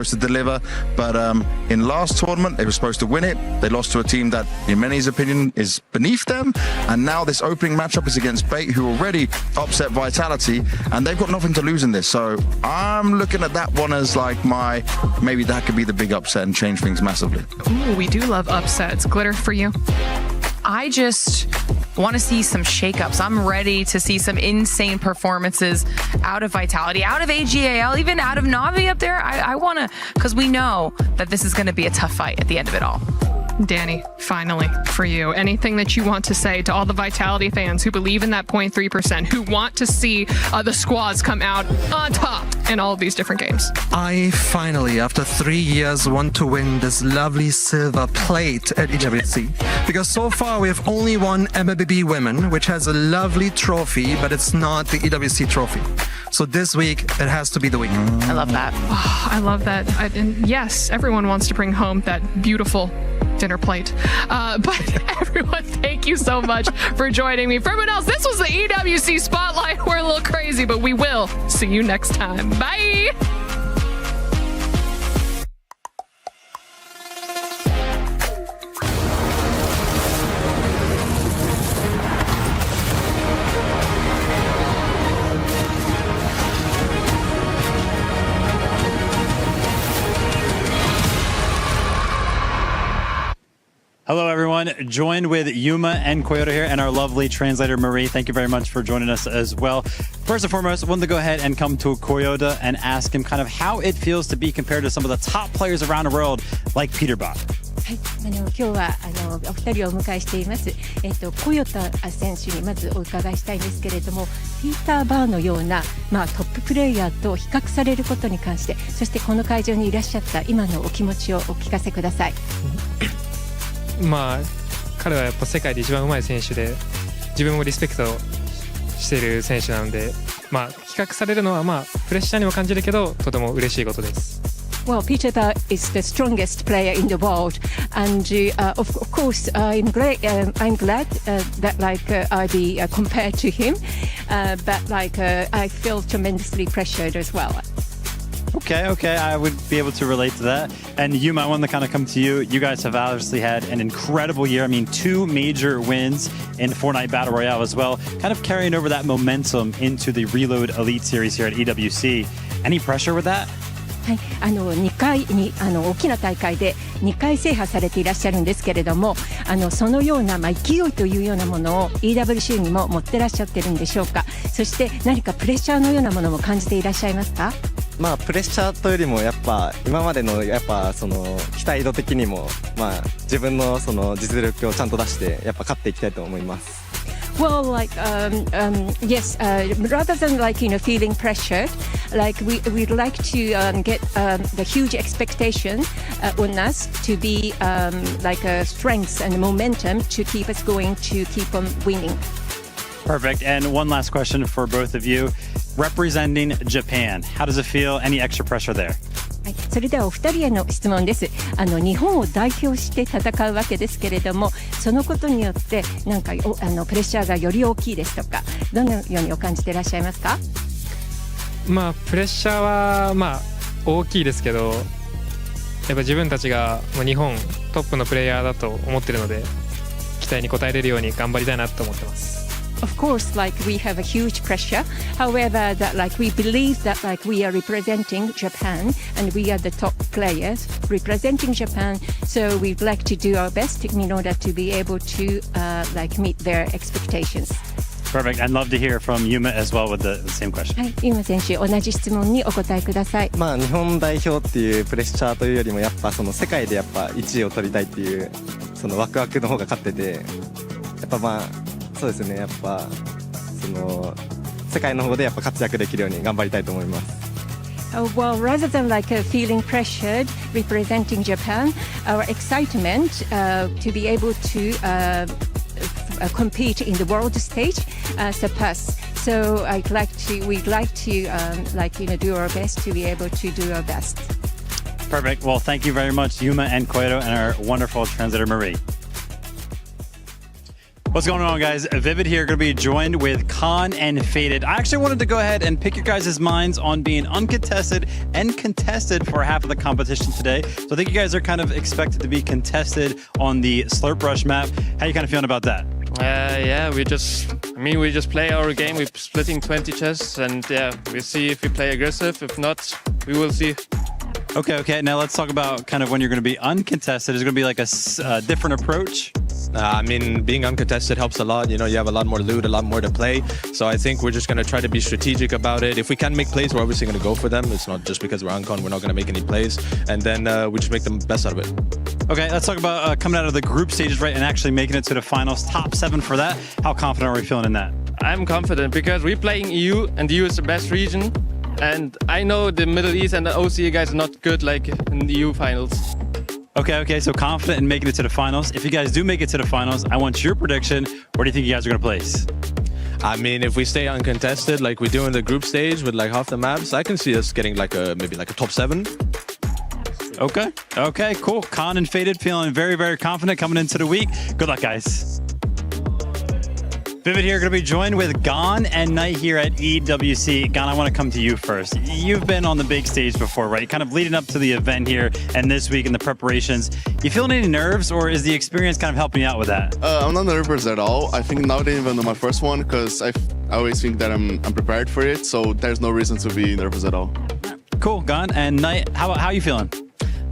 to deliver, but in last tournament they were supposed to win it. They lost to a team that in many's opinion is beneath them, and now this opening matchup is against Bait, who already upset Vitality, and they've got nothing to lose in this. So I'm looking at that one as like maybe that could be the big upset and change things massively. Ooh, we do love upsets. Glitter, for you? I just want to see some shakeups. I'm ready to see some insane performances out of Vitality, out of AGAL, even out of Navi up there. I want to, because we know that this is going to be a tough fight at the end of it all. Danny, finally, for you, anything that you want to say to all the Vitality fans who believe in that 0.3%, who want to see the squads come out on top in all of these different games? I finally, after 3 years, want to win this lovely silver plate at EWC. Because so far we have only won MLBB Women, which has a lovely trophy, but it's not the EWC trophy. So this week, it has to be the week. I love that. Oh, I love that. And yes, everyone wants to bring home that beautiful dinner plate. But everyone, thank you so much for joining me. For everyone else, this was the EWC Spotlight. We're a little crazy, but we will see you next time. Bye. Hello, everyone. Joined with Yuma and Kyoto here and our lovely translator, Marie. Thank you very much for joining us as well. First and foremost, I wanted to go ahead and come to Kyoto and ask him kind of how it feels to be compared to some of the top players around the world like Peter Bach. はい、今日はお二人をお迎えしています。コヨタ選手にまずお伺いしたいんですけれども、ピーター・バーのような、トッププレイヤーと比較されることに関して、そしてこの会場にいらっしゃった今のお気持ちをお聞かせください。彼はやっぱ世界で一番うまい選手で、自分もリスペクトしている選手なので、比較されるのはプレッシャーにも感じるけど、とても嬉しいことです。Well, Peter Ba is the strongest player in the world, and of course, I'm glad that I'll be compared to him, but I feel tremendously pressured as well. Okay, I would be able to relate to that. And Yuma, I want to kind of come to you. You guys have obviously had an incredible year. I mean, 2 major wins in Fortnite Battle Royale as well, kind of carrying over that momentum into the Reload Elite Series here at EWC. Any pressure with that? はい、2回に大きな大会で2回制覇されていらっしゃるんですけれども、そのような、勢いというようなものを EWC にも持ってらっしゃってるんでしょうか。そして何かプレッシャーのようなものも感じていらっしゃいますか。プレッシャーというよりもやっぱ今までのやっぱその期待度的にも自分のその実力をちゃんと出してやっぱ勝っていきたいと思います。Well, yes, rather than feeling pressured, we'd like to get the huge expectation on us to be a strength and momentum to keep us going, to keep on winning. Perfect. And one last question for both of you. Representing Japan, how does it feel? Any extra pressure there? はい、それではお二人への質問です。日本を代表して戦うわけですけれども、そのことによってプレッシャーがより大きいですとか、どのようにお感じていらっしゃいますか。プレッシャーは大きいですけど、やっぱ自分たちが日本トップのプレイヤーだと思ってるので、期待に応えれるように頑張りたいなと思ってます。Of course, we have a huge pressure. However, that we believe that we are representing Japan and we are the top players representing Japan. So we'd like to do our best in order to be able to meet their expectations. Perfect. I'd love to hear from Yuma as well with the same question. はい、ユマ選手、同じ質問にお答えください。日本代表っていうプレッシャーというよりもやっぱその世界でやっぱ1位を取りたいっていうそのワクワクの方が勝ってて、やっぱそうですね、やっぱその世界の方でやっぱ活躍できるように頑張りたいと思います。Well, rather than feeling pressured representing Japan, our excitement to be able to compete in the world stage surpass. So we'd like to do our best to be able to do our best. Perfect. Well, thank you very much, Yuma and Kyoto, and our wonderful translator, Marie. What's going on, guys? Vivid here, going to be joined with Khan and Faded. I actually wanted to go ahead and pick your guys' minds on being uncontested and contested for half of the competition today. So I think you guys are kind of expected to be contested on the Slurp Rush map. How you kind of feeling about that? Yeah, we just play our game. We're splitting 20 chests, and yeah, we see if we play aggressive. If not, we will see. Okay. Now let's talk about kind of when you're going to be uncontested. Is it going to be like a different approach? I mean, being uncontested helps a lot. You know, you have a lot more loot, a lot more to play. So I think we're just going to try to be strategic about it. If we can make plays, we're obviously going to go for them. It's not just because we're uncon, we're not going to make any plays. And then we just make the best out of it. Okay, let's talk about coming out of the group stages, right, and actually making it to the finals. Top 7 for that. How confident are we feeling in that? I'm confident because we're playing EU, and EU is the best region. And I know the Middle East and the OCE guys are not good like in the EU finals. Okay, so confident in making it to the finals. If you guys do make it to the finals, I want your prediction. Where do you think you guys are going to place? I mean, if we stay uncontested like we do in the group stage with like half the maps, I can see us getting like maybe a top 7. Okay, cool. Khan and Faded feeling very, very confident coming into the week. Good luck, guys. Vivid here, going to be joined with Gon and Knight here at EWC. Gon, I want to come to you first. You've been on the big stage before, right? Kind of leading up to the event here and this week in the preparations. You feeling any nerves, or is the experience kind of helping you out with that? I'm not nervous at all. I think now they even know my first one because I always think that I'm prepared for it, so there's no reason to be nervous at all. Cool, Gon. And Knight, how are you feeling?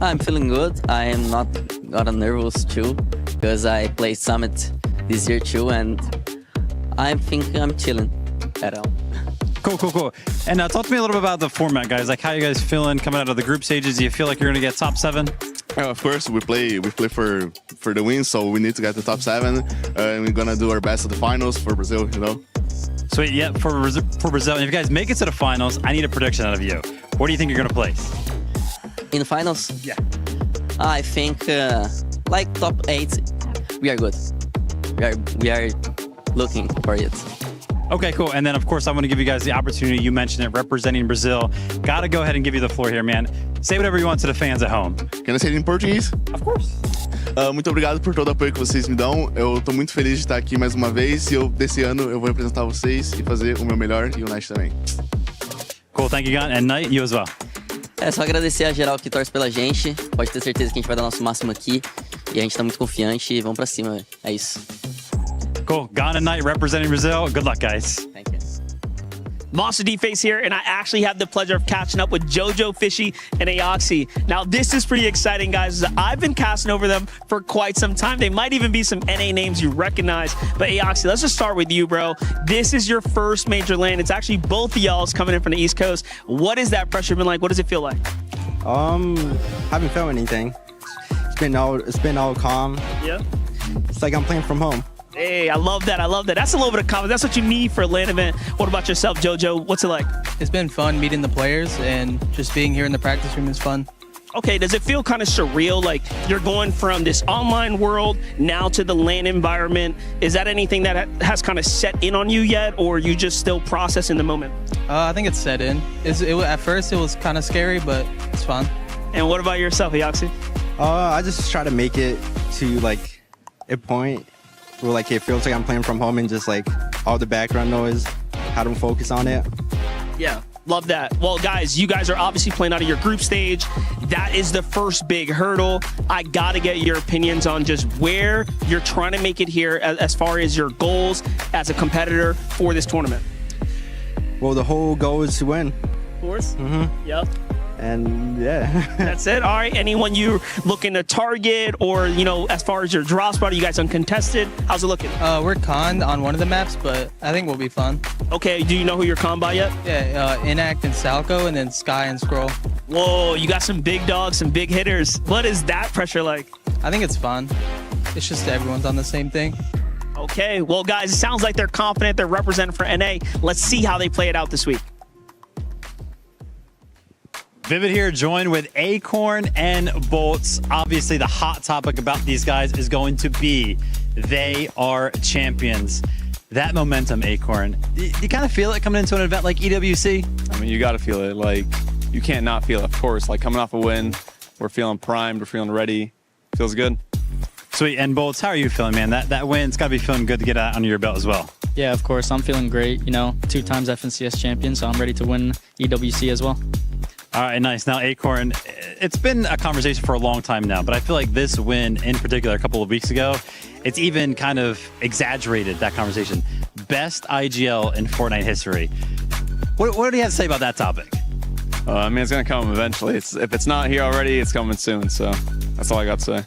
I'm feeling good. I am not nervous too because I played Summit this year too, and I think I'm chilling at all. Cool. And now talk to me a little bit about the format, guys. Like, how you guys feeling coming out of the group stages? Do you feel like you're going to get top 7? Of course, we play for the win, so we need to get the top 7, and we're gonna do our best at the finals for Brazil. You know. Sweet, yeah, for Brazil. And if you guys make it to the finals, I need a prediction out of you. Where do you think you're going to place? In the finals? Yeah. I think like top 8, we are good. We are looking for it. Okay, cool. And then, of course, I want to give you guys the opportunity. You mentioned it, representing Brazil. Got to go ahead and give you the floor here, man. Say whatever you want to the fans at home. Can I say it in Portuguese? Of course. Muito obrigado por todo o apoio que vocês me dão. Eu tô muito feliz de estar aqui mais uma vez e desse ano eu vou representar vocês e fazer o meu melhor e o Knight também. Cool, thank you, Gon. And Knight, you as well. É só agradecer a geral que torce pela gente. Pode ter certeza que a gente vai dar nosso máximo aqui. E a gente tá muito confiante e vamos pra cima, véio. É isso. Cool. Gon and Knight representing Brazil. Good luck, guys. Thank you. Monster D-Face here, and I actually had the pleasure of catching up with JoJo, Fishy, and Aoxy. Now, this is pretty exciting, guys. I've been casting over them for quite some time. They might even be some NA names you recognize. But Aoxy, let's just start with you, bro. This is your first major land. It's actually both of y'all's coming in from the East Coast. What has that pressure been like? What does it feel like? Haven't felt anything. It's been all calm. Yeah. It's like I'm playing from home. Hey, I love that. That's a little bit of confidence. That's what you need for a LAN event. What about yourself, JoJo? What's it like? It's been fun meeting the players, and just being here in the practice room is fun. Okay, does it feel kind of surreal? Like you're going from this online world now to the LAN environment. Is that anything that has kind of set in on you yet, or are you just still processing the moment? I think it's set in. At first, it was kind of scary, but it's fun. And what about yourself, Aoxy? I just try to make it to like a point where like it feels like I'm playing from home and just like all the background noise, how to focus on it. Yeah, love that. Well, guys, you guys are obviously playing out of your group stage. That is the first big hurdle. I got to get your opinions on just where you're trying to make it here as far as your goals as a competitor for this tournament. Well, the whole goal is to win. Of course. Mm-hmm. Yep. And yeah. That's it. All right. Anyone you looking to target, or, you know, as far as your draw spot, are you guys uncontested? How's it looking? We're conned on one of the maps, but I think we'll be fun. Okay. Do you know who you're conned by yet? Yeah, Inact and Salco, and then Sky and Scroll. Whoa, you got some big dogs, some big hitters. What is that pressure like? I think it's fun. It's just everyone's on the same thing. Okay. Well, guys, it sounds like they're confident. They're representing for NA. Let's see how they play it out this week. Vivid here, joined with Acorn and Bolts. Obviously, the hot topic about these guys is going to be they are champions. That momentum, Acorn. Do you kind of feel it coming into an event like EWC? I mean, you got to feel it. Like, you can't not feel it, of course. Like, coming off a win, we're feeling primed, we're feeling ready. Feels good. Sweet. And Bolts, how are you feeling, man? That win's got to be feeling good to get that under your belt as well. Yeah, of course. I'm feeling great. You know, 2 times FNCS champion, so I'm ready to win EWC as well. All right, nice. Now, Acorn, it's been a conversation for a long time now, but I feel like this win in particular a couple of weeks ago, it's even kind of exaggerated that conversation. Best IGL in Fortnite history. What do you have to say about that topic? I mean, it's going to come eventually. If it's not here already, it's coming soon. So that's all I got to say.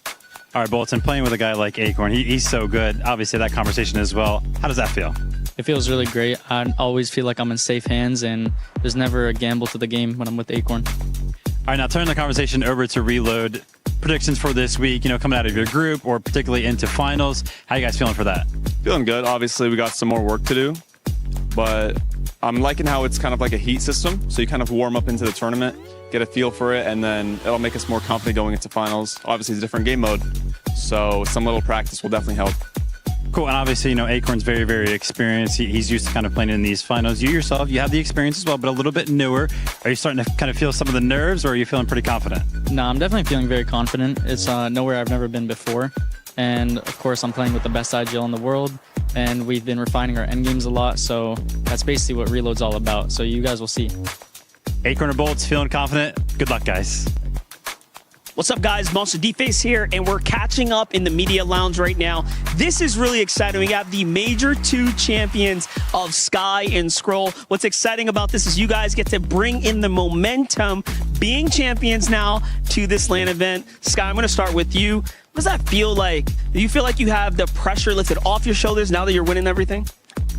All right, Bolton, playing with a guy like Acorn, he's so good. Obviously, that conversation as well. How does that feel? It feels really great. I always feel like I'm in safe hands, and there's never a gamble to the game when I'm with Acorn. All right, now turn the conversation over to Reload. Predictions for this week, coming out of your group or particularly into finals. How you guys feeling for that? Feeling good. Obviously, we got some more work to do, but I'm liking how it's kind of like a heat system. So you kind of warm up into the tournament, get a feel for it, and then it'll make us more confident going into finals. Obviously, it's a different game mode, so some little practice will definitely help. Cool, and obviously, Acorn's very, very experienced. He's used to kind of playing in these finals. You yourself, you have the experience as well, but a little bit newer. Are you starting to kind of feel some of the nerves, or are you feeling pretty confident? No, I'm definitely feeling very confident. It's nowhere I've never been before. And of course, I'm playing with the best IGL in the world, and we've been refining our end games a lot, so that's basically what Reload's all about. So you guys will see. Acorn or Bolts, feeling confident? Good luck, guys. What's up, guys? Monster D-Face here, and we're catching up in the media lounge right now. This is really exciting. We got the Major 2 champions of Sky and Scroll. What's exciting about this is you guys get to bring in the momentum, being champions now, to this LAN event. Sky, I'm going to start with you. What does that feel like? Do you feel like you have the pressure lifted off your shoulders now that you're winning everything?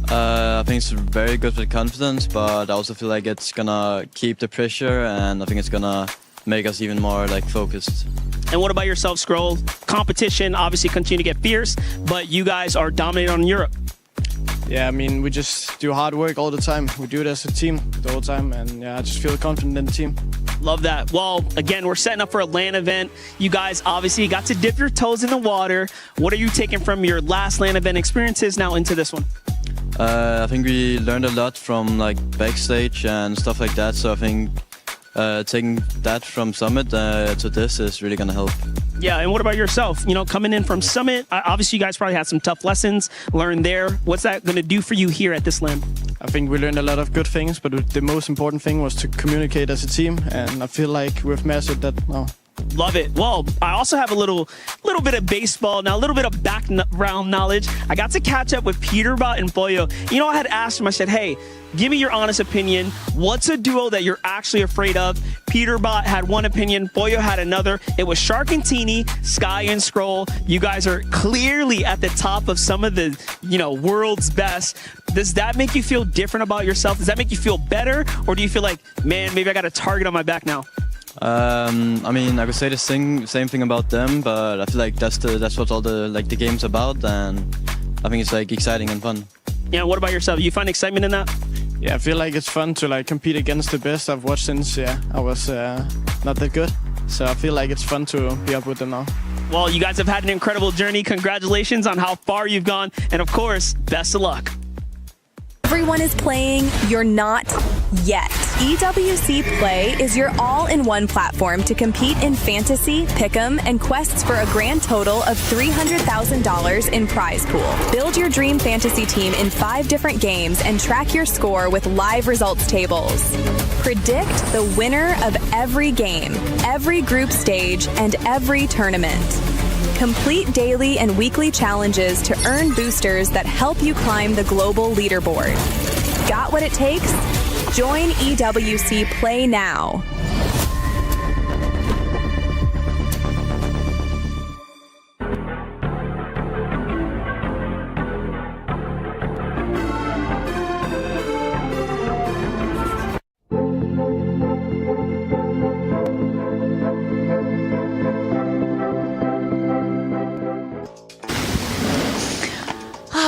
I think it's very good for confidence, but I also feel like it's going to keep the pressure, and I think it's going to make us even more focused. And what about yourself, Scroll? Competition obviously continue to get fierce, but you guys are dominating on Europe. Yeah, I mean, we just do hard work all the time. We do it as a team the whole time, and yeah, I just feel confident in the team. Love that. Well, again, we're setting up for a LAN event. You guys obviously got to dip your toes in the water. What are you taking from your last LAN event experiences now into this one? I think we learned a lot from backstage and stuff like that, so I think taking that from Summit to this is really going to help. Yeah, and what about yourself? Coming in from Summit, obviously you guys probably had some tough lessons learned there. What's that going to do for you here at this LAN? I think we learned a lot of good things, but the most important thing was to communicate as a team, and I feel like we've mastered that now. Love it. Well, I also have a little bit of baseball now, a little bit of background knowledge. I got to catch up with Peterbot and Boyo. I had asked him, I said, hey, give me your honest opinion. What's a duo that you're actually afraid of? Peterbot had one opinion, Boyo had another. It was Shark and Teeny, Sky and Scroll. You guys are clearly at the top of some of the, world's best. Does that make you feel different about yourself? Does that make you feel better? Or do you feel like, man, maybe I got a target on my back now? I mean, I could say the same thing about them, but I feel like that's what all the game's about, and I think it's exciting and fun. Yeah, what about yourself? You find excitement in that? Yeah, I feel like it's fun to compete against the best I've watched since I was not that good. So I feel like it's fun to be up with them now. Well, you guys have had an incredible journey. Congratulations on how far you've gone, and of course, best of luck. Everyone is playing, you're not yet. EWC Play is your all-in-one platform to compete in fantasy, pick'em, and quests for a grand total of $300,000 in prize pool. Build your dream fantasy team in 5 different games and track your score with live results tables. Predict the winner of every game, every group stage, and every tournament. Complete daily and weekly challenges to earn boosters that help you climb the global leaderboard. Got what it takes? Join EWC Play now.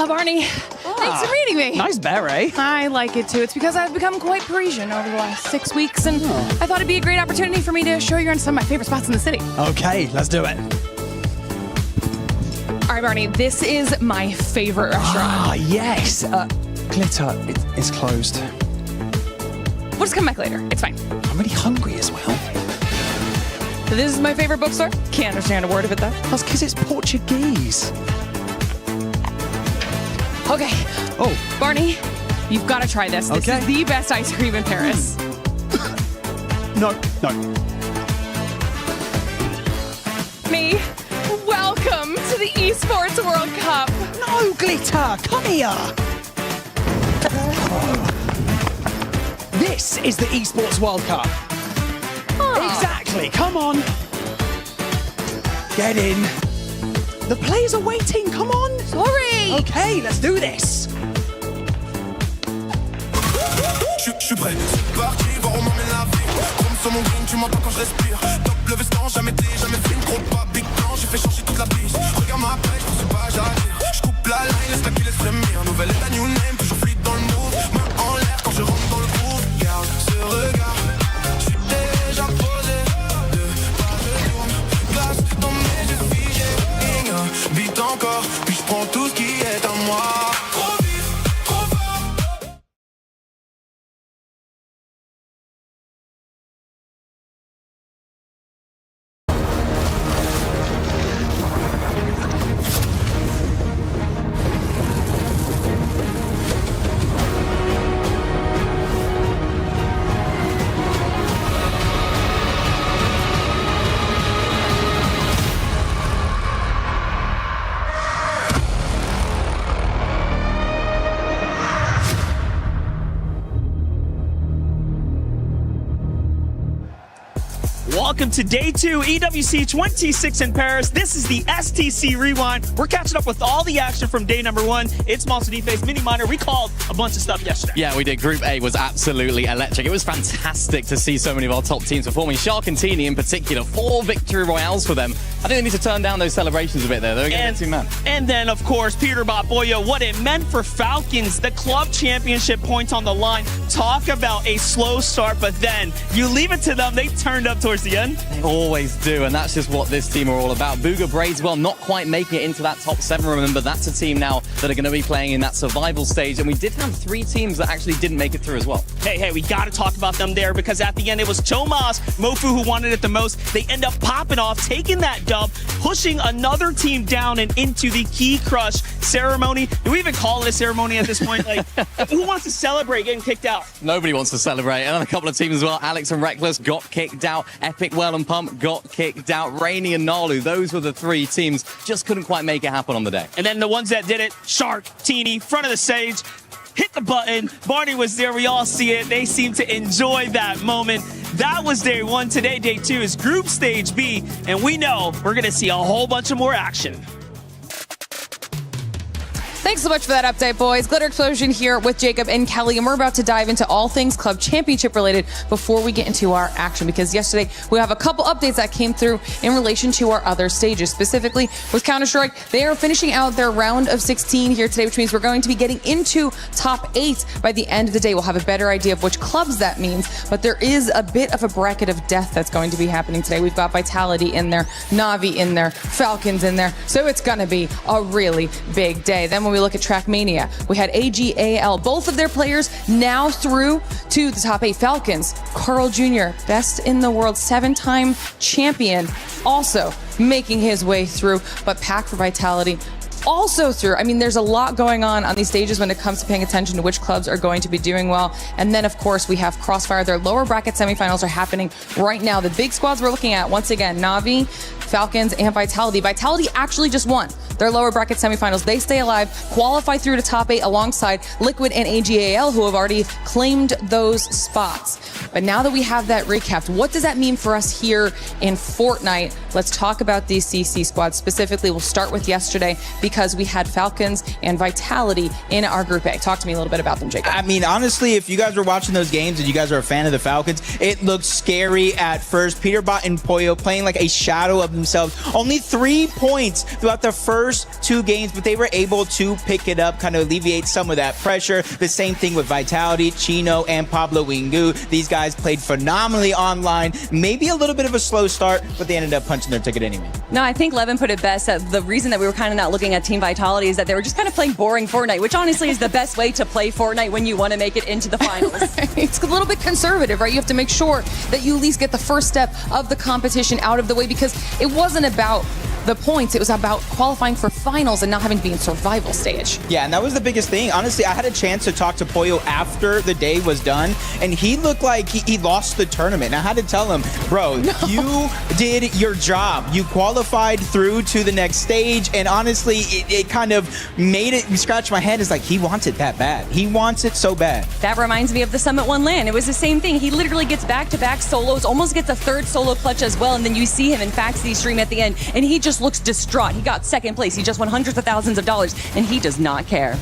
Barney, thanks for meeting me. Nice beret. I like it too. It's because I've become quite Parisian over the last 6 weeks, and I thought it'd be a great opportunity for me to show you around some of my favorite spots in the city. Okay, let's do it. All right, Barney, this is my favorite restaurant. Ah, yes. Glitter, it's closed. We'll just come back later. It's fine. I'm really hungry as well. This is my favorite bookstore. Can't understand a word of it though. That's because it's Portuguese. Okay. Oh. Barney, you've got to try this. This Okay. is the best ice cream in Paris. No. Me, welcome to the Esports World Cup. No, Glitter, come here. This is the Esports World Cup. Exactly, come on. Get in. The players are waiting, come on. Sorry. Okay, let's do this. Je suis prêt, c'est parti, voir on m'emmène la vie. Comme sur mon green, tu m'entends quand je respire. Top le veston, jamais thé, jamais film. Gros pas, big plan, j'ai fait changer toute la piste. Regarde ma pêche, je sais pas, j'arrive. Je coupe la line, laisse la qui laisse frémir. Nouvelle état, new name, toujours fluide dans le move. Main en l'air quand je rentre dans le groove. Garde ce regard, je suis déjà posé. Deux pas de tourne, glace dans mes yeux figés. Vite encore, puis je prends tout ce qui est à moi. Trop vite, trop fort. Welcome to Day 2, EWC 26 in Paris. This is the STC Rewind. We're catching up with all the action from day number 1. It's Monster D-Face, Mini Minor. We called a bunch of stuff yesterday. Yeah, we did. Group A was absolutely electric. It was fantastic to see so many of our top teams performing. Shark and Teeny in particular, 4 victory royales for them. I think they need to turn down those celebrations a bit there. They're getting a bit too mad. And then, of course, Peterbot Boyo, what it meant for Falcons, the club championship points on the line. Talk about a slow start, but then you leave it to them. They turned up towards the end. They always do, and that's just what this team are all about. Booga Braids, well, not quite making it into that top 7. Remember, that's a team now that are going to be playing in that survival stage, and we did have 3 teams that actually didn't make it through as well. Hey, we got to talk about them there because at the end it was Chomas, Mofu who wanted it the most. They end up popping off, taking that dub, pushing another team down and into the Key Crush ceremony. Do we even call it a ceremony at this point? Like, who wants to celebrate getting kicked out? Nobody wants to celebrate. And a couple of teams as well. Alex and Reckless got kicked out. Epic, Well and Pump got kicked out. Rainy and Nalu, those were the 3 teams. Just couldn't quite make it happen on the day. And then the ones that did it, Shark, Teeny, front of the stage, hit the button. Barney was there. We all see it. They seem to enjoy that moment. That was day 1. Today, day 2 is Group Stage B. And we know we're going to see a whole bunch of more action. Thanks so much for that update, boys. Glitter Explosion here with Jacob and Kelly, and we're about to dive into all things Club Championship related before we get into our action, because yesterday we have a couple updates that came through in relation to our other stages. Specifically with Counter-Strike, they are finishing out their round of 16 here today, which means we're going to be getting into top 8 by the end of the day. We'll have a better idea of which clubs that means, but there is a bit of a bracket of death that's going to be happening today. We've got Vitality in there, Na'Vi in there, Falcons in there, so it's going to be a really big day. Then when we look at Trackmania, we had AGAL, both of their players now through to the top 8. Falcons, Carl Jr., best in the world, 7-time champion, also making his way through, but Pack for Vitality also through. I mean, there's a lot going on these stages when it comes to paying attention to which clubs are going to be doing well. And then, of course, we have Crossfire. Their lower bracket semifinals are happening right now. The big squads we're looking at, once again, Na'Vi, Falcons, and Vitality. Vitality actually just won their lower bracket semifinals. They stay alive, qualify through to top 8 alongside Liquid and AGAL, who have already claimed those spots. But now that we have that recapped, what does that mean for us here in Fortnite? Let's talk about these CC squads. Specifically, we'll start with yesterday because we had Falcons and Vitality in our Group A. Talk to me a little bit about them, Jacob. I mean, honestly, if you guys were watching those games and you guys are a fan of the Falcons, it looked scary at first. Peterbot and Poyo playing like a shadow of themselves. Only 3 points throughout the first 2 games, but they were able to pick it up, kind of alleviate some of that pressure. The same thing with Vitality, Chino, and Pablo Wingu. These guys guys played phenomenally online. Maybe a little bit of a slow start, but they ended up punching their ticket anyway. No, I think Levin put it best. That the reason that we were kind of not looking at Team Vitality is that they were just kind of playing boring Fortnite, which honestly is the best way to play Fortnite when you want to make it into the finals. It's a little bit conservative, right? You have to make sure that you at least get the first step of the competition out of the way, because it wasn't about the points. It was about qualifying for finals and not having to be in survival stage. Yeah, and that was the biggest thing. Honestly, I had a chance to talk to Pollo after the day was done, and he looked like he lost the tournament. And I had to tell him, bro, you did your job. You qualified through to the next stage, and honestly, it kind of made it scratch my head. It's like, he wants it that bad. He wants it so bad. That reminds me of the Summit 1 LAN. It was the same thing. He literally gets back-to-back solos, almost gets a third solo clutch as well, and then you see him in Faxy's stream at the end, and he just looks distraught. He got second place. He just won hundreds of thousands of dollars, and he does not care.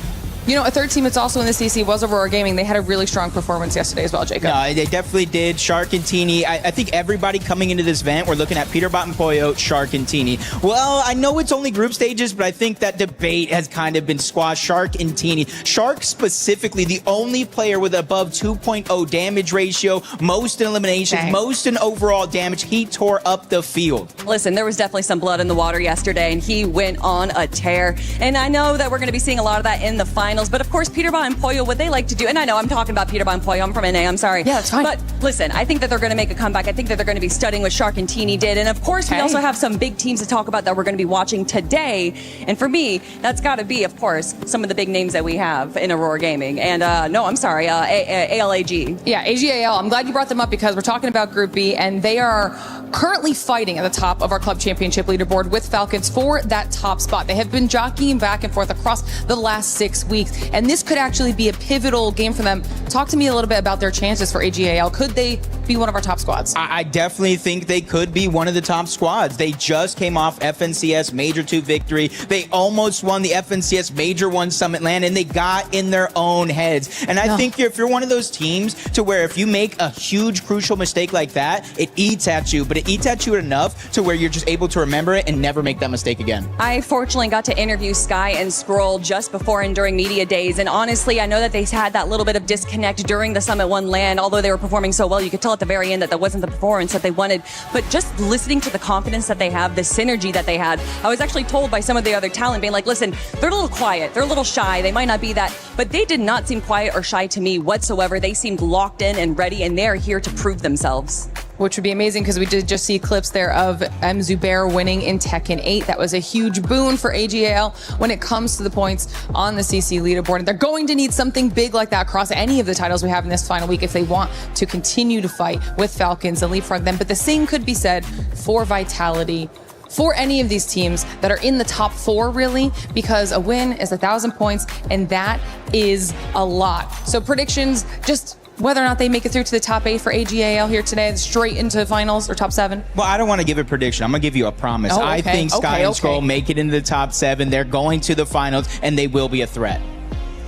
You know, a third team that's also in the CC was Aurora Gaming. They had a really strong performance yesterday as well, Jacob. No, they definitely did. Shark and Teeny. I think everybody coming into this event, we're looking at Peterbot and Pollo, Shark and Teeny. Well, I know it's only group stages, but I think that debate has kind of been squashed. Shark and Teeny. Shark specifically, the only player with above 2.0 damage ratio, most in eliminations, most in overall damage. He tore up the field. Listen, there was definitely some blood in the water yesterday, and he went on a tear. And I know that we're going to be seeing a lot of that in the finals. But of course, Peterbot and Pollo, what they like to do, and I know I'm talking about Peterbot and Pollo, I'm from NA, I'm sorry. Yeah, that's fine. But listen, I think that they're going to make a comeback. I think that they're going to be studying what Shark and Teeny did. And of course, we also have some big teams to talk about that we're going to be watching today. And for me, that's got to be, of course, some of the big names that we have in Aurora Gaming. And no, I'm sorry, ALAG. Yeah, AGAL. I'm glad you brought them up because we're talking about Group B, and they are currently fighting at the top of our club championship leaderboard with Falcons for that top spot. They have been jockeying back and forth across the last 6 weeks, and this could actually be a pivotal game for them. Talk to me a little bit about their chances for AGAL. Could they be one of our top squads? I definitely think they could be one of the top squads. They just came off FNCS Major 2 victory. They almost won the FNCS Major 1 Summit LAN, and they got in their own heads. And I think if you're one of those teams to where if you make a huge crucial mistake like that, it eats at you, but it eats at you enough to where you're just able to remember it and never make that mistake again. I fortunately got to interview Sky and Scroll just before and during media days, and honestly, I know that they had that little bit of disconnect during the Summit 1 LAN. Although they were performing so well, you could tell at the very end that that wasn't the performance that they wanted. But just listening to the confidence that they have, the synergy that they had, I was actually told by some of the other talent being like, listen, they're a little quiet, they're a little shy, they might not be that, but they did not seem quiet or shy to me whatsoever. They seemed locked in and ready, and they're here to prove themselves. Which would be amazing because we did just see clips there of M. Zubair winning in Tekken 8. That was a huge boon for AGAL when it comes to the points on the CC leaderboard. And they're going to need something big like that across any of the titles we have in this final week if they want to continue to fight with Falcons and leapfrog them. But the same could be said for Vitality, for any of these teams that are in the top 4, really, because a win is 1,000 points, and that is a lot. So predictions, just whether or not they make it through to the top 8 for AGAL here today, straight into finals or top 7? Well, I don't want to give a prediction. I'm going to give you a promise. Oh, okay. I think Sky and Okay. Scroll make it into the top 7. They're going to the finals, and they will be a threat.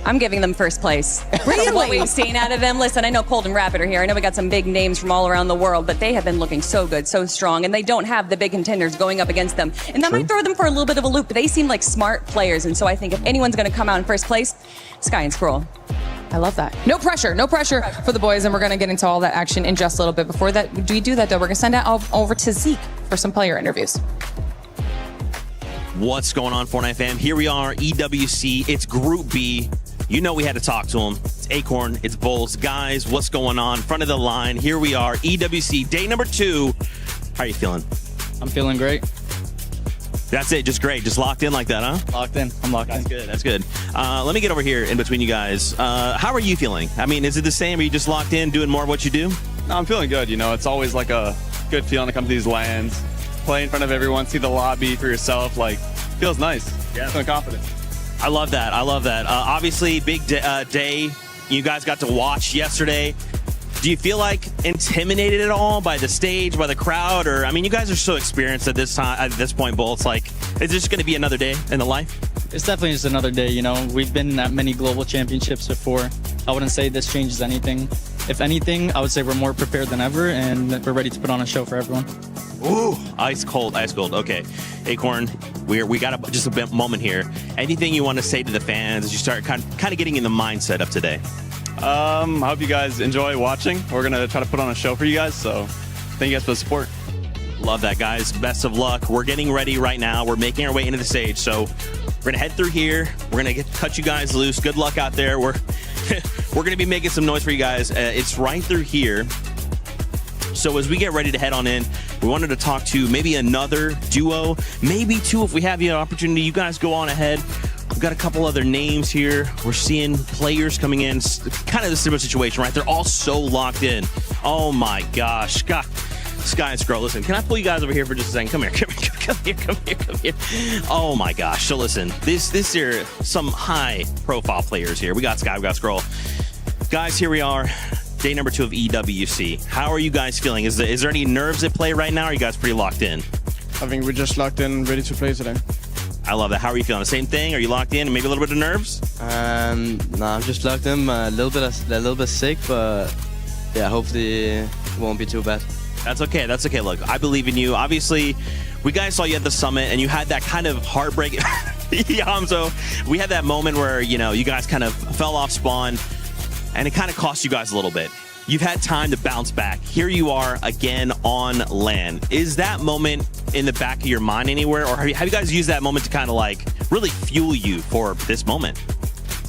I'm giving them first place. Really? What we've seen out of them. Listen, I know Cold and Rapid are here. I know we got some big names from all around the world, but they have been looking so good, so strong, and they don't have the big contenders going up against them. And that might throw them for a little bit of a loop, but they seem like smart players, and so I think if anyone's going to come out in first place, Sky and Scroll. I love that. No pressure for the boys, and we're going to get into all that action in just a little bit. Before that, do we do that, though? We're going to send it over to Zeke for some player interviews. What's going on, Fortnite fam? Here we are, EWC. It's Group B. You know we had to talk to him. It's Acorn, it's Bulls. Guys, what's going on? Front of the line. Here we are, EWC, day number 2. How are you feeling? I'm feeling great. That's it, just great. Just locked in like that, huh? Locked in. I'm locked in. That's good. Let me get over here in between you guys. How are you feeling? I mean, is it the same? Are you just locked in, doing more of what you do? No, I'm feeling good. You know, it's always like a good feeling to come to these LANs, play in front of everyone, see the lobby for yourself. Like, feels nice. Yeah. Feeling confident. I love that. I love that. Obviously, big day. You guys got to watch yesterday. Do you feel like intimidated at all by the stage, by the crowd? Or, I mean, you guys are so experienced at this point, Bull. It's like, is this going to be another day in the life? It's definitely just another day, you know. We've been at many global championships before. I wouldn't say this changes anything. If anything, I would say we're more prepared than ever, and we're ready to put on a show for everyone. Ooh, ice cold, ice cold. Okay, Acorn, we got just a bit moment here. Anything you want to say to the fans as you start kind of getting in the mindset of today? I hope you guys enjoy watching. We're going to try to put on a show for you guys, so thank you guys for the support. Love that, guys. Best of luck. We're getting ready right now. We're making our way into the stage, so we're going to head through here. We're going to cut you guys loose. Good luck out there. We're going to be making some noise for you guys. It's right through here. So as we get ready to head on in, we wanted to talk to maybe another duo, maybe two if we have the opportunity. You guys go on ahead. We've got a couple other names here. We're seeing players coming in. Kind of the similar situation, right? They're all so locked in. Oh my gosh. God. Sky and Scroll, listen, can I pull you guys over here for just a second? Come here. Oh my gosh. So listen, this here, some high profile players here. We got Sky, we got Scroll. Guys, here we are. Day number 2 of EWC. How are you guys feeling? Is there any nerves at play right now? Or are you guys pretty locked in? I think we're just locked in, ready to play today. I love that. How are you feeling? The same thing? Are you locked in and maybe a little bit of nerves? No, I'm just locked in. A little bit sick, but yeah, hopefully it won't be too bad. That's okay. That's okay. Look, I believe in you. Obviously, we guys saw you at the summit, and you had that kind of heartbreak. So we had that moment where you guys kind of fell off spawn, and it kind of cost you guys a little bit. You've had time to bounce back. Here you are again on land. Is that moment in the back of your mind anywhere, or have you guys used that moment to kind of like really fuel you for this moment?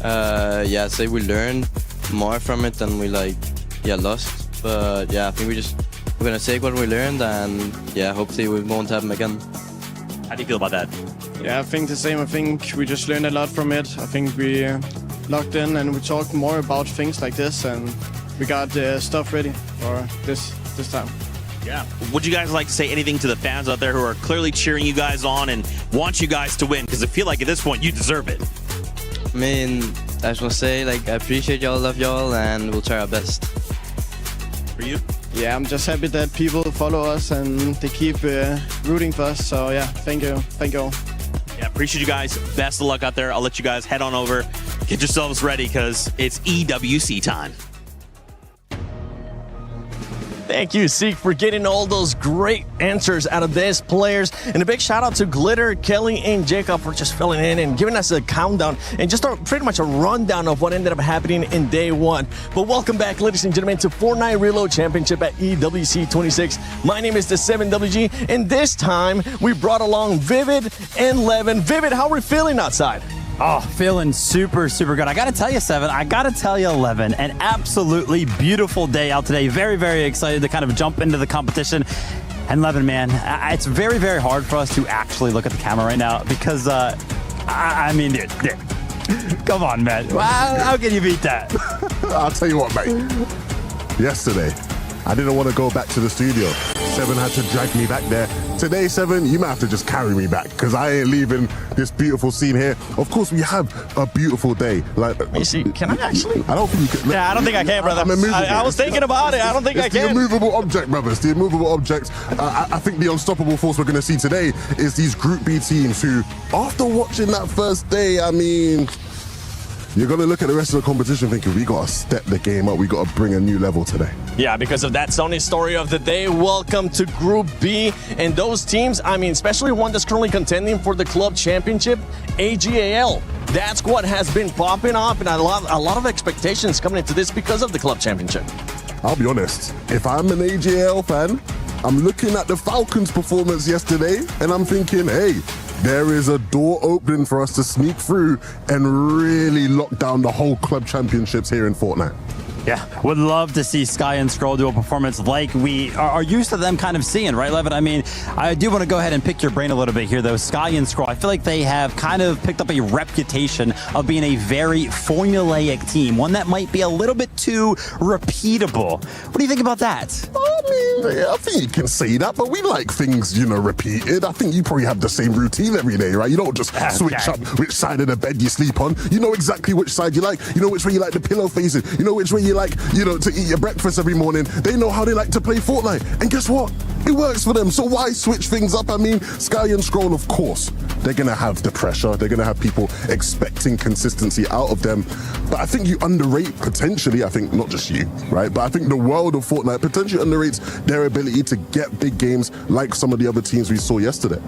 Yeah, I'd say we learned more from it than we lost. But yeah, I think we're gonna take what we learned, and yeah, hopefully it won't happen again. How do you feel about that? Yeah, I think the same. I think we just learned a lot from it. I think we locked in and we talked more about things like this, and we got stuff ready for this time. Yeah. Would you guys like to say anything to the fans out there who are clearly cheering you guys on and want you guys to win? Because I feel like at this point you deserve it. I mean, I just want to say, I appreciate y'all, love y'all, and we'll try our best. For you? Yeah, I'm just happy that people follow us and they keep rooting for us. So yeah, thank you all. Yeah, appreciate you guys. Best of luck out there. I'll let you guys head on over. Get yourselves ready because it's EWC time. Thank you, Seek, for getting all those great answers out of these players. And a big shout out to Glitter, Kelly, and Jacob for just filling in and giving us a countdown and just pretty much a rundown of what ended up happening in day 1. But welcome back, ladies and gentlemen, to Fortnite Reload Championship at EWC 26. My name is the 7WG, and this time we brought along Vivid and Levin. Vivid, how are we feeling outside? Oh, feeling super, super good. I got to tell you, 7, I got to tell you, 11, an absolutely beautiful day out today. Very, very excited to kind of jump into the competition. And 11, man, it's very, very hard for us to actually look at the camera right now because, I mean, dude, come on, man. How can you beat that? I'll tell you what, mate. Yesterday, I didn't want to go back to the studio. 7 had to drag me back there. Today, 7, you might have to just carry me back because I ain't leaving this beautiful scene here. Of course, we have a beautiful day. Can I actually? I don't think you can. Yeah, I don't think I can, brother. I was thinking about it. I don't think I can. It's the immovable object, brother. It's the immovable object. I think the unstoppable force we're going to see today is these Group B teams who, after watching that first day, I mean, you're going to look at the rest of the competition thinking, we got to step the game up. We got to bring a new level today. Yeah, because of that Sony story of the day. Welcome to Group B. And those teams, I mean, especially one that's currently contending for the club championship, AGAL. That squad has been popping up, and a lot of expectations coming into this because of the club championship. I'll be honest, if I'm an AGAL fan, I'm looking at the Falcons' performance yesterday, and I'm thinking, hey, there is a door opening for us to sneak through and really lock down the whole club championships here in Fortnite. Yeah, would love to see Sky and Scroll do a performance like we are used to them kind of seeing, right, Levin? I mean, I do want to go ahead and pick your brain a little bit here, though. Sky and Scroll, I feel like they have kind of picked up a reputation of being a very formulaic team, one that might be a little bit too repeatable. What do you think about that? I think you can say that, but we like things, repeated. I think you probably have the same routine every day, right? You don't just switch up which side of the bed you sleep on. You know exactly which side you like. You know which way you like the pillow facing. You know which way you like, to eat your breakfast every morning. They know how they like to play Fortnite. And guess what? It works for them. So why switch things up? I mean, Sky and Scroll, of course, they're going to have the pressure. They're going to have people expecting consistency out of them. But I think you underrate, potentially, I think not just you, right? But I think the world of Fortnite potentially underrates their ability to get big games like some of the other teams we saw yesterday.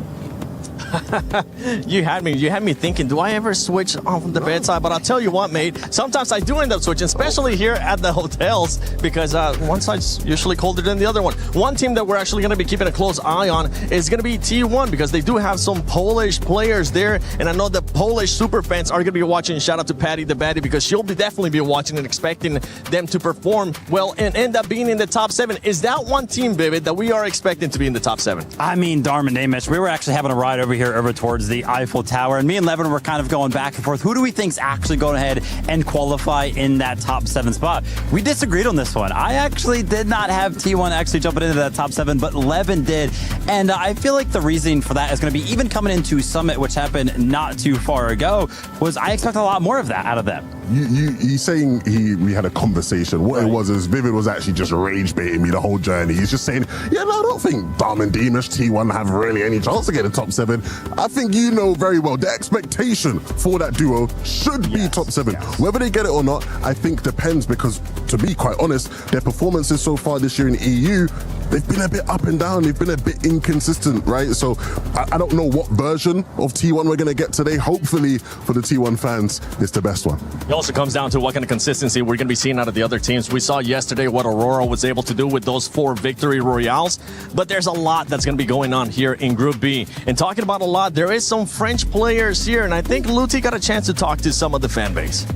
You had me thinking, do I ever switch on the bedside? But I'll tell you what, mate, sometimes I do end up switching, especially here at the hotels, because one side's usually colder than the other one. One team that we're actually going to be keeping a close eye on is going to be T1, because they do have some Polish players there, and I know the Polish super fans are going to be watching. Shout out to Patty the Baddie, because she'll definitely be watching and expecting them to perform well and end up being in the top 7. Is that one team, Vivid, that we are expecting to be in the top 7? I mean, Darman Amish, we were actually having a ride over here over towards the Eiffel Tower, and me and Levin were kind of going back and forth. Who do we think's actually going ahead and qualify in that top 7 spot? We disagreed on this one. I actually did not have T1 actually jumping into that top 7, but Levin did. And I feel like the reason for that is going to be even coming into Summit, which happened not too far ago, was I expect a lot more of that out of them. He's saying we had a conversation. What it was is Vivid was actually just rage baiting me the whole journey. He's just saying, yeah, no, I don't think Dom and Deemish T1 have really any chance to get a top 7. I think you know very well the expectation for that duo should be top 7. Whether they get it or not, I think depends, because to be quite honest, their performances so far this year in EU, they've been a bit up and down. They've been a bit inconsistent, right? So I don't know what version of T1 we're going to get today. Hopefully for the T1 fans, it's the best one. It also comes down to what kind of consistency we're going to be seeing out of the other teams. We saw yesterday what Aurora was able to do with those 4 victory royales, but there's a lot that's going to be going on here in Group B. And talking about a lot, there is some French players here, and I think Luti got a chance to talk to some of the fan base.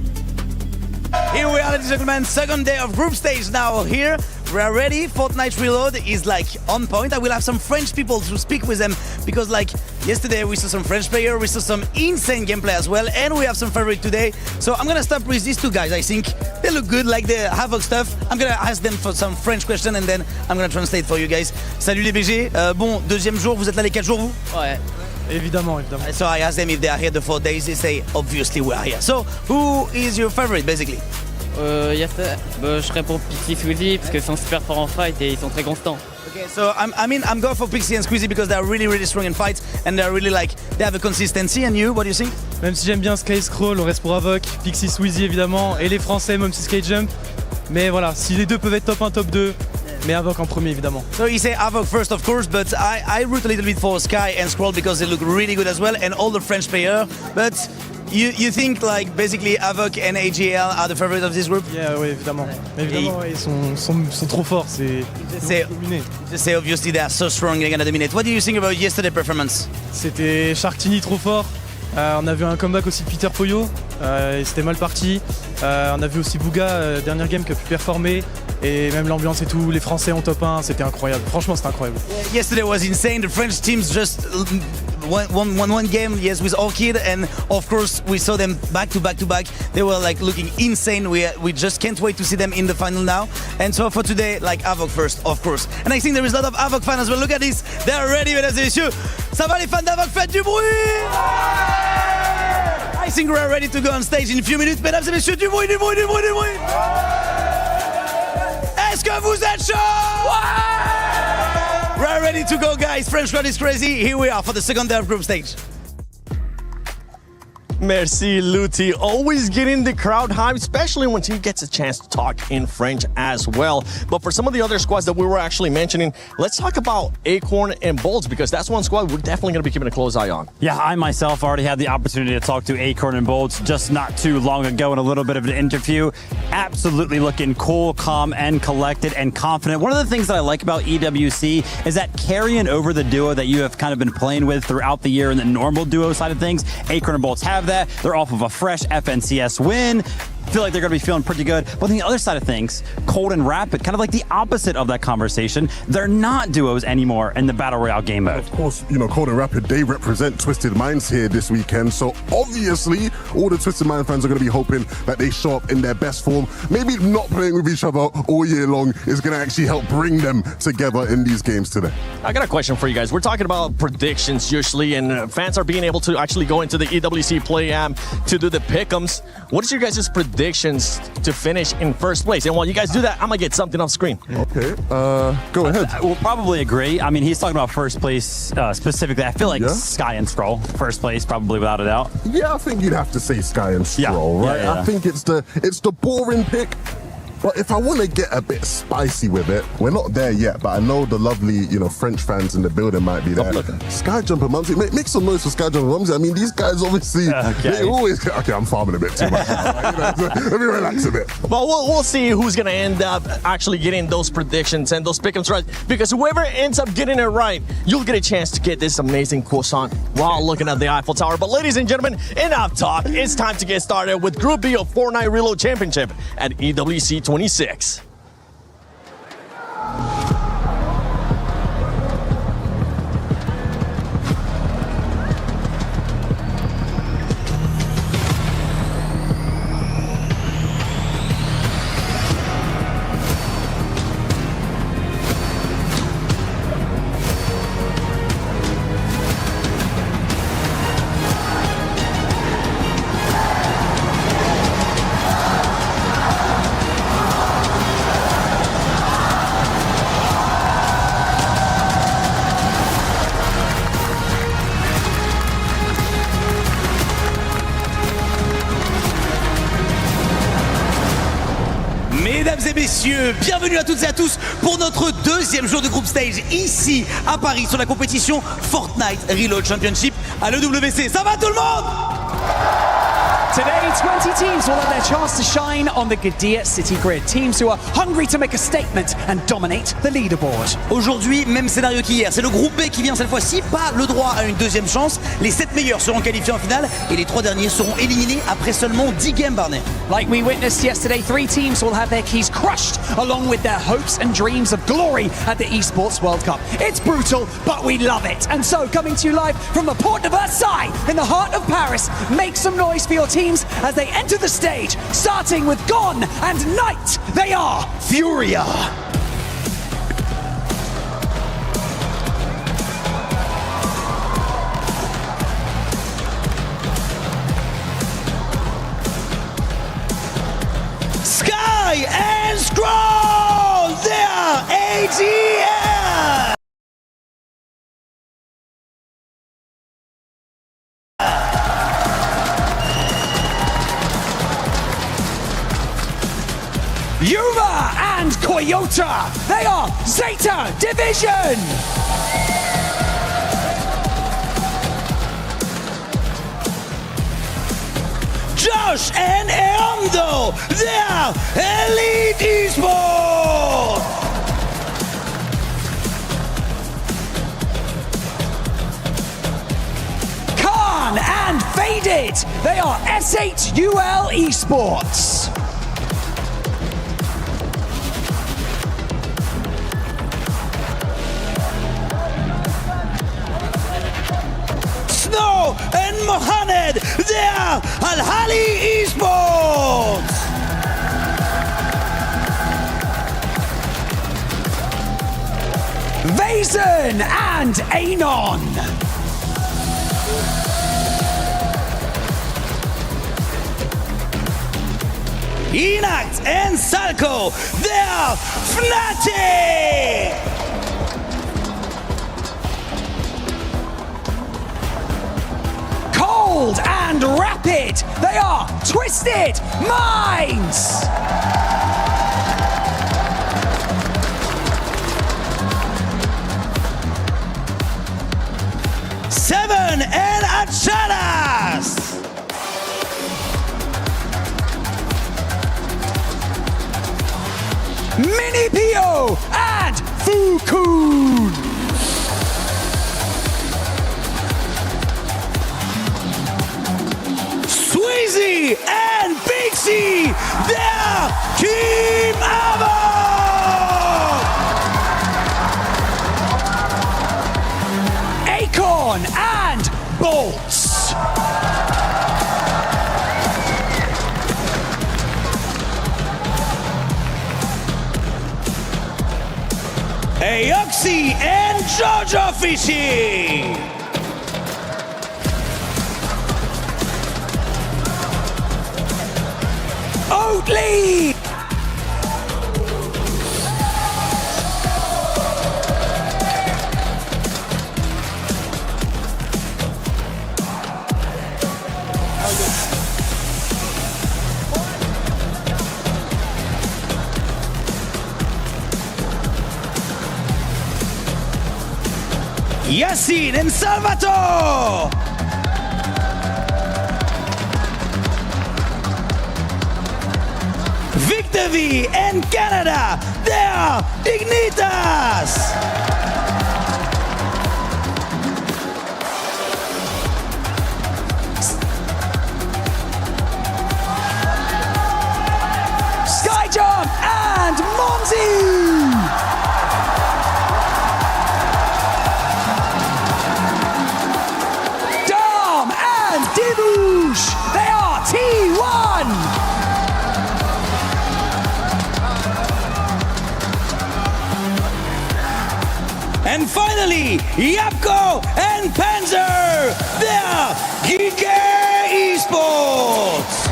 Here we are, ladies and gentlemen, second day of group stage now here. We are ready. Fortnite Reload is like on point. I will have some French people to speak with them, because like yesterday we saw some French players, we saw some insane gameplay as well, and we have some favorite today. So I'm gonna start with these two guys. I think they look good, like the Havoc stuff. I'm gonna ask them for some French question and then I'm gonna translate for you guys. Salut les BG. Bon, deuxième jour, vous êtes là les 4 jours vous? Ouais. Évidemment, évidemment. So I asked them if they are here the 4 days. They say obviously we are here. So who is your favorite basically? Je réponds Pixie Squeezie parce qu'ils sont super forts en fight et ils sont très constants. Okay, so I'm going for Pixie and Squeezie because they're really really strong in fights and they're really like they have a consistency. And you, what do you think? Même si j'aime bien Sky Scroll, on reste pour Avoc, Pixie Squeezie évidemment et les Français même si Sky Jump. Mais voilà, si les deux peuvent être top 1, top 2, mais Avoc en premier évidemment. So you say Avoc first of course, but I root a little bit for Sky and Scroll because they look really good as well and all the French players. But you think like basically Avoc and AGL are the favorites of this group? Yeah, oui, évidemment. Évidemment, ouais, ils sont trop forts. Just say obviously they are so strong, they're gonna dominate. What do you think about yesterday's performance? C'était Sharktini trop fort. On a vu un comeback aussi de Peter Poyo, et c'était mal parti. On a vu aussi Bouga, dernière game qui a pu performer. Et même l'ambiance et tout, les Français en top 1, c'était incroyable. Franchement, c'était incroyable. Yesterday was insane. The French teams just one game, yes, with Orchid, and of course we saw them back to back to back. They were like looking insane. We just can't wait to see them in the final now. And so for today, like Avoc first, of course. And I think there is a lot of Avoc fans as well. Look at this, they're ready, mesdames et messieurs. Ça va les fans d'Avoc, faites du bruit! I think we're ready to go on stage in a few minutes, mesdames et messieurs, du bruit, du bruit, du bruit, du bruit! Est-ce que vous êtes chaud? We're ready to go, guys. French crowd is crazy. Here we are for the second day of group stage. Merci, Luti. Always getting the crowd hype, especially when he gets a chance to talk in French as well. But for some of the other squads that we were actually mentioning, let's talk about Acorn and Bolts, because that's one squad we're definitely going to be keeping a close eye on. Yeah, I myself already had the opportunity to talk to Acorn and Bolts just not too long ago in a little bit of an interview. Absolutely looking cool, calm, and collected and confident. One of the things that I like about EWC is that carrying over the duo that you have kind of been playing with throughout the year in the normal duo side of things, Acorn and Bolts have that. They're off of a fresh FNCS win. Feel like they're going to be feeling pretty good. But on the other side of things, Cold and Rapid, kind of like the opposite of that conversation. They're not duos anymore in the Battle Royale game mode. Of course, you know, Cold and Rapid, they represent Twisted Minds here this weekend. So obviously, all the Twisted Mind fans are going to be hoping that they show up in their best form. Maybe not playing with each other all year long is going to actually help bring them together in these games today. I got a question for you guys. We're talking about predictions usually, and fans are being able to actually go into the EWC Play app to do the pick'ems. What is your guys' predictions to finish in first place? And while you guys do that, I'm gonna get something off screen. Okay, go ahead. We'll probably agree. I mean, he's talking about first place specifically. I feel like Sky and Scroll, first place, probably without a doubt. Yeah, I think you'd have to say Sky and Scroll, right? Yeah. I think it's the boring pick. But if I want to get a bit spicy with it, we're not there yet, but I know the lovely, French fans in the building might be there. Skyjumper Mumsy, make some noise for Skyjumper Mumsy. I mean, these guys obviously, they always... Okay, I'm farming a bit too much. Let me relax a bit. Well, we'll see who's going to end up actually getting those predictions and those pick'ems right. Because whoever ends up getting it right, you'll get a chance to get this amazing croissant while looking at the Eiffel Tower. But ladies and gentlemen, enough talk. It's time to get started with Group B of Fortnite Reload Championship at EWC 26. Mesdames et messieurs, bienvenue à toutes et à tous pour notre deuxième jour de Group Stage ici à Paris sur la compétition Fortnite Reload Championship à l'EWC. Ça va tout le monde? Today, 20 teams will have their chance to shine on the Gadia City grid. Teams who are hungry to make a statement and dominate the leaderboard. Aujourd'hui, même scénario qu'hier. C'est le groupe B qui vient cette fois-ci, pas le droit à une deuxième chance. Les 7 meilleurs seront qualifiés en finale et les 3 derniers seront éliminés après seulement 10 games, Barney. Like we witnessed yesterday, 3 teams will have their keys crushed along with their hopes and dreams of glory at the Esports World Cup. It's brutal, but we love it. And so, coming to you live from the Porte de Versailles in the heart of Paris, make some noise for your teams as they enter the stage, starting with Gone and Knight. They are Furia. Sky and Scroll, they are AGL. Yuma and Koyota, they are Zeta Division. Josh and Eondo, they are Elite Esports. Khan and Faded, they are S8UL Esports. Snow and Mohamed, they are Al-Hali Esports. Vazen and Anon. Enact and Salco, they are Fnatic. Cold and Rapid, they are Twisted Minds. Seven and Achadas. Mini Pio and Fukun. Sweezy and Bixie, they're Team Avon! Acorn and Bolts. Aoxy and Jojo Fishy! Oatly! Yassine and Salvatore. Victor and Canada, they are Ignitas. Skyjump and Monzi. Dom and Dibush, they are T1. And finally, Yapko and Panzer, they are Geeker Esports.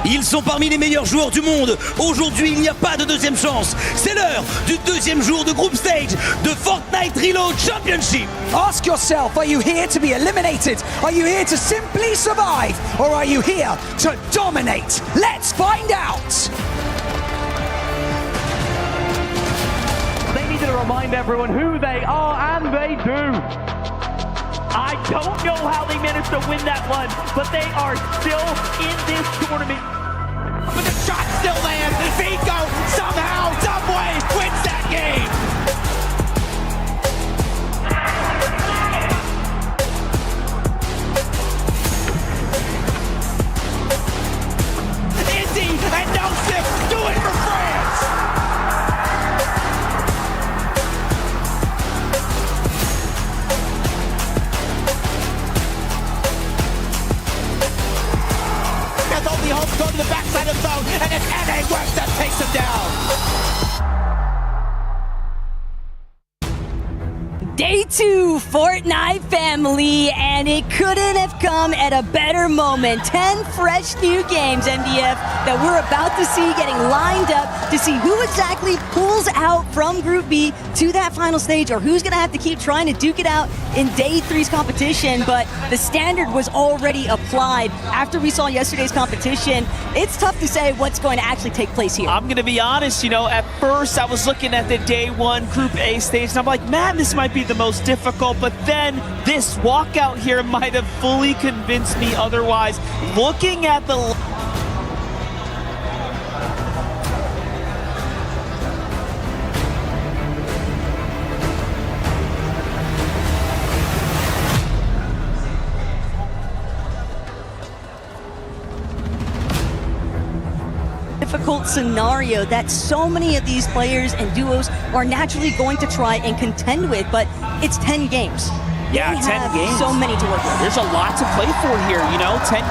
Ils sont parmi les meilleurs joueurs du monde. Aujourd'hui, il n'y a pas de deuxième chance. C'est l'heure du deuxième jour de Group Stage de Fortnite Reload Championship. Ask yourself, are you here to be eliminated? Are you here to simply survive? Or are you here to dominate? Let's find out. They need to remind everyone who they are, and they do. I don't know how they managed to win that one, but they are still in this tournament. But the shot still lands. Vico somehow, someway wins that game. Izzy and Nosif do it for France. Only hope go to the backside of the zone, and it's NA West that takes him down. Day 2 Fortnite family, and it couldn't have come at a better moment. 10 fresh new games, MDF, that we're about to see getting lined up to see who exactly pulls out from Group B to that final stage, or who's going to have to keep trying to duke it out in Day 3's competition. But the standard was already applied after we saw yesterday's competition. It's tough to say what's going to actually take place here. I'm going to be honest, at first I was looking at the Day 1 Group A stage, and I'm like, man, this might be the most difficult, but then this walkout here might have fully convinced me otherwise. Looking at the difficult scenario that so many of these players and duos are naturally going to try and contend with, but it's 10 games. Yeah, they 10 have games. So many to work with. There's a lot to play for here, 10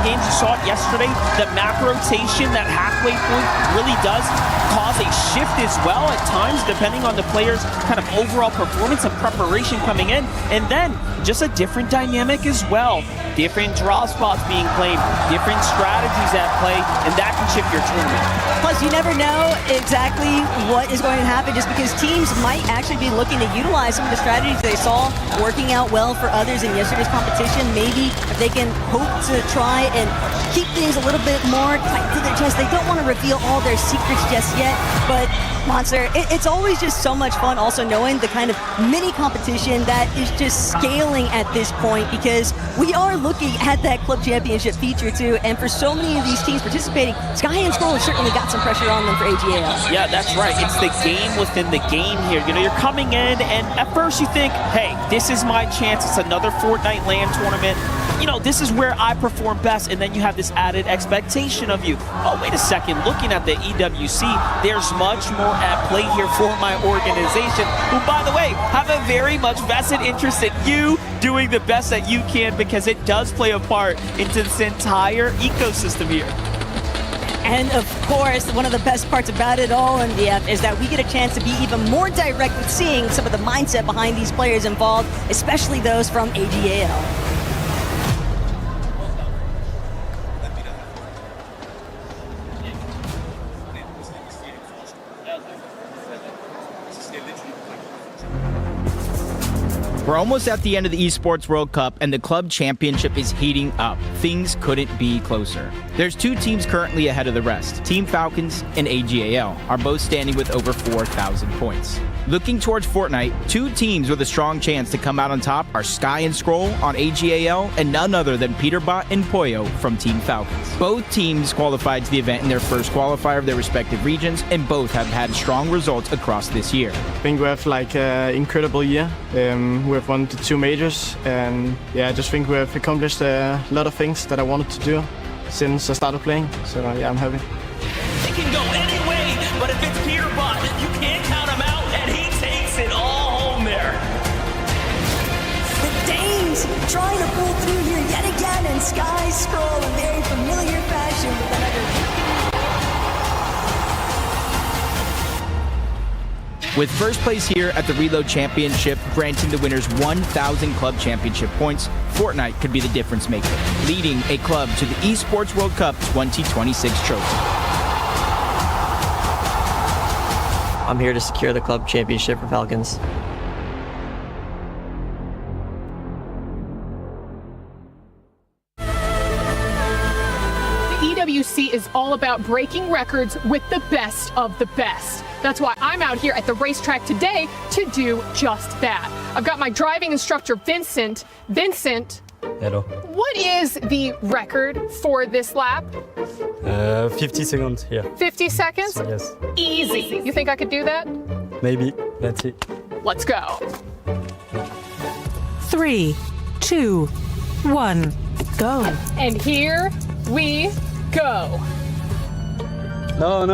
games. You saw it yesterday. The map rotation, that halfway point really does cause a shift as well at times, depending on the player's kind of overall performance and preparation coming in. And then just a different dynamic as well. Different draw spots being played, different strategies at play, and that can shift your tournament. Plus, you never know exactly what is going to happen, just because teams might actually be looking to utilize some of the strategies they saw working out well for others in yesterday's competition. Maybe if they can hope to try and keep things a little bit more tight to their chest. They don't want to reveal all their secrets just yet, but Monster, it's always just so much fun also knowing the kind of mini competition that is just scaling at this point, because we are looking at that club championship feature too, and for so many of these teams participating, Sky and Scroll has certainly got some pressure on them for AGAL. Yeah, that's right. It's the game within the game here. You're coming in, and at first you think, hey, this is my chance. It's another Fortnite LAN tournament. This is where I perform best, and then you have this added expectation of you. Oh, wait a second. Looking at the EWC, there's much more at play here for my organization, who, by the way, have a very much vested interest in you doing the best that you can, because it does play a part into this entire ecosystem here. And of course, one of the best parts about it all, MDF, is that we get a chance to be even more direct with seeing some of the mindset behind these players involved, especially those from AGAL. We're almost at the end of the Esports World Cup, and the club championship is heating up. Things couldn't be closer. There's 2 teams currently ahead of the rest. Team Falcons and AGAL are both standing with over 4,000 points. Looking towards Fortnite, 2 teams with a strong chance to come out on top are Sky and Scroll on AGAL and none other than Peterbot and Pollo from Team Falcons. Both teams qualified to the event in their first qualifier of their respective regions, and both have had strong results across this year. I think we have like an incredible year. We have won the 2 majors, and yeah, I just think we have accomplished a lot of things that I wanted to do since I started playing. So yeah, I'm happy. It can go any way, but if it's Peterbot, you can't count him out, and he takes it all home there. The Danes trying to pull through here yet again, and Sky Scroll in very familiar fashion with another. With first place here at the Reload Championship, granting the winners 1,000 club championship points, Fortnite could be the difference maker, leading a club to the Esports World Cup 2026 trophy. I'm here to secure the club championship for Falcons. The EWC is all about breaking records with the best of the best. That's why I'm out here at the racetrack today to do just that. I've got my driving instructor, Vincent. Vincent, hello. what is the record for this lap? 50 seconds here. 50 seconds? Yes. Easy. You think I could do that? Maybe. Let's see. Let's go. 3, 2, 1, go. And here we go. No.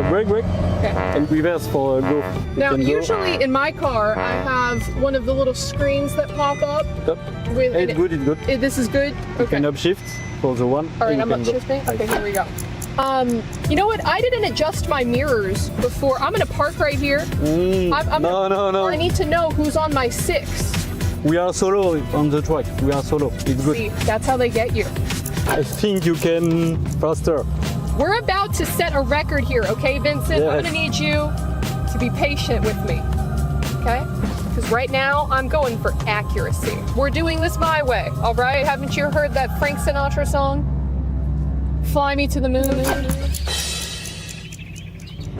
Break. Okay. And reverse for go. Now, usually in my car, I have one of the little screens that pop up. Stop. With It's good. This is good? You Okay. can upshift for the one. All right, and I'm you can go. upshifting. Okay, here we go. You know what? I didn't adjust my mirrors before. I'm gonna park right here. No. I need to know who's on my 6. We are solo on the track. We are solo. It's good. See, that's how they get you. I think you can faster. We're about to set a record here, okay, Vincent? I'm Yes. gonna need you to be patient with me, okay? Because right now, I'm going for accuracy. We're doing this my way, all right? Haven't you heard that Frank Sinatra song? Fly me to the moon.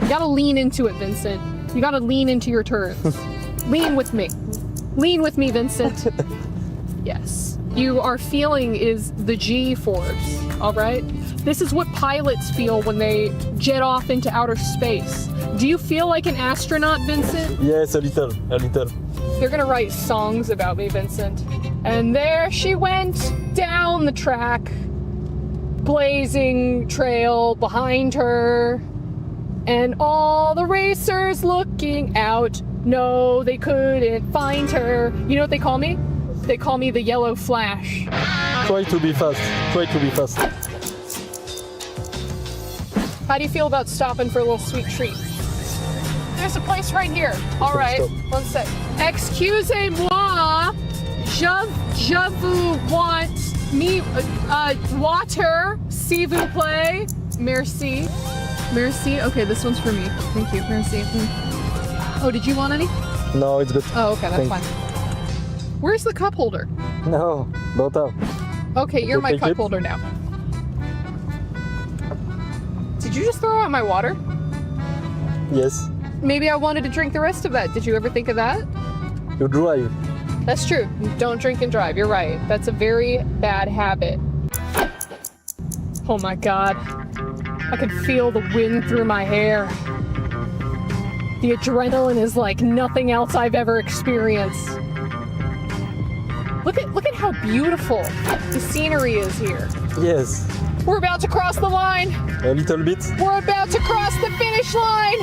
You gotta lean into it, Vincent. You gotta lean into your turns. Lean with me. Lean with me, Vincent. Yes. You are feeling is the G-force, all right? This is what pilots feel when they jet off into outer space. Do you feel like an astronaut, Vincent? Yes, a little. They're gonna write songs about me, Vincent. And there she went down the track, blazing trail behind her, and all the racers looking out. No, they couldn't find her. You know what they call me? They call me the Yellow Flash. Try to be fast. How do you feel about stopping for a little sweet treat? There's a place right here. All right, one sec. Excusez-moi, je vous want me water, s'il vous plaît. Merci. Okay, this one's for me. Thank you. Merci. Oh, did you want any? No, it's good. Oh, okay, that's fine. Where's the cup holder? No, don't have. Okay, you're my take cup it? holder now. Did you just throw out my water? Yes. Maybe I wanted to drink the rest of that. Did you ever think of that? You drive. That's true. Don't drink and drive. You're right. That's a very bad habit. Oh my God. I can feel the wind through my hair. The adrenaline is like nothing else I've ever experienced. Look at how beautiful the scenery is here. Yes. We're about to cross the line. A little bit. We're about to cross the finish line.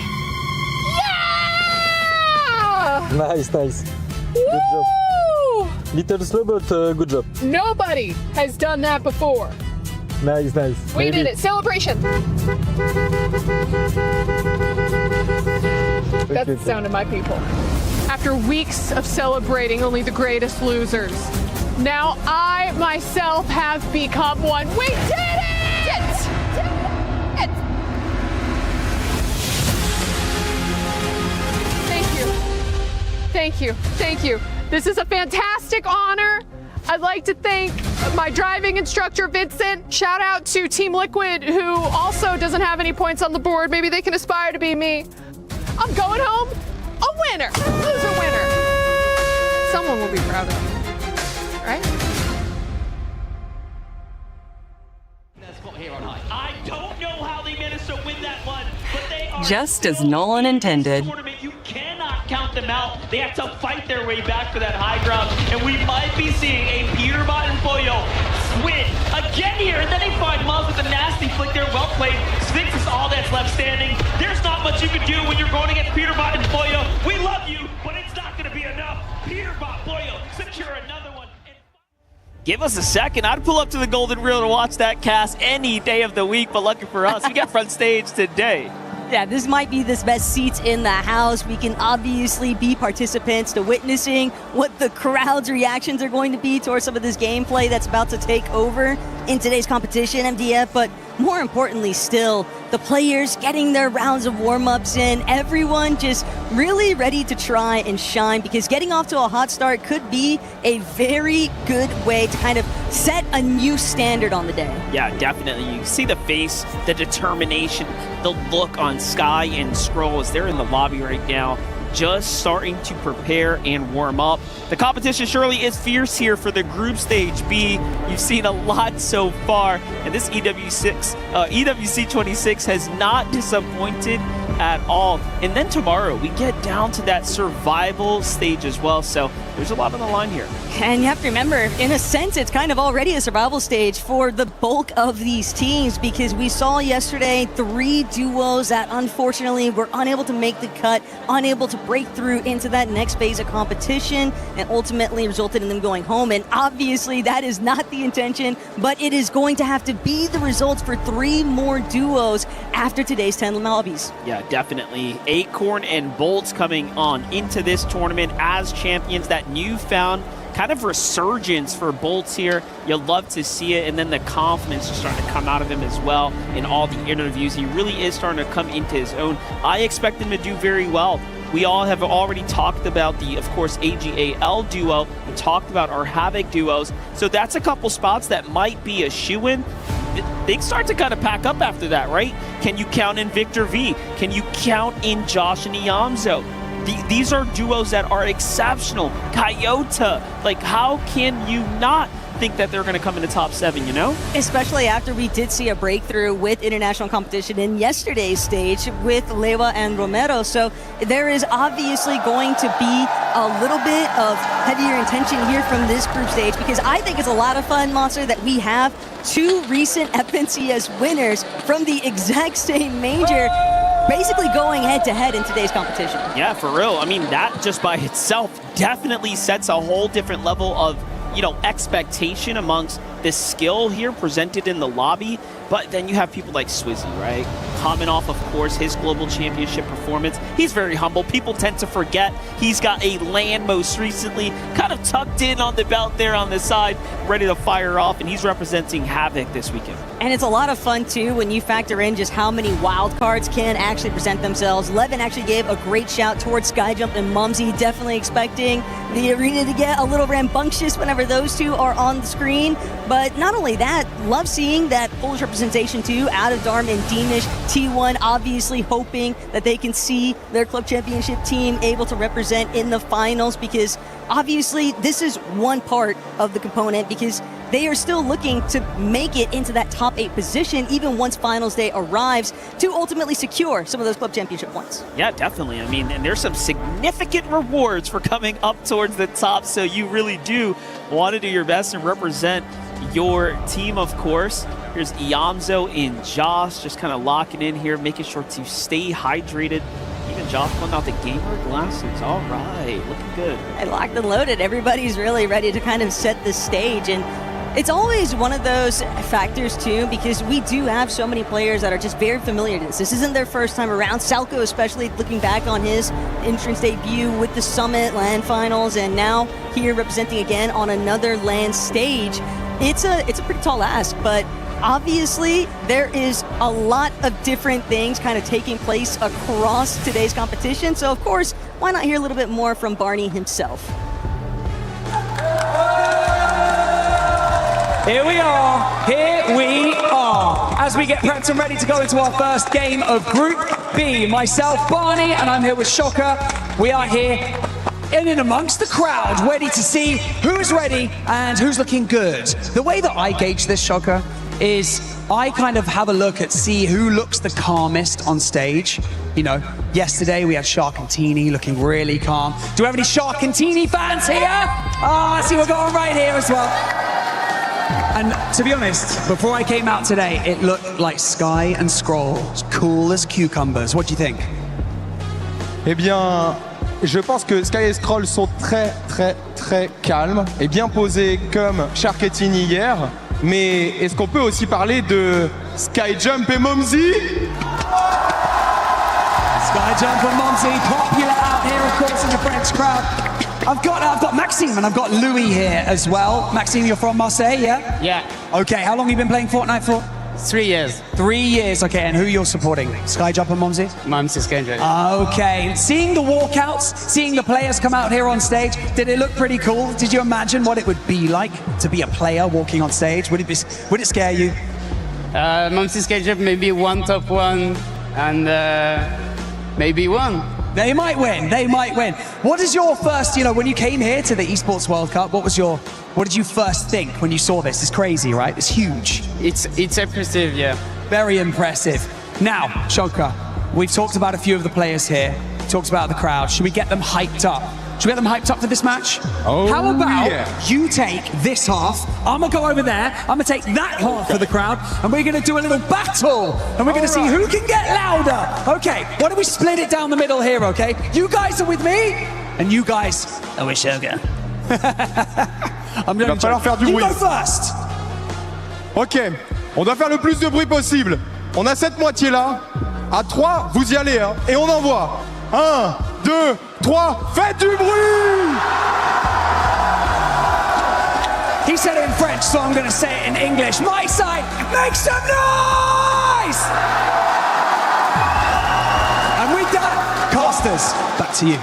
Yeah! Nice. Good job. Little slow, but good job. Nobody has done that before. Nice. We did it. Celebration. That's the sound of my people. After weeks of celebrating only the greatest losers, now I myself have become one. We did it! Thank you. This is a fantastic honor. I'd like to thank my driving instructor, Vincent. Shout out to Team Liquid, who also doesn't have any points on the board. Maybe they can aspire to be me. I'm going home a winner. Who's a winner? Someone will be proud of me, right? I don't know how they managed to win that one, but they are Just as Nolan intended. You cannot count them out. They have to fight their way back for that high ground, and we might be seeing a Peterbot and Boyo win again here, and then they find Muzz with a nasty flick there. Well played. Sphinx is all that's left standing. There's not much you can do when you're going against Peterbot and Boyo. We love you, but it's not going to be enough. Peterbot, Boyo, secure another one. Give us a second. I'd pull up to the Golden Reel to watch that cast any day of the week, but lucky for us, we got front stage today. Yeah, this might be the best seats in the house. We can obviously be participants to witnessing what the crowd's reactions are going to be towards some of this gameplay that's about to take over in today's competition, MDF, but more importantly still, the players getting their rounds of warm-ups in, everyone just really ready to try and shine, because getting off to a hot start could be a very good way to kind of set a new standard on the day. Yeah, definitely. You see the face, the determination, the look on Sky and Scroll as they're in the lobby right now, just starting to prepare and warm up. The competition surely is fierce here for the group stage B. You've seen a lot so far, and this EWC 26 has not disappointed at all. And then tomorrow we get down to that survival stage as well, so there's a lot on the line here. And you have to remember, in a sense, it's kind of already a survival stage for the bulk of these teams, because we saw yesterday 3 duos that unfortunately were unable to make the cut, unable to break through into that next phase of competition, and ultimately resulted in them going home. And obviously that is not the intention, but it is going to have to be the results for 3 more duos after today's 10 lobbies. Yeah, definitely. Acorn and Bolts coming on into this tournament as champions. That newfound kind of resurgence for Bolts here. You'll love to see it, and then the confidence is starting to come out of him as well in all the interviews. He really is starting to come into his own. I expect him to do very well. We all have already talked about the, of course, AGAL duo. We talked about our Havoc duos. So that's a couple spots that might be a shoo-in. Things start to kind of pack up after that, right? Can you count in Victor V? Can you count in Josh and Iamzo? These are duos that are exceptional. Coyote, like how can you not think that they're going to come in the top 7, you know? Especially after we did see a breakthrough with international competition in yesterday's stage with Lewa and Romero. So there is obviously going to be a little bit of heavier intention here from this group stage, because I think it's a lot of fun, Monster, that we have 2 recent FNCS winners from the exact same major basically going head-to-head in today's competition. Yeah, for real. I mean, that just by itself definitely sets a whole different level of, you know, expectation amongst this skill here presented in the lobby. But then you have people like Swizzy, right? Coming off, of course, his global championship performance. He's very humble. People tend to forget he's got a LAN most recently, kind of tucked in on the belt there on the side, ready to fire off, and he's representing Havoc this weekend. And it's a lot of fun, too, when you factor in just how many wild cards can actually present themselves. Levin actually gave a great shout towards Skyjump and Mumsy, definitely expecting the arena to get a little rambunctious whenever those 2 are on the screen. But not only that, love seeing that Polish representation, too, out of Darm and Demish. T1 obviously hoping that they can see their club championship team able to represent in the finals, because obviously this is one part of the component, because they are still looking to make it into that top 8 position even once finals day arrives, to ultimately secure some of those club championship points. Yeah, definitely. I mean, and there's some significant rewards for coming up towards the top, so you really do want to do your best and represent your team, of course. Here's Iamzo and Josh just kind of locking in here, making sure to stay hydrated. Even Josh pulling out the gamer glasses. All right, looking good. And locked and loaded. Everybody's really ready to kind of set the stage. And it's always one of those factors, too, because we do have so many players that are just very familiar to this. This isn't their first time around. Salco, especially looking back on his entrance debut with the Summit LAN Finals, and now here representing again on another LAN stage. It's a pretty tall ask, but obviously there is a lot of different things kind of taking place across today's competition. So, of course, why not hear a little bit more from Barney himself? Here we are, as we get prepped and ready to go into our first game of Group B. Myself, Barney, and I'm here with Shocker. We are here in amongst the crowd, ready to see who's ready and who's looking good. The way that I gauge this, Shocker, is I kind of have a look at see who looks the calmest on stage. You know, yesterday we had Sharkantini looking really calm. Do we have any Sharkantini fans here? I see we're going right here as well. And to be honest, before I came out today, it looked like Sky and Scroll, as cool as cucumbers. What do you think? Eh bien, je pense que Sky et Scroll sont très calmes et bien posés comme Sharkantini hier. Mais est-ce qu'on peut aussi parler de Skyjump et Momsy? Skyjump and Momsy, popular out here, of course, in the French crowd. I've got Maxime and I've got Louis here as well. Maxime, you're from Marseille, yeah? Yeah. Okay, how long have you been playing Fortnite for? 3 years. 3 years, okay, and who you're supporting? Skyjump and Momsy? Momsy Skyjump. Okay, seeing the walkouts, seeing the players come out here on stage, did it look pretty cool? Did you imagine what it would be like to be a player walking on stage? Would it scare you? Momsy Skyjump maybe one top one and maybe one. They might win. What is your first, when you came here to the Esports World Cup, what did you first think when you saw this? It's crazy, right? It's huge. It's impressive, yeah. Very impressive. Now, Shoka, we've talked about a few of the players here, talked about the crowd. Should we get them hyped up? Should we get them hyped up for this match? Oh, how about yeah. you take this half, I'm gonna go over there, I'm gonna take that half for the crowd, and we're gonna do a little battle, and we're gonna see who can get louder. Okay, why don't we split it down the middle here, okay? You guys are with me, and you guys are with Shoga. Il va falloir faire du bruit. You go first. Ok, on doit faire le plus de bruit possible. On a cette moitié-là. À 3, vous y allez, hein. Et on envoie. 1, 2, 3, faites du bruit! He said it in French, so I'm going to say it in English. My side, make some noise! And with that, casters, back to you.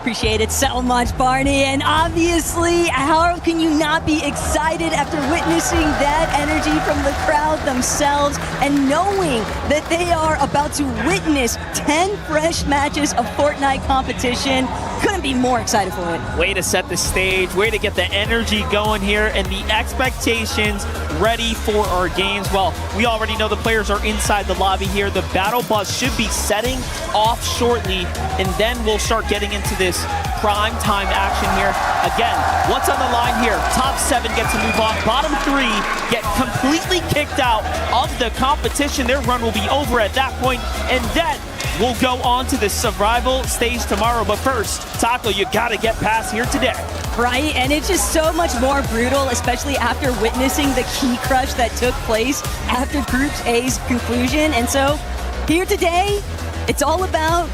Appreciate it so much, Barney. And obviously, how can you not be excited after witnessing that energy from the crowd themselves and knowing that they are about to witness 10 fresh matches of Fortnite competition? Couldn't be more excited for it. Way to set the stage, way to get the energy going here and the expectations ready for our games. Well, we already know the players are inside the lobby here. The battle bus should be setting off shortly, and then we'll start getting into this prime time action here. Again, what's on the line here? Top 7 get to move on. Bottom 3 get completely kicked out of the competition. Their run will be over at that point, and then we'll go on to the survival stage tomorrow. But first, Taco, you gotta get past here today. Right, and it's just so much more brutal, especially after witnessing the key crush that took place after Group A's conclusion. And so, here today, it's all about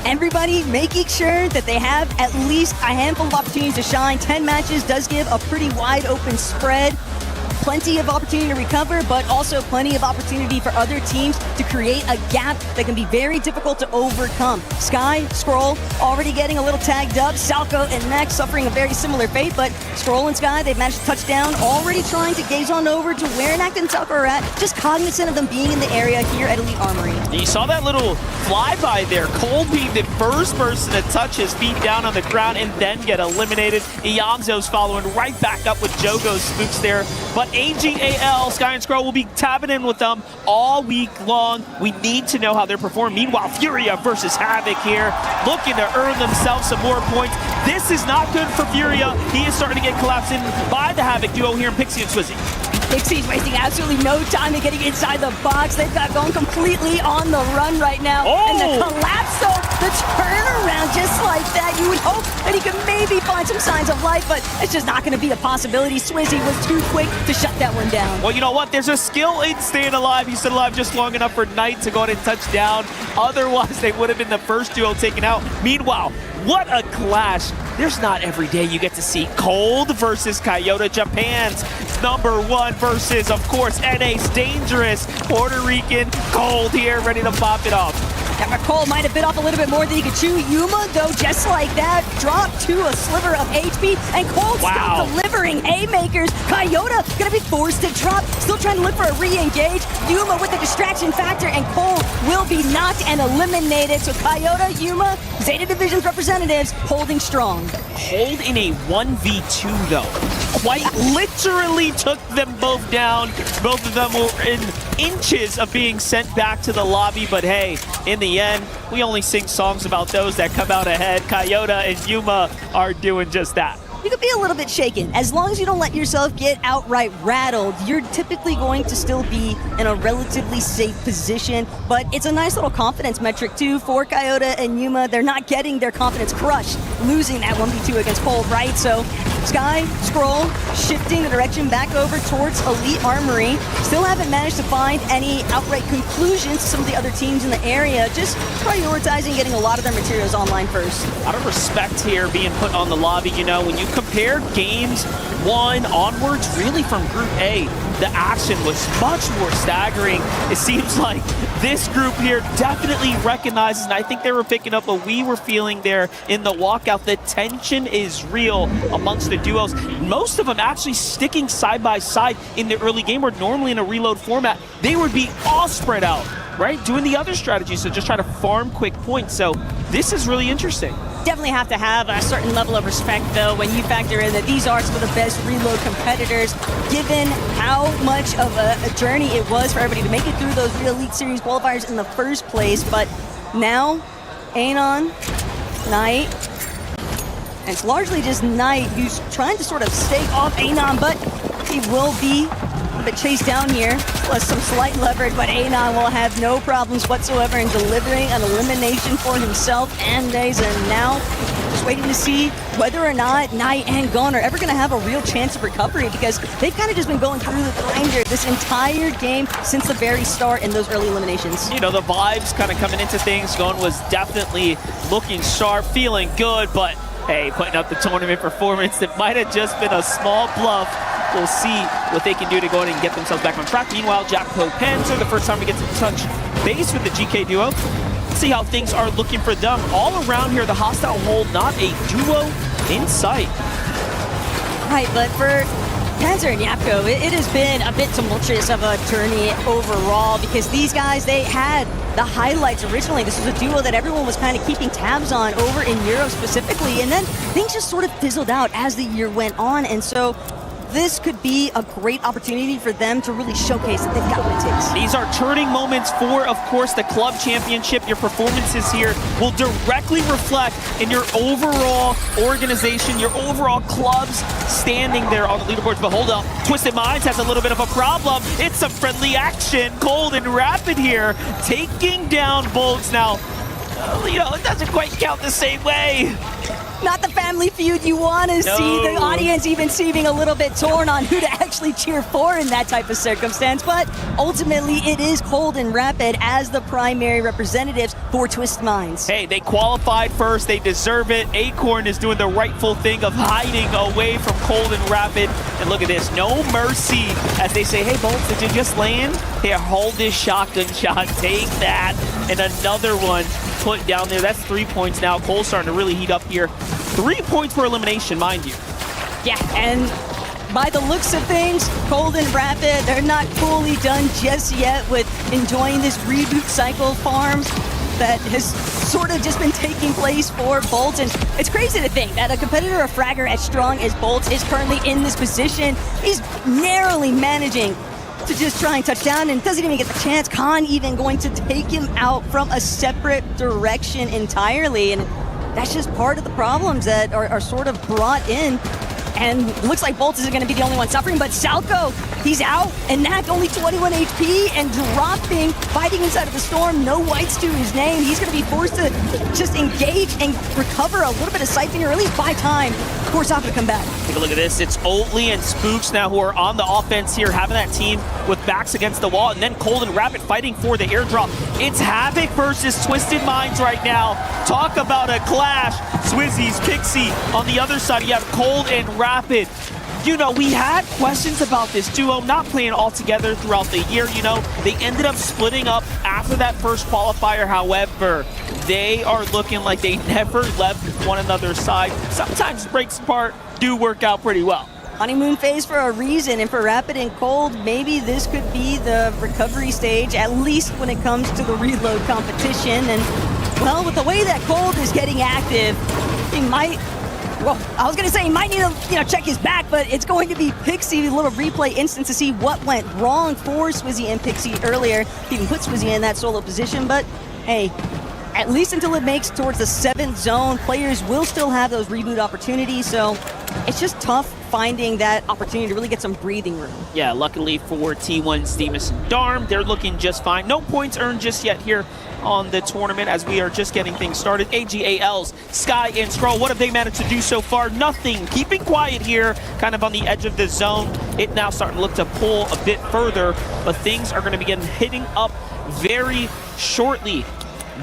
everybody making sure that they have at least a handful of opportunities to shine. 10 matches does give a pretty wide open spread. Plenty of opportunity to recover, but also plenty of opportunity for other teams to create a gap that can be very difficult to overcome. Sky, Scroll, already getting a little tagged up. Salco and Max suffering a very similar fate, but Scroll and Sky, they've managed to touch down, already trying to gaze on over to where Nact and Salco are at, just cognizant of them being in the area here at Elite Armory. You saw that little flyby there. Cold beam, the first person to touch his feet down on the ground and then get eliminated. Iamzo's following right back up with Jogo's spooks there. But AGAL, Sky and Scroll will be tapping in with them all week long. We need to know how they're performing. Meanwhile, Furia versus Havoc here, looking to earn themselves some more points. This is not good for Furia. He is starting to get collapsed in by the Havoc duo here in Pixie and Swizzy. Pixie's wasting absolutely no time in getting inside the box. They've got going completely on the run right now. And the collapse, though, the turnaround just like that. You would hope that he could maybe find some signs of life, but it's just not going to be a possibility. Swizzy was too quick to shut that one down. Well, you know what? There's a skill in staying alive. He's still alive just long enough for Knight to go ahead and touch down. Otherwise, they would have been the first duo taken out. Meanwhile, what a clash. There's not every day you get to see Cold versus Coyote, Japan's #1 versus, of course, NA's Dangerous. Puerto Rican Cold here, ready to pop it off. That Cole might have bit off a little bit more than he could chew. Yuma, though, just like that, dropped to a sliver of HP, and Cole still delivering haymakers. Coyote gonna be forced to drop, still trying to look for a re-engage. Yuma with the distraction factor, and Cole will be knocked and eliminated. So Coyote, Yuma, Zeta Division's representatives holding strong. Hold in a 1v2 though. Quite literally took them both down. Both of them were in inches of being sent back to the lobby, but hey, in the end, we only sing songs about those that come out ahead. Coyote and Yuma are doing just that. You could be a little bit shaken. As long as you don't let yourself get outright rattled, you're typically going to still be in a relatively safe position. But it's a nice little confidence metric too for Coyote and Yuma. They're not getting their confidence crushed, losing that 1v2 against Cole, right? So Sky, Scroll, shifting the direction back over towards Elite Armory. Still haven't managed to find any outright conclusions to some of the other teams in the area. Just prioritizing getting a lot of their materials online first. A lot of respect here being put on the lobby. You know, when you compare games 1 onwards, really from Group A, the action was much more staggering. It seems like this group here definitely recognizes, and I think they were picking up what we were feeling there in the walkout. The tension is real amongst the duos. Most of them actually sticking side by side in the early game, where normally in a reload format, they would be all spread out, right? Doing the other strategies, so just try to farm quick points. So this is really interesting. Definitely have to have a certain level of respect, though, when you factor in that these are some of the best reload competitors, given how much of a journey it was for everybody to make it through those Real Elite Series qualifiers in the first place. But now, Anon, Knight, and it's largely just Knight who's trying to sort of stake off Anon, but he will be but chased down here, plus some slight leverage, but Anon will have no problems whatsoever in delivering an elimination for himself and Days. And now, just waiting to see whether or not Knight and Gon are ever going to have a real chance of recovery, because they've kind of just been going through the grinder this entire game since the very start in those early eliminations. You know, the vibes kind of coming into things. Gon was definitely looking sharp, feeling good, but hey, putting up the tournament performance that might have just been a small bluff. We'll see what they can do to go in and get themselves back on track. Meanwhile, Jackpo Panzer, the first time he gets to touch base with the GK duo. Let's see how things are looking for them. All around here, the hostile hold, not a duo in sight. Right, but for Panzer and Yapko, it has been a bit tumultuous of a journey overall, because these guys, they had the highlights originally. This was a duo that everyone was kind of keeping tabs on over in Europe specifically, and then things just sort of fizzled out as the year went on, and so this could be a great opportunity for them to really showcase that they've got what it takes. These are turning moments for, of course, the club championship. Your performances here will directly reflect in your overall organization, your overall clubs standing there on the leaderboards. But hold up, Twisted Minds has a little bit of a problem. It's some friendly action. Cold and Rapid here, taking down Bolts. Now, you know, it doesn't quite count the same way. Not the family feud you want to see. The audience even seeming a little bit torn on who to actually cheer for in that type of circumstance. But ultimately, it is Cold and Rapid as the primary representatives for Twisted Minds. Hey, they qualified first. They deserve it. Acorn is doing the rightful thing of hiding away from Cold and Rapid. And look at this. No mercy as they say, hey, Bolts, did you just land? Here, hold this shotgun shot. Take that. And another one put down there. That's 3 points now. Cole's starting to really heat up here. 3 points for elimination, mind you. Yeah, and by the looks of things, Cold and Rapid, they're not fully done just yet with enjoying this reboot cycle farms that has sort of just been taking place for Bolts. And it's crazy to think that a competitor, a fragger as strong as Bolts, is currently in this position. He's narrowly managing to just try and touch down and doesn't even get the chance. Khan even going to take him out from a separate direction entirely. And that's just part of the problems that are sort of brought in. And looks like Bolts isn't going to be the only one suffering, but Salco, he's out, and Knack only 21 HP and dropping, fighting inside of the storm, no whites to his name. He's going to be forced to just engage and recover a little bit of siphon here, or at least buy time. Of course, not going to come back. Take a look at this. It's Oatly and Spooks now who are on the offense here, having that team with backs against the wall, and then Cold and Rapid fighting for the airdrop. It's Havoc versus Twisted Minds right now. Talk about a clash. Swizzy's Pixie on the other side. You have Cold and Rapid you know, we had questions about this duo not playing all together throughout the year. You know, they ended up splitting up after that first qualifier. However, they are looking like they never left one another's side. Sometimes breaks apart do work out pretty well. Honeymoon phase for a reason, and for Rapid and Cold, maybe this could be the recovery stage, at least when it comes to the reload competition. And, well, with the way that Cold is getting active, he might, well, I was going to say he might need to check his back, but it's going to be Pixie, a little replay instance to see what went wrong for Swizzy and Pixie earlier. He even put Swizzy in that solo position, but hey, at least until it makes towards the 7th zone, players will still have those reboot opportunities, so it's just tough finding that opportunity to really get some breathing room. Yeah, luckily for T1's Demus and Darm, they're looking just fine. No points earned just yet here on the tournament as we are just getting things started. AGALs, Sky and Skrull, what have they managed to do so far? Nothing. Keeping quiet here, kind of on the edge of the zone. It now starting to look to pull a bit further, but things are going to begin hitting up very shortly.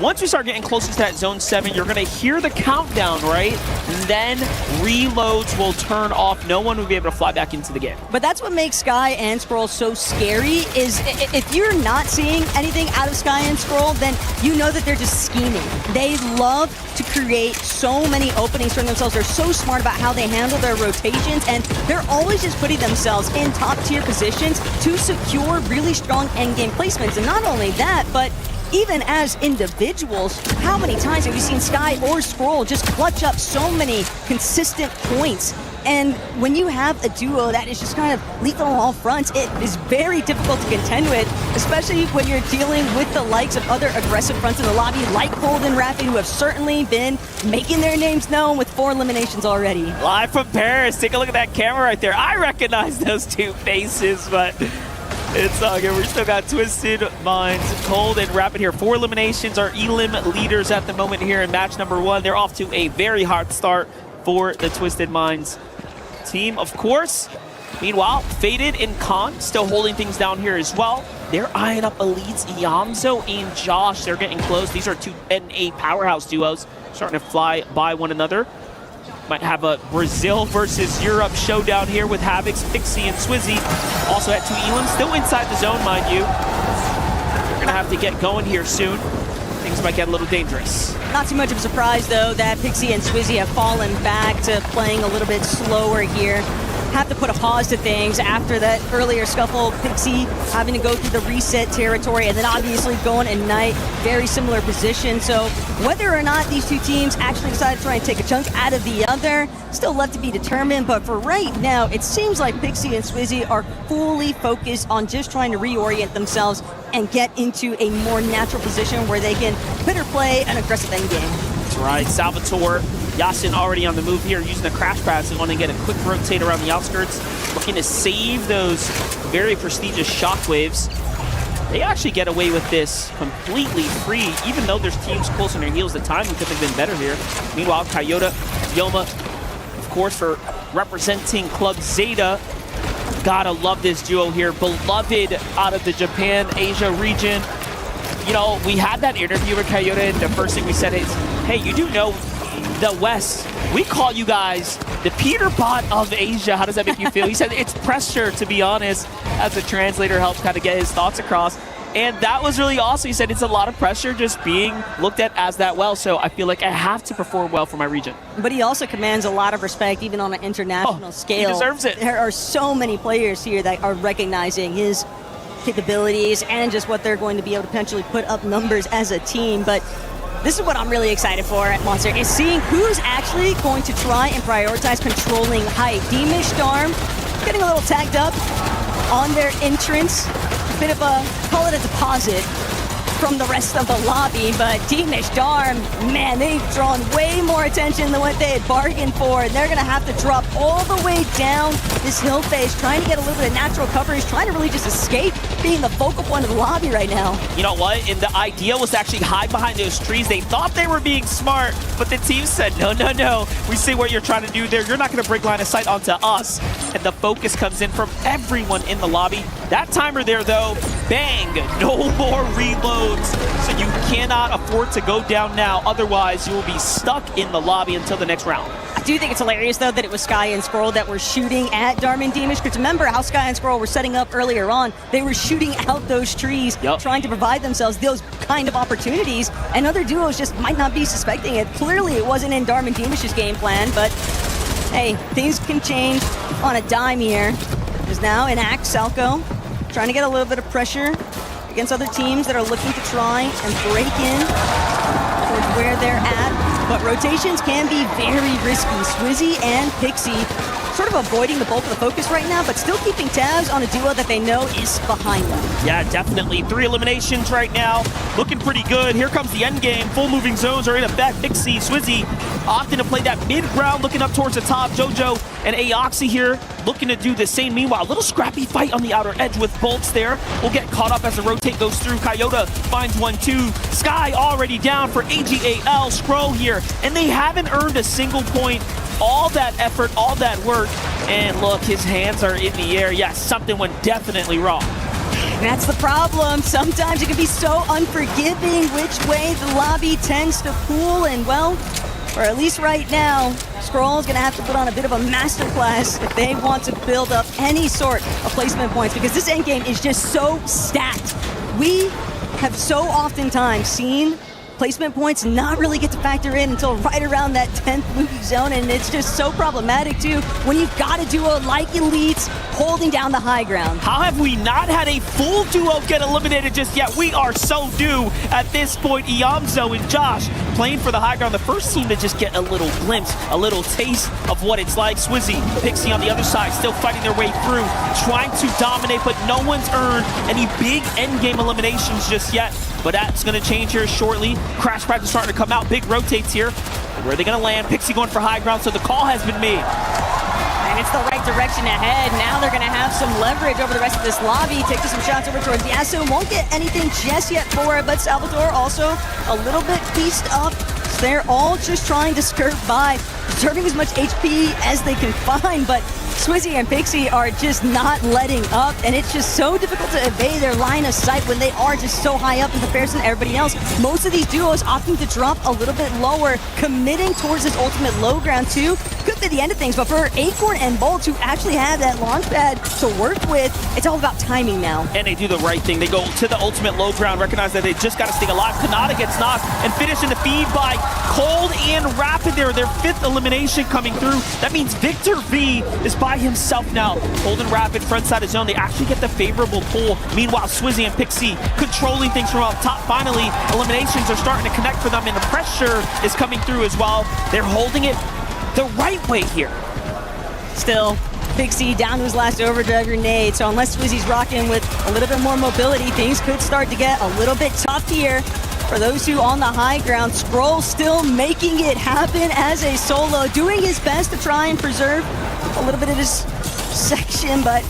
Once we start getting closer to that zone 7, you're going to hear the countdown, right? And then reloads will turn off. No one will be able to fly back into the game. But that's what makes Sky and Skrull so scary, is if you're not seeing anything out of Sky and Skrull, then you know that they're just scheming. They love to create so many openings for themselves. They're so smart about how they handle their rotations, and they're always just putting themselves in top-tier positions to secure really strong endgame placements. And not only that, but even as individuals, how many times have you seen Sky or Skrull just clutch up so many consistent points? And when you have a duo that is just kind of lethal on all fronts, it is very difficult to contend with, especially when you're dealing with the likes of other aggressive fronts in the lobby, like Cold and Rapid, who have certainly been making their names known with 4 eliminations already. Live from Paris, take a look at that camera right there. I recognize those two faces, but it's all good. We still got Twisted Minds, Cold and Rapid here. 4 eliminations, our Elim leaders at the moment here in match number 1. They're off to a very hot start for the Twisted Minds team, of course. Meanwhile, Faded and Khan still holding things down here as well. They're eyeing up Elites, Iamzo and Josh. They're getting close. These are 2 NA powerhouse duos starting to fly by one another. Might have a Brazil versus Europe showdown here with Havix, Pixie, and Swizzy. Also at 2 Elam, still inside the zone, mind you. They're gonna have to get going here soon. Things might get a little dangerous. Not too much of a surprise, though, that Pixie and Swizzy have fallen back to playing a little bit slower here. Have to put a pause to things after that earlier scuffle. Pixie having to go through the reset territory, and then obviously going at Night, very similar position. So whether or not these two teams actually decide to try and take a chunk out of the other, still left to be determined. But for right now, it seems like Pixie and Swizzy are fully focused on just trying to reorient themselves and get into a more natural position where they can better play an aggressive endgame. That's right, Salvatore, Yasin already on the move here, using the crash pads and want to get a quick rotate around the outskirts, looking to save those very prestigious shockwaves. They actually get away with this completely free, even though there's teams close on their heels. The timing could have been better here. Meanwhile, Coyote, Yoma, of course, for representing Club Zeta. Gotta love this duo here. Beloved out of the Japan, Asia region. You know, we had that interview with Coyote, and the first thing we said is, hey, you do know the West, we call you guys the Peter Bot of Asia. How does that make you feel? He said it's pressure, to be honest, as the translator helps kind of get his thoughts across. And that was really awesome. He said it's a lot of pressure just being looked at as that well. So I feel like I have to perform well for my region. But he also commands a lot of respect, even on an international scale. He deserves it. There are so many players here that are recognizing his capabilities and just what they're going to be able to potentially put up numbers as a team. But this is what I'm really excited for at Monster, is seeing who's actually going to try and prioritize controlling height. Deemish Darm getting a little tagged up on their entrance. A bit of a, call it a deposit from the rest of the lobby, but Deemish Darm, man, they've drawn way more attention than what they had bargained for, and they're gonna have to drop all the way down this hill face, trying to get a little bit of natural coverage, trying to really just escape being the focal point of the lobby right now. You know what? And the idea was to actually hide behind those trees. They thought they were being smart, but the team said, no, no, no. We see what you're trying to do there. You're not gonna break line of sight onto us. And the focus comes in from everyone in the lobby. That timer there, though, bang, no more reloads. So you cannot afford to go down now. Otherwise, you will be stuck in the lobby until the next round. I do think it's hilarious, though, that it was Sky and Scroll that were shooting at Darman Demish, because remember how Sky and Scroll were setting up earlier on. They were shooting out those trees, trying to provide themselves those kind of opportunities, and other duos just might not be suspecting it. Clearly, it wasn't in Darman Demish's game plan, but hey, things can change on a dime here. There's now an Axe Salco trying to get a little bit of pressure against other teams that are looking to try and break in towards where they're at. But rotations can be very risky. Swizzy and Pixie sort of avoiding the bulk of the focus right now, but still keeping tabs on a duo that they know is behind them. Yeah, definitely. 3 eliminations right now. Looking pretty good. Here comes the end game. Full moving zones are in effect. Pixie, Swizzy opting to play that mid-ground, looking up towards the top. Jojo and Aoxy here looking to do the same. Meanwhile, a little scrappy fight on the outer edge with Bolts there. We'll get caught up as the rotate goes through. Coyote finds 1-2. Sky already down for AGAL. Scroll here. And they haven't earned a single point. All that effort, all that work. And look, his hands are in the air. Yeah, something went definitely wrong. That's the problem. Sometimes it can be so unforgiving which way the lobby tends to pool, and well, or at least right now, Scroll's gonna have to put on a bit of a masterclass if they want to build up any sort of placement points, because this endgame is just so stacked. We have so oftentimes seen placement points not really get to factor in until right around that 10th movie zone, and it's just so problematic too when you've got a duo like Elites holding down the high ground. How have we not had a full duo get eliminated just yet? We are so due at this point. Iamzo and Josh playing for the high ground, the first team to just get a little glimpse, a little taste of what it's like. Swizzy, Pixie on the other side, still fighting their way through, trying to dominate, but no one's earned any big endgame eliminations just yet. But that's going to change here shortly. Crash Pad is starting to come out. Big rotates here. Where are they going to land? Pixie going for high ground, so the call has been made. And it's the right direction ahead. Now they're going to have some leverage over the rest of this lobby. Taking some shots over towards Yasuo. Won't get anything just yet for it, but Salvatore also a little bit pieced up. So they're all just trying to skirt by, preserving as much HP as they can find, but Swizzy and Pixie are just not letting up, and it's just so difficult to evade their line of sight when they are just so high up in comparison to everybody else. Most of these duos opting to drop a little bit lower, committing towards this ultimate low ground too. Could be the end of things, but for Acorn and Bolt to actually have that launch pad to work with, it's all about timing now. And they do the right thing. They go to the ultimate low ground, recognize that they just got to stay alive. Kanata gets knocked and finish in the feed by Cold and Rapid there. Their 5th elimination coming through. That means Victor V is by himself now. Cold and Rapid front side of zone. They actually get the favorable pull. Meanwhile, Swizzy and Pixie controlling things from up top. Finally, eliminations are starting to connect for them, and the pressure is coming through as well. They're holding it the right way here. Still, Pixie down to his last overdrive grenade, so unless Swizzy's rocking with a little bit more mobility, things could start to get a little bit tough here. For those two on the high ground, Scroll still making it happen as a solo, doing his best to try and preserve a little bit of his section, but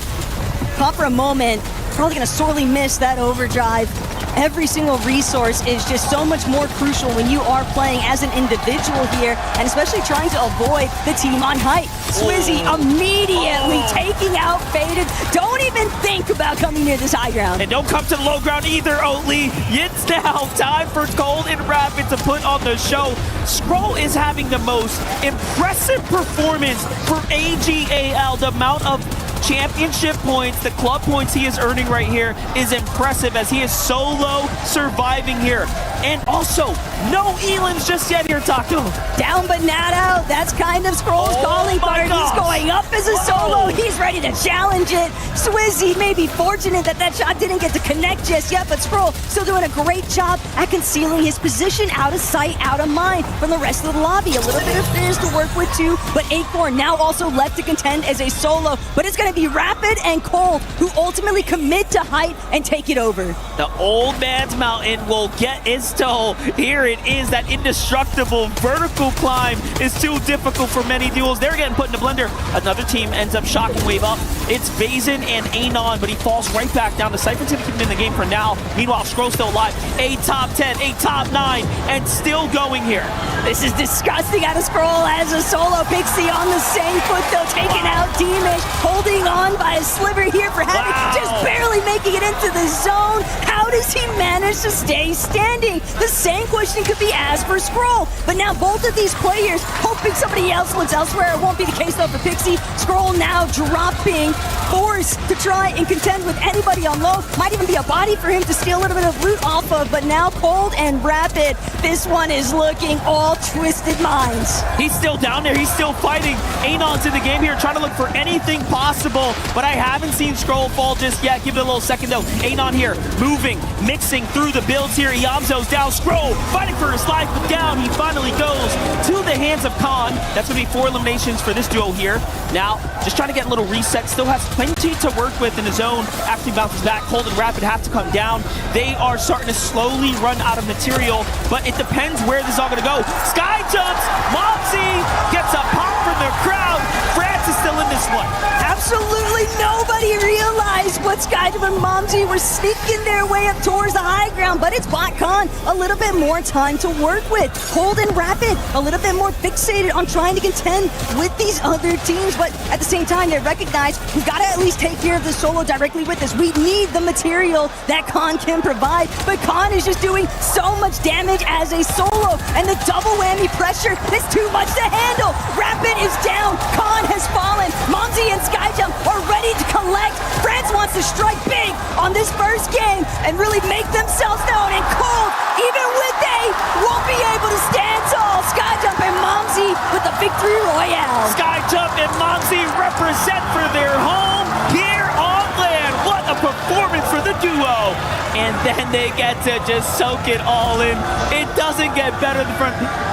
caught for a moment, probably gonna sorely miss that overdrive. Every single resource is just so much more crucial when you are playing as an individual here, and especially trying to avoid the team on height. Swizzy immediately taking out Faded. Don't even think about coming near this high ground. And don't come to the low ground either, Oatly. It's now time for Cold and Rapid to put on the show. Scroll is having the most impressive performance for AGAL. The amount of championship points, the club points he is earning right here is impressive, as he is solo surviving here. And also, no Elans just yet here, Taco. Down but not out. That's kind of Scroll's calling card. He's going up as a solo. He's ready to challenge it. Swizzy may be fortunate that that shot didn't get to connect just yet, but Scroll still doing a great job at concealing his position out of sight, out of mind from the rest of the lobby. A little bit of Fizz to work with too, but Acorn now also left to contend as a solo, but it's going to be Rapid and Cold who ultimately commit to height and take it over. The old man's mountain will get its toll. Here it is, that indestructible vertical climb is too difficult for many duels. They're getting put in the blender. Another team ends up shocking wave up. It's Vazen and Anon, but he falls right back down. The Cypher's going to keep him in the game for now. Meanwhile, Scroll's still alive. A top 10, a top 9, and still going here. This is disgusting out of Scroll as a solo Pixie on the same foot though, taking out Demish, holding on by a sliver here for Havoc, just barely making it into the zone. How does he manage to stay standing? The same question could be asked for Scroll, but now both of these players hoping somebody else looks elsewhere. It won't be the case though for Pixie. Scroll now dropping, forced to try and contend with anybody on low. Might even be a body for him to steal a little bit of loot off of, but now Cold and Rapid, this one is looking all twisted minds. He's still down there, he's still fighting. Anon's in the game here, trying to look for anything possible, but I haven't seen Scroll fall just yet. Give it a little second though. Anon here, moving, mixing through the builds here. Iamzo's down, Scroll fighting for his life, but down he finally goes to the hands of Khan. That's gonna be 4 eliminations for this duo here. Now, just trying to get a little reset, still has plenty to work with in his own. After he bounces back, Cold and Rapid have to come down. They are starting to slowly run out of material, but it depends where this is all gonna go. Sky jumps, Mopsy gets a pop from the crowd. France is still in this one. Absolutely nobody realized what Skydub and Momsy were sneaking their way up towards the high ground, but it's BotCon, a little bit more time to work with. Cold and Rapid, a little bit more fixated on trying to contend with these other teams, but at the same time, they recognize we've got to at least take care of the solo directly with this. We need the material that Khan can provide, but Khan is just doing so much damage as a solo, and the double whammy pressure is too much to handle. Rapid is down, Khan has fallen, Momsy and Skyjump are ready to collect. France wants to strike big on this first game and really make themselves known, and Cold, even with they, won't be able to stand tall. Skyjump and Momsy with the victory royale. Skyjump and Momsy represent for their home here on land. What a performance for the duo. And then they get to just soak it all in. It doesn't get better than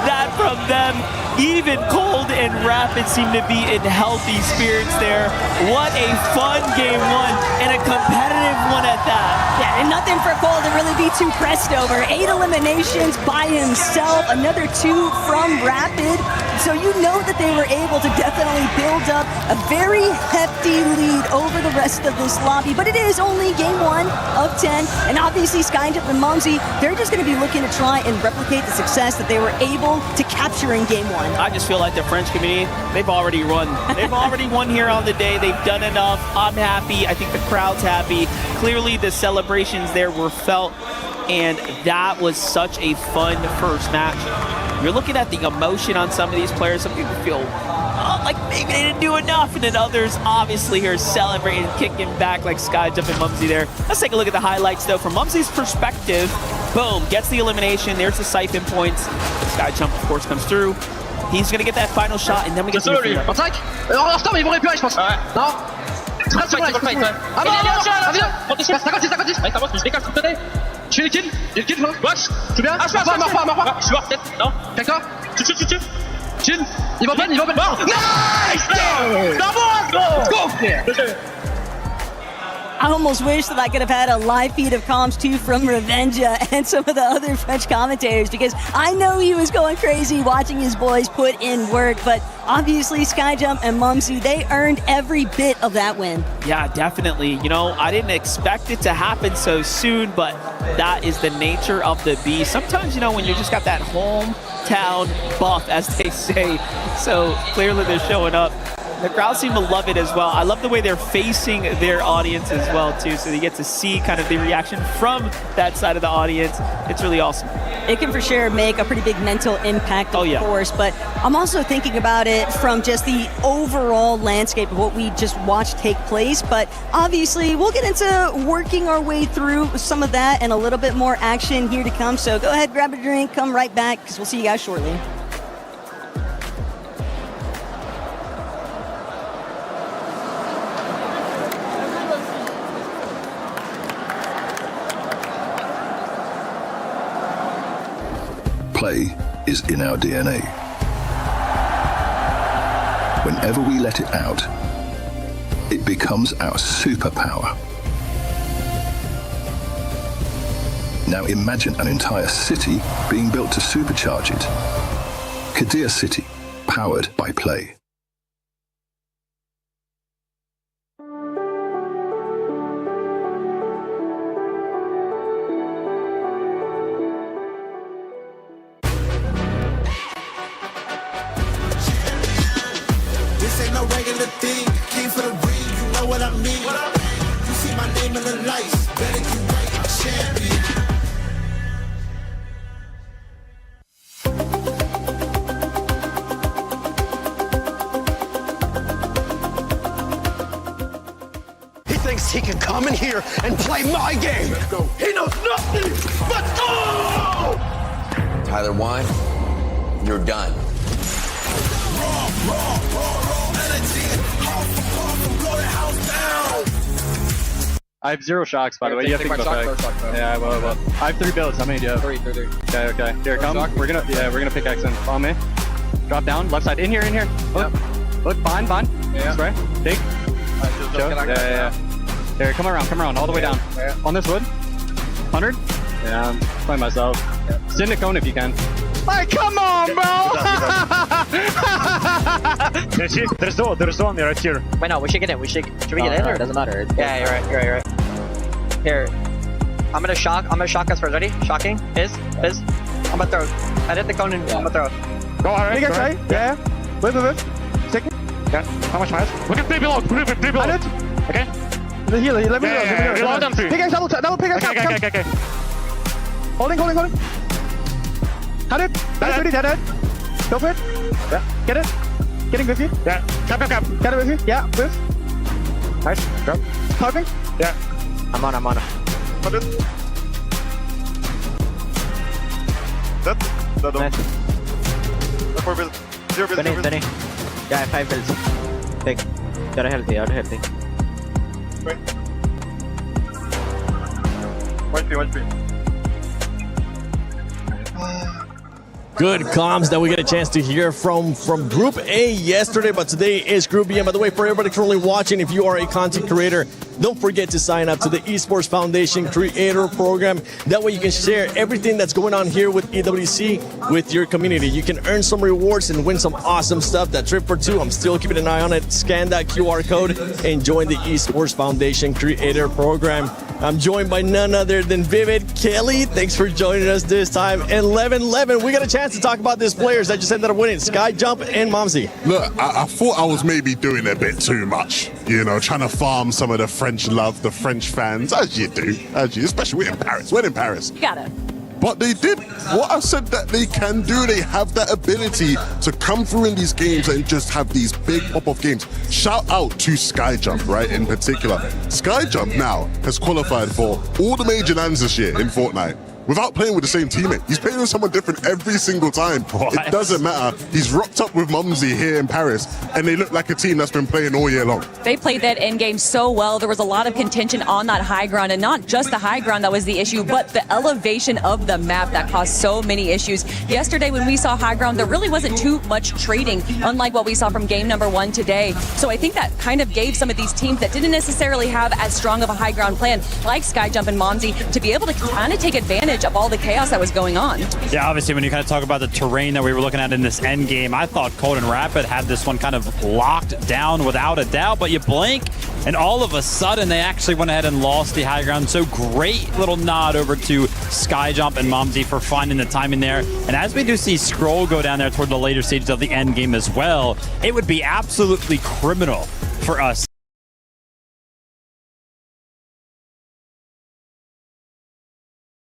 that from them. Even Cold and Rapid seem to be in healthy spirits there. What a fun game one, and a competitive one at that. Yeah, and nothing for Cold to really be too pressed over. 8 eliminations by himself, another 2 from Rapid. So you know that they were able to definitely build up a very hefty lead over the rest of this lobby, but it is only game 1 of 10, and obviously Skyjump and Momsy, they're just going to be looking to try and replicate the success that they were able to capture in game 1. I just feel like the French community, they've already won. They've already won here on the day. They've done enough. I'm happy. I think the crowd's happy. Clearly the celebrations there were felt, and that was such a fun first match. You're looking at the emotion on some of these players. Some people feel like maybe they didn't do enough, and then others obviously are celebrating, kicking back like Skyjump and Mumsy there. Let's take a look at the highlights though. From Mumsy's perspective, boom, gets the elimination. There's the siphon points. Skyjump, of course, comes through. He's gonna get that final shot, and then we get to the 25. En retard, mais ils vont récupérer, je pense. Non. Ah non, non, 56. Allez, ça va, je décale, s'il te plaît. Tu fais les kills? J'ai le kill, non? Watch. Je suis bien. Ah, je suis mort. Je suis mort, peut-être. Non? Quelqu'un? Tu. Chill. Il va open. Nice! Let's go! I almost wish that I could have had a live feed of comms too from Revenja and some of the other French commentators, because I know he was going crazy watching his boys put in work, but obviously Skyjump and Mumsy, they earned every bit of that win. Yeah, definitely. You know, I didn't expect it to happen so soon, but that is the nature of the beast. Sometimes, you know, when you just got that hometown buff, as they say, so clearly they're showing up. The crowd seem to love it as well. I love the way they're facing their audience as well, too, so they get to see kind of the reaction from that side of the audience. It's really awesome. It can for sure make a pretty big mental impact, of course, but I'm also thinking about it from just the overall landscape of what we just watched take place. But obviously, we'll get into working our way through some of that and a little bit more action here to come. So go ahead, grab a drink, come right back, because we'll see you guys shortly. Play is in our DNA. Whenever we let it out, it becomes our superpower. Now imagine an entire city being built to supercharge it. Kadir City, powered by Play. no regular thing. Came for the ring, you know what I mean. You see my name in the lights, better get right, champion. He thinks he can come in here and play my game. He knows nothing but go! Tyler Wine, you're done. I have 0 shocks, by the way. You have to go back. Yeah, well. I have 3 builds. How many do you have? 3. Okay. Here, come. We're gonna pickaxe in. Follow me. Drop down. Left side. In here. Look. Look. Bond. Yeah. Spray. Dig. Yeah. Here, come around. All the way down. Yeah. On this wood. 100. Yeah, I'm playing myself. Sit in the cone if you can. Hey, come on, bro! There's one right here. Wait, no, we should get in. Should we get in or it doesn't matter? Yeah, you're right. Here, I'm gonna shock us first. Ready? Shocking. Fizz. I'm gonna throw. I hit the cone and I'm gonna throw. Go ahead. Yeah. Wait. Second. Yeah. How much miles? Look at 3 below. 3 below. Okay. The healer. Let me know. Reload them 3. Pickaxe double pickaxe. Okay. Holding. Had it. Dead. Go for it. Yeah. Get it. Getting with you. Yeah. Cap. Get it with you. Yeah. With. Nice. Drop. Typing. Yeah. I'm on. 100. That. Nice. 4 build. 0 build. Benny. Yeah, 5 builds. Take. Got a healthy. Wait. 1 3. Good comms that we get a chance to hear from Group A yesterday, but today is Group B. And by the way, for everybody currently watching, if you are a content creator, don't forget to sign up to the Esports Foundation Creator Program. That way you can share everything that's going on here with EWC with your community. You can earn some rewards and win some awesome stuff. That trip for 2, I'm still keeping an eye on it. Scan that QR code and join the Esports Foundation Creator Program. I'm joined by none other than Vivid Kelly. Thanks for joining us this time. And 11, we got a chance to talk about these players that just ended up winning, Sky Jump and Momsy. Look, I thought I was maybe doing a bit too much, trying to farm some of the French love, the French fans, as you do, especially we're in Paris. You got it. But they did what I said that they can do. They have that ability to come through in these games and just have these big pop-off games. Shout out to Skyjump, right, in particular. Skyjump now has qualified for all the major lands this year in Fortnite without playing with the same teammate. He's playing with someone different every single time. What? It doesn't matter. He's rocked up with Mumsy here in Paris, and they look like a team that's been playing all year long. They played that end game so well. There was a lot of contention on that high ground, and not just the high ground that was the issue, but the elevation of the map that caused so many issues. Yesterday, when we saw high ground, there really wasn't too much trading, unlike what we saw from game number 1 today. So I think that kind of gave some of these teams that didn't necessarily have as strong of a high ground plan, like Skyjump and Momsy, to be able to kind of take advantage of all the chaos that was going on. Yeah, obviously when you kind of talk about the terrain that we were looking at in this end game, I thought Cold and Rapid had this one kind of locked down without a doubt, but you blink and all of a sudden they actually went ahead and lost the high ground. So great little nod over to Skyjump and Momsy for finding the timing there. And as we do see Scroll go down there toward the later stages of the end game as well, it would be absolutely criminal for us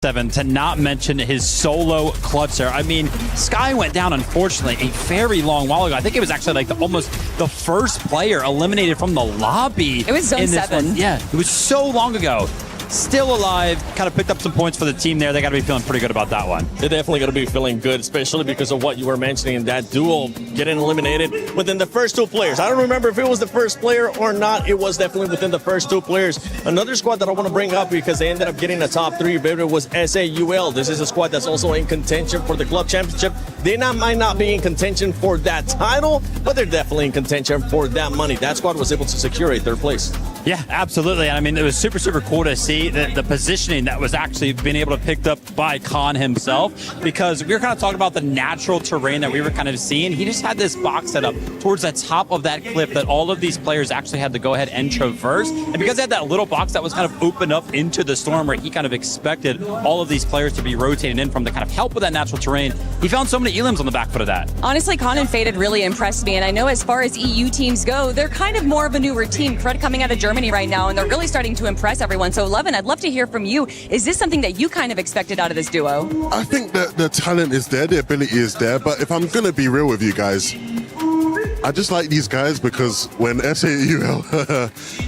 to not mention his solo clutch there. I mean, Sky went down, unfortunately, a very long while ago. I think it was actually like almost the first player eliminated from the lobby. It was Zone 7. Yeah, it was so long ago. Still alive, kind of picked up some points for the team there. They got to be feeling pretty good about that one. They're definitely going to be feeling good, especially because of what you were mentioning, that duel getting eliminated within the first 2 players. I don't remember if it was the first player or not. It was definitely within the first 2 players. Another squad that I want to bring up because they ended up getting the top 3 favorite was SAUL. This is a squad that's also in contention for the club championship. They might not be in contention for that title, but they're definitely in contention for that money. That squad was able to secure a 3rd place. Yeah, absolutely. And I mean, it was super, super cool to see the positioning that was actually being able to picked up by Khan himself, because we were kind of talking about the natural terrain that we were kind of seeing. He just had this box set up towards the top of that cliff that all of these players actually had to go ahead and traverse. And because they had that little box that was kind of opened up into the storm where he kind of expected all of these players to be rotating in from to kind of help with that natural terrain, he found so many elims on the back foot of that. Honestly, Khan and Faded really impressed me. And I know as far as EU teams go, they're kind of more of a newer team. Fred coming out of Germany right now, and they're really starting to impress everyone. So, Levin, I'd love to hear from you. Is this something that you kind of expected out of this duo? I think that the talent is there, the ability is there, but if I'm going to be real with you guys, I just like these guys because when SAUL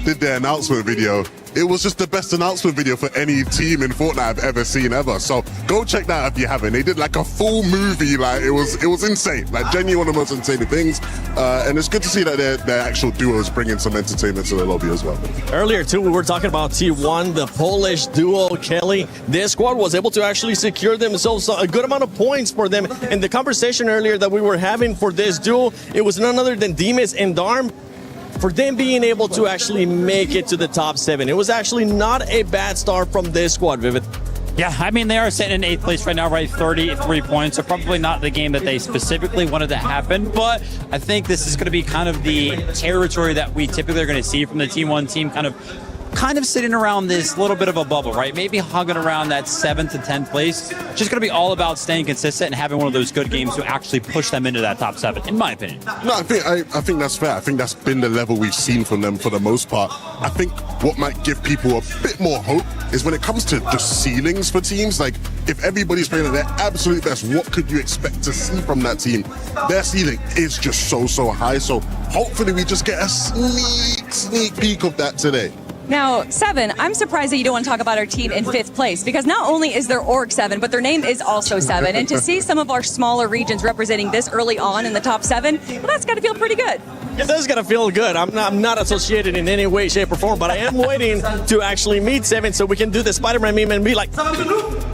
did their announcement video, it was just the best announcement video for any team in Fortnite I've ever seen ever. So go check that out if you haven't. They did like a full movie, like it was insane, like genuinely one of the most insane things. And it's good to see that their actual duo is bringing some entertainment to the lobby as well. Earlier too, we were talking about T1, the Polish duo, Kelly. This squad was able to actually secure themselves a good amount of points for them. And the conversation earlier that we were having for this duo, it was none other than Demas and Darm. For them being able to actually make it to the top 7. It was actually not a bad start from this squad, Vivid. Yeah, I mean, they are sitting in 8th place right now, right? 33 points. So probably not the game that they specifically wanted to happen. But I think this is going to be kind of the territory that we typically are going to see from the Team 1 team, kind of sitting around this little bit of a bubble, right? Maybe hugging around that 7th to 10th place. Just going to be all about staying consistent and having one of those good games to actually push them into that top 7, in my opinion. No, I think that's fair. I think that's been the level we've seen from them for the most part. I think what might give people a bit more hope is when it comes to just ceilings for teams. Like, if everybody's playing at their absolute best, what could you expect to see from that team? Their ceiling is just so high. So hopefully we just get a sneak peek of that today. Now, 7, I'm surprised that you don't want to talk about our team in 5th place, because not only is their org 7, but their name is also 7. And to see some of our smaller regions representing this early on in the top 7, well, that's got to feel pretty good. It does gotta feel good. I'm not associated in any way, shape, or form, but I am waiting to actually meet 7 so we can do the Spider-Man meme and be like,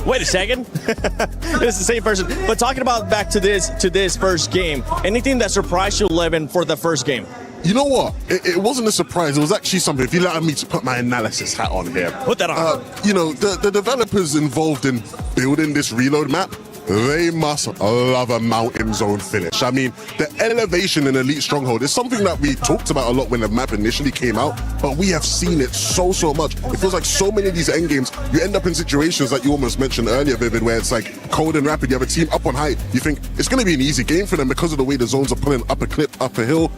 wait a second. It's the same person. But talking about back to this first game, anything that surprised you, Levin, for the first game? You know what? It wasn't a surprise. It was actually something. If you allow me to put my analysis hat on here. Put that on. You know, the developers involved in building this reload map, they must love a mountain zone finish. I mean, the elevation in Elite Stronghold is something that we talked about a lot when the map initially came out, but we have seen it so much. It feels like so many of these end games, you end up in situations like you almost mentioned earlier, Vivid, where it's like cold and rapid. You have a team up on height. You think it's going to be an easy game for them because of the way the zones are pulling up a cliff, up a hill.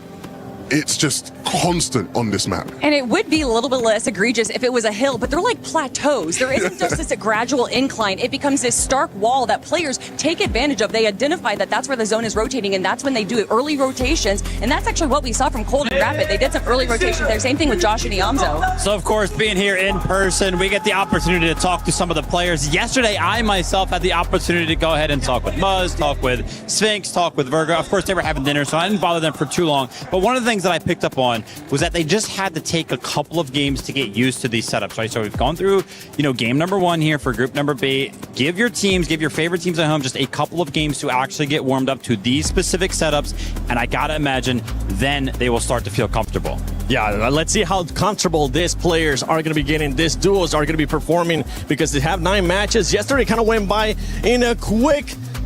It's just constant on this map. And it would be a little bit less egregious if it was a hill, but they're like plateaus. There isn't just this gradual incline. It becomes this stark wall that players take advantage of. They identify that that's where the zone is rotating, and that's when they do early rotations. And that's actually what we saw from Cold and Rapid. They did some early rotations there. Same thing with Josh and Iamzo. So, of course, being here in person, we get the opportunity to talk to some of the players. Yesterday, I myself had the opportunity to go ahead and talk with Muzz, talk with Sphinx, talk with Virgo. Of course, they were having dinner, so I didn't bother them for too long. But one of the things that I picked up on was that they just had to take a couple of games to get used to these setups, right? So we've gone through, game number 1 here for group number B. Give your favorite teams at home just a couple of games to actually get warmed up to these specific setups, and I gotta imagine then they will start to feel comfortable. Yeah, let's see how comfortable these players are going to be getting. These duos are going to be performing because they have 9 matches. Yesterday kind of went by in a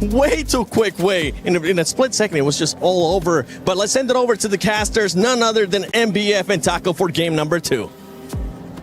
way too quick way. In a split second, it was just all over. But let's send it over to the casters, none other than MBF and Taco for game number 2.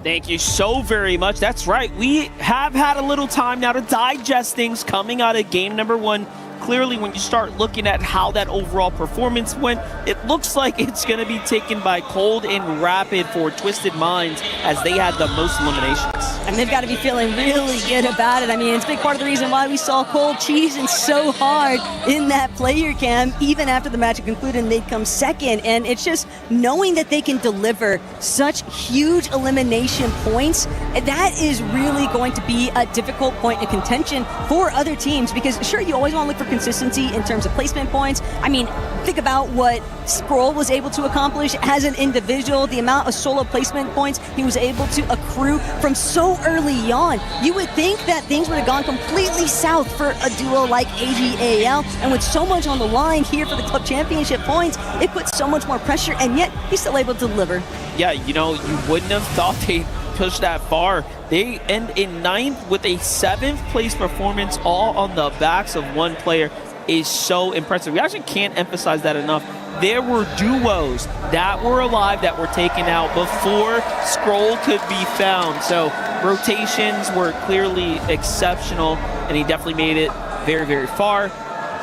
Thank you so very much. That's right. We have had a little time now to digest things coming out of game number 1. Clearly, when you start looking at how that overall performance went, it looks like it's going to be taken by Cold and Rapid for Twisted Minds, as they had the most eliminations. And they've got to be feeling really good about it. I mean, it's a big part of the reason why we saw Cold cheesing so hard in that player cam. Even after the match concluded, and they'd come second. And it's just knowing that they can deliver such huge elimination points, that is really going to be a difficult point of contention for other teams, because sure, you always want to look for consistency in terms of placement points. I mean, think about what Scroll was able to accomplish as an individual, the amount of solo placement points he was able to accrue from so early on. You would think that things would have gone completely south for a duo like AGAL, and with so much on the line here for the club championship points, it puts so much more pressure, and yet he's still able to deliver. yeah, you know, you wouldn't have thought they'd push that far. They end in 9th with a 7th place performance, all on the backs of one player, is so impressive. We actually can't emphasize that enough. There were duos that were alive that were taken out before Scroll could be found. So rotations were clearly exceptional, and he definitely made it very, very far.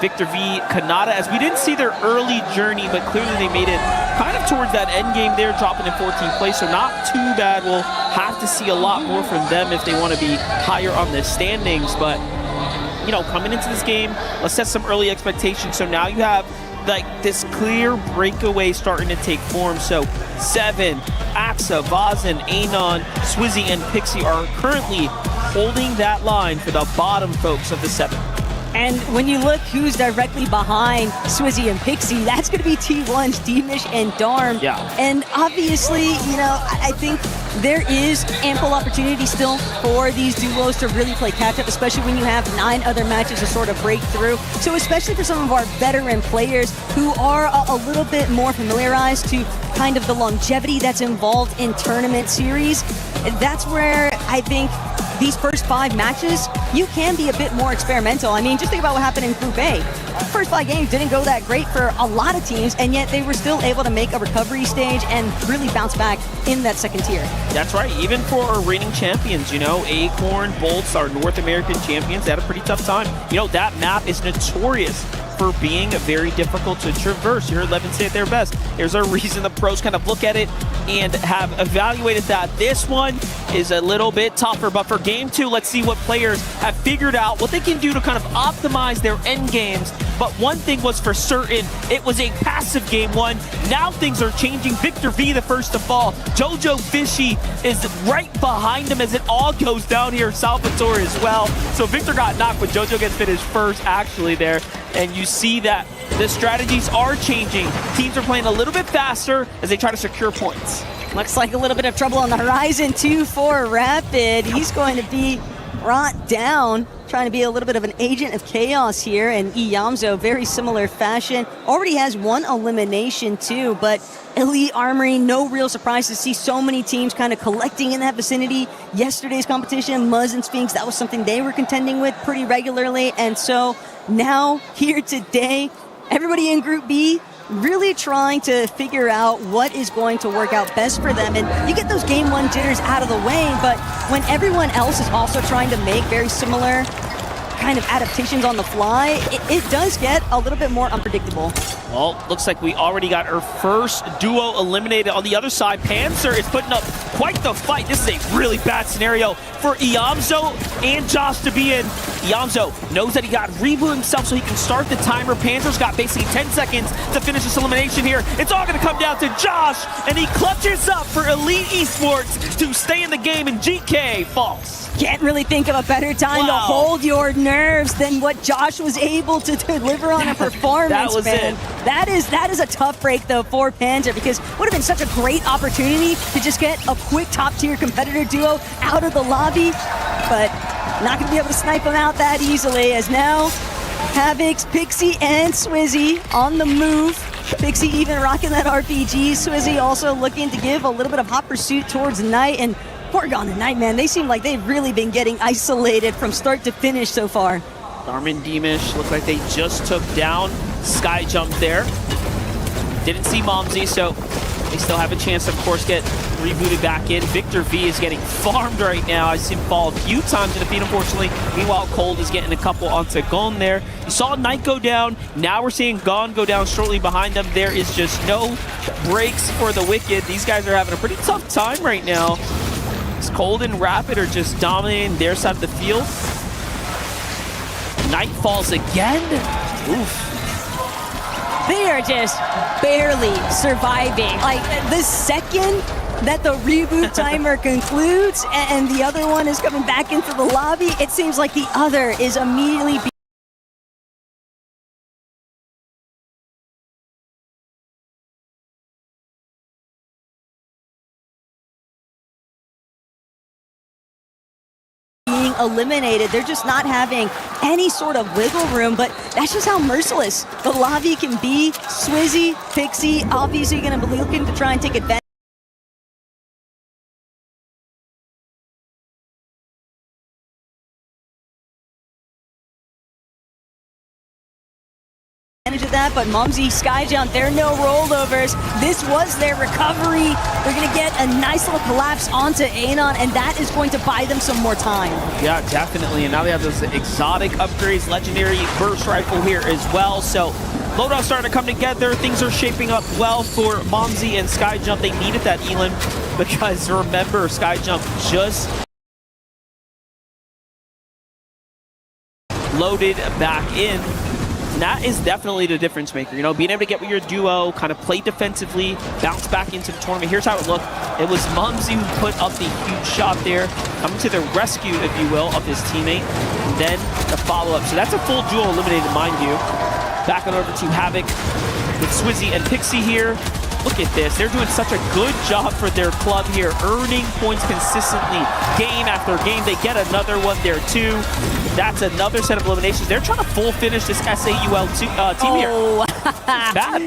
Victor V, Kanata, as we didn't see their early journey, but clearly they made it kind of towards that end game there, dropping in 14th place, so not too bad. We'll have to see a lot more from them if they want to be higher on the standings, but you know, coming into this game, let's set some early expectations. So now you have like this clear breakaway starting to take form. So Seven, Axa, Vazen, Anon, Swizzy, and Pixie are currently holding that line for the bottom folks of the 7th. And when you look who's directly behind Swizzy and Pixie, that's going to be T1's Demish and Darm. Yeah. And obviously, you know, I think there is ample opportunity still for these duos to really play catch-up, especially when you have 9 other matches to sort of break through. So especially for some of our veteran players who are a little bit more familiarized to kind of the longevity that's involved in tournament series, that's where I think these first 5 matches, you can be a bit more experimental. I mean, just think about what happened in Group A. First 5 games didn't go that great for a lot of teams, and yet they were still able to make a recovery stage and really bounce back in that second tier. That's right. Even for our reigning champions, you know, Acorn, Bolts, our North American champions, they had a pretty tough time. You know, that map is notorious for being very difficult to traverse. You heard Levin say it there best. There's a reason the pros kind of look at it and have evaluated that. This one is a little bit tougher, but for game 2, let's see what players have figured out, what they can do to kind of optimize their end games. But one thing was for certain, it was a passive game 1. Now things are changing. Victor V, the first to fall. Jojo Fishy is right behind him as it all goes down here. Salvatore as well. So Victor got knocked, but Jojo gets finished first actually there. And you see that the strategies are changing. Teams are playing a little bit faster as they try to secure points. Looks like a little bit of trouble on the horizon too for Rapid. He's going to be brought down, trying to be a little bit of an agent of chaos here. And Iyamzo, very similar fashion, already has 1 elimination too, but Elite Armory, no real surprise to see so many teams kind of collecting in that vicinity. Yesterday's competition, Muzz and Sphinx, that was something they were contending with pretty regularly. And so now, here today, everybody in Group B really trying to figure out what is going to work out best for them. And you get those game 1 jitters out of the way, but when everyone else is also trying to make very similar kind of adaptations on the fly, it does get a little bit more unpredictable. Well, looks like we already got our first duo eliminated. On the other side, Panzer is putting up quite the fight. This is a really bad scenario for Iyamzo and Josh to be in. Iyamzo knows that he got to reboot himself so he can start the timer. Panzer's got basically 10 seconds to finish this elimination here. It's all going to come down to Josh, and he clutches up for Elite Esports to stay in the game, and GK falls. Can't really think of a better time to hold your nerves than what Josh was able to deliver on a performance. That was man. it. That is a tough break though for Panzer, because it would have been such a great opportunity to just get a quick top tier competitor duo out of the lobby, but not going to be able to snipe them out that easily, as now Havix, Pixie, and Swizzy on the move. Pixie even rocking that RPG. Swizzy also looking to give a little bit of hot pursuit towards Knight, and Porygon and Knight, man, they seem like they've really been getting isolated from start to finish so far. Darmin Demish look like they just took down Sky Jump there. Didn't see Momsy, so they still have a chance to, of course, get rebooted back in. Victor V is getting farmed right now. I've seen him fall a few times to defeat, unfortunately. Meanwhile, Cold is getting a couple onto Gon there. You saw Knight go down. Now we're seeing Gon go down shortly behind them. There is just no breaks for the Wicked. These guys are having a pretty tough time right now. Cold and Rapid are just dominating their side of the field. Knight falls again. Oof. They are just barely surviving. Like, the second that the reboot timer concludes and the other one is coming back into the lobby, it seems like the other is immediately being eliminated. They're just not having any sort of wiggle room, but that's just how merciless the lobby can be. Swizzy, Pixie, obviously going to be looking to try and take advantage. that, but Mumsy, Skyjump, they're no rollovers. This was their recovery. They're going to get a nice little collapse onto Anon, and that is going to buy them some more time. Yeah, definitely. And now they have those exotic upgrades, legendary burst rifle here as well. So loadout's starting to come together. Things are shaping up well for Momsy and Skyjump. They needed that Elim because remember, Skyjump just loaded back in. And that is definitely the difference maker. You know, being able to get with your duo, kind of play defensively, bounce back into the tournament. Here's how it looked. It was Mumsy who put up the huge shot there, coming to the rescue, if you will, of his teammate, and then the follow-up. So that's a full duo eliminated, mind you. Back on over to Havoc with Swizzy and Pixie here. Look at this. They're doing such a good job for their club here, earning points consistently, game after game. They get another one there, too. That's another set of eliminations. They're trying to full finish this SAUL team here. Bad.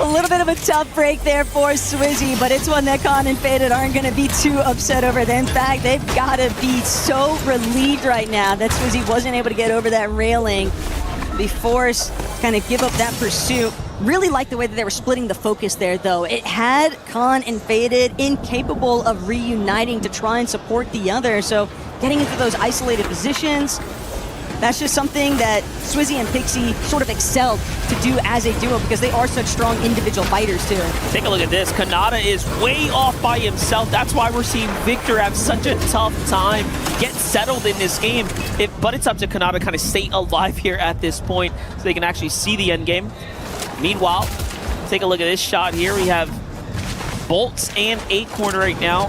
A little bit of a tough break there for Swizzy, but it's one that Con and Faded aren't going to be too upset over. In fact, they've got to be so relieved right now that Swizzy wasn't able to get over that railing. Be forced to kind of give up that pursuit. Really like the way that they were splitting the focus there, though. It had Con and Faded incapable of reuniting to try and support the other. So getting into those isolated positions, that's just something that Swizzy and Pixie sort of excelled to do as a duo because they are such strong individual fighters, too. Take a look at this. Kanata is way off by himself. That's why we're seeing Victor have such a tough time get settled in this game. But it's up to Kanata to kind of stay alive here at this point so they can actually see the end game. Meanwhile, take a look at this shot here. We have Bolts and Acorn right now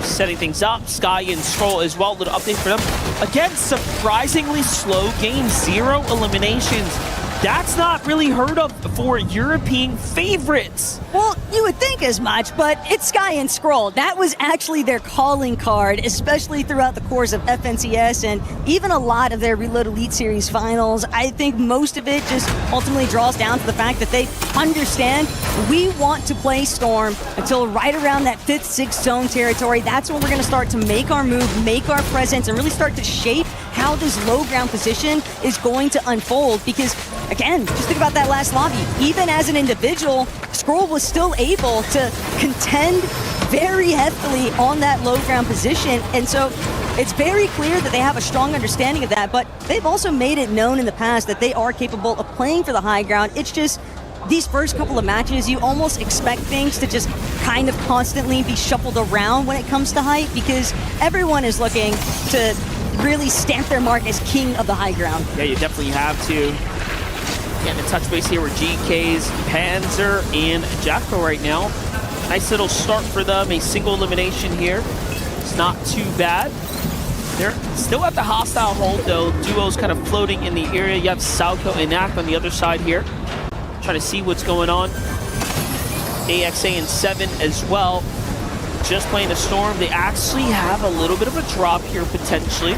setting things up. Sky and Stroll as well. Little update for them. Again, surprisingly slow game. 0 eliminations. That's not really heard of for European favorites. Well, you would think as much, but it's Sky and Scroll. That was actually their calling card, especially throughout the course of FNCS and even a lot of their Reload Elite Series finals. I think most of it just ultimately draws down to the fact that they understand we want to play Storm until right around that 5th, 6th zone territory. That's when we're going to start to make our move, make our presence, and really start to shape how this low ground position is going to unfold. Because, again, just think about that last lobby. Even as an individual, Scroll was still able to contend very heavily on that low ground position. And so it's very clear that they have a strong understanding of that, but they've also made it known in the past that they are capable of playing for the high ground. It's just these first couple of matches, you almost expect things to just kind of constantly be shuffled around when it comes to height because everyone is looking to really stamp their mark as king of the high ground. Yeah, you definitely have to. Getting a touch base here with GK's Panzer and Jacko right now. Nice little start for them, a single elimination here. It's not too bad. They're still at the hostile hold though. Duos kind of floating in the area. You have Salco and Nak on the other side here. Trying to see what's going on. AXA and 7 as well. Just playing a Storm. They actually have a little bit of a drop here potentially.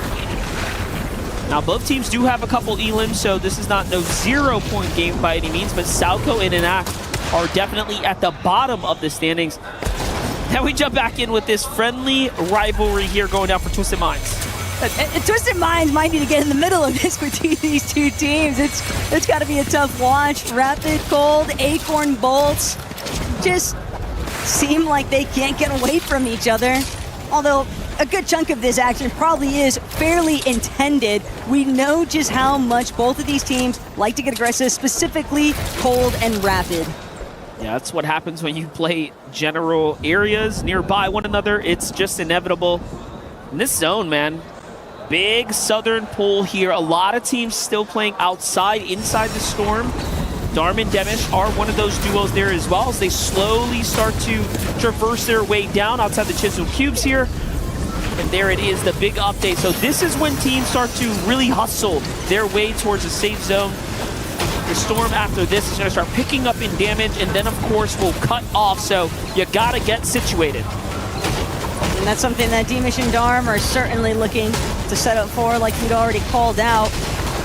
Now both teams do have a couple elims, so this is not no 0-point game by any means, but Salco and Anak are definitely at the bottom of the standings. Now we jump back in with this friendly rivalry here going down for Twisted Minds. Twisted Minds might need to get in the middle of this between these two teams. It's got to be a tough watch. Rapid, Cold, Acorn, Bolts just seem like they can't get away from each other. Although a good chunk of this action probably is fairly intended. We know just how much both of these teams like to get aggressive, specifically Cold and Rapid. Yeah, that's what happens when you play general areas nearby one another. It's just inevitable. In this zone, man, big southern pull here. A lot of teams still playing outside, inside the Storm. Darm and Demish are one of those duos there as well as they slowly start to traverse their way down outside the Chisel Cubes here. And there it is, the big update. So this is when teams start to really hustle their way towards a safe zone. The Storm after this is going to start picking up in damage and then of course will cut off. So you got to get situated. And that's something that Demish and Darm are certainly looking to set up for, like you'd already called out.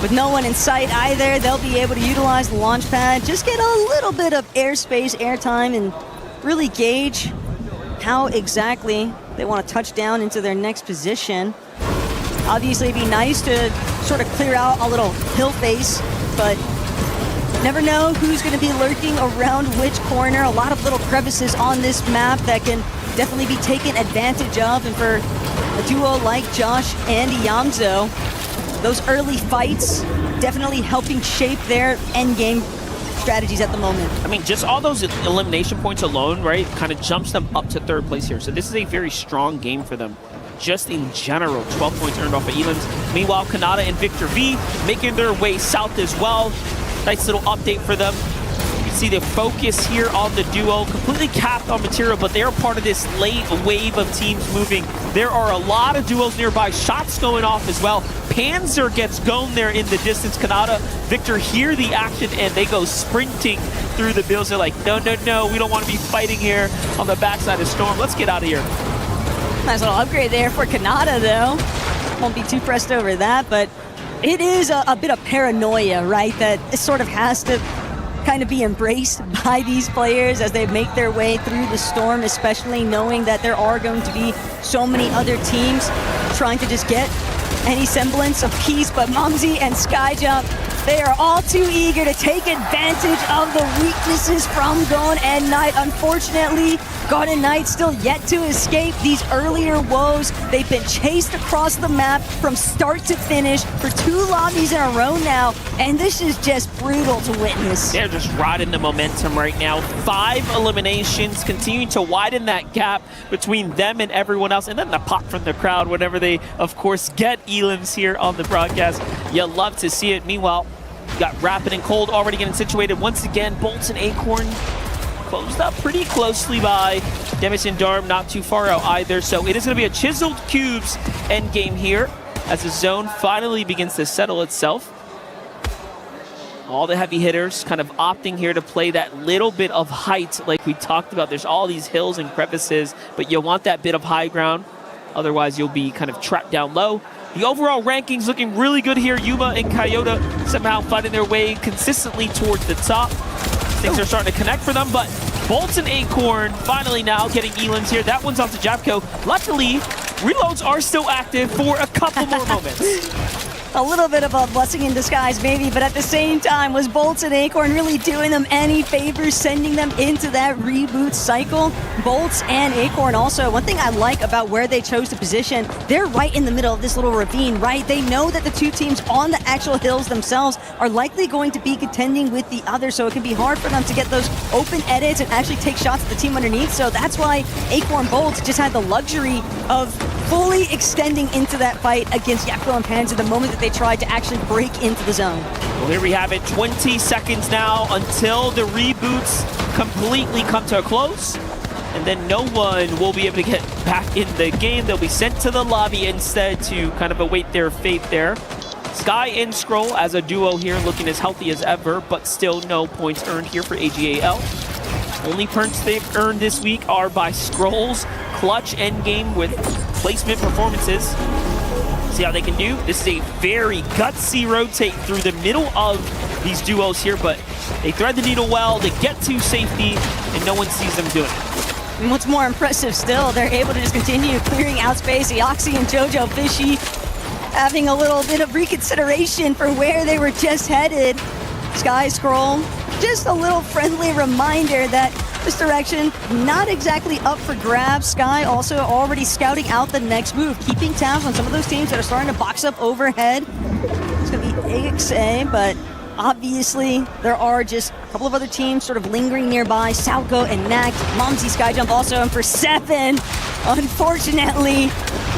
With no one in sight either, they'll be able to utilize the launch pad, just get a little bit of airspace, airtime, and really gauge how exactly they want to touch down into their next position. Obviously, it'd be nice to sort of clear out a little hill face, but Never know who's going to be lurking around which corner. A lot of little crevices on this map that can definitely be taken advantage of. And for a duo like Josh and Yamzo, those early fights definitely helping shape their endgame strategies at the moment. I mean, just all those elimination points alone, right, kind of jumps them up to 3rd place here. So this is a very strong game for them. Just in general, 12 points earned off of Elims. Meanwhile, Kanata and Victor V making their way south as well. Nice little update for them. You can see the focus here on the duo, completely capped on material, but they are part of this late wave of teams moving. There are a lot of duos nearby, shots going off as well. Panzer gets going there in the distance. Kanata, Victor hear the action, and they go sprinting through the builds. They're like, no, no, no, we don't want to be fighting here on the backside of Storm. Let's get out of here. Nice little upgrade there for Kanata, though. Won't be too pressed over that, but it is a bit of paranoia, right? That it sort of has to kind of be embraced by these players as they make their way through the storm, especially knowing that there are going to be so many other teams trying to just get any semblance of peace. But Mumsy and Skyjump, they are all too eager to take advantage of the weaknesses from Gon and Knight. Unfortunately, Gon and Knight still yet to escape these earlier woes. They've been chased across the map from start to finish for 2 lobbies in a row now, and this is just brutal to witness. They're just riding the momentum right now. 5 eliminations, continuing to widen that gap between them and everyone else, and then the pop from the crowd whenever they, of course, get Elims here on the broadcast. You love to see it. Meanwhile, you got Rapid and Cold already getting situated. Once again, Bolts and Acorn closed up pretty closely by Demis and Darm, not too far out either. So it is going to be a Chiseled Cubes endgame here as the zone finally begins to settle itself. All the heavy hitters kind of opting here to play that little bit of height like we talked about. There's all these hills and crevices, but you want that bit of high ground. Otherwise, you'll be kind of trapped down low. The overall rankings looking really good here. Yuma and Kayota somehow finding their way consistently towards the top. Things are starting to connect for them, but Bolts and Acorn finally now getting Elims here. That one's onto Japko. Luckily, reloads are still active for a couple more moments. A little bit of a blessing in disguise, maybe, but at the same time, was Bolts and Acorn really doing them any favors, sending them into that reboot cycle? Bolts and Acorn also, one thing I like about where they chose to position, they're right in the middle of this little ravine, right? They know that the 2 teams on the actual hills themselves are likely going to be contending with the other, so it can be hard for them to get those open edits and actually take shots at the team underneath. So that's why Acorn Bolts just had the luxury of fully extending into that fight against Yakko and Panzer the moment that they tried to actually break into the zone. Well, here we have it, 20 seconds now until the reboots completely come to a close. And then no one will be able to get back in the game. They'll be sent to the lobby instead to kind of await their fate there. Sky and Scroll as a duo here looking as healthy as ever, but still no points earned here for AGAL. Only points they've earned this week are by Scroll's clutch endgame with placement performances. See how they can do? This is a very gutsy rotate through the middle of these duos here, but they thread the needle well, they get to safety, and no one sees them doing it. And what's more impressive still, they're able to just continue clearing out space. Eoxy and Jojo Fishy having a little bit of reconsideration for where they were just headed. Sky Scroll, just a little friendly reminder that this direction not exactly up for grabs. Sky also already scouting out the next move, keeping tabs on some of those teams that are starting to box up overhead. It's going to be AXA, but obviously there are just a couple of other teams sort of lingering nearby. Salco and Nack, Momsy Skyjump also in for 7. Unfortunately,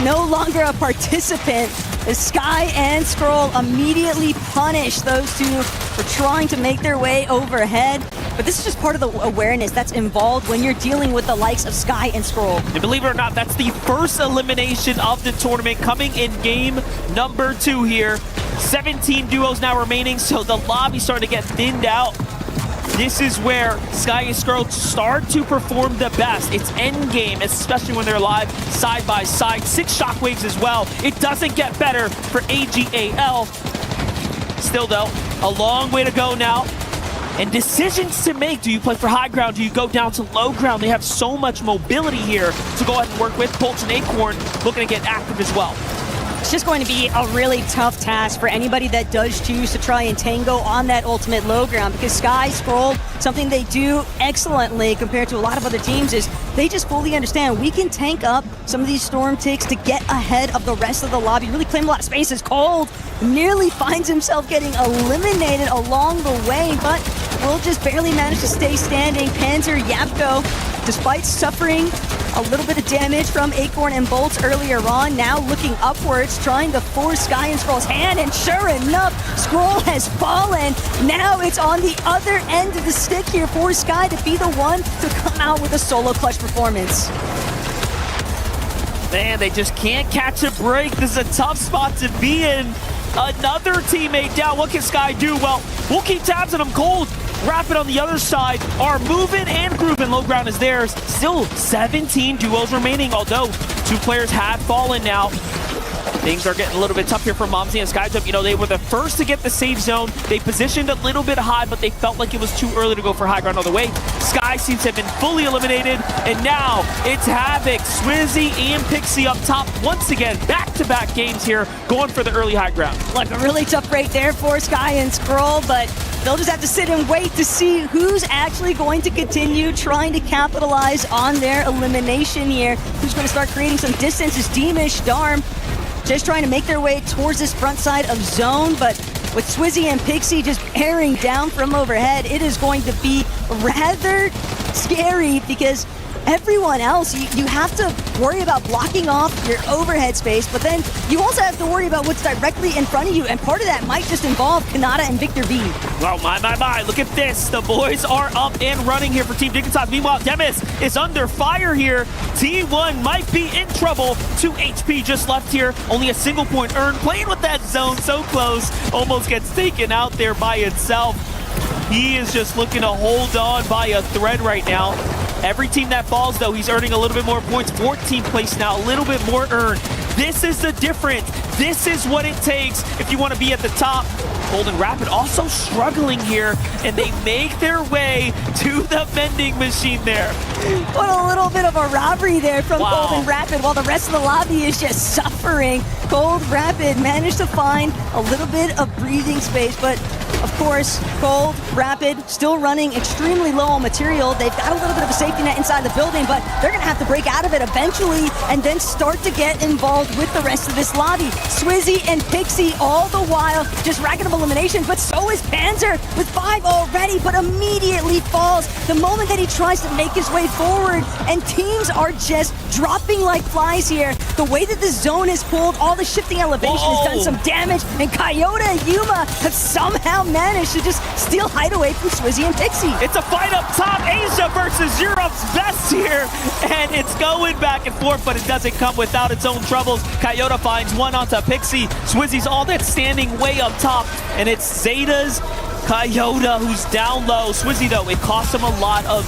no longer a participant. The Sky and Scroll immediately punish those 2 for trying to make their way overhead. But this is just part of the awareness that's involved when you're dealing with the likes of Sky and Scroll. And believe it or not, that's the first elimination of the tournament coming in game number 2 here. 17 duos now remaining, so the lobby's starting to get thinned out. This is where Sky and Scroll start to perform the best. It's endgame, especially when they're live side by side. 6 shockwaves as well. It doesn't get better for AGAL. Still though, a long way to go now. And decisions to make. Do you play for high ground? Do you go down to low ground? They have so much mobility here to go ahead and work with. Bolts and Acorn looking to get active as well. It's just going to be a really tough task for anybody that does choose to try and tango on that ultimate low ground, because Sky Scroll, something they do excellently compared to a lot of other teams, is they just fully understand we can tank up some of these storm ticks to get ahead of the rest of the lobby, really claim a lot of spaces. Cold nearly finds himself getting eliminated along the way, but will just barely manage to stay standing. Panzer Yapko, despite suffering a little bit of damage from Acorn and Bolts earlier on, now looking upwards, trying to force Sky and Scroll's hand, and sure enough, Scroll has fallen. Now it's on the other end of the stick here for Sky to be the one to come out with a solo clutch performance. Man, they just can't catch a break. This is a tough spot to be in. Another teammate down. What can Sky do? Well, we'll keep tabs on him. Cold Rapid on the other side are moving and grooving. Low ground is theirs. Still 17 duos remaining, although 2 players have fallen now. Things are getting a little bit tough here for Momsy and Skyjump. You know, they were the first to get the safe zone. They positioned a little bit high, but they felt like it was too early to go for high ground all the way. Sky seems to have been fully eliminated, and now it's Havoc, Swizzy, and Pixie up top once again. Back-to-back games here, going for the early high ground. Look, a really tough break there for Sky and Scroll, but they'll just have to sit and wait to see who's actually going to continue trying to capitalize on their elimination here. Who's going to start creating some distance is Deemish, Darm, just trying to make their way towards this front side of zone, but with Swizzy and Pixie just bearing down from overhead, it is going to be rather scary, because everyone else, you have to worry about blocking off your overhead space, but then you also have to worry about what's directly in front of you, and part of that might just involve Kanata and Victor V. Well, my, look at this. The boys are up and running here for Team Dignitas. Meanwhile, Demis is under fire here. T1 might be in trouble. 2 HP just left here. Only a single point earned. Playing with that zone so close. Almost gets taken out there by itself. He is just looking to hold on by a thread right now. Every team that falls, though, he's earning a little bit more points. 14th place now, a little bit more earned. This is the difference. This is what it takes if you want to be at the top. Golden Rapid also struggling here, and they make their way to the vending machine there. What a little bit of a robbery there from Golden Rapid, while the rest of the lobby is just suffering. Gold Rapid managed to find a little bit of breathing space, but of course, Gold Rapid still running extremely low on material. They've got a little bit of a safety net inside the building, but they're gonna have to break out of it eventually and then start to get involved with the rest of this lobby. Swizzy and Pixie all the while just racking up elimination, but so is Panzer with 5 already, but immediately falls the moment that he tries to make his way forward, and teams are just dropping like flies here. The way that the zone is pulled, all the shifting elevation has done some damage, and Kayota and Yuma have somehow managed to just steal hideaway from Swizzy and Pixie. It's a fight up top. Asia versus Europe's best here, and it's going back and forth, but it doesn't come without its own troubles. Kayota finds one onto Pixie. Swizzy's all that standing way up top, and it's Zeta's Kayota who's down low. Swizzy, though, it cost him a lot of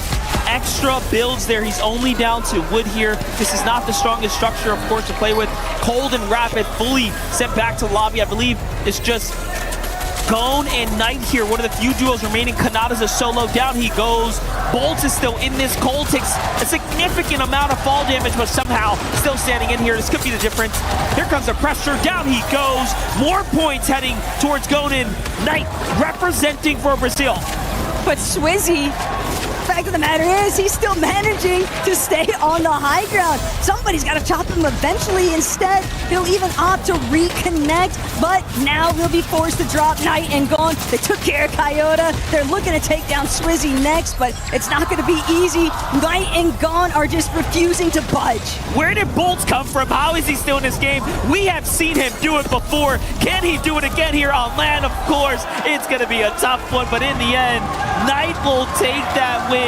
extra builds there. He's only down to wood here. This is not the strongest structure, of course, to play with. Cold and Rapid fully sent back to the lobby. I believe it's just Gone and Knight here, one of the few duos remaining. Kanata's a solo, down he goes. Bolt is still in this. Cole takes a significant amount of fall damage, but somehow still standing in here. This could be the difference. Here comes the pressure, down he goes. More points heading towards Gonin. Knight representing for Brazil. But Swizzy, fact of the matter is, he's still managing to stay on the high ground. Somebody's got to chop him eventually. Instead, he'll even opt to reconnect, but now he'll be forced to drop Knight and Gone. They took care of Kayota. They're looking to take down Swizzy next, but it's not going to be easy. Knight and Gone are just refusing to budge. Where did Bolt come from? How is he still in this game? We have seen him do it before. Can he do it again here on land? Of course, it's going to be a tough one, but in the end, Knight will take that win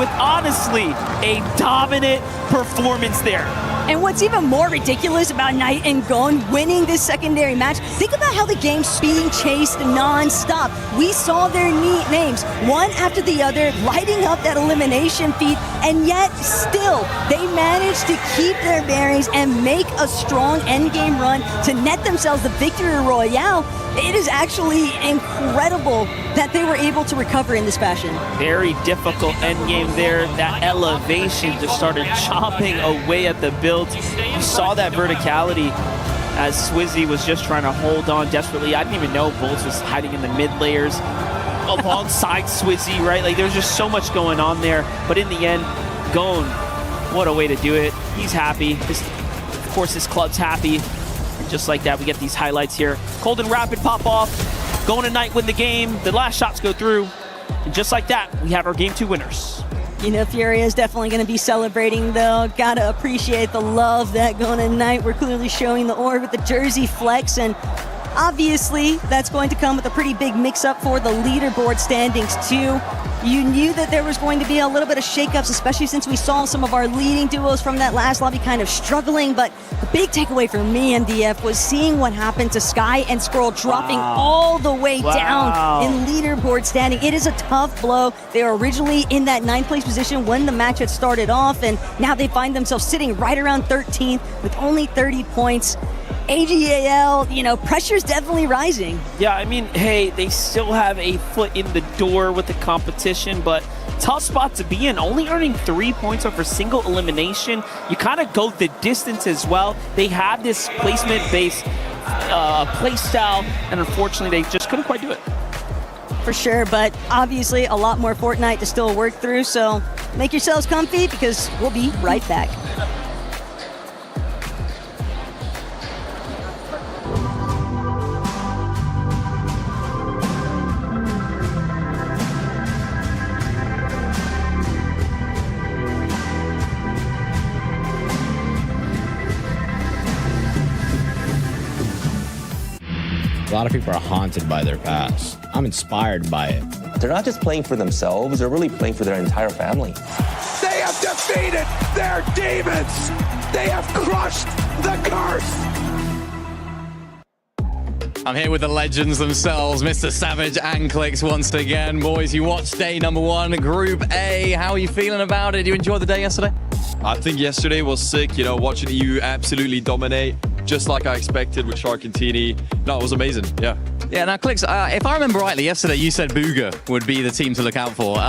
with honestly a dominant performance there. And what's even more ridiculous about Knight and Gone winning this secondary match, think about how the game's being chased non-stop. We saw their names, one after the other, lighting up that elimination feed, and yet still, they managed to keep their bearings and make a strong endgame run to net themselves the victory royale. It is actually incredible that they were able to recover in this fashion. Very difficult endgame there. That elevation just started chopping away at the build. You saw that verticality. as Swizzy was just trying to hold on desperately. I didn't even know Bolts was hiding in the mid layers alongside Swizzy, right? Like, there's just so much going on there. But in the end, Gone, what a way to do it. He's happy. Of course, his club's happy. And just like that, we get these highlights here. Cold and Rapid pop off. Gone and Knight win the game. The last shots go through. And just like that, we have our Game 2 winners. You know, Furia is definitely going to be celebrating, though. Gotta appreciate the love that Gone and Knight. We're clearly showing the org with the jersey flex, and obviously that's going to come with a pretty big mix-up for the leaderboard standings, too. You knew that there was going to be a little bit of shakeups, especially since we saw some of our leading duos from that last lobby kind of struggling, but the big takeaway for me, MDF, was seeing what happened to Sky and Scroll dropping all the way down in leaderboard standing. It is a tough blow. They were originally in that 9th place position when the match had started off, and now they find themselves sitting right around 13th with only 30 points. AGAL, you know, pressure's definitely rising. Yeah, I mean, hey, they still have a foot in the door with the competition, but tough spot to be in. Only earning 3 points over single elimination. You kind of go the distance as well. They have this placement-based play style, and unfortunately, they just couldn't quite do it. For sure, but obviously a lot more Fortnite to still work through, so make yourselves comfy because we'll be right back. A lot of people are haunted by their past. I'm inspired by it. They're not just playing for themselves, they're really playing for their entire family. They have defeated their demons. They have crushed the curse. I'm here with the legends themselves, Mr. Savage and Clicks once again. Boys, you watched day number 1, Group A. How are you feeling about it? Did you enjoy the day yesterday? I think yesterday was sick, you know, watching EU absolutely dominate, just like I expected with Shark and Tini. No, it was amazing, yeah. Yeah, now Clicks, if I remember rightly, yesterday you said Booga would be the team to look out for. What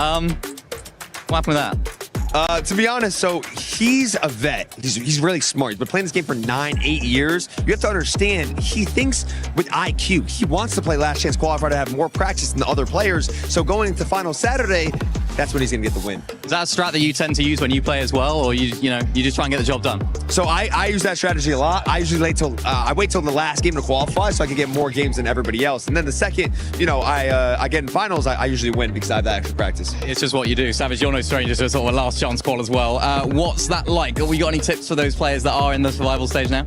happened with that? To be honest, so he's a vet. He's really smart. He's been playing this game for 9, 8 years. You have to understand, he thinks with IQ. He wants to play Last Chance Qualifier to have more practice than the other players. So going into final Saturday, that's when he's going to get the win. Is that a strat that you tend to use when you play as well, or you just try and get the job done? So I use that strategy a lot. I usually wait till the last game to qualify so I can get more games than everybody else. And then the second, I get in finals, I usually win because I have that extra practice. It's just what you do. Savage, you're no stranger to sort of a last chance call as well. What's that like? Have we got any tips for those players that are in the survival stage now?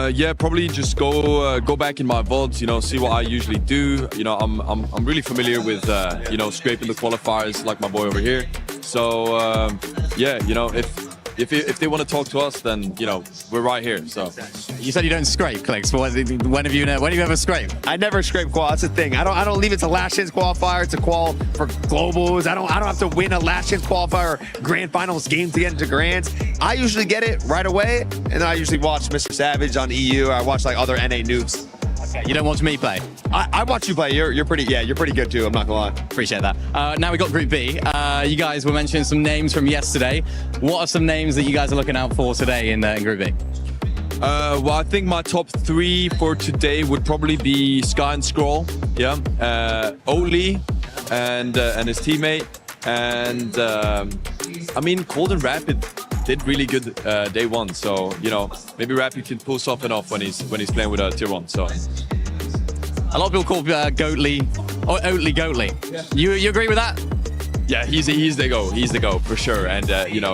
Yeah, probably just go back in my VODs, see what I usually do. I'm really familiar with scraping the qualifiers like my boy over here. So yeah, if they want to talk to us, then we're right here. So you said you don't scrape, Clicks. When have you ever scraped? I never scrape qual. That's the thing. I don't leave it to last chance qualifier to qual for globals. I don't have to win a last chance qualifier grand finals game to get into grands. I usually get it right away, and then I usually watch Mr. Savage on EU. Or I watch like other NA noobs. Okay, you don't watch me play? I watch you play. You're pretty good too. I'm not gonna lie. Appreciate that. Now we got Group B. You guys were mentioning some names from yesterday. What are some names that you guys are looking out for today in Group B? Well, I think my top 3 for today would probably be Sky and Scroll. Yeah, Oli and his teammate, and I mean Cold and Rapid did really good day 1. So maybe Rapid can pull something off when he's playing with tier 1. So a lot of people call Goatly or Oatly Goatly. Yeah. You agree with that? Yeah, he's the go. He's the go for sure. And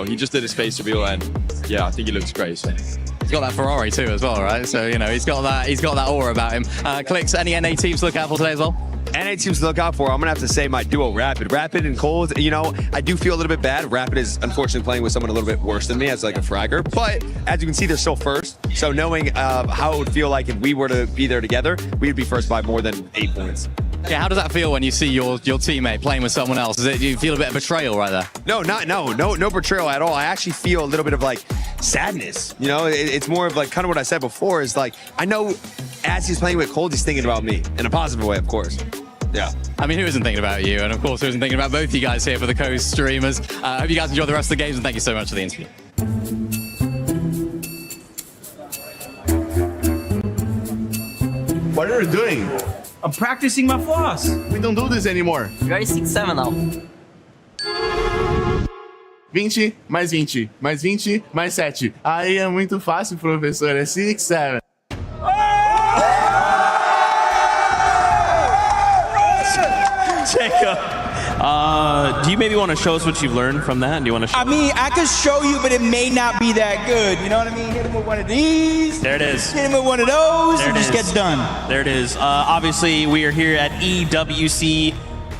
he just did his face reveal, and yeah, I think he looks great. So. He's got that Ferrari too as well, right? So he's got that aura about him. Clicks, any NA teams to look out for today as well? NA teams to look out for, I'm going to have to say my duo, Rapid and Cold. I do feel a little bit bad. Rapid is unfortunately playing with someone a little bit worse than me as like a fragger. But as you can see, they're still first. So knowing how it would feel like if we were to be there together, we would be first by more than 8 points. Yeah, how does that feel when you see your teammate playing with someone else? Do you feel a bit of betrayal right there? No betrayal at all. I actually feel a little bit of like sadness. It's more of like kind of what I said before is like, I know as he's playing with Cold, he's thinking about me in a positive way, of course. Yeah. I mean, who isn't thinking about you? And of course, who isn't thinking about both you guys here for the Coast streamers? I hope you guys enjoy the rest of the games, and thank you so much for the interview. What are you doing? I'm practicing my floss. We don't do this anymore. You're already 6-7 now. 20, mais 20, mais 20, mais 7. Aí é muito fácil, professor. É 6, 7. Jacob, do you maybe want to show us what you've learned from that? Do you want to? I mean, I could show you, but it may not be that good. You know what I mean? Hit him with one of these. There it is. Hit him with one of those. There and it just is. gets done. There it is. Obviously, we are here at EWC.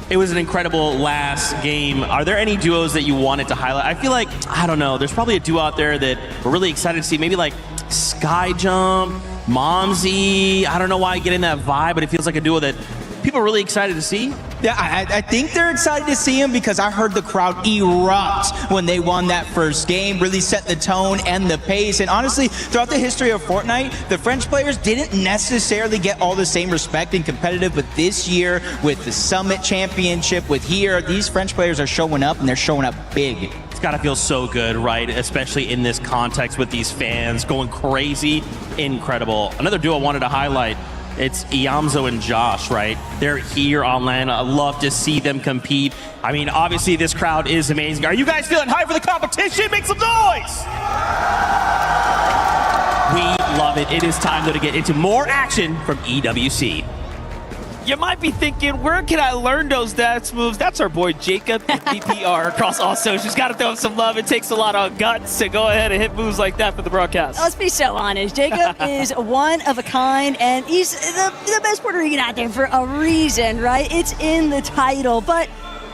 It was an incredible last game. Are there any duos that you wanted to highlight? I feel like, I don't know, there's probably a duo out there that we're really excited to see. Maybe like Skyjump, Momsy. I don't know why I get in that vibe, but it feels like a duo that people are really excited to see. Yeah, I think they're excited to see him because I heard the crowd erupt when they won that first game, really set the tone and the pace. And honestly, throughout the history of Fortnite, the French players didn't necessarily get all the same respect and competitive, but this year with the Summit Championship, with here, these French players are showing up and they're showing up big. It's gotta feel so good, right? Especially in this context with these fans going crazy. Incredible. Another duo I wanted to highlight, it's Iamzo and Josh, right? They're here on land. I love to see them compete. I mean, obviously this crowd is amazing. Are you guys feeling hyped for the competition? Make some noise! We love it. It is time though to get into more action from EWC. You might be thinking, where can I learn those dance moves? That's our boy Jacob, DPR, across all socials. Got to throw him some love. It takes a lot of guts to go ahead and hit moves like that for the broadcast. Let's be so honest. Jacob is one of a kind, and he's the best Puerto Rican out there for a reason, right? It's in the title. But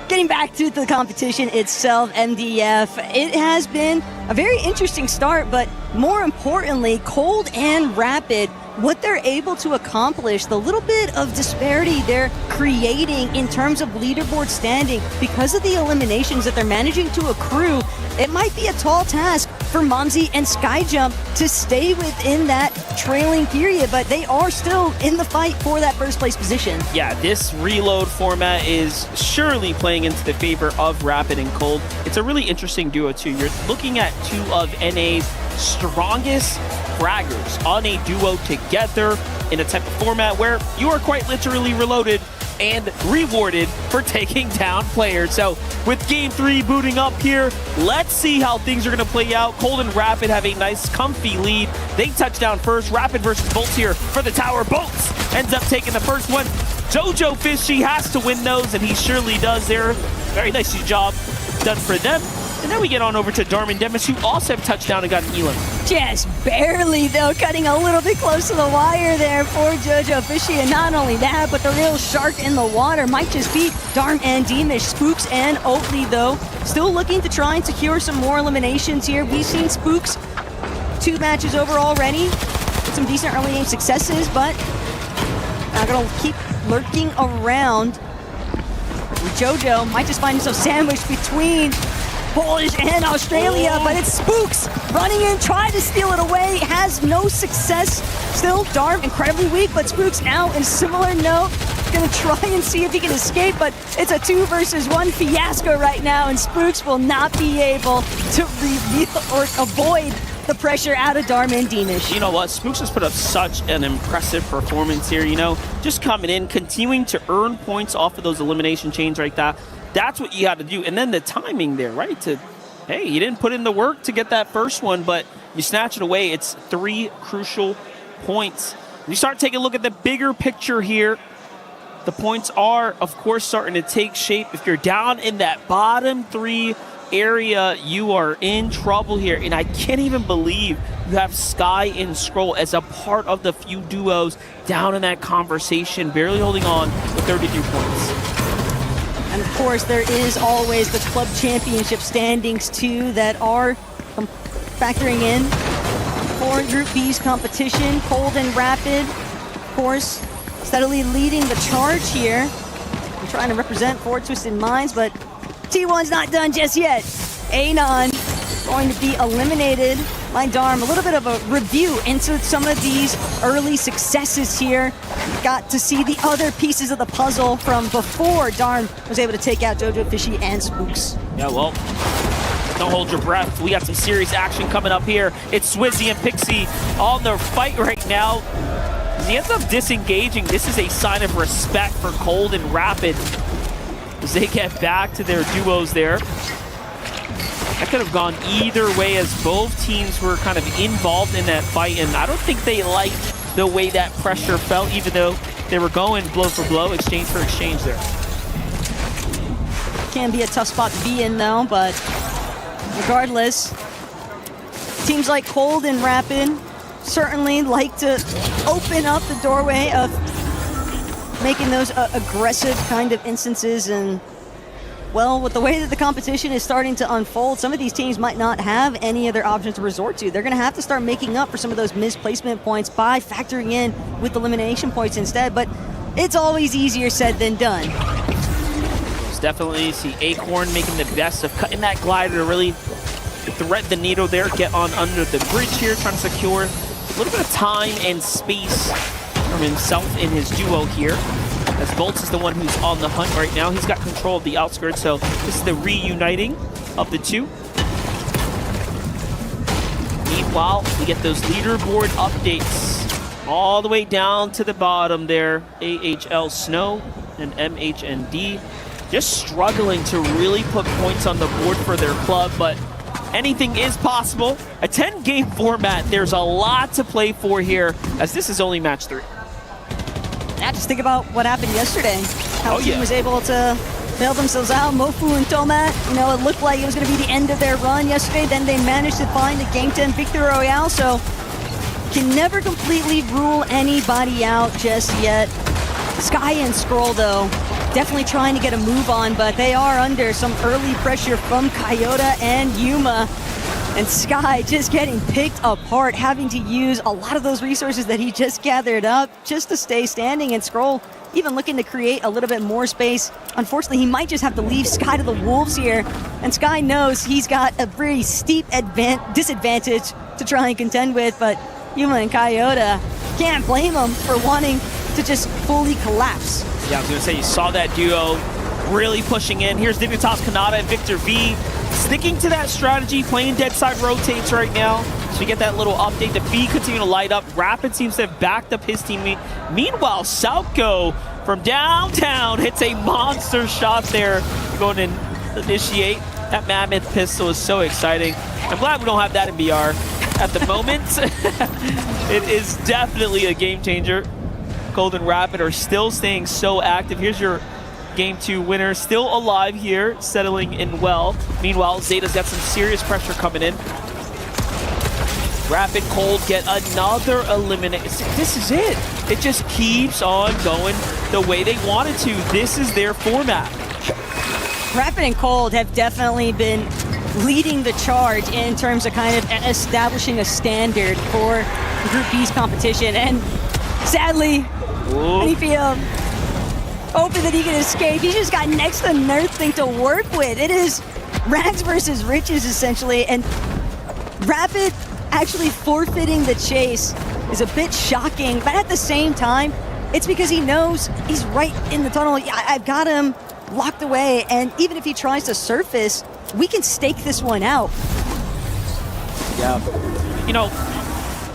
getting back to the competition itself, MDF, it has been a very interesting start, but more importantly, Cold and Rapid, what they're able to accomplish, the little bit of disparity they're creating in terms of leaderboard standing because of the eliminations that they're managing to accrue, it might be a tall task for Momsy and Skyjump to stay within that trailing period, but they are still in the fight for that first place position. Yeah, this reload format is surely playing into the favor of Rapid and Cold. It's a really interesting duo too. You're looking at two of NA's strongest fraggers on a duo together in a type of format where you are quite literally reloaded and rewarded for taking down players. So with game 3 booting up here, let's see how things are going to play out. Cold and Rapid have a nice comfy lead. They touch down first. Rapid versus Bolts here for the tower. Bolts ends up taking the first one. Jojo Fishy has to win those, and he surely does there. Very nice job done for them. And then we get on over to Darman Demis, who also have touchdown and got an Elam. Just barely, though, cutting a little bit close to the wire there for Jojo Fishy. And not only that, but the real shark in the water might just be Darm and Deemish. Spooks and Oatly, though, still looking to try and secure some more eliminations here. We've seen Spooks 2 matches over already with some decent early game successes, but not going to keep lurking around. Jojo might just find himself sandwiched between Polish and Australia, but it's Spooks running in, trying to steal it away, has no success. Still, Darm incredibly weak, but Spooks now in similar note, gonna try and see if he can escape, but it's a 2 versus 1 fiasco right now, and Spooks will not be able to reveal or avoid the pressure out of Darm and Deemish. You know what? Spooks has put up such an impressive performance here, you know, just coming in, continuing to earn points off of those elimination chains like that. That's what you got to do. And then the timing there, right? Hey, you didn't put in the work to get that first one, but you snatch it away. It's 3 crucial points. You start taking a look at the bigger picture here. The points are, of course, starting to take shape. If you're down in that bottom 3 area, you are in trouble here. And I can't even believe you have Sky and Scroll as a part of the few duos down in that conversation, barely holding on with 33 points. And of course, there is always the club championship standings too that are factoring in for Group B's competition. Cold and Rapid, of course, steadily leading the charge here. I'm trying to represent for Twisted Minds, but T1's not done just yet. Anon going to be eliminated by Darm. A little bit of a review into some of these early successes here. Got to see the other pieces of the puzzle from before Darm was able to take out Jojo Fishy and Spooks. Yeah, well, don't hold your breath. We got some serious action coming up here. It's Swizzy and Pixie on the fight right now. He ends up disengaging. This is a sign of respect for Cold and Rapid as they get back to their duos there. That could have gone either way as both teams were kind of involved in that fight, and I don't think they liked the way that pressure felt, even though they were going blow for blow, exchange for exchange there. Can be a tough spot to be in though, but regardless, teams like Cold and Rapid certainly like to open up the doorway of making those aggressive kind of instances. And well, with the way that the competition is starting to unfold, some of these teams might not have any other options to resort to. They're going to have to start making up for some of those misplacement points by factoring in with elimination points instead, but it's always easier said than done. Definitely see Acorn making the best of cutting that glider to really thread the needle there, get on under the bridge here, trying to secure a little bit of time and space from himself in his duo here. As Bolts is the one who's on the hunt right now. He's got control of the outskirts, so this is the reuniting of the two. Meanwhile, we get those leaderboard updates all the way down to the bottom there. AHL Snow and MHND just struggling to really put points on the board for their club, but anything is possible. A 10-game format, there's a lot to play for here, as this is only match 3. Yeah, just think about what happened yesterday. How the team was able to bail themselves out. Mofu and Tomat, you know, it looked like it was going to be the end of their run yesterday. Then they managed to find a Game 10 Victory Royale, so can never completely rule anybody out just yet. Sky and Scroll, though, definitely trying to get a move on, but they are under some early pressure from Kayota and Yuma. And Sky just getting picked apart, having to use a lot of those resources that he just gathered up just to stay standing. And Scroll even looking to create a little bit more space. Unfortunately, he might just have to leave Sky to the Wolves here. And Sky knows he's got a very steep disadvantage to try and contend with, but Yuma and Kayota can't blame him for wanting to just fully collapse. Yeah, I was going to say, you saw that duo really pushing in. Here's Dignitas Kanata and Victor V sticking to that strategy, playing dead side rotates right now. So you get that little update. The V continue to light up. Rapid seems to have backed up his teammate. Meanwhile, Southco from downtown hits a monster shot there, going to initiate. That Mammoth pistol is so exciting. I'm glad we don't have that in BR at the moment. It is definitely a game changer. Golden Rapid are still staying so active. Here's your Game 2 winner, still alive here, settling in well. Meanwhile, Zeta's got some serious pressure coming in. Rapid Cold get another elimination. This is it. It just keeps on going the way they wanted to. This is their format. Rapid and Cold have definitely been leading the charge in terms of kind of establishing a standard for Group B's competition. And sadly, Honeyfield hoping that he can escape. He's just got next to nothing to work with. It is rags versus riches, essentially. And Rapid actually forfeiting the chase is a bit shocking. But at the same time, it's because he knows he's right in the tunnel. I've got him locked away. And even if he tries to surface, we can stake this one out. Yeah. You know,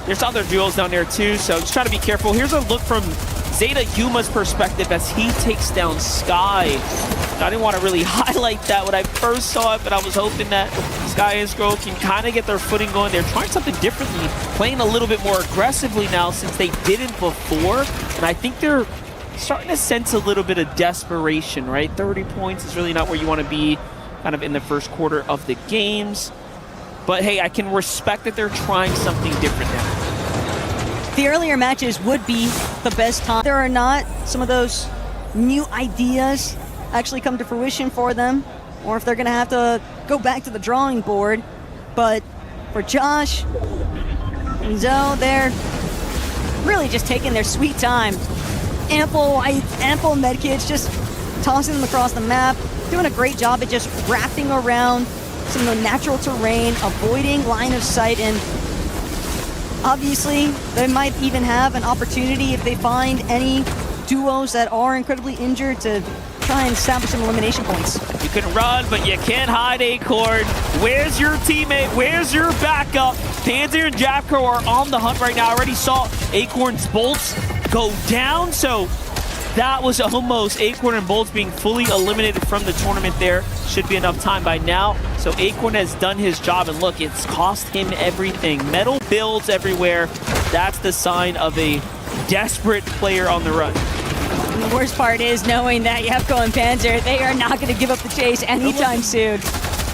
there's other duels down there too, so just try to be careful. Here's a look from Zeta Yuma's perspective as he takes down Sky. I didn't want to really highlight that when I first saw it, but I was hoping that Sky and Scroll can kind of get their footing going. They're trying something differently, playing a little bit more aggressively now since they didn't before. And I think they're starting to sense a little bit of desperation, right? 30 points is really not where you want to be kind of in the first quarter of the games. But hey, I can respect that they're trying something different now. The earlier matches would be the best time. There are not some of those new ideas actually come to fruition for them, or if they're gonna have to go back to the drawing board. But for Josh and Zoe, they're really just taking their sweet time. Ample medkits, just tossing them across the map, doing a great job at just wrapping around some of the natural terrain, avoiding line of sight, and obviously they might even have an opportunity if they find any duos that are incredibly injured to try and establish some elimination points. You can run, but you can't hide Acorn. Where's your teammate? Where's your backup? Panzer and Japco are on the hunt right now. I already saw Acorn's bolts go down. So that was almost Acorn and Bolts being fully eliminated from the tournament there. Should be enough time by now. So Acorn has done his job, and look, it's cost him everything. Metal builds everywhere. That's the sign of a desperate player on the run. And the worst part is knowing that Yevko and Panzer, they are not going to give up the chase anytime soon.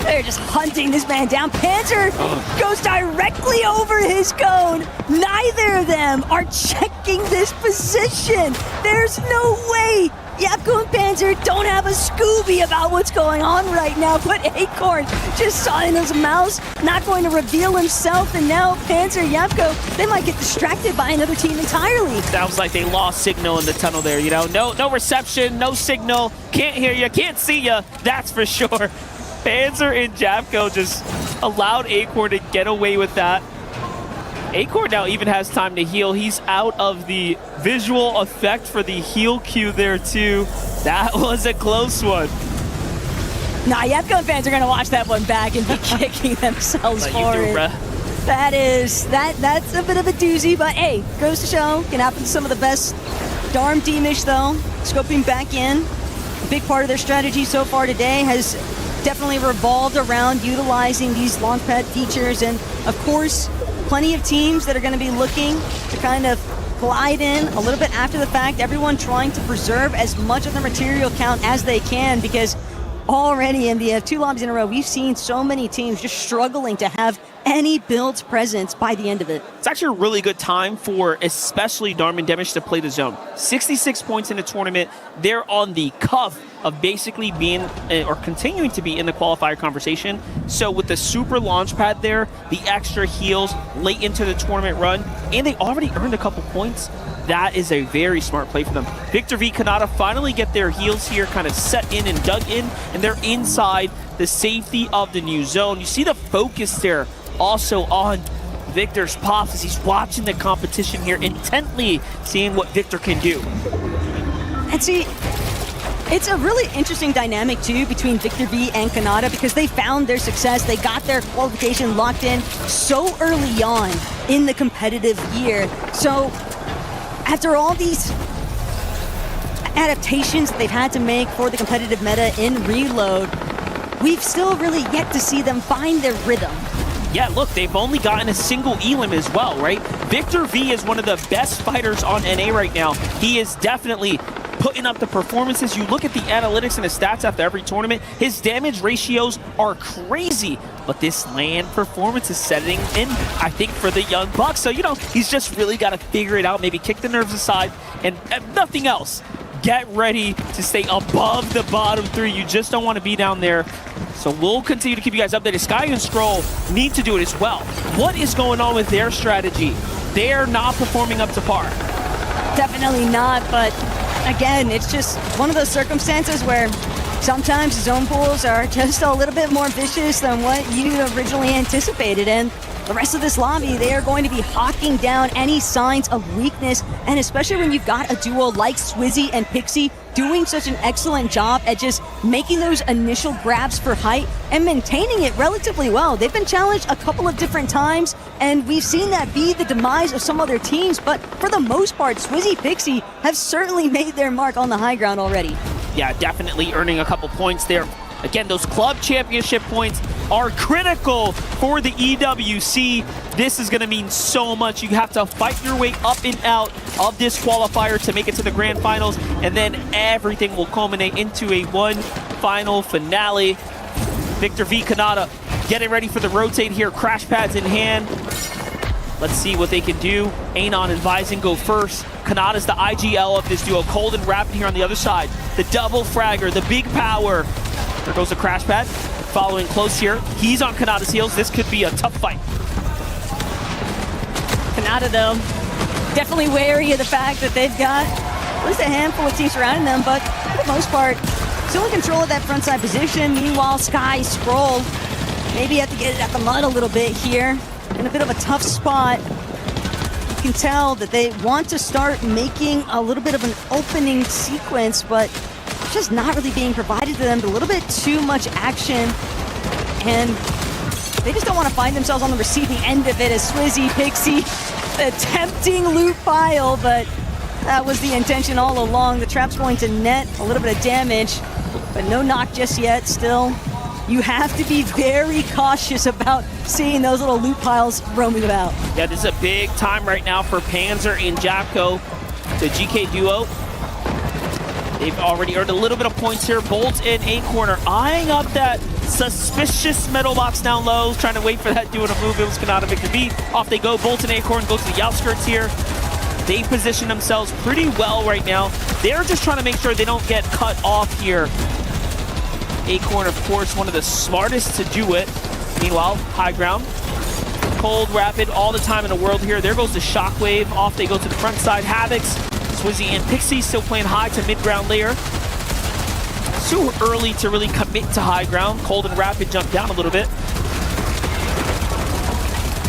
They're just hunting this man down. Panzer goes directly over his cone. Neither of them are checking this position. There's no way Yevko and Panzer don't have a Scooby about what's going on right now. But Acorn just saw in his mouse, not going to reveal himself. And now Panzer, Yevko, they might get distracted by another team entirely. Sounds like they lost signal in the tunnel there, you know? No reception, no signal. Can't hear you, can't see you, that's for sure. Panzer and Javko just allowed Acorn to get away with that. Acorn now even has time to heal. He's out of the visual effect for the heal cue there too. That was a close one. Nah, Yevko and fans are gonna watch that one back and be kicking themselves for it. That's a bit of a doozy, but hey, goes to show, can happen to some of the best. Darm Teamish though, scoping back in. A big part of their strategy so far today has definitely revolved around utilizing these launchpad features, and of course, plenty of teams that are going to be looking to kind of glide in a little bit after the fact. Everyone trying to preserve as much of their material count as they can, because already in the 2 lobbies in a row, we've seen so many teams just struggling to have any builds presence by the end of it. It's actually a really good time for especially Darm and Demish to play the zone. 66 points in the tournament. They're on the cuff of basically being or continuing to be in the qualifier conversation. So with the super launch pad there, the extra heals late into the tournament run, and they already earned a couple points, that is a very smart play for them. Victor V, Kanata finally get their heals here kind of set in and dug in, and they're inside the safety of the new zone. You see the focus there also on Victor's pops as he's watching the competition here intently, seeing what Victor can do. And see, it's a really interesting dynamic too between Victor V and Kanata, because they found their success. They got their qualification locked in so early on in the competitive year. So after all these adaptations that they've had to make for the competitive meta in Reload, we've still really yet to see them find their rhythm. Yeah, look, they've only gotten a single elim as well, right? Victor V is one of the best fighters on NA right now. He is definitely putting up the performances. You look at the analytics and the stats after every tournament, his damage ratios are crazy. But this land performance is setting in, I think, for the young buck. So, you know, he's just really got to figure it out, maybe kick the nerves aside, and nothing else. Get ready to stay above the bottom 3. You just don't want to be down there. So we'll continue to keep you guys updated. Sky and Scroll need to do it as well. What is going on with their strategy? They're not performing up to par. Definitely not, but again, it's just one of those circumstances where sometimes zone pools are just a little bit more vicious than what you originally anticipated, and the rest of this lobby, they are going to be hawking down any signs of weakness, and especially when you've got a duo like Swizzy and Pixie doing such an excellent job at just making those initial grabs for height and maintaining it relatively well. They've been challenged a couple of different times, and we've seen that be the demise of some other teams, but for the most part, Swizzy Pixie have certainly made their mark on the high ground already. Yeah, definitely earning a couple points there. Again, those club championship points are critical for the EWC. This is going to mean so much. You have to fight your way up and out of this qualifier to make it to the grand finals, and then everything will culminate into a one final finale. Victor V, Kanata getting ready for the rotate here, crash pads in hand. Let's see what they can do. Anon and Vising go first. Kanata's the IGL of this duo. Cold and Rapid here on the other side. The double fragger, the big power. There goes the crash pad. Following close here. He's on Kanata's heels. This could be a tough fight. Kanata, though, definitely wary of the fact that they've got at least a handful of teams surrounding them, but for the most part, still in control of that frontside position. Meanwhile, Sky, Scroll, maybe have to get it at the mud a little bit here. In a bit of a tough spot. You can tell that they want to start making a little bit of an opening sequence, but it's just not really being provided to them. A little bit too much action, and they just don't want to find themselves on the receiving end of it as Swizzy, Pixie, the tempting loot pile, but That was the intention all along. The trap's going to net a little bit of damage, but no knock just yet. Still, you have to be very cautious about seeing those little loot piles roaming about. Yeah, this is a big time right now for Panzer and Japko, the GK duo. They've already earned a little bit of points here. Bolt and A-Corner eyeing up that suspicious metal box down low, trying to wait for that duo to move. It was Kanata, Victor B. Off they go. Bolt and A-Corner go to the outskirts here. They position themselves pretty well right now. They're just trying to make sure they don't get cut off here. A-Corner, of course, one of the smartest to do it. Meanwhile, high ground. Cold, rapid, all the time in the world here. There goes the Shockwave. Off they go to the front side. Havocs, Swizzy, and Pixie still playing high to mid-ground layer. Too early to really commit to high ground. Cold and Rapid jump down a little bit.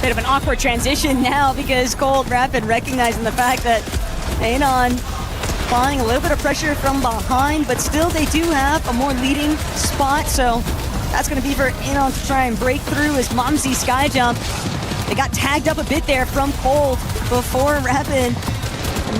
Bit of an awkward transition now because Cold Rapid recognizing the fact that Anon applying a little bit of pressure from behind, but still they do have a more leading spot, so that's going to be for Anon to try and break through as Momsy sky jump. They got tagged up a bit there from Cold before Rapid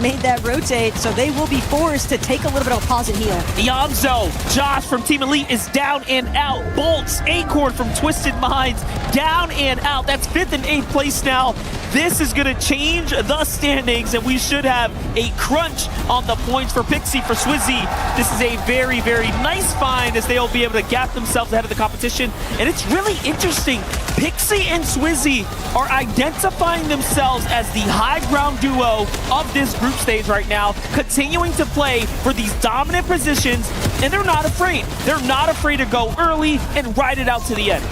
made that rotate, so they will be forced to take a little bit of a pause and heal. Yamzo, Josh from Team Elite is down and out. Bolts, Acorn from Twisted Minds, down and out. That's 5th and 8th place now. This is going to change the standings, and we should have a crunch on the points for Pixie, for Swizzy. This is a very, very nice find as they'll be able to gap themselves ahead of the competition. And it's really interesting. Pixie and Swizzy are identifying themselves as the high ground duo of this group stage right now, continuing to play for these dominant positions, and they're not afraid. They're not afraid to go early and ride it out to the end.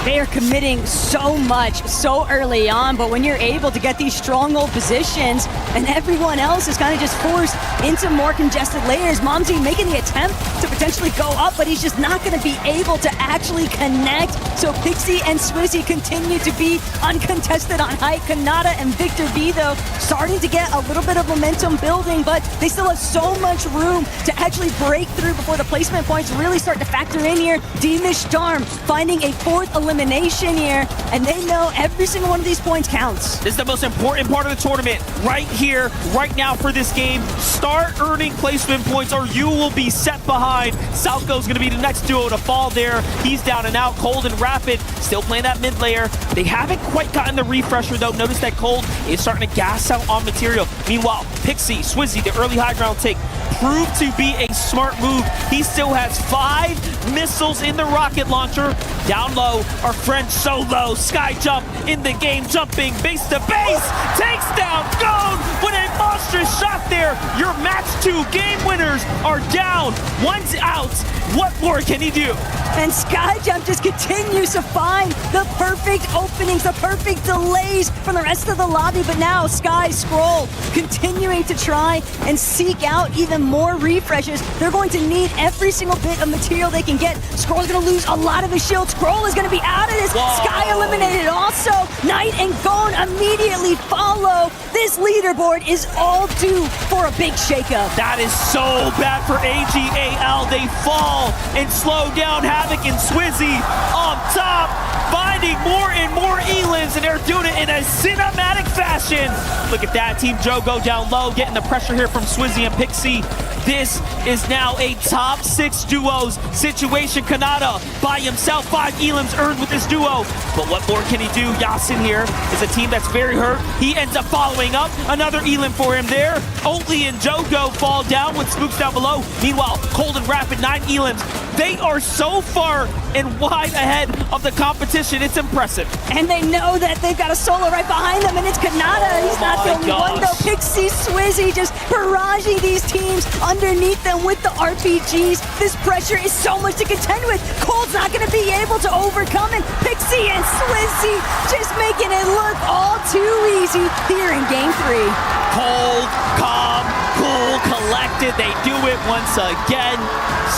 They are committing so much so early on, but when you're able to get these stronghold positions and everyone else is kind of just forced into more congested layers, Momsy making the attempt to potentially go up, but he's just not going to be able to actually connect. So Pixie and Swizzy continue to be uncontested on height. Kanata and Victor B, though, starting to get a little bit of momentum building, but they still have so much room to actually break through before the placement points really start to factor in here. Demish Darm finding a 4th elimination here, and they know every single one of these points counts. This is the most important part of the tournament right here, right now for this game. Start earning placement points or you will be set behind. Southco's going to be the next duo to fall there. He's down and out. Cold and Rapid still playing that mid layer. They haven't quite gotten the refresher though. Notice that Cold is starting to gas out on material. Meanwhile, Pixie, Swizzy, the early high ground take proved to be a smart move. He still has 5 missiles in the rocket launcher. Down low, our friend Solo, sky jump in the game, jumping base to base, takes down Gone with a monstrous shot there. Your match 2 game winners are down. One's out. What more can he do? And Skyjump just continues to find the perfect openings, the perfect delays from the rest of the lobby. But now Sky Scroll continuing to try and seek out even more refreshes. They're going to need every single bit of material they can get. Scroll's going to lose a lot of his shield. Scroll is going to be out of this. Whoa. Sky eliminated also. Knight and Gone immediately follow. This leaderboard is all due for a big shakeup. That is so bad for AGAL. They fall and slow down. Havoc and Swizzy on top, finding more and more Elins, and they're doing it in a cinematic fashion. Look at that, Team Joe go down low, getting the pressure here from Swizzy and Pixie. This is now a top 6 duos situation. Kanata by himself, 5 Elims earned with this duo. But what more can he do? Yasin here is a team that's very hurt. He ends up following up. Another Elim for him there. Oatly and Jogo fall down with Spooks down below. Meanwhile, Cold and Rapid, 9 Elims. They are so far and wide ahead of the competition. It's impressive. And they know that they've got a solo right behind them, and it's Kanata. He's not the only one, though. Pixie, Swizzy just barraging these teams underneath them with the RPGs. This pressure is so much to contend with. Cold's not going to be able to overcome it. Pixie and Swizzy just making it look all too easy here in Game 3. Cold, calm, cool, collected. They do it once again.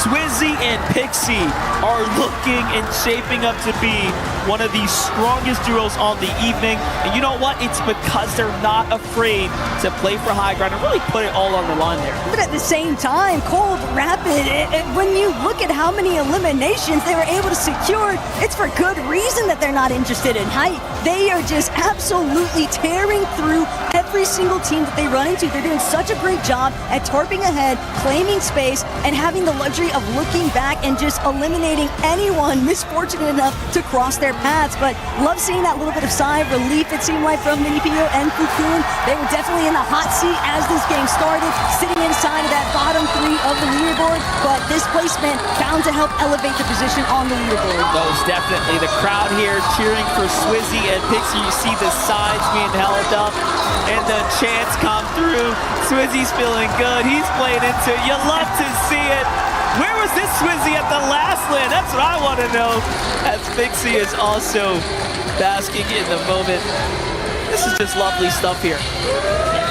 Swizzy and Pixie are looking and shaping up to be one of the strongest duos on the evening. And you know what? It's because they're not afraid to play for high ground and really put it all on the line there. But at the same time, Cold, Rapid, when you look at how many eliminations they were able to secure, it's for good reason that they're not interested in height. They are just absolutely tearing through every every single team that they run into. They're doing such a great job at tarping ahead, claiming space, and having the luxury of looking back and just eliminating anyone misfortunate enough to cross their paths. But love seeing that little bit of sigh of relief, it seemed like, from Minipio and Cocoon. They were definitely in the hot seat as this game started, sitting inside of that bottom 3 of the leaderboard, but this placement found to help elevate the position on the leaderboard. Most definitely. The crowd here cheering for Swizzy and Pixie. You see the signs being held up and the chants come through. Swizzy's feeling good. He's playing into it. You love to see it. Where was this Swizzy at the last land? That's what I want to know. As Pixie is also basking in the moment. This is just lovely stuff here.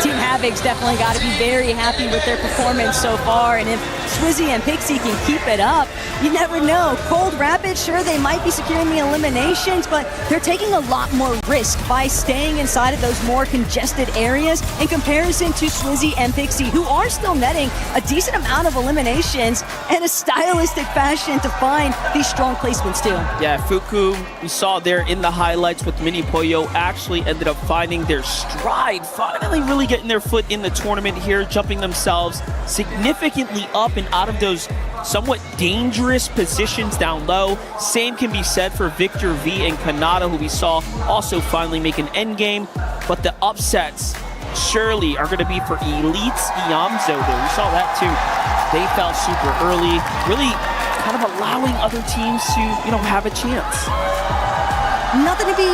Team Havoc's definitely got to be very happy with their performance so far, and if Swizzy and Pixie can keep it up, you never know. Cold Rapids, sure, they might be securing the eliminations, but they're taking a lot more risk by staying inside of those more congested areas in comparison to Swizzy and Pixie, who are still netting a decent amount of eliminations in a stylistic fashion to find these strong placements too. Yeah, Fuku, we saw there in the highlights with Mini Pollo, actually ended up finding their stride, finally really getting their foot in the tournament here, jumping themselves significantly up and out of those somewhat dangerous positions down low. Same can be said for Victor V and Kanata, who we saw also finally make an endgame. But the upsets surely are going to be for Elite's Iamzo there. We saw that too. They fell super early, really kind of allowing other teams to, have a chance. Nothing to be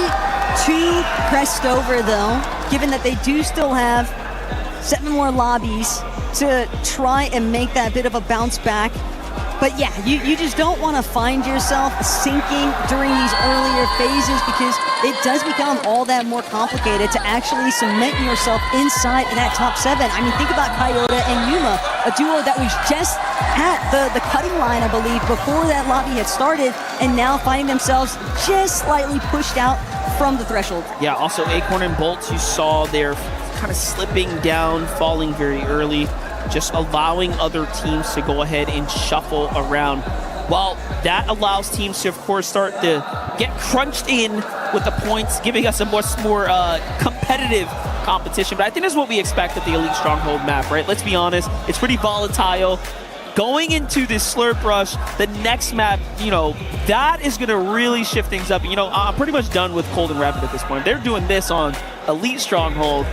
too pressed over though, given that they do still have 7 more lobbies to try and make that bit of a bounce back. But yeah, you just don't want to find yourself sinking during these earlier phases, because it does become all that more complicated to actually cement yourself inside that top 7. I mean, think about Kayota and Yuma, a duo that was just at the cutting line, I believe, before that lobby had started, and now finding themselves just slightly pushed out from the threshold. Yeah, also Acorn and Bolts, you saw they're kind of slipping down, falling very early, just allowing other teams to go ahead and shuffle around. Well, that allows teams to, of course, start to get crunched in with the points, giving us a much more competitive competition. But I think that's what we expect at the Elite Stronghold map, right? Let's be honest, it's pretty volatile. Going into this Slurp Rush, the next map, that is going to really shift things up. I'm pretty much done with Cold and Rapid at this point. They're doing this on Elite Stronghold.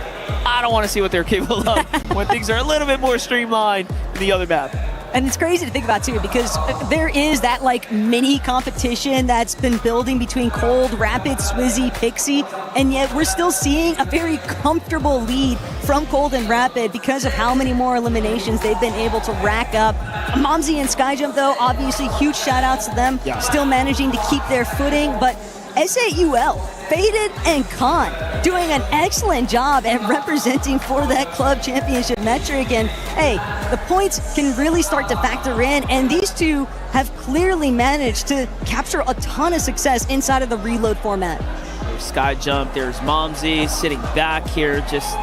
I don't want to see what they're capable of when things are a little bit more streamlined in the other map. And it's crazy to think about too, because there is that mini competition that's been building between Cold, Rapid, Swizzy, Pixie, and yet we're still seeing a very comfortable lead from Cold and Rapid because of how many more eliminations they've been able to rack up. Momsy and Skyjump though, obviously huge shout outs to them, still managing to keep their footing, but SAUL, Faded and Khan doing an excellent job at representing for that club championship metric. And hey, the points can really start to factor in, and these two have clearly managed to capture a ton of success inside of the reload format. There's Skyjump, there's Momsy sitting back here, just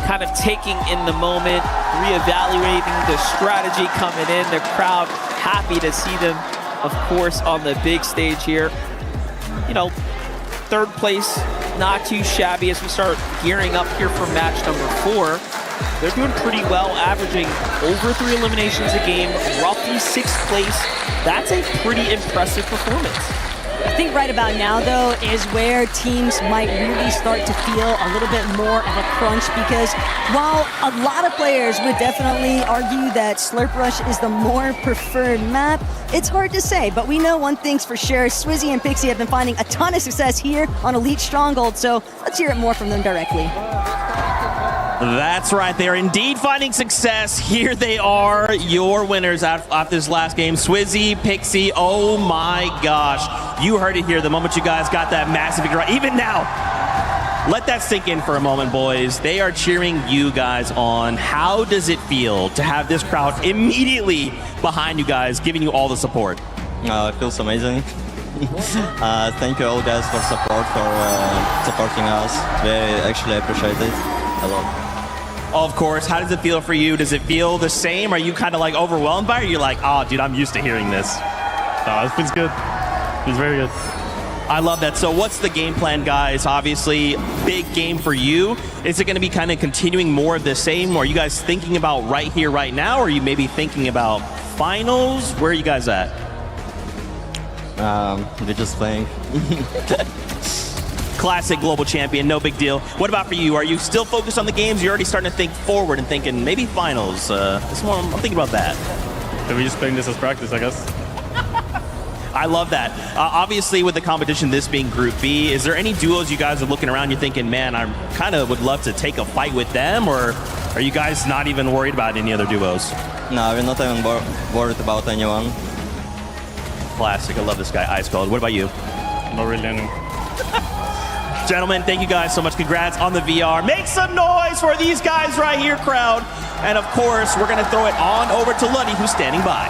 kind of taking in the moment, reevaluating the strategy coming in. The crowd happy to see them, of course, on the big stage here. Third place, not too shabby as we start gearing up here for match number 4. They're doing pretty well, averaging over 3 eliminations a game, roughly 6th place. That's a pretty impressive performance. I think right about now, though, is where teams might really start to feel a little bit more of a crunch, because while a lot of players would definitely argue that Slurp Rush is the more preferred map, it's hard to say. But we know one thing's for sure, Swizzy and Pixie have been finding a ton of success here on Elite Stronghold, so let's hear it more from them directly. That's right, they're indeed finding success. Here they are, your winners after this last game. Swizzy, Pixie, oh my gosh. You heard it here the moment you guys got that massive victory. Even now, let that sink in for a moment, boys. They are cheering you guys on. How does it feel to have this crowd immediately behind you guys, giving you all the support? It feels amazing. Thank you all guys for supporting us. We actually appreciate it a lot. Of course. How does it feel for you? Does it feel the same? Are you kind of overwhelmed by it? Or you're like, oh, dude, I'm used to hearing this. No, it feels good. It feels very good. I love that. So what's the game plan, guys? Obviously, big game for you. Is it going to be kind of continuing more of the same? Or are you guys thinking about right here, right now? Or are you maybe thinking about finals? Where are you guys at? We're just playing. Classic global champion, no big deal. What about for you? Are you still focused on the games? You're already starting to think forward and thinking maybe finals. I'm thinking about that. We're just playing this as practice, I guess. I love that. Obviously, with the competition, this being Group B, is there any duos you guys are looking around, you're thinking, man, I kind of would love to take a fight with them, or are you guys not even worried about any other duos? No, we're not even worried about anyone. Classic. I love this guy, Ice Cold. What about you? Not really any. Gentlemen, thank you guys so much. Congrats on the VR. Make some noise for these guys right here, crowd. And of course, we're going to throw it on over to Luddy, who's standing by.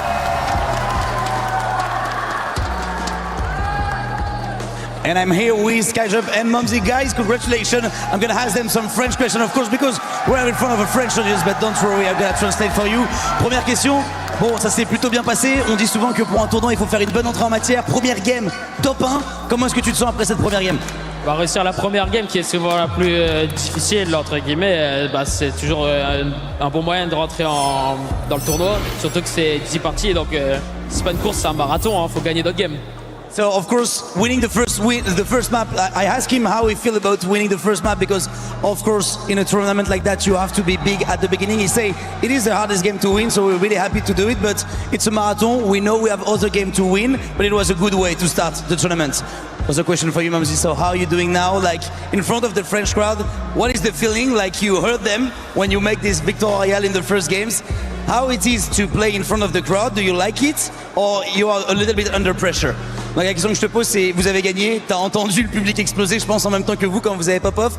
And I'm here with Skyjump and Mumsy. Guys, congratulations. I'm going to ask them some French questions, of course, because we're in front of a French audience, but don't worry, I'm going to translate for you. Première question. Bon, ça s'est plutôt bien passé. On dit souvent que pour un tournoi, il faut faire une bonne entrée en matière. Première game, top 1. Comment est-ce que tu te sens après cette première game? Réussir la première game, qui est souvent la plus difficile, entre guillemets, c'est toujours un bon moyen de rentrer dans le tournoi. Surtout que c'est 10 parties, donc c'est pas une course, c'est un marathon. Il faut gagner d'autres games. So, of course, winning the first map, I asked him how he feel about winning the first map because, of course, in a tournament like that, you have to be big at the beginning. He say it is the hardest game to win, so we're really happy to do it, but it's a marathon. We know we have other game to win, but it was a good way to start the tournament. Was a question for you, Mamzi. So how are you doing now, like in front of the French crowd? What is the feeling like you heard them when you make this Victor Royale in the first games? How it is to play in front of the crowd? Do you like it or you are a little bit under pressure? Donc la question que je te pose, c'est vous avez gagné, t'as entendu le public exploser, je pense en même temps que vous quand vous avez pop-off.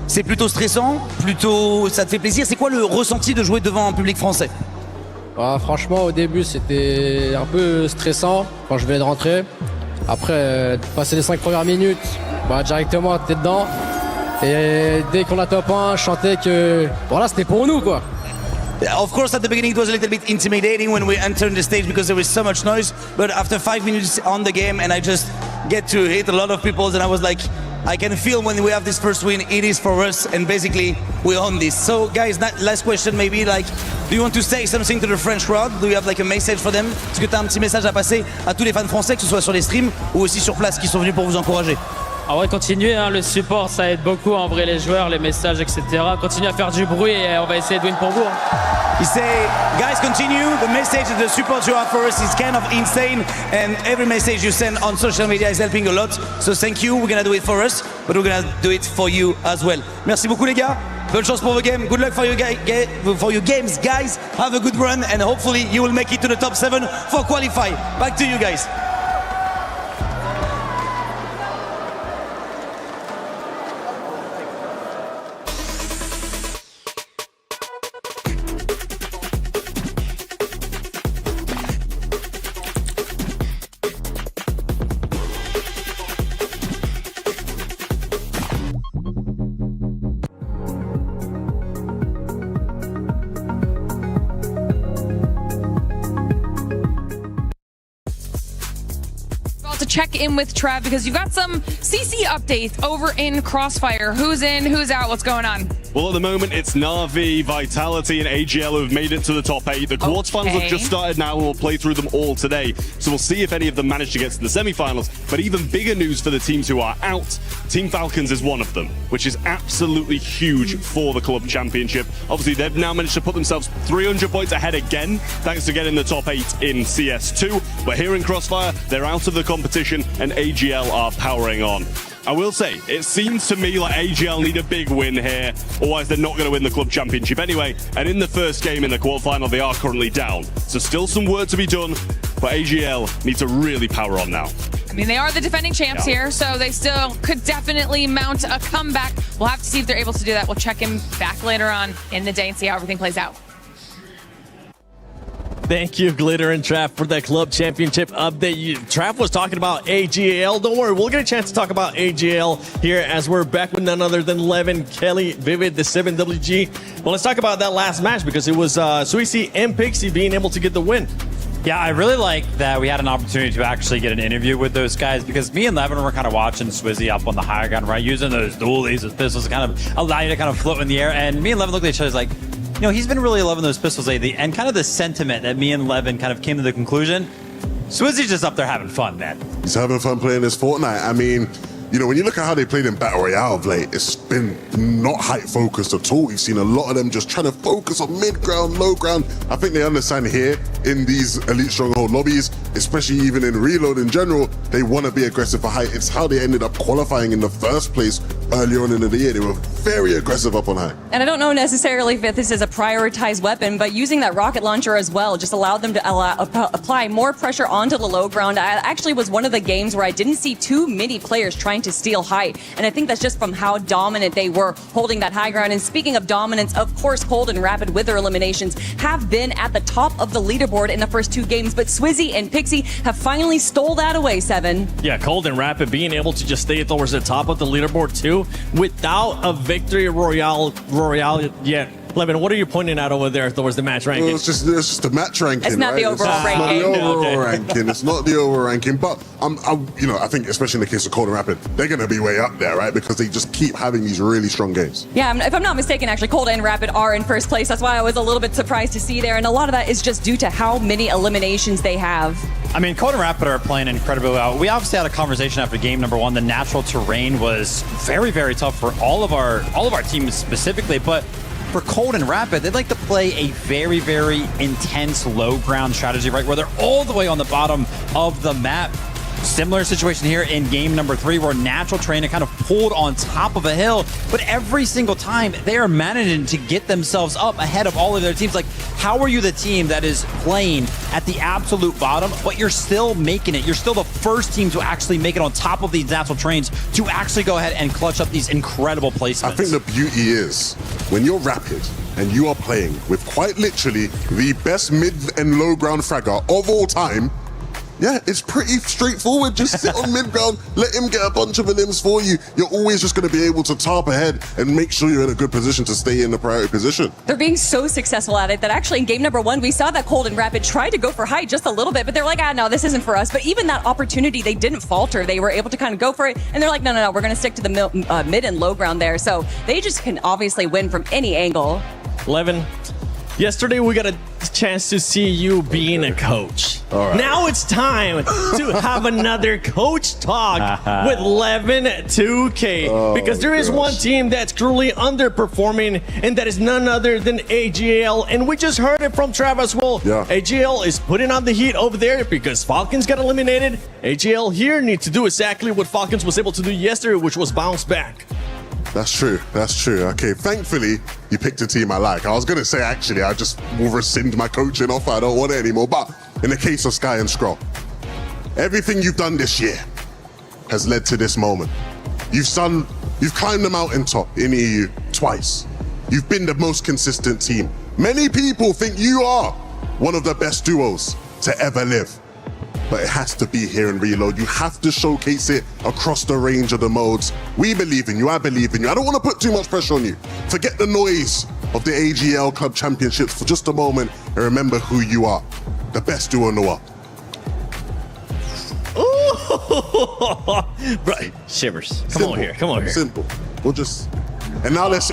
C'est plutôt stressant, plutôt ça te fait plaisir. C'est quoi le ressenti de jouer devant un public français? Franchement, au début, c'était un peu stressant quand je venais de rentrer. Après, passer les 5 premières minutes, directement, t'es dedans. Et dès qu'on a top 1, je sentais que voilà, c'était pour nous, quoi. Of course, at the beginning it was a little bit intimidating when we entered the stage because there was so much noise. But after 5 minutes on the game and I just get to hit a lot of people, and I was like, I can feel when we have this first win, it is for us, and basically we own this. So guys, last question maybe, like, do you want to say something to the French crowd? Do you have like a message for them? Est-ce que tu as un petit message à passer à tous les fans français, que ce soit sur les streams ou aussi sur place, qui sont venus pour vous encourager? En vrai, continuez, le support, ça aide beaucoup, en vrai, les joueurs, les messages, etc. Continuez à faire du bruit et on va essayer de win pour vous. He say, guys, continue. The message and the support you have for us is kind of insane, and every message you send on social media is helping a lot. So thank you. We're gonna do it for us, but we're gonna do it for you as well. Merci beaucoup, les gars. Bonne chance pour vos games. Good luck for your games, guys. Have a good run, and hopefully you will make it to the top 7 for qualify. Back to you guys. Check in with Trev because you've got some CC updates over in Crossfire. Who's in, who's out, what's going on? Well, at the moment, it's Na'Vi, Vitality, and AGL who have made it to the top 8. The quarterfinals have just started now, and we'll play through them all today. So we'll see if any of them manage to get to the semi-finals. But even bigger news for the teams who are out, Team Falcons is one of them, which is absolutely huge for the club championship. Obviously, they've now managed to put themselves 300 points ahead again, thanks to getting the top 8 in CS2. But here in Crossfire, they're out of the competition, and AGL are powering on. I will say, it seems to me like AGL need a big win here, otherwise they're not going to win the club championship anyway. And in the first game in the quarterfinal, they are currently down. So still some work to be done, but AGL need to really power on now. I mean, they are the defending champs here, so they still could definitely mount a comeback. We'll have to see if they're able to do that. We'll check in back later on in the day and see how everything plays out. Thank you, Glitter and Trap, for that club championship update. Trap was talking about AGL. Don't worry, we'll get a chance to talk about AGL here as we're back with none other than Levin, Kelly, Vivid, the 7WG. Well, let's talk about that last match because it was Suisi and Pixie being able to get the win. Yeah, I really like that we had an opportunity to actually get an interview with those guys, because me and Levin were kind of watching Swizzy up on the higher ground, right? Using those dualies, those pistols to kind of allow you to kind of float in the air. And me and Levin looked at each other like, you know, he's been really loving those pistols lately. And kind of the sentiment that me and Levin kind of came to the conclusion, Swizzy's just up there having fun, man. He's having fun playing this Fortnite. I mean, you know, when you look at how they played in Battle Royale of late, it's been not height focused at all. We've seen a lot of them just trying to focus on mid ground, low ground. I think they understand here in these Elite Stronghold lobbies, especially even in Reload in general, they want to be aggressive for height. It's how they ended up qualifying in the first place earlier on in the year. They were very aggressive up on height. And I don't know necessarily if this is a prioritized weapon, but using that rocket launcher as well just allowed them to apply more pressure onto the low ground. I actually was one of the games where I didn't see too many players trying to steal height, and I think that's just from how dominant they were holding that high ground. And speaking of dominance, of course, Cold and Rapid with their eliminations have been at the top of the leaderboard in the first 2 games, but Swizzy and Pixie have finally stole that away, Seven. Yeah, Cold and Rapid being able to just stay towards the top of the leaderboard too, without a victory royale yet. Levin, what are you pointing out over there towards the match ranking? Well, it's just the match ranking. It's not right? the overall ranking. It's not the overall ranking. It's not the overall ranking. But you know, I think especially in the case of Cold and Rapid, they're going to be way up there, right? Because they just keep having these really strong games. Yeah, if I'm not mistaken, actually, Cold and Rapid are in first place. That's why I was a little bit surprised to see there, and a lot of that is just due to how many eliminations they have. I mean, Cold and Rapid are playing incredibly well. We obviously had a conversation after game number 1. The natural terrain was very, very tough for all of our teams specifically, but for Cold and Rapid, they'd like to play a very, very intense low ground strategy, right? Where they're all the way on the bottom of the map. Similar situation here in game number 3, where natural terrain kind of pulled on top of a hill, but every single time they are managing to get themselves up ahead of all of their teams. Like, how are you the team that is playing at the absolute bottom, but you're still making it? You're still the first team to actually make it on top of these natural terrains to actually go ahead and clutch up these incredible placements. I think the beauty is when you're Rapid and you are playing with quite literally the best mid and low ground fragger of all time. Yeah, it's pretty straightforward. Just sit on mid ground, let him get a bunch of elims for you. You're always just going to be able to tarp ahead and make sure you're in a good position to stay in the priority position. They're being so successful at it that actually in game number 1, we saw that Cold and Rapid tried to go for height just a little bit, but they're like, no, this isn't for us. But even that opportunity, they didn't falter. They were able to kind of go for it, and they're like, no, we're going to stick to the mid and low ground there. So they just can obviously win from any angle. Levin, yesterday we got a chance to see you being a coach. Right. Now it's time to have another coach talk with Levin 2K, because there is one team that's truly underperforming, and that is none other than AGL. And we just heard it from Travis. Well, AGL is putting on the heat over there because Falcons got eliminated. AGL here needs to do exactly what Falcons was able to do yesterday, which was bounce back. That's true. That's true. Okay, thankfully, you picked a team I like. I was going to say, actually, I just will rescind my coaching offer. I don't want it anymore. But in the case of Sky and Skrull, everything you've done this year has led to this moment. You've climbed the mountaintop in EU twice. You've been the most consistent team. Many people think you are one of the best duos to ever live. But it has to be here in Reload. You have to showcase it across the range of the modes. We believe in you. I believe in you. I don't want to put too much pressure on you. Forget the noise of the AGL Club Championships for just a moment and remember who you are. The best duo in the world. Ooh, bro, shivers. Come on here. Simple. We'll just... And now let's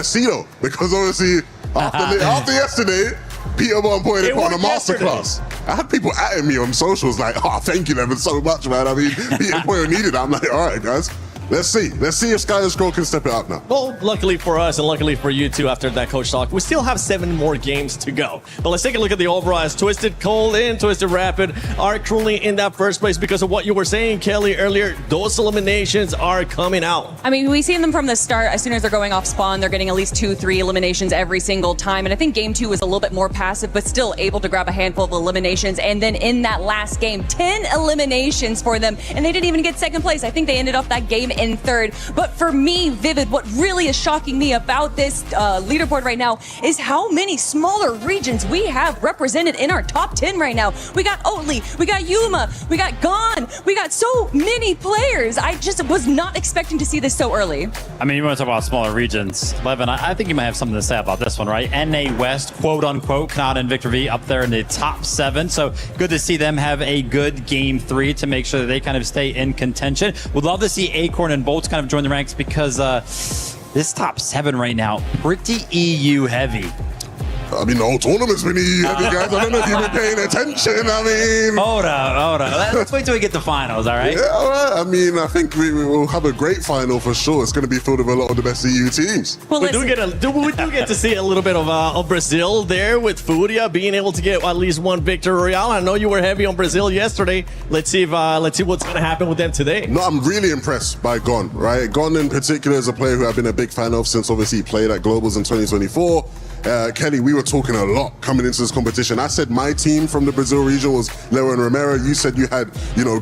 see though. Because obviously, after yesterday, Peter Bond pointed upon a masterclass. I had people atting me on socials like, thank you, Levin, so much, man. I mean, Peter Boyle needed it. I'm like, all right, guys. Let's see if Sky and Skrull can step it up now. Well, luckily for us and luckily for you too, after that coach talk, we still have 7 more games to go. But let's take a look at the overall as Twisted Cold and Twisted Rapid are currently in that first place because of what you were saying, Kelly, earlier. Those eliminations are coming out. I mean, we've seen them from the start. As soon as they're going off spawn, they're getting at least 2-3 eliminations every single time. And I think game 2 was a little bit more passive, but still able to grab a handful of eliminations. And then in that last game, 10 eliminations for them. And they didn't even get second place. I think they ended up that game in third. But for me, Vivid, what really is shocking me about this leaderboard right now is how many smaller regions we have represented in our top 10 right now. We got Oatly, we got Yuma, we got Gone, we got so many players. I just was not expecting to see this so early. I mean, you want to talk about smaller regions. Levin, I think you might have something to say about this one, right? NA West, quote unquote, Canada and Victor V up there in the top 7. So good to see them have a good game 3 to make sure that they kind of stay in contention. Would love to see Acorn and Bolts kind of join the ranks because this top 7 right now, pretty EU heavy. I mean, the whole tournament's been EU heavy, guys. I don't know if you've been paying attention. I mean... Hold up. Let's wait till we get to finals, all right? Yeah, all right. I mean, I think we will have a great final for sure. It's going to be filled with a lot of the best EU teams. Well, we do get to see a little bit of Brazil there with Furia being able to get at least one victory royale. I know you were heavy on Brazil yesterday. Let's see what's going to happen with them today. No, I'm really impressed by Gon, right? Gon in particular is a player who I've been a big fan of since obviously he played at Globals in 2024. Kelly, we were talking a lot coming into this competition. I said my team from the Brazil region was Leo and Romero. You said you had,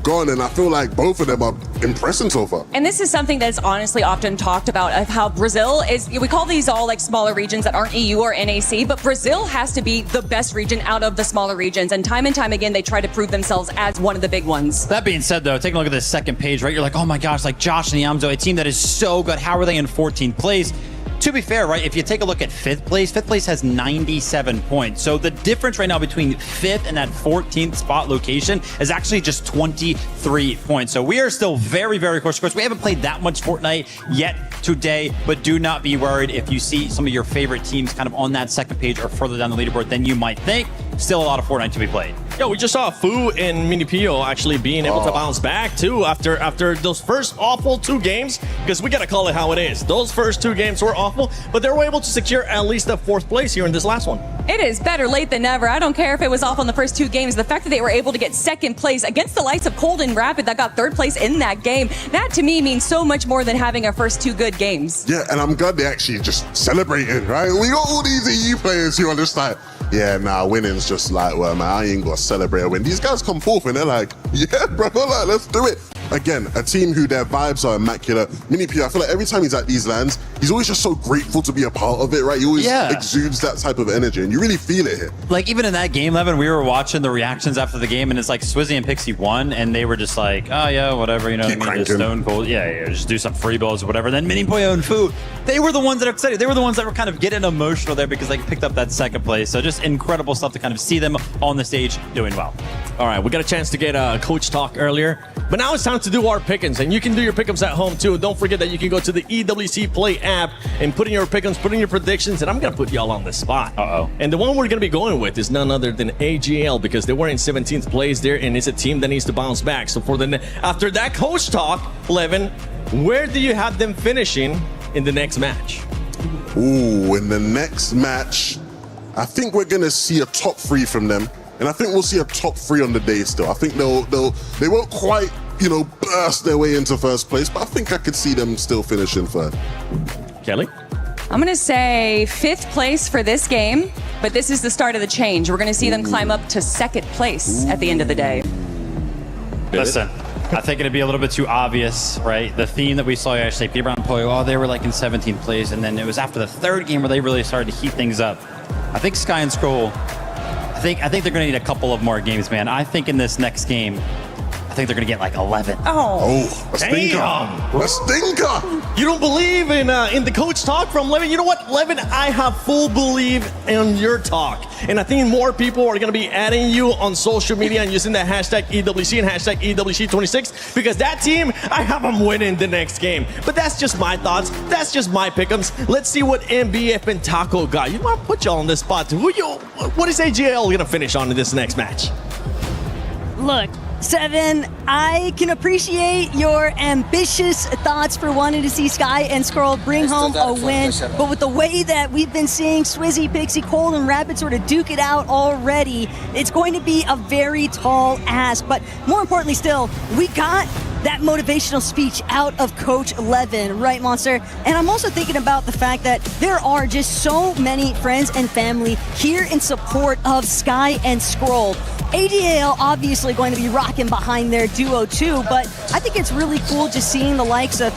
Gon, and I feel like both of them are impressing so far. And this is something that's honestly often talked about of how Brazil is, we call these all like smaller regions that aren't EU or NAC, but Brazil has to be the best region out of the smaller regions. And time again, they try to prove themselves as one of the big ones. That being said, though, take a look at this second page, right? You're like, oh my gosh, like Josh and Yamzo, a team that is so good. How are they in 14th place? To be fair, right, if you take a look at 5th place has 97 points. So the difference right now between 5th and that 14th spot location is actually just 23 points. So we are still very, very close. Of course, we haven't played that much Fortnite yet today, but do not be worried if you see some of your favorite teams kind of on that second page or further down the leaderboard than you might think. Still a lot of Fortnite to be played. Yo, we just saw Fu and Mini Pio actually being able to bounce back too after those first awful 2 games, because we gotta call it how it is. Those first 2 games were awful, but they were able to secure at least the 4th place here in this last one. It is better late than never. I don't care if it was off on the first 2 games. The fact that they were able to get 2nd place against the likes of Cold and Rapid that got 3rd place in that game, that to me means so much more than having our first 2 good games. Yeah, and I'm glad they actually just celebrated, right? We got all these EU players who are just like, yeah, nah, winning's just like, well, man, I ain't gonna celebrate a win. These guys come forth and they're like, yeah, bro, like, let's do it. Again, a team who their vibes are immaculate. Mini P, I feel like every time he's at these lands, he's always just so grateful to be a part of it, right? He always exudes that type of energy, and you really feel it here. Like, even in that game, Levin, we were watching the reactions after the game, and it's like Swizzy and Pixie won, and they were just like, oh, yeah, whatever, you know what I mean? Just stone cold. Yeah, just do some free balls or whatever. And then Mini Poyo and Fu, they were the ones that are excited. They were the ones that were kind of getting emotional there because they picked up that 2nd place. So just incredible stuff to kind of see them on the stage doing well. All right, we got a chance to get a coach talk earlier, but now it's time to do our pick'ems, and you can do your pick'ems at home too. Don't forget that you can go to the EWC Play app and put in your pick'ems, put in your predictions, and I'm gonna put y'all on the spot. And the one we're gonna be going with is none other than AGL, because they were in 17th place there, and it's a team that needs to bounce back. So after that coach talk, Levin, where do you have them finishing in the next match? Ooh, in the next match, I think we're gonna see a top 3 from them. And I think we'll see a top 3 on the day still. I think they won't quite, burst their way into 1st place, but I think I could see them still finishing 3rd. Kelly? I'm going to say 5th place for this game, but this is the start of the change. We're going to see them climb up to 2nd place at the end of the day. Listen, I think it'd be a little bit too obvious, right? The theme that we saw yesterday, Peter Brown and Poyo, they were like in 17th place, and then it was after the 3rd game where they really started to heat things up. I think Sky and Scroll, I think they're going to need a couple of more games, man. I think in this next game, I think they're going to get like 11. Oh, a stinker. A stinker. You don't believe in the coach talk from Levin? You know what, Levin? I have full belief in your talk. And I think more people are going to be adding you on social media and using that hashtag EWC and hashtag EWC26, because that team, I have them winning the next game. But that's just my thoughts. That's just my pick'ems. Let's see what MBF and Taco got. You want to put y'all on this spot. What is AGL going to finish on in this next match? Look, Seven, I can appreciate your ambitious thoughts for wanting to see Sky and Skrull bring home a win, but with the way that we've been seeing Swizzy, Pixie, Cold, and Rapid sort of duke it out already, it's going to be a very tall ask. But more importantly still, we got that motivational speech out of Coach Levin, right, Monster? And I'm also thinking about the fact that there are just so many friends and family here in support of Sky and Scroll. ADAL obviously going to be rocking behind their duo too, but I think it's really cool just seeing the likes of,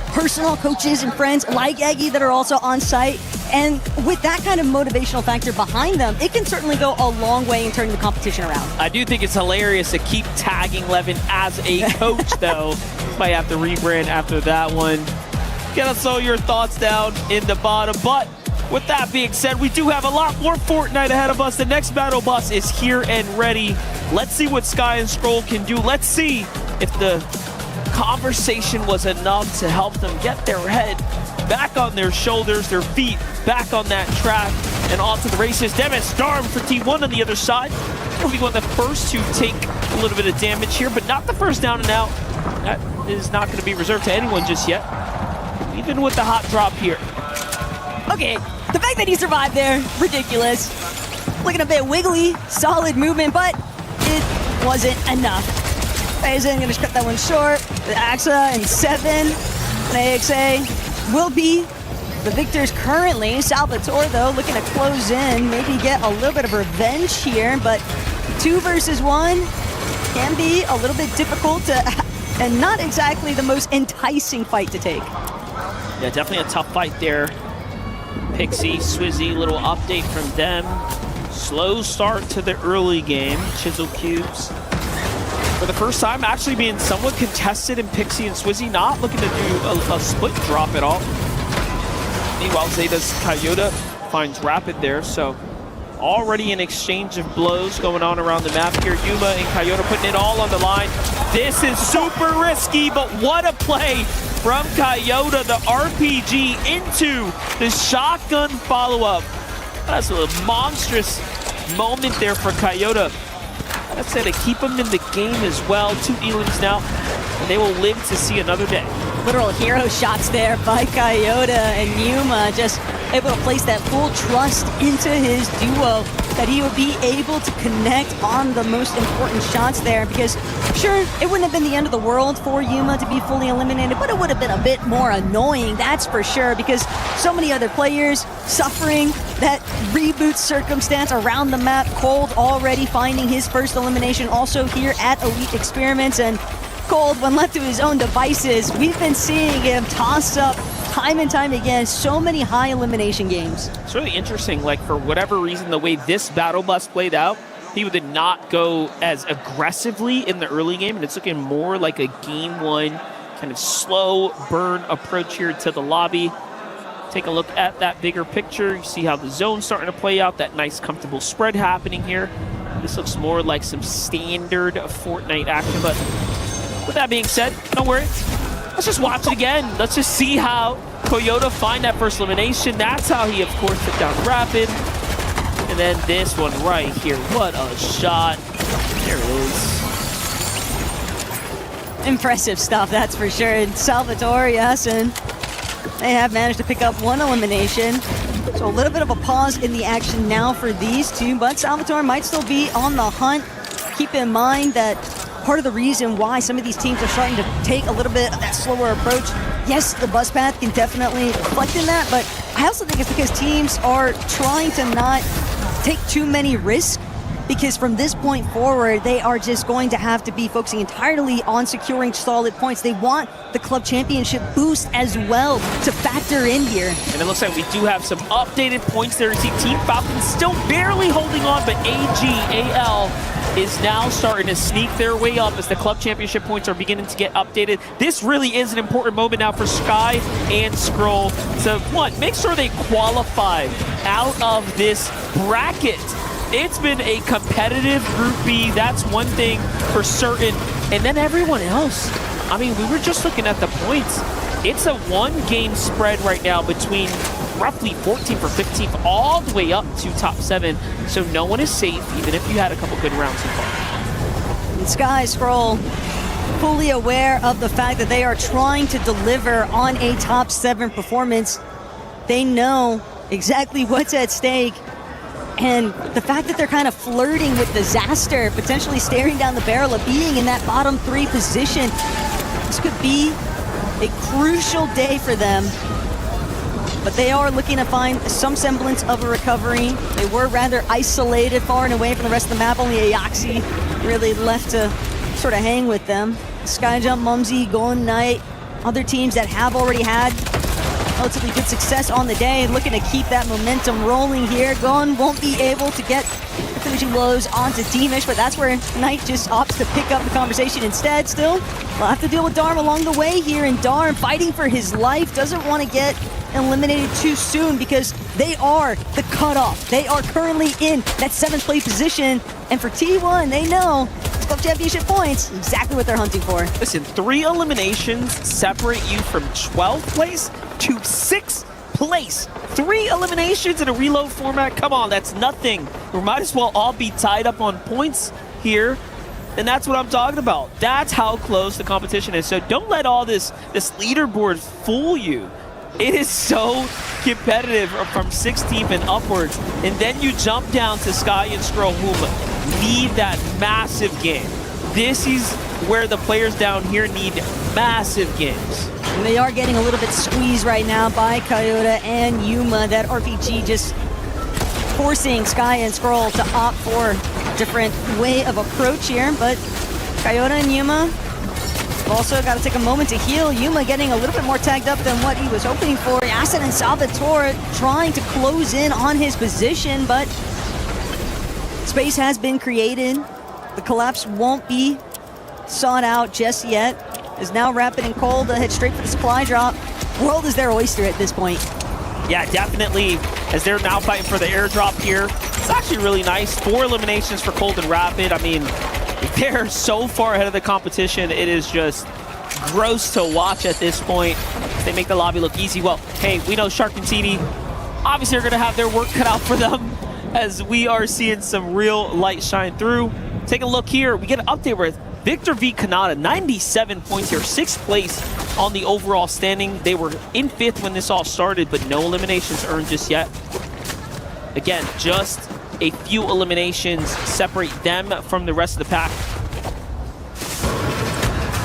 personal coaches and friends like Eggy that are also on site. And with that kind of motivational factor behind them, it can certainly go a long way in turning the competition around. I do think it's hilarious to keep tagging Levin as a coach, though. Might have to rebrand after that one. Get us all your thoughts down in the bottom. But with that being said, we do have a lot more Fortnite ahead of us. The next battle bus is here and ready. Let's see what Sky and Scroll can do. Let's see if the conversation was enough to help them get their head back on their shoulders, their feet back on that track, and on to the races. Demis Storm for T1 on the other side. Will be one of the first to take a little bit of damage here, but not the first down and out. That is not going to be reserved to anyone just yet, even with the hot drop here. Okay, the fact that he survived there, ridiculous. Looking a bit wiggly, solid movement, but it wasn't enough. Faison gonna cut that one short. The AXA and 7. And AXA will be the victors currently. Salvatore, though, looking to close in, maybe get a little bit of revenge here, but 2 versus 1 can be a little bit difficult to, and not exactly the most enticing fight to take. Yeah, definitely a tough fight there. Pixie, Swizzy, little update from them. Slow start to the early game. Chisel Cubes, for the first time, actually being somewhat contested, and Pixie and Swizzy not looking to do a split drop at all. Meanwhile, Zeta's Coyote finds Rapid there, so already an exchange of blows going on around the map here. Yuma and Coyote putting it all on the line. This is super risky, but what a play from Coyote. The RPG into the shotgun follow-up. That's a monstrous moment there for Coyote. That's it, to keep them in the game as well. 2 elims now, and they will live to see another day. Literal hero shots there by Coyote, and Yuma just able to place that full trust into his duo that he would be able to connect on the most important shots there, because sure, it wouldn't have been the end of the world for Yuma to be fully eliminated, but it would have been a bit more annoying, that's for sure, because so many other players suffering that reboot circumstance around the map. Cold already finding his first elimination also here at Elite Experiments, and Cold, when left to his own devices, we've been seeing him toss up time and time again so many high elimination games. It's really interesting, like for whatever reason, the way this battle bus played out, he did not go as aggressively in the early game, and it's looking more like a game 1 kind of slow burn approach here to the lobby. Take a look at that bigger picture. You see how the zone's starting to play out, that nice comfortable spread happening here. This looks more like some standard Fortnite action, but with that being said, don't worry. Let's just watch it again. Let's just see how Coyote find that first elimination. That's how he, of course, took down Rapid. And then this one right here. What a shot. There it is. Impressive stuff, that's for sure. And Salvatore, yes, and they have managed to pick up 1 elimination. So a little bit of a pause in the action now for these two, but Salvatore might still be on the hunt. Keep in mind that part of the reason why some of these teams are starting to take a little bit of that slower approach, yes, the bus path can definitely reflect in that, but I also think it's because teams are trying to not take too many risks, because from this point forward, they are just going to have to be focusing entirely on securing solid points. They want the club championship boost as well to factor in here. And it looks like we do have some updated points there. You see Team Falcon still barely holding on, but AGAL is now starting to sneak their way up as the club championship points are beginning to get updated. This really is an important moment now for Sky and Scroll to, one, make sure they qualify out of this bracket. It's been a competitive Group B, that's one thing for certain. And then everyone else, I mean, we were just looking at the points. It's a 1-game spread right now between roughly 14th or 15th all the way up to top 7. So no one is safe, even if you had a couple good rounds so far. And Sky Scroll fully aware of the fact that they are trying to deliver on a top 7 performance. They know exactly what's at stake. And the fact that they're kind of flirting with disaster, potentially staring down the barrel of being in that bottom 3 position, this could be a crucial day for them. But they are looking to find some semblance of a recovery. They were rather isolated, far and away from the rest of the map. Only EWC really left to sort of hang with them. Skyjump, Mumsy, Golden Knight, other teams that have already had relatively good success on the day, looking to keep that momentum rolling here. Gon won't be able to get the finishing blows onto Teamish, but that's where Knight just opts to pick up the conversation instead. Still, we'll have to deal with Darm along the way here, and Darm fighting for his life, doesn't want to get eliminated too soon because they are the cutoff. They are currently in that 7th place position, and for T1, they know Club Championship points, exactly what they're hunting for. Listen, 3 eliminations separate you from 12th place to 6th place. 3 eliminations in a reload format, come on, that's nothing. We might as well all be tied up on points here, and that's what I'm talking about. That's how close the competition is. So don't let all this leaderboard fool you. It is so competitive from 16th and upwards, and then you jump down to Sky and Skrull, who need that massive game. This is where the players down here need massive games. And they are getting a little bit squeezed right now by Coyote and Yuma. That RPG just forcing Sky and Skrull to opt for a different way of approach here, but Coyote and Yuma also got to take a moment to heal. Yuma getting a little bit more tagged up than what he was hoping for. Yasin and Salvatore trying to close in on his position, but space has been created. The collapse won't be sought out just yet. Is now Rapid and Cold head straight for the supply drop. World is their oyster at this point. Yeah, definitely, as they're now fighting for the airdrop here. It's actually really nice. 4 eliminations for Cold and Rapid. I mean, they're so far ahead of the competition, it is just gross to watch at this point. They make the lobby look easy. Well, hey, we know Shark and TD obviously are going to have their work cut out for them as we are seeing some real light shine through. Take a look here. We get an update with Victor v. Kanata, 97 points here, 6th place on the overall standing. They were in 5th when this all started, but no eliminations earned just yet. Again, just a few eliminations separate them from the rest of the pack.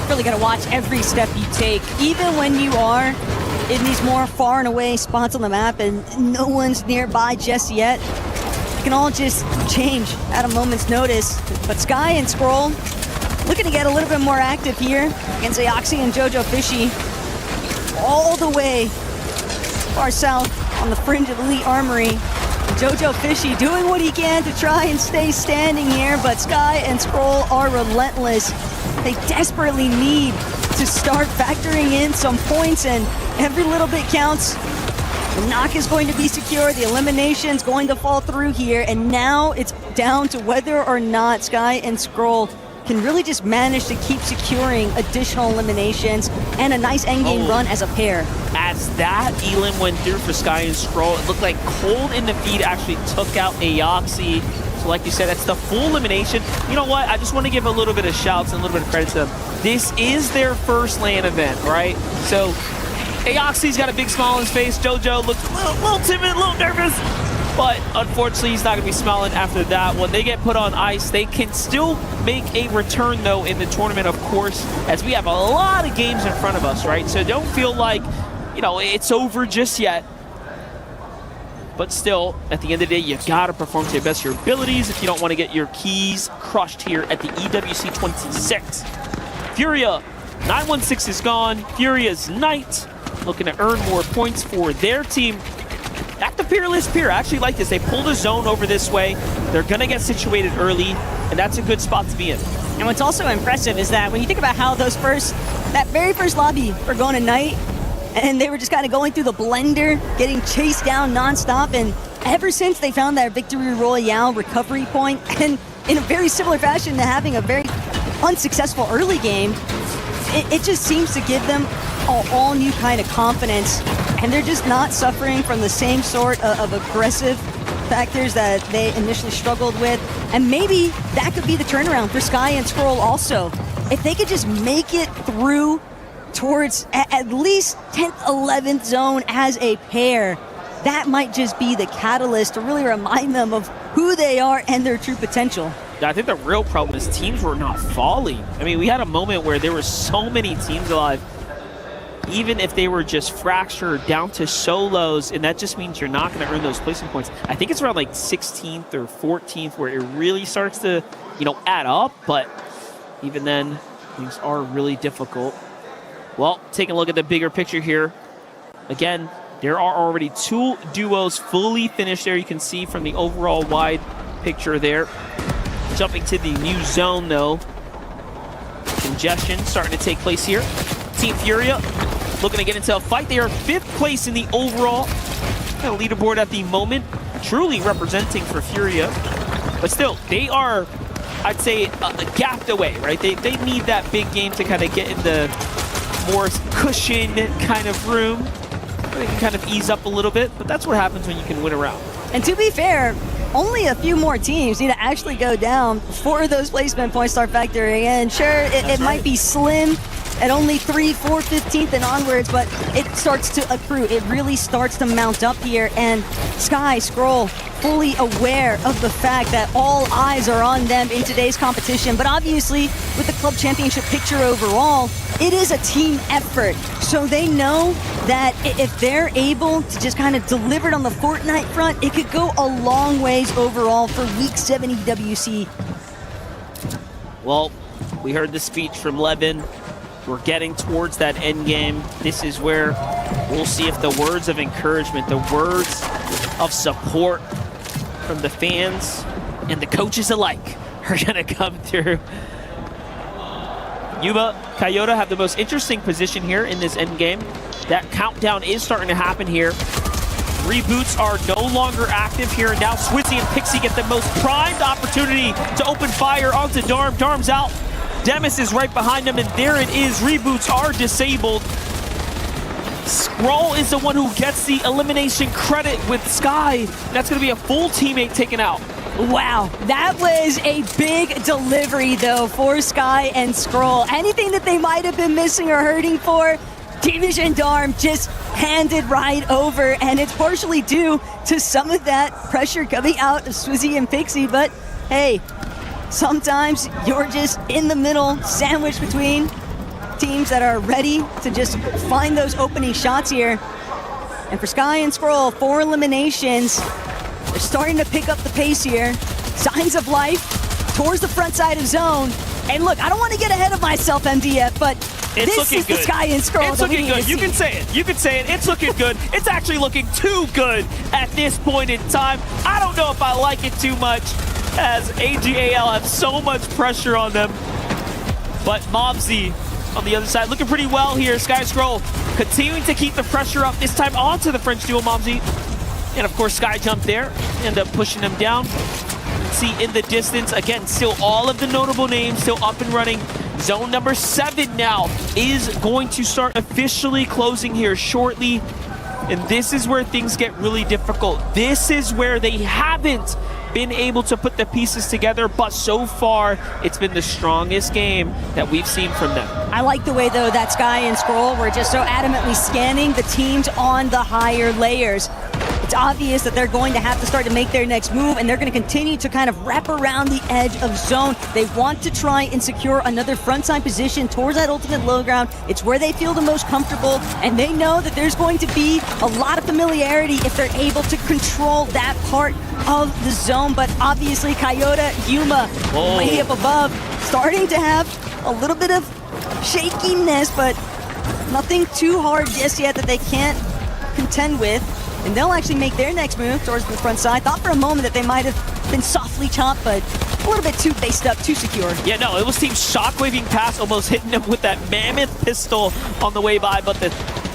Really got to watch every step you take, even when you are in these more far and away spots on the map and no one's nearby just yet. It can all just change at a moment's notice. But Sky and Skrull looking to get a little bit more active here against Aoxy and Jojo Fishy. All the way far south on the fringe of Elite Armory. Jojo Fishy doing what he can to try and stay standing here, but Sky and Skrull are relentless. They desperately need to start factoring in some points, and every little bit counts. The knock is going to be secure, the elimination's going to fall through here, and now it's down to whether or not Sky and Skrull can really just manage to keep securing additional eliminations and a nice endgame run as a pair. As that Elim went through for Sky and Skrull, it looked like Cold in the feed actually took out Aoxy. So like you said, that's the full elimination. You know what? I just want to give a little bit of shouts and a little bit of credit to them. This is their first LAN event, right? So Aoxy's got a big smile on his face. Jojo looks a little timid, a little nervous. But unfortunately, he's not going to be smiling after that. When they get put on ice, they can still make a return, though, in the tournament, of course, as we have a lot of games in front of us, right? So don't feel like, you know, it's over just yet. But still, at the end of the day, you got to perform to the best of your abilities if you don't want to get your keys crushed here at the EWC 26. Furia, 916 is gone. Furia's Knight looking to earn more points for their team. At the Peerless Pier, I actually like this. They pulled a zone over this way. They're going to get situated early, and that's a good spot to be in. And what's also impressive is that when you think about how that very first lobby for going to Knight, and they were just kind of going through the blender, getting chased down nonstop, and ever since they found that Victory Royale recovery point, and in a very similar fashion to having a very unsuccessful early game, it just seems to give them all new kind of confidence, and they're just not suffering from the same sort of aggressive factors that they initially struggled with. And maybe that could be the turnaround for Sky and Skrull also. If they could just make it through towards at least 10th, 11th zone as a pair, that might just be the catalyst to really remind them of who they are and their true potential. I think the real problem is teams were not falling. I mean, we had a moment where there were so many teams alive, even if they were just fractured down to solos, and that just means you're not going to earn those placing points. I think it's around like 16th or 14th where it really starts to, you know, add up, but even then, things are really difficult. Well, taking a look at the bigger picture here. Again, there are already 2 duos fully finished there. You can see from the overall wide picture there. Jumping to the new zone, though. Congestion starting to take place here. Team Furia looking to get into a fight. They are 5th place in the overall leaderboard at the moment. Truly representing for Furia. But still, they are, I'd say, gapped away, right? They need that big game to kind of get in the more cushion kind of room. They can kind of ease up a little bit, but that's what happens when you can win a round. And to be fair, only a few more teams need to actually go down before those placement points start factoring in. Sure, it might be slim at only 3, 4, 15th and onwards, but it starts to accrue. It really starts to mount up here, and Sky, Scroll, fully aware of the fact that all eyes are on them in today's competition. But obviously, with the club championship picture overall, it is a team effort. So they know that if they're able to just kind of deliver it on the Fortnite front, it could go a long ways overall for Week 7 EWC. Well, we heard the speech from Levin. We're getting towards that end game. This is where we'll see if the words of encouragement, the words of support from the fans and the coaches alike are gonna come through. Yuma, Coyote have the most interesting position here in this end game. That countdown is starting to happen here. Reboots are no longer active here, and now Swizzy and Pixie get the most primed opportunity to open fire onto Darm. Darm's out. Demis is right behind him, and there it is. Reboots are disabled. Scroll is the one who gets the elimination credit with Sky. That's going to be a full teammate taken out. Wow, that was a big delivery, though, for Sky and Scroll. Anything that they might have been missing or hurting for, Team Vision Darm just handed right over, and it's partially due to some of that pressure coming out of Swizzy and Pixie, but hey, sometimes you're just in the middle, sandwiched between teams that are ready to just find those opening shots here. And for Sky and Scroll, 4 eliminations. They're starting to pick up the pace here. Signs of life towards the front side of zone. And look, I don't want to get ahead of myself, MDF, but this is the Sky and Scroll. It's looking good. You can say it. You can say it. It's looking good. It's actually looking too good at this point in time. I don't know if I like it too much, as AGAL have so much pressure on them. But Mobsy on the other side looking pretty well here. Sky Scroll continuing to keep the pressure up, this time onto the French duo Mobsy. And of course, Sky jumped there, end up pushing them down. See in the distance, again, still all of the notable names still up and running. Zone number 7 now is going to start officially closing here shortly. And this is where things get really difficult. This is where they haven't been able to put the pieces together, but so far, it's been the strongest game that we've seen from them. I like the way, though, that Sky and Scroll were just so adamantly scanning the teams on the higher layers. It's obvious that they're going to have to start to make their next move, and they're going to continue to kind of wrap around the edge of zone. They want to try and secure another frontside position towards that ultimate low ground. It's where they feel the most comfortable, and they know that there's going to be a lot of familiarity if they're able to control that part of the zone. But obviously, Coyote, Yuma, way up above, starting to have a little bit of shakiness, but nothing too hard just yet that they can't contend with. And they'll actually make their next move towards the front side. Thought for a moment that they might have been softly chopped, but a little bit too based up, too secure. Yeah, no, it was Team shockwaving past, almost hitting him with that mammoth pistol on the way by, but the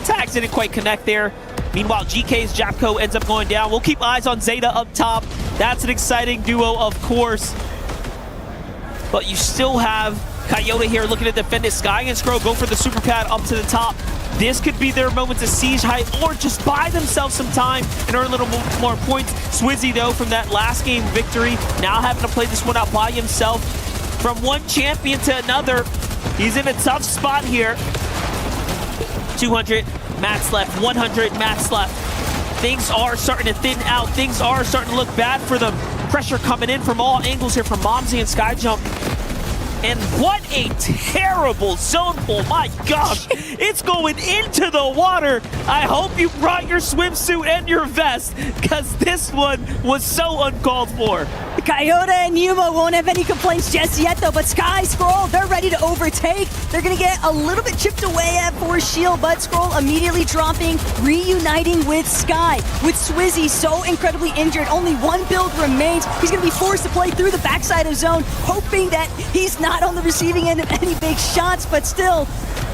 tags didn't quite connect there. Meanwhile, GK's Japco ends up going down. We'll keep eyes on Zeta up top. That's an exciting duo, of course. But you still have Coyote here looking to defend it. Sky and Scroll go for the super pad up to the top. This could be their moment to siege height or just buy themselves some time and earn a little more points. Swizzy, though, from that last game victory, now having to play this one out by himself. From one champion to another, he's in a tough spot here. 200 mats left, 100 mats left. Things are starting to thin out. Things are starting to look bad for them. Pressure coming in from all angles here from Momsy and Skyjump. And what a terrible zone pull. My gosh, it's going into the water. I hope you brought your swimsuit and your vest, because this one was so uncalled for. Coyote and Yuma won't have any complaints just yet, though, but Sky, Scroll, they're ready to overtake. They're going to get a little bit chipped away at Force Shield, but Scroll immediately dropping, reuniting with Sky. With Swizzy so incredibly injured, only one build remains. He's going to be forced to play through the backside of zone, hoping that he's not on the receiving end of any big shots, but still,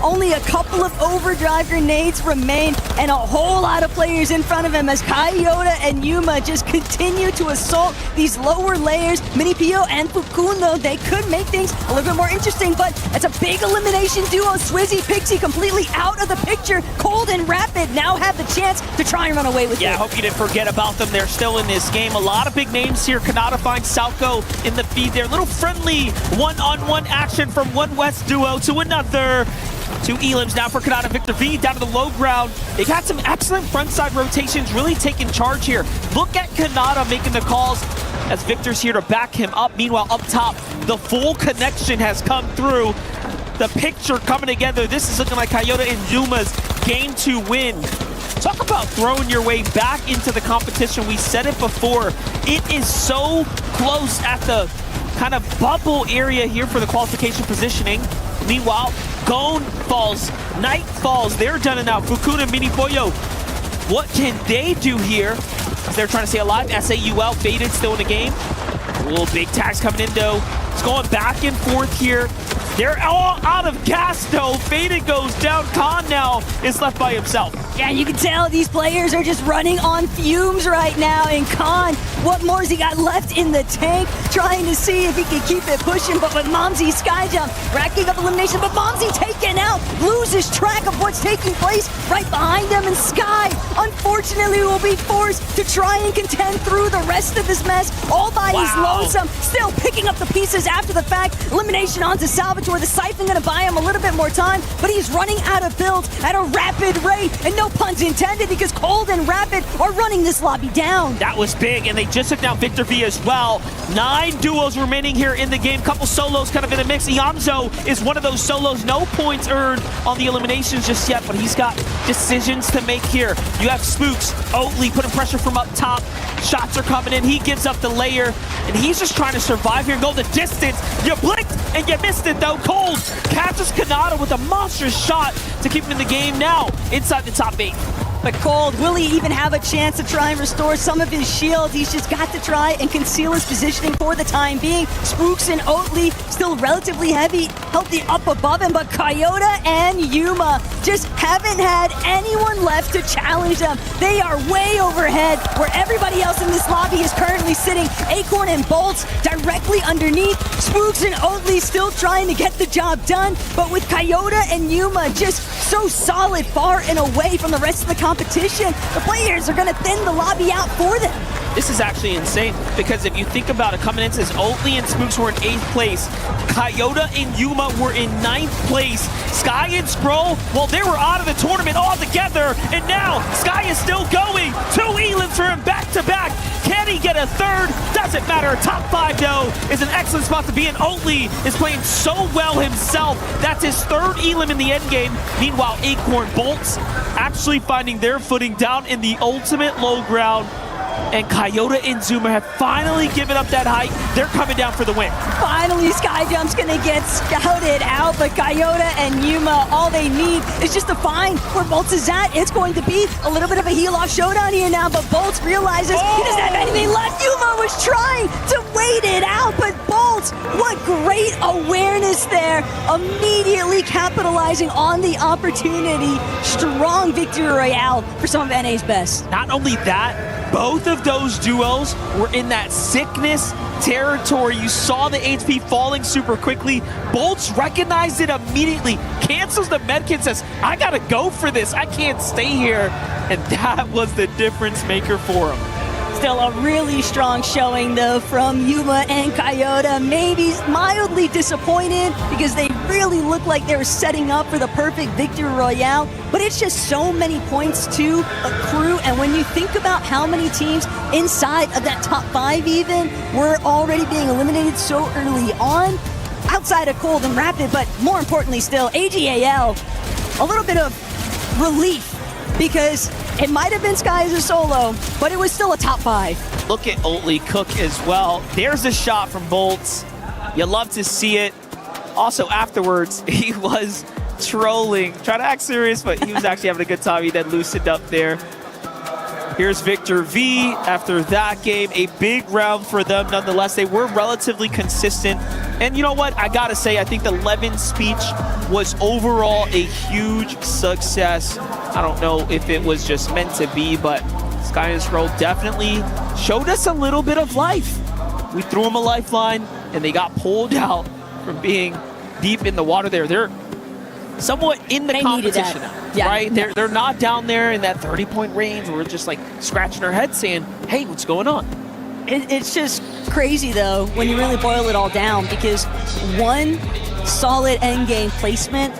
only a couple of overdrive grenades remain, and a whole lot of players in front of him as Coyote and Yuma just continue to assault these lower layers. Mini Pio and Fukuno, they could make things a little bit more interesting, but it's a big elimination duo. Swizzy, Pixie completely out of the picture. Cold and Rapid now have the chance to try and run away with it. Yeah, I hope you didn't forget about them. They're still in this game. A lot of big names here. Kanata finds Salco in the feed there. Little friendly one-on-one action from one West duo to another. Two elims now for Kanata. Victor V down to the low ground. They got some excellent frontside rotations, really taking charge here. Look at Kanata making the calls as Victor's here to back him up. Meanwhile, up top, the full connection has come through. The picture coming together. This is looking like Coyote and Yuma's game to win. Talk about throwing your way back into the competition. We said it before. It is so close at the kind of bubble area here for the qualification positioning. Meanwhile, Gone falls, Knight falls. They're done it now. Fukuna and Mini Pollo. What can they do here? They're trying to stay alive. SAUL faded, still in the game. Little big tags coming in though. It's going back and forth here. They're all out of gas though. Faded goes down. Khan now is left by himself. Yeah, you can tell these players are just running on fumes right now. And Khan, what more has he got left in the tank? Trying to see if he can keep it pushing, but with Momsy Skyjump racking up elimination, but Momsy taken out, loses track of what's taking place right behind him, and Sky, unfortunately, will be forced to try and contend through the rest of this mess all by his lonesome, still picking up the pieces after the fact. Elimination onto Salvatore. The Siphon gonna buy him a little bit more time, but he's running out of builds at a rapid rate, and no puns intended, because Cold and Rapid are running this lobby down. That was big, and they just took down Victor V as well. 9 duos remaining here in the game. Couple solos kind of in the mix. Ianzo is one of those solos. No points earned on the eliminations just yet, but he's got decisions to make here. You have Spooks, Oatly putting pressure from up top. Shots are coming in. He gives up the layer, and he's just trying to survive here and go the distance. You blinked, and you missed it, though. Cold catches Kanata with a monstrous shot to keep him in the game now inside the top 8. But Cold, will he even have a chance to try and restore some of his shield? He's just got to try and conceal his positioning for the time being. Spooks and Oatly still relatively healthy up above him, but Coyote and Yuma just haven't had anyone left to challenge them. They are way overhead, where everybody else in this lobby is currently sitting. Acorn and Bolts directly underneath. Spooks and Oatly still trying to get the job done, but with Coyote and Yuma just so solid far and away from the rest of the competition, the players are going to thin the lobby out for them. This is actually insane, because if you think about it, coming in says Oatly and Spooks were in 8th place. Coyote and Yuma were in 9th place. Sky and Scroll, well, they were out of the tournament altogether, and now Sky is still going. 2 elims for him back-to-back. Can he get a third? Doesn't matter. Top 5, though, is an excellent spot to be in. Oatly is playing so well himself. That's his 3rd elim in the endgame. Meanwhile, Acorn Bolts actually finding their footing down in the ultimate low ground. And Coyote and Zuma have finally given up that height. They're coming down for the win. Finally, Skyjump's gonna get scouted out, but Coyote and Yuma, all they need is just to find where Bolts is at. It's going to be a little bit of a heel-off showdown here now, but Bolts realizes he doesn't have anything left. Yuma was trying to wait it out, but Bolts, what great awareness there, immediately capitalizing on the opportunity. Strong victory royale for some of NA's best. Not only that, both of those duos were in that sickness territory. You saw the HP falling super quickly. Bolts recognized it immediately, cancels the medkit, says, I gotta go for this. I can't stay here. And that was the difference maker for him. Still a really strong showing, though, from Yuma and Coyote. Maybe mildly disappointed because they really looked like they were setting up for the perfect victory royale, but it's just so many points to accrue. And when you think about how many teams inside of that top 5 even were already being eliminated so early on, outside of Cold and Rapid, but more importantly still, AGAL, a little bit of relief, because it might have been Sky as a solo, but it was still a top 5. Look at Oatly Cook as well. There's a shot from Bolts. You love to see it. Also, afterwards, he was trolling, trying to act serious, but he was actually having a good time. He then loosened up there. Here's Victor V. After that game, a big round for them. Nonetheless, they were relatively consistent. And you know what? I gotta say, I think the Levin speech was overall a huge success. I don't know if it was just meant to be, but Sky and Scroll definitely showed us a little bit of life. We threw them a lifeline, and they got pulled out from being deep in the water there. They're somewhat in the competition now, yeah. right? They're not down there in that 30-point range. We're just like scratching our heads saying, hey, what's going on? It's just crazy, though, when you really boil it all down, because one solid endgame placement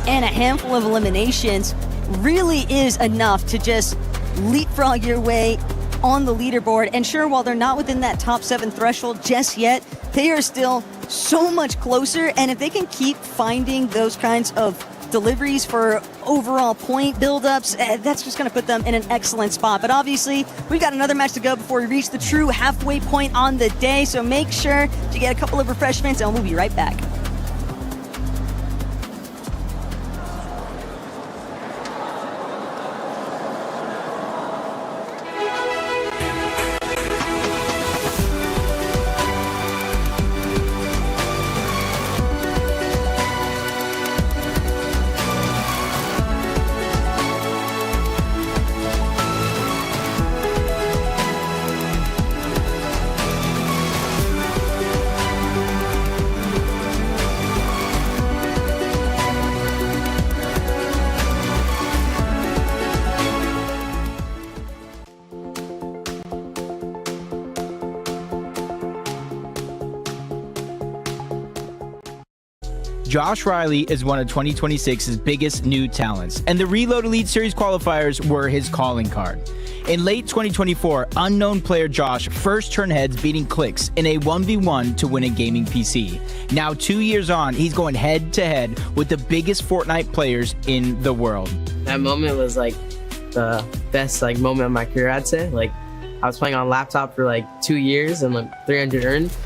and a handful of eliminations really is enough to just leapfrog your way on the leaderboard. And sure, while they're not within that top 7 threshold just yet, they are still so much closer. And if they can keep finding those kinds of deliveries for overall point buildups, that's just going to put them in an excellent spot. But obviously, we've got another match to go before we reach the true halfway point on the day. So make sure to get a couple of refreshments, and we'll be right back. Josh Riley is one of 2026's biggest new talents, and the Reload Elite Series qualifiers were his calling card. In late 2024, unknown player Josh first turned heads beating Clicks in a 1v1 to win a gaming PC. Now 2 years on, he's going head to head with the biggest Fortnite players in the world. That moment was like the best moment of my career, I'd say. Like, I was playing on laptop for like 2 years and like 300 earned.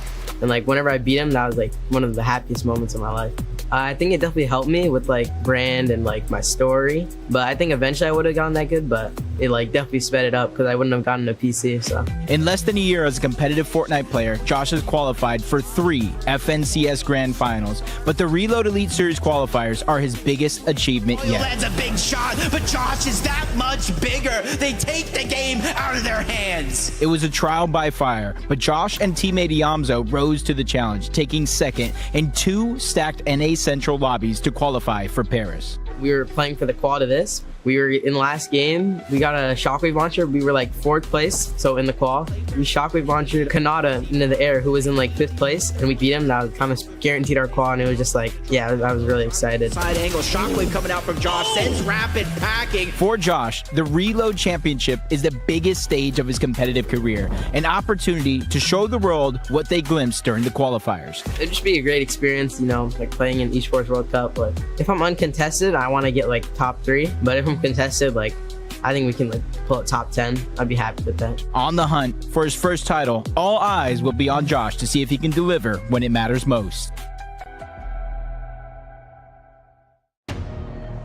And like whenever I beat him, that was like one of the happiest moments of my life. I think it definitely helped me with like brand and like my story. But I think eventually I would have gotten that good, but it like definitely sped it up because I wouldn't have gotten a PC. So in less than a year as a competitive Fortnite player, Josh has qualified for 3 FNCS Grand Finals. But the Reload Elite Series qualifiers are his biggest achievement yet. Lands a big shot, but Josh is that much bigger. They take the game out of their hands. It was a trial by fire, but Josh and teammate Iamzo rose to the challenge, taking second in 2 stacked NA Central lobbies to qualify for Paris. we were playing for the qual to this. We were in the last game. We got a shockwave launcher. We were like 4th place. So in the qual, we shockwave launched Kanata into the air, who was in like 5th place, and we beat him. That kind of guaranteed our qual, and it was just like, yeah, I was really excited. Side angle, shockwave coming out from Josh, sends rapid packing. For Josh, the Reload Championship is the biggest stage of his competitive career, an opportunity to show the world what they glimpsed during the qualifiers. It'd just be a great experience, you know, like playing in Esports World Cup. Like, if I'm uncontested, I want to get like top 3, but if I'm contested, like, I think we can like pull it top 10. I'd be happy with that. On the hunt for his first title, all eyes will be on Josh to see if he can deliver when it matters most.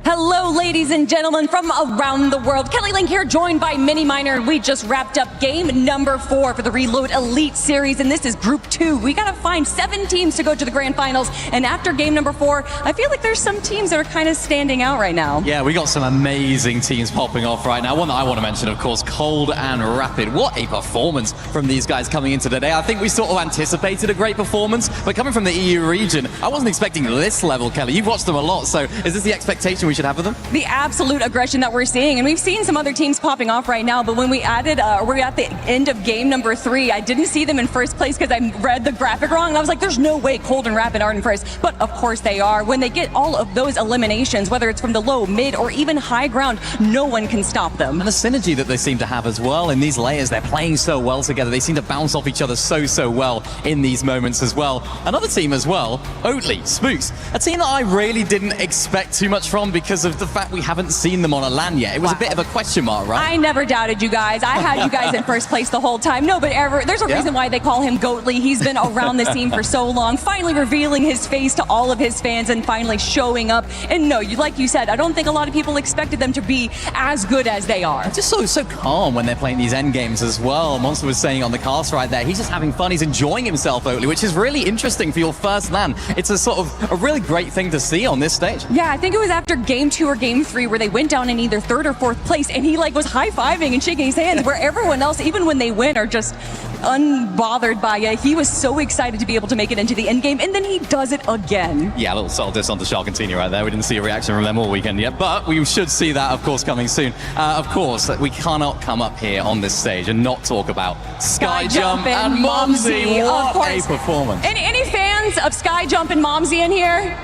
Hello, ladies and gentlemen from around the world. Kelly Link here, joined by Mini Miner, and we just wrapped up game number 4 for the Reload Elite Series, and this is Group 2. We gotta find 7 teams to go to the Grand Finals, and after game number 4, I feel like there's some teams that are kind of standing out right now. Yeah, we got some amazing teams popping off right now. One that I want to mention, of course, Cold and Rapid. What a performance from these guys coming into today. I think we sort of anticipated a great performance, but coming from the EU region, I wasn't expecting this level, Kelly. You've watched them a lot, so is this the expectation we should have of them? the absolute aggression that we're seeing. And we've seen some other teams popping off right now, but when we added, we're at the end of game number 3, I didn't see them in first place because I read the graphic wrong, and I was like, there's no way Cold and Rapid are in first. But of course they are. When they get all of those eliminations, whether it's from the low, mid, or even high ground, no one can stop them. And the synergy that they seem to have as well in these layers, they're playing so well together. They seem to bounce off each other so well in these moments as well. Another team as well, Oatly, Spooks, a team that I really didn't expect too much from because of the fact we haven't seen them on a LAN yet. It was a bit of a question mark, right? I never doubted you guys. I had you guys in first place the whole time. No, but there's a reason why they call him Goatly. He's been around the scene for so long, finally revealing his face to all of his fans and finally showing up. And no, like you said, I don't think a lot of people expected them to be as good as they are. Just so calm when they're playing these end games as well. Monster was saying on the cast right there, he's just having fun, he's enjoying himself, Oatly, which is really interesting for your first LAN. It's a sort of a really great thing to see on this stage. Yeah, I think it was after game 2 or game 3 where they went down in either 3rd or 4th place, and he like was high-fiving and shaking his hands, where everyone else, even when they win, are just unbothered by it. He was so excited to be able to make it into the end game, and then he does it again. Yeah, a little subtle diss onto Sharkantini right there. We didn't see a reaction from them all weekend yet, but we should see that, of course, coming soon. Of course, we cannot come up here on this stage and not talk about Skyjump and Momsy. What a performance. Any fans of Skyjump and Momsy in here?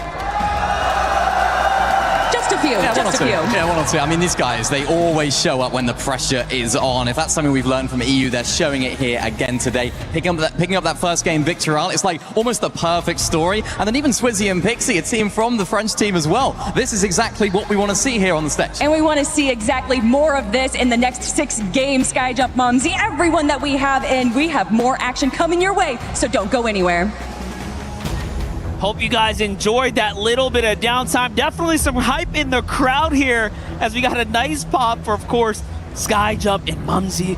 Just a few. Yeah, just a few. Yeah, 1 or 2. I mean, these guys, they always show up when the pressure is on. If that's something we've learned from EU, they're showing it here again today. Picking up that first game victory, it's like almost the perfect story. And then even Swizzy and Pixie, a team from the French team as well. This is exactly what we want to see here on the stage. And we want to see exactly more of this in the next 6 games, Skyjump, Momsy, everyone that we have, and we have more action coming your way, so don't go anywhere. Hope you guys enjoyed that little bit of downtime. Definitely some hype in the crowd here as we got a nice pop for, of course, Skyjump and Momsy.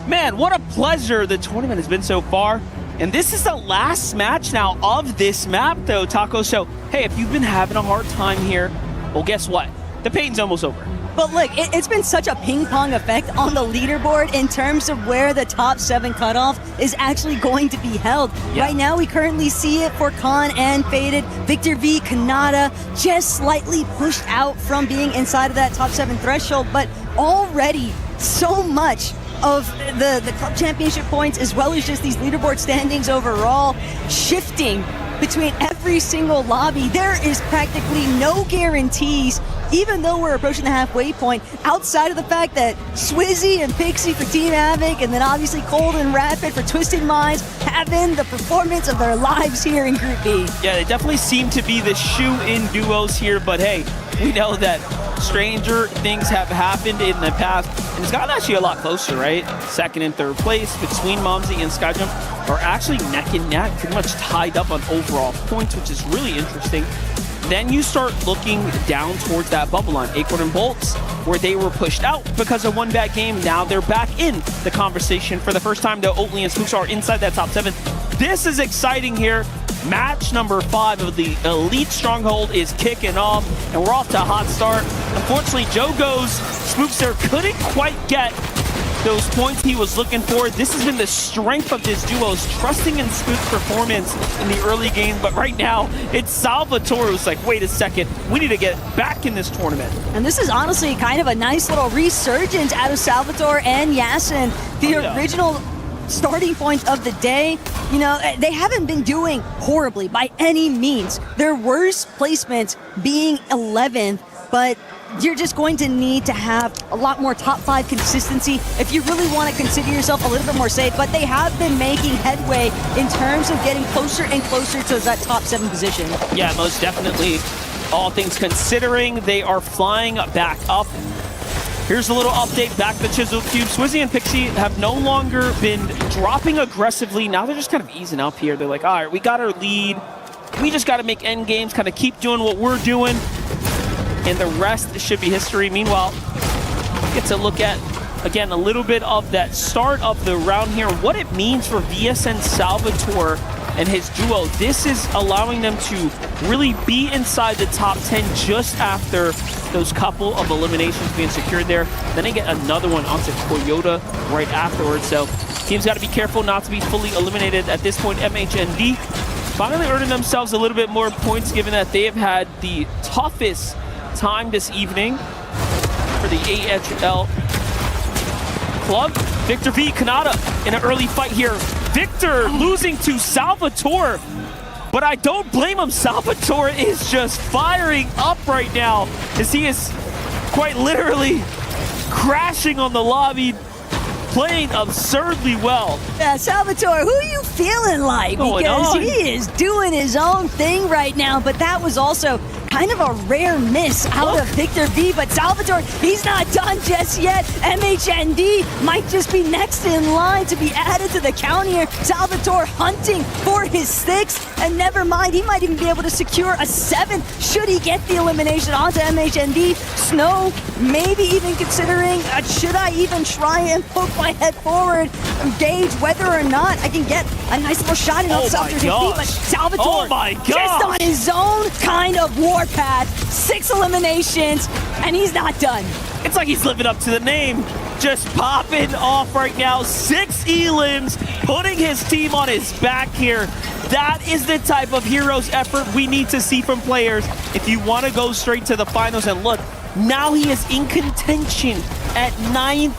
Man, what a pleasure the tournament has been so far. And this is the last match now of this map, though, Taco. So, hey, if you've been having a hard time here, well, guess what? The pain's almost over. But look, it's been such a ping-pong effect on the leaderboard in terms of where the top 7 cutoff is actually going to be held. Yeah. Right now, we currently see it for Khan and Faded. Victor V, Kanata, just slightly pushed out from being inside of that top 7 threshold, but already so much of the club championship points, as well as just these leaderboard standings overall, shifting between every single lobby. There is practically no guarantees, even though we're approaching the halfway point, outside of the fact that Swizzy and Pixie for Team Havoc, and then obviously Cold and Rapid for Twisted Minds, having the performance of their lives here in Group B. Yeah, they definitely seem to be the shoe-in duos here, but hey, we know that stranger things have happened in the past, and it's gotten actually a lot closer, right? 2nd and 3rd place between Momsy and Skyjump are actually neck and neck, pretty much tied up on overall points, which is really interesting. Then you start looking down towards that bubble line, Acorn and Bolts, where they were pushed out because of one bad game. Now they're back in the conversation for the first time, though. Oatly and Spooks are inside that top 7. This is exciting here. Match number 5 of the Elite Stronghold is kicking off, and we're off to a hot start. Unfortunately, Joe goes. Spooks there couldn't quite get those points he was looking for. This has been the strength of this duo's trusting in Spook's performance in the early game, but right now it's Salvatore who's like, wait a second, we need to get back in this tournament. And this is honestly kind of a nice little resurgence out of Salvatore and Yasin, the original starting point of the day. You know, they haven't been doing horribly by any means. Their worst placement being 11th, but you're just going to need to have a lot more top 5 consistency if you really want to consider yourself a little bit more safe. But they have been making headway in terms of getting closer and closer to that top 7 position. Yeah, most definitely. All things considering, they are flying back up. Here's a little update back to the Chisel Cube. Swizzy and Pixie have no longer been dropping aggressively. Now they're just kind of easing up here. They're like, all right, we got our lead. We just got to make end games, kind of keep doing what we're doing, and the rest should be history. Meanwhile, get to look at, again, a little bit of that start of the round here, what it means for VSN Salvatore and his duo. This is allowing them to really be inside the top 10 just after those couple of eliminations being secured there. Then they get another one onto Toyota right afterwards. So teams got to be careful not to be fully eliminated at this point. MHND finally earning themselves a little bit more points, given that they have had the toughest time this evening. for the AHL club. Victor V, Kanata in an early fight here. Victor losing to Salvatore, but I don't blame him. Salvatore is just firing up right now as he is quite literally crashing on the lobby, playing absurdly well. Yeah, Salvatore, who are you feeling like? Because he is doing his own thing right now, but that was also kind of a rare miss out of Victor V, but Salvatore, he's not done just yet. MHND might just be next in line to be added to the count here. Salvatore hunting for his 6th, and never mind, he might even be able to secure a 7th should he get the elimination onto MHND. Snow, maybe even considering, should I even try and poke my head forward, gauge whether or not I can get a nice little shot in on Salvatore's feet, but Salvatore, just on his own kind of war path, 6 eliminations, and he's not done. It's like he's living up to the name. Just popping off right now. 6 elims, putting his team on his back here. That is the type of hero's effort we need to see from players if you want to go straight to the finals. And look, now he is in contention at 9th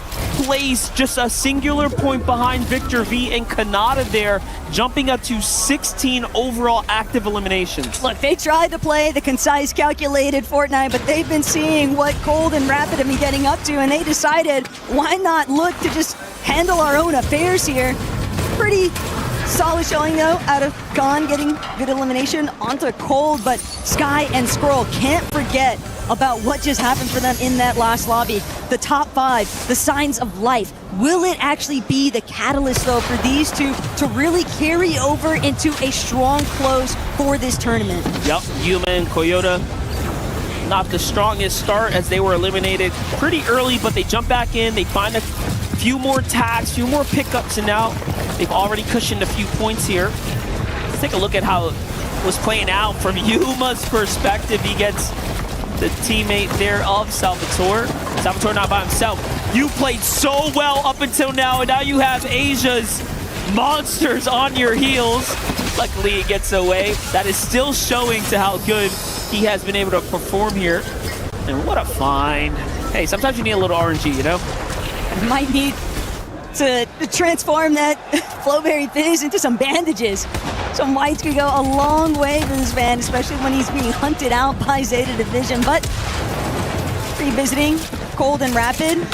place, just a singular point behind Victor V and Kanata there, jumping up to 16 overall active eliminations. Look, they tried to play the concise, calculated Fortnite, but they've been seeing what Cold and Rapid have been getting up to, and they decided, why not look to just handle our own affairs here? Pretty solid showing, though, out of Khan getting good elimination onto Cold, but Sky and Scroll can't forget about what just happened for them in that last lobby. The top 5, the signs of life. Will it actually be the catalyst, though, for these two to really carry over into a strong close for this tournament? Yep, Yuma and Koyota, not the strongest start as they were eliminated pretty early, but they jump back in, they find a few more tags, few more pickups, and now they've already cushioned a few points here. Let's take a look at how it was playing out from Yuma's perspective. He gets the teammate there of Salvatore. Salvatore not by himself. You played so well up until now, and now you have Asia's monsters on your heels. Luckily, he gets away. That is still showing to how good he has been able to perform here. And what a find. Hey, sometimes you need a little RNG, you know? Might need to transform that Flowberry Fizz into some bandages. Some whites could go a long way for this man, especially when he's being hunted out by Zeta Division. But revisiting Cold and Rapid,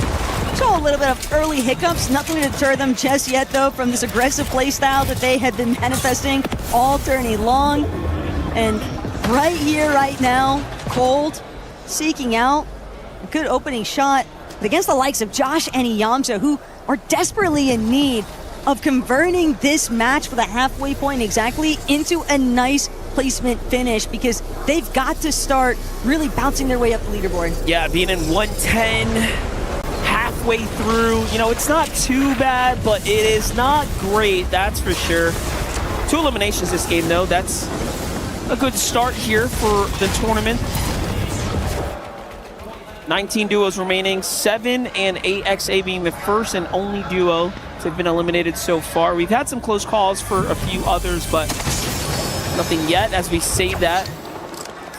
saw a little bit of early hiccups. Nothing to deter them just yet, though, from this aggressive playstyle that they had been manifesting all tourney long. And right here, right now, Cold seeking out a good opening shot against the likes of Josh and Iyamsa, who are desperately in need of converting this match for the halfway point exactly into a nice placement finish, because they've got to start really bouncing their way up the leaderboard. Yeah, being in 110 halfway through, you know, it's not too bad, but it is not great, that's for sure. 2 eliminations this game, though. That's a good start here for the tournament. 19 duos remaining, 7 and AXA being the first and only duo to have been eliminated so far. We've had some close calls for a few others, but nothing yet as we save that.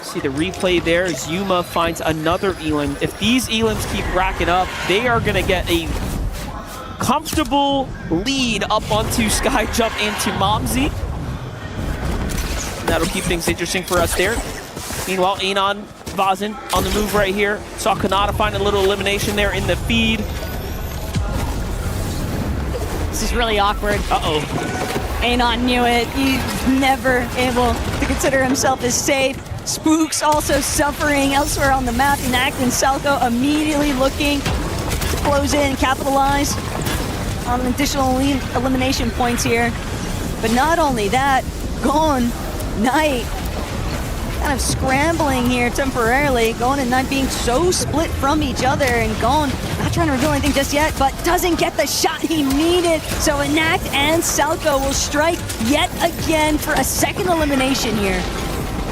See the replay there as Yuma finds another elim. If these elims keep racking up, they are gonna get a comfortable lead up onto Skyjump and to Momsy. That'll keep things interesting for us there. Meanwhile, Anon Vazen on the move right here. Saw Kanata find a little elimination there in the feed. This is really awkward. Uh-oh. Anon knew it. He's never able to consider himself as safe. Spooks also suffering elsewhere on the map. Enact and Salco immediately looking to close in, capitalize on additional elimination points here. But not only that, Gone Knight kind of scrambling here temporarily. Gone and Knight being so split from each other, and Gone not trying to reveal anything just yet, but doesn't get the shot he needed. So Enact and Salco will strike yet again for a second elimination here.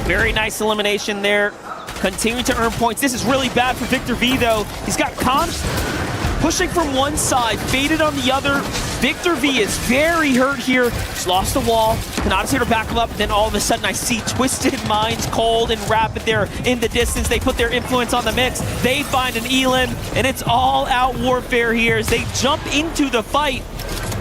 Very nice elimination there. Continuing to earn points. This is really bad for Victor V, though. He's got Khan pushing from one side, faded on the other. Victor V is very hurt here. He's lost the wall. Kanata's here to back him up. Then all of a sudden I see Twisted Minds, Cold, and Rapid there in the distance. They put their influence on the mix. They find an Elim, and it's all out warfare here as they jump into the fight.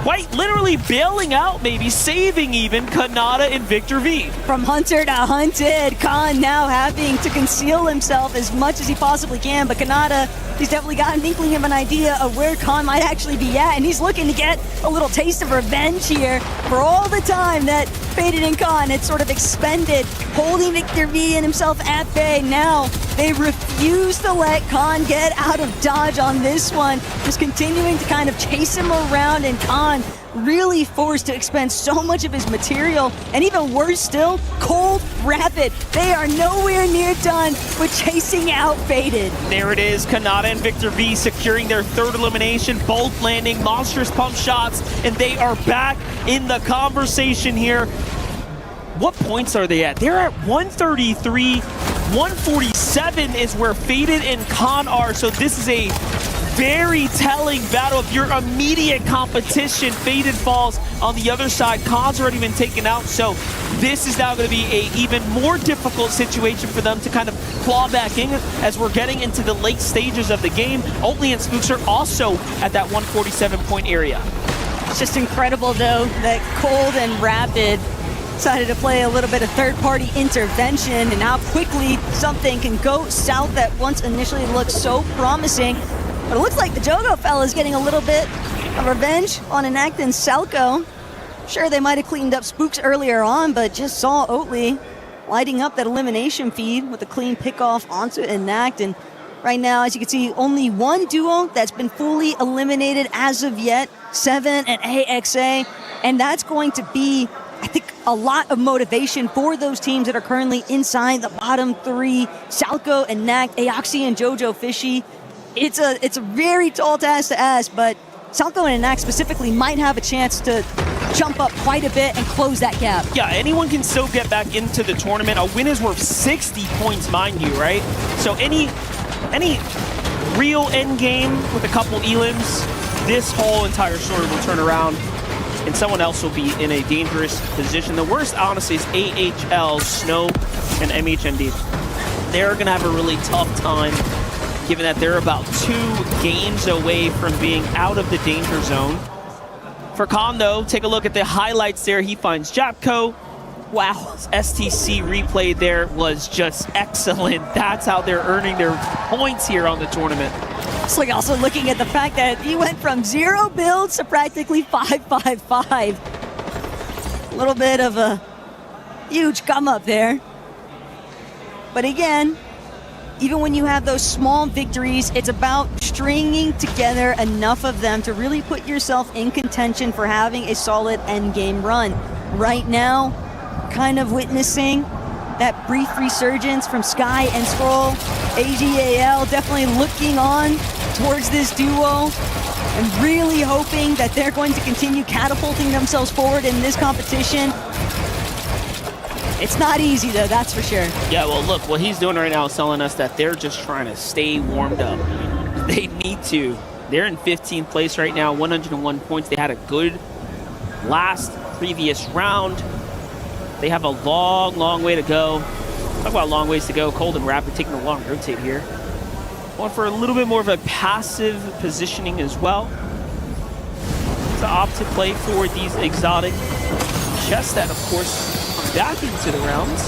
Quite literally bailing out, maybe saving even Kanata and Victor V. From hunter to hunted, Khan now having to conceal himself as much as he possibly can, but Kanata, he's definitely got an inkling of an idea of where Khan might actually be at, and he's looking to get a little taste of revenge here for all the time that Faded and Khan had sort of expended, holding Victor V and himself at bay. Now they refuse to let Khan get out of dodge on this one, just continuing to kind of chase him around, and Khan really forced to expend so much of his material, and even worse still, Cold, Rapid. They are nowhere near done with chasing out Faded. There it is, Kanata and Victor V securing their third elimination, both landing monstrous pump shots, and they are back in the conversation here. What points are they at? They're at 133, 147 is where Faded and Khan are, so this is a very telling battle of your immediate competition. Faded falls on the other side. Khan's already been taken out, so this is now going to be a even more difficult situation for them to kind of claw back in as we're getting into the late stages of the game. Oatly and Spooks are also at that 147 point area. It's just incredible though that Cold and Rapid decided to play a little bit of third-party intervention, and how quickly something can go south that once initially looked so promising. But it looks like the Jogo fella is getting a little bit of revenge on Enact and Selco. Sure, they might have cleaned up Spooks earlier on, but just saw Oatly lighting up that elimination feed with a clean pick-off onto Enact. And right now, as you can see, only one duo that's been fully eliminated as of yet, Seven and AXA. And that's going to be, I think, a lot of motivation for those teams that are currently inside the bottom three. Salco, Enact, Aoxy, and Jojo Fishy. It's a very tall task to ask, but Salco and Enact specifically might have a chance to jump up quite a bit and close that gap. Yeah, anyone can still get back into the tournament. A win is worth 60 points, mind you, right? So any real end game with a couple elims, this whole entire story will turn around and someone else will be in a dangerous position. The worst, honestly, is AHL, Snow, and MHMD. They're going to have a really tough time, given that they're about 2 games away from being out of the danger zone. For Khan, though, take a look at the highlights there. He finds Japco. Wow, STC replay there was just excellent. That's how they're earning their points here on the tournament. It's like also looking at the fact that he went from 0 builds to practically 5-5-5. A little bit of a huge come up there. But again, even when you have those small victories, it's about stringing together enough of them to really put yourself in contention for having a solid endgame run. Right now, kind of witnessing that brief resurgence from Sky and Scroll. AGAL definitely looking on towards this duo and really hoping that they're going to continue catapulting themselves forward in this competition. It's not easy though, that's for sure. Yeah, well look, what he's doing right now is telling us that they're just trying to stay warmed up. They need to. They're in 15th place right now, 101 points. They had a good previous round. They have a long way to go. Talk about long ways to go. Cold and Rapid taking a long rotate here. Going for a little bit more of a passive positioning as well. To opt to play for these exotic chests that, of course, come back into the rounds.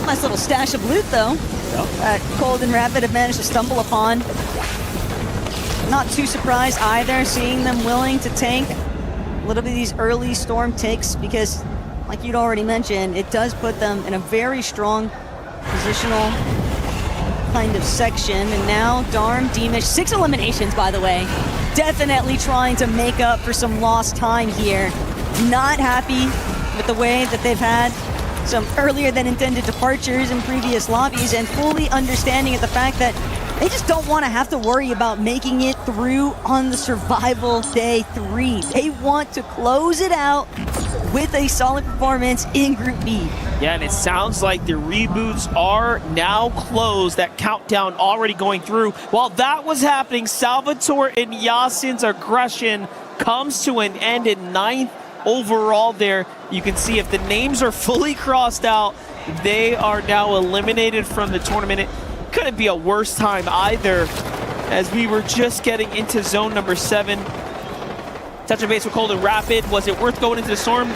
Nice little stash of loot, though. Yep. Cold and Rapid have managed to stumble upon. Not too surprised either, seeing them willing to tank a little bit of these early storm ticks, because like you'd already mentioned, it does put them in a very strong positional kind of section. And now Darm, Deemish, 6 eliminations, by the way. Definitely trying to make up for some lost time here. Not happy with the way that they've had some earlier than intended departures in previous lobbies, and fully understanding the fact that they just don't want to have to worry about making it through on the survival day 3. They want to close it out with a solid performance in Group B. Yeah, and it sounds like the reboots are now closed. That countdown already going through. While that was happening, Salvatore and Yasin's aggression comes to an end in 9th overall there. You can see if the names are fully crossed out, they are now eliminated from the tournament. It couldn't be a worse time either, as we were just getting into zone number 7. Touching base with Cold and Rapid. Was it worth going into the storm?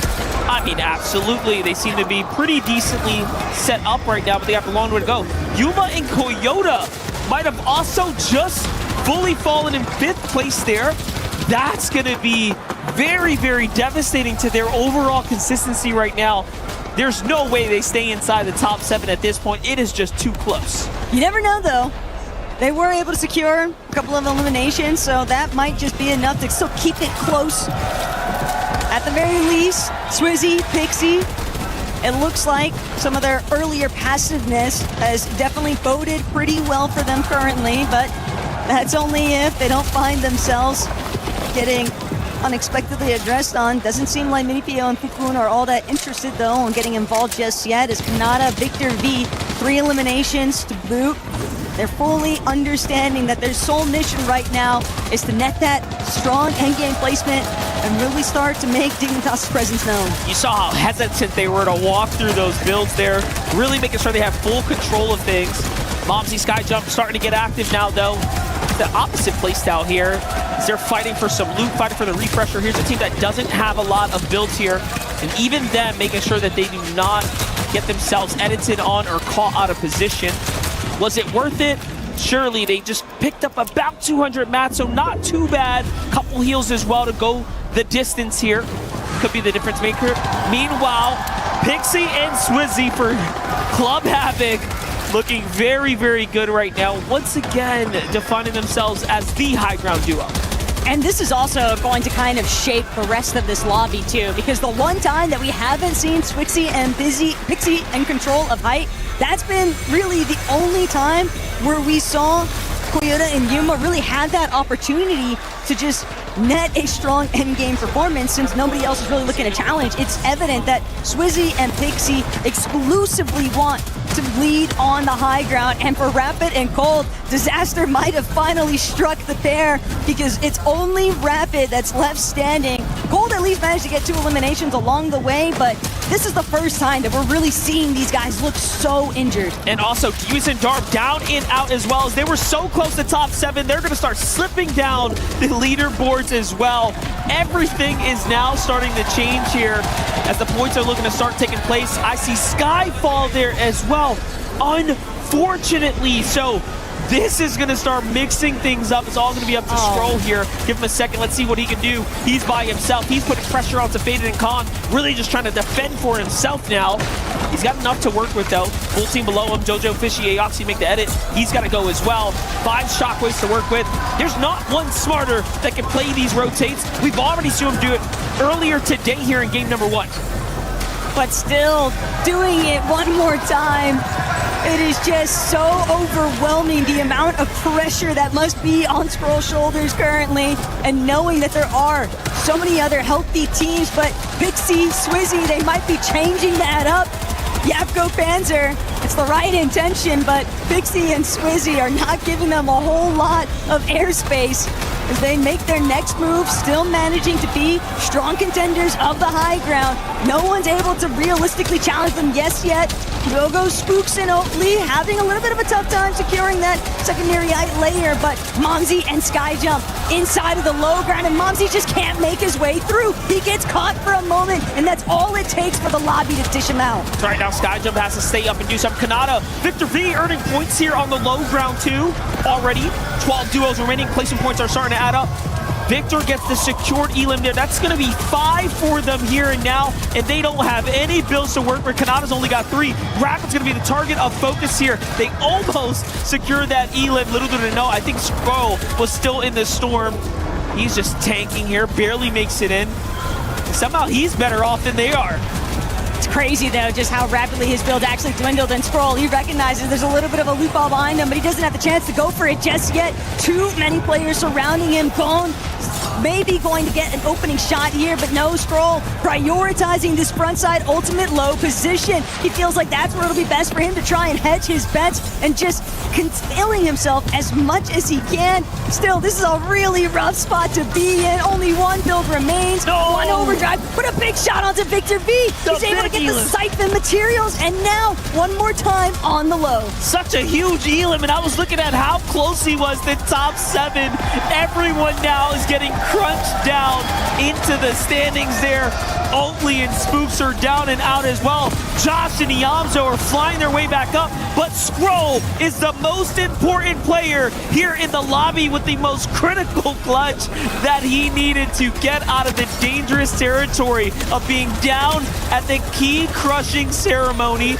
I mean, absolutely. They seem to be pretty decently set up right now, but they have a long way to go. Yuma and Koyota might have also just fully fallen in 5th place there. That's going to be very, very devastating to their overall consistency right now. There's no way they stay inside the top 7 at this point. It is just too close. You never know, though. They were able to secure a couple of eliminations, so that might just be enough to still keep it close. At the very least, Swizzy, Pixie, it looks like some of their earlier passiveness has definitely boded pretty well for them currently, but that's only if they don't find themselves getting unexpectedly addressed on. Doesn't seem like Minipio and Pukun are all that interested, though, in getting involved just yet, as Kanata, Victor V, 3 eliminations to boot. They're fully understanding that their sole mission right now is to net that strong endgame placement and really start to make Dignitas' presence known. You saw how hesitant they were to walk through those builds there, really making sure they have full control of things. Momsy Skyjump starting to get active now, though. The opposite placed out here. They're fighting for some loot, fighting for the refresher. Here's a team that doesn't have a lot of builds here, and even them making sure that they do not get themselves edited on or caught out of position. Was it worth it? Surely. They just picked up about 200 mats, so not too bad. Couple heals as well to go the distance here. Could be the difference maker. Meanwhile, Pixie and Swizzy for Club Havoc looking very, very good right now. Once again, defining themselves as the high ground duo. And this is also going to kind of shape the rest of this lobby too, because the one time that we haven't seen Swixie and Pixie in control of height, that's been really the only time where we saw Koyota and Yuma really had that opportunity to just net a strong endgame performance, since nobody else is really looking to challenge. It's evident that Swizzy and Pixie exclusively want to lead on the high ground, and for Rapid and Cold, disaster might have finally struck the pair, because it's only Rapid that's left standing. Cold at least managed to get 2 eliminations along the way, but this is the first time that we're really seeing these guys look so injured. And also, Kiwis and Darb down and out as well, as they were so close to top 7. They're going to start slipping down the leaderboards as well. Everything is now starting to change here as the points are looking to start taking place. I see Skyfall there as well, unfortunately. So this is going to start mixing things up. It's all going to be up to Stroll here. Give him a second. Let's see what he can do. He's by himself. He's putting pressure onto Faded and Khan. Really just trying to defend for himself now. He's got enough to work with, though. Full team below him. Jojo, Fishy, Aoxy make the edit. He's got to go as well. 5 shockwaves to work with. There's not one smarter that can play these rotates. We've already seen him do it earlier today here in game number 1. But still, doing it one more time, it is just so overwhelming, the amount of pressure that must be on Scroll's shoulders currently, and knowing that there are so many other healthy teams, but Pixie, Swizzy, they might be changing that up. Yapko Panzer, it's the right intention, but Pixie and Swizzy are not giving them a whole lot of airspace as they make their next move, still managing to be strong contenders of the high ground. No one's able to realistically challenge them yet. Yogo, Spooks, and Oatly having a little bit of a tough time securing that secondary height layer, but Momsy and Skyjump inside of the low ground, and Momsy just can't make his way through. He gets caught for a moment, and that's all it takes for the lobby to dish him out. So right now, Skyjump has to stay up and do some. Kanata, Victor V earning points here on the low ground too. Already 12 duos remaining. Placement points are starting to add up. Victor gets the secured elim there. That's going to be 5 for them here and now, and they don't have any builds to work with. Kanata's only got 3. Rapid's going to be the target of focus here. They almost secured that elim. Little did they know, I think Scroll was still in the storm. He's just tanking here, barely makes it in. Somehow he's better off than they are. It's crazy, though, just how rapidly his build actually dwindled. And Scroll, he recognizes there's a little bit of a loop ball behind him, but he doesn't have the chance to go for it just yet. Too many players surrounding him. Gone maybe going to get an opening shot here, but no, Skrull prioritizing this frontside ultimate low position. He feels like that's where it'll be best for him to try and hedge his bets and just concealing himself as much as he can. Still, this is a really rough spot to be in. Only one build remains. One overdrive, but a big shot onto Victor V. He's able to get the siphon materials, and now one more time on the low. Such a huge elim, and I was looking at how close he was to top 7. Everyone now is getting crunched down into the standings there. Oatly and Spooks are down and out as well. Josh and Iamzo are flying their way back up, but Skrull is the most important player here in the lobby with the most critical clutch that he needed to get out of the dangerous territory of being down at the key crushing ceremony.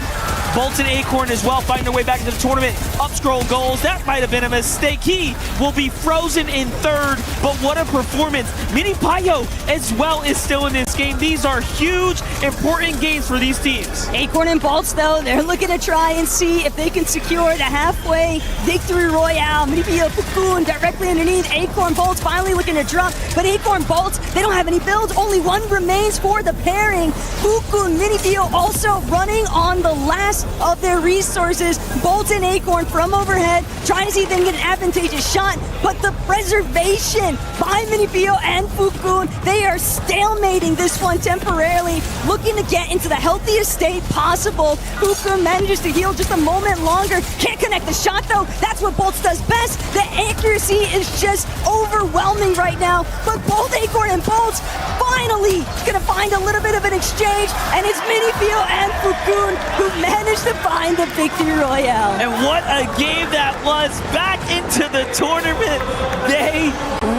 Bolt and Acorn as well finding their way back into the tournament. Up Skrull goals. That might have been a mistake. He will be frozen in 3rd, but what a performance. Mini Payo as well is still in this game. These are huge, important games for these teams. Acorn and Bolts, though, they're looking to try and see if they can secure the halfway victory royale. Minipio Cocoon directly underneath. Acorn Bolts finally looking to drop, but Acorn Bolts, they don't have any builds. Only one remains for the pairing. Cocoon, Minipio also running on the last of their resources. Bolt and Acorn from overhead, trying to see if they can get an advantageous shot, but the preservation by Minipio and Fukun, they are stalemating this one temporarily, looking to get into the healthiest state possible. Fukun manages to heal just a moment longer. Can't connect the shot though. That's what Bolts does best. The accuracy is just overwhelming right now, but both Acorn and Bolts finally gonna find a little bit of an exchange, and it's Minipio and Fukun who managed to find the victory royale. And what a game that was. Back into the tournament. They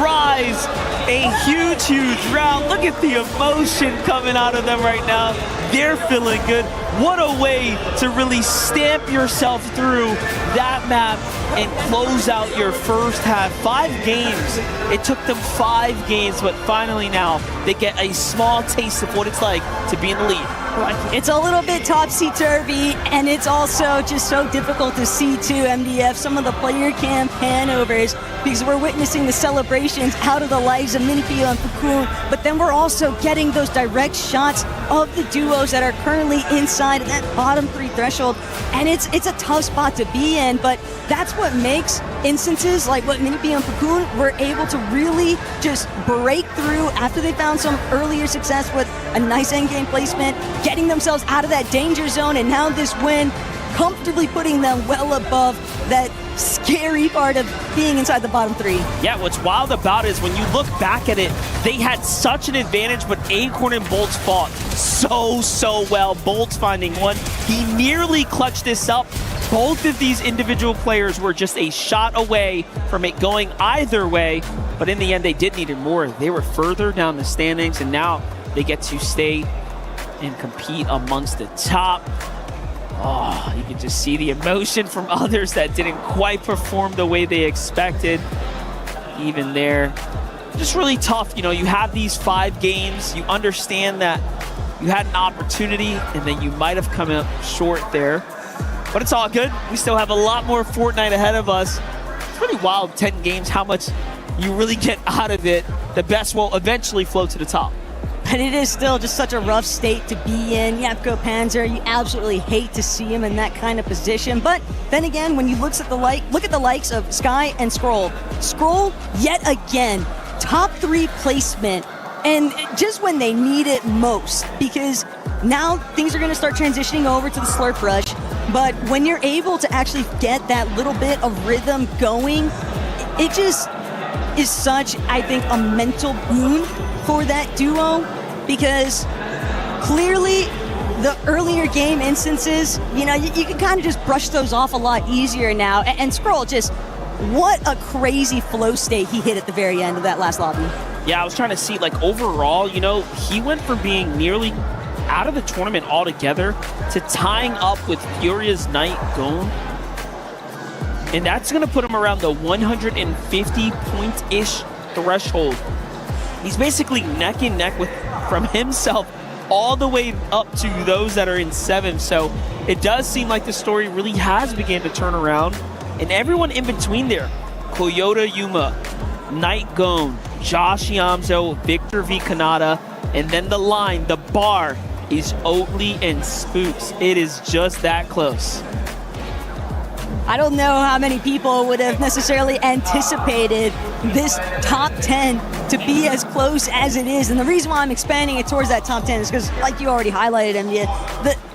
rise. A huge, huge round. Look at the emotion coming out of them right now. They're feeling good. What a way to really stamp yourself through that map and close out your first half. 5 games. It took them 5 games, but finally now they get a small taste of what it's like to be in the lead. It's a little bit topsy-turvy, and it's also just so difficult to see too, MDF, some of the player cam panovers, because we're witnessing the celebrations out of the lives of Minipio and Fukun, but then we're also getting those direct shots of the duos that are currently inside of that bottom 3 threshold, and it's a tough spot to be in, but that's what makes instances like what Minipio and Fukun were able to really just break through after they found some earlier success with a nice endgame placement, getting themselves out of that danger zone, and now this win comfortably putting them well above that scary part of being inside the bottom 3. Yeah, what's wild about it is when you look back at it, they had such an advantage, but Acorn and Bolts fought so well. Bolts finding one. He nearly clutched this up. Both of these individual players were just a shot away from it going either way, but in the end, they did need it more. They were further down the standings, and now they get to stay and compete amongst the top. Oh, you can just see the emotion from others that didn't quite perform the way they expected. Even there, just really tough. You know, you have these 5 games. You understand that you had an opportunity and then you might have come up short there. But it's all good. We still have a lot more Fortnite ahead of us. It's pretty wild, 10 games, how much you really get out of it. The best will eventually float to the top. But it is still just such a rough state to be in. Yapko Panzer, you absolutely hate to see him in that kind of position. But then again, when you look at the likes of Sky and Skrull. Skrull, yet again, top 3 placement. And just when they need it most, because now things are going to start transitioning over to the Slurp Rush. But when you're able to actually get that little bit of rhythm going, it just is such, I think, a mental boon for that duo, because clearly the earlier game instances, you know, you can kind of just brush those off a lot easier now. And Skrull, just what a crazy flow state he hit at the very end of that last lobby. Yeah, I was trying to see, like, overall, you know, he went from being nearly out of the tournament altogether to tying up with Furia's Knight Gone. And that's going to put him around the 150 point-ish threshold. He's basically neck and neck with from himself all the way up to those that are in 7th. So it does seem like the story really has begun to turn around. And everyone in between there, Koyota Yuma, Night Gone, Josh Yamzo, Victor V. Kanata, and then the line, the bar, is Oatly and Spooks. It is just that close. I don't know how many people would have necessarily anticipated this top 10 to be as close as it is. And the reason why I'm expanding it towards that top 10 is because, like you already highlighted,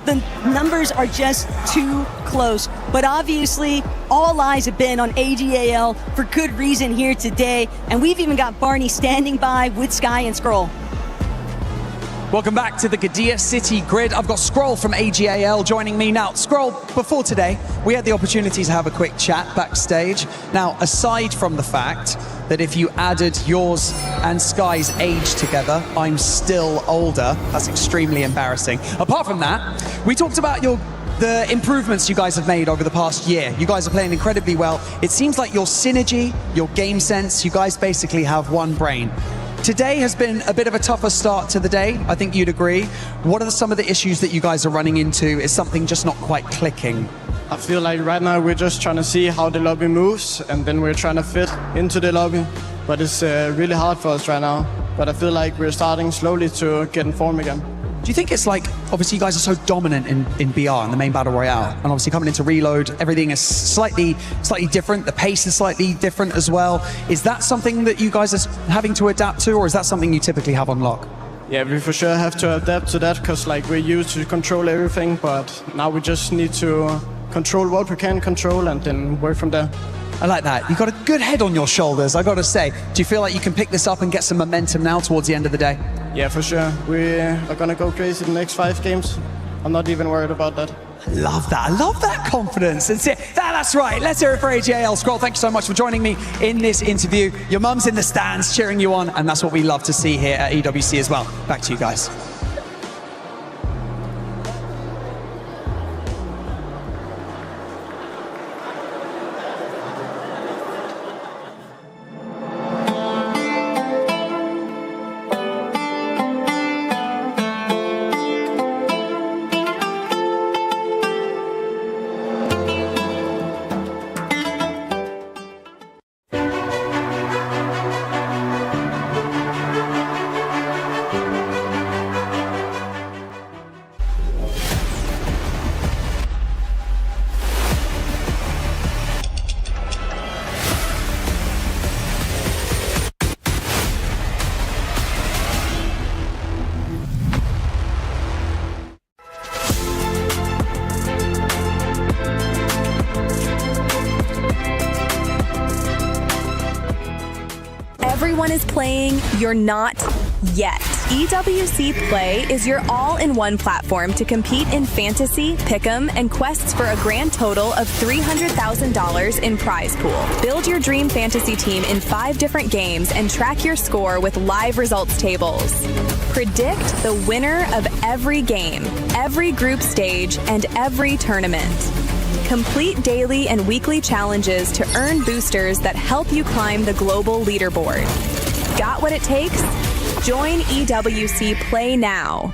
the numbers are just too close. But obviously, all eyes have been on AGAL for good reason here today. And we've even got Barney standing by with Sky and Scroll. Welcome back to the Gadia City Grid. I've got Scroll from AGAL joining me now. Scroll, before today, we had the opportunity to have a quick chat backstage. Now, aside from the fact that if you added yours and Sky's age together, I'm still older. That's extremely embarrassing. Apart from that, we talked about the improvements you guys have made over the past year. You guys are playing incredibly well. It seems like your synergy, your game sense, you guys basically have one brain. Today has been a bit of a tougher start to the day. I think you'd agree. What are some of the issues that you guys are running into? Is something just not quite clicking? I feel like right now we're just trying to see how the lobby moves, and then we're trying to fit into the lobby. But it's really hard for us right now. But I feel like we're starting slowly to get in form again. Do you think it's like, obviously you guys are so dominant in BR, in the main Battle Royale, and obviously coming into Reload, everything is slightly different, the pace is slightly different as well. Is that something that you guys are having to adapt to, or is that something you typically have on lock? Yeah, we for sure have to adapt to that, because like we're used to control everything, but now we just need to control what we can control and then work from there. I like that. You've got a good head on your shoulders, I got to say. Do you feel like you can pick this up and get some momentum now towards the end of the day? Yeah, for sure. We are going to go crazy the next 5 games. I'm not even worried about that. I love that. I love that confidence. That's right. Let's hear it for AGAL. Scroll, thank you so much for joining me in this interview. Your mum's in the stands cheering you on, and that's what we love to see here at EWC as well. Back to you guys. Everyone is playing, you're not yet. EWC Play is your all-in-one platform to compete in fantasy, pick'em, and quests for a grand total of $300,000 in prize pool. Build your dream fantasy team in 5 different games and track your score with live results tables. Predict the winner of every game, every group stage, and every tournament. Complete daily and weekly challenges to earn boosters that help you climb the global leaderboard. Got what it takes? Join EWC Play now.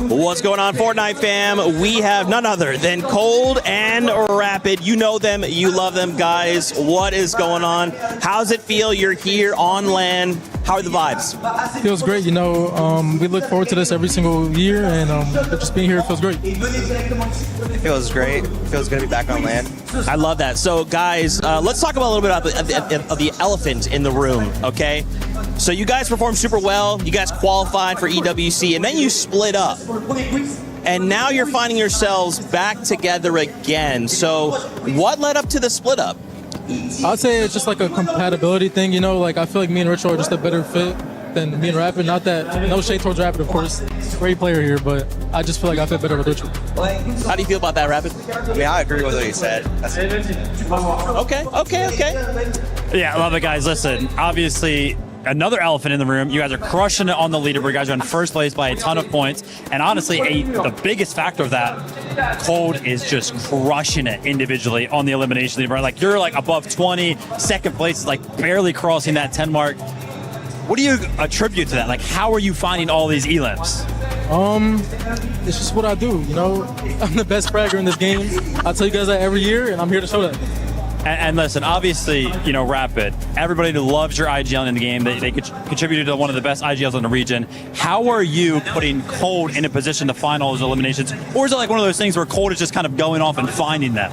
What's going on, Fortnite fam? We have none other than Cold and Rapid. You know them, you love them, guys. What is going on? How's it feel? You're here on LAN. How are the vibes? Feels great. You know, we look forward to this every single year, and just being here feels great. It feels great. It feels good to be back on LAN. I love that. So, guys, let's talk about a little bit about the elephant in the room, okay? So you guys performed super well. You guys qualified for EWC, and then you split up. And now you're finding yourselves back together again. So what led up to the split up? I'd say it's just like a compatibility thing, you know, like I feel like me and Ritual are just a better fit than me and Rapid. Not that, no shade towards Rapid, of course. Great player here, but I just feel like I fit better with Ritual. How do you feel about that, Rapid? I mean, I agree with what he said. Okay. Yeah, I love it, guys. Listen, obviously, another elephant in the room. You guys are crushing it on the leaderboard. You guys are in first place by a ton of points. And honestly, the biggest factor of that, Cold is just crushing it individually on the elimination leaderboard. Like, you're like above 20. Second place is like barely crossing that 10 mark. What do you attribute to that? Like, how are you finding all these elims? It's just what I do, you know. I'm the best fragger in this game. I tell you guys that every year, and I'm here to show that. And listen, obviously, you know, Rapid, everybody loves your IGL in the game. They contributed to one of the best IGLs in the region. How are you putting Cold in a position to find all those eliminations? Or is it like one of those things where Cold is just kind of going off and finding them?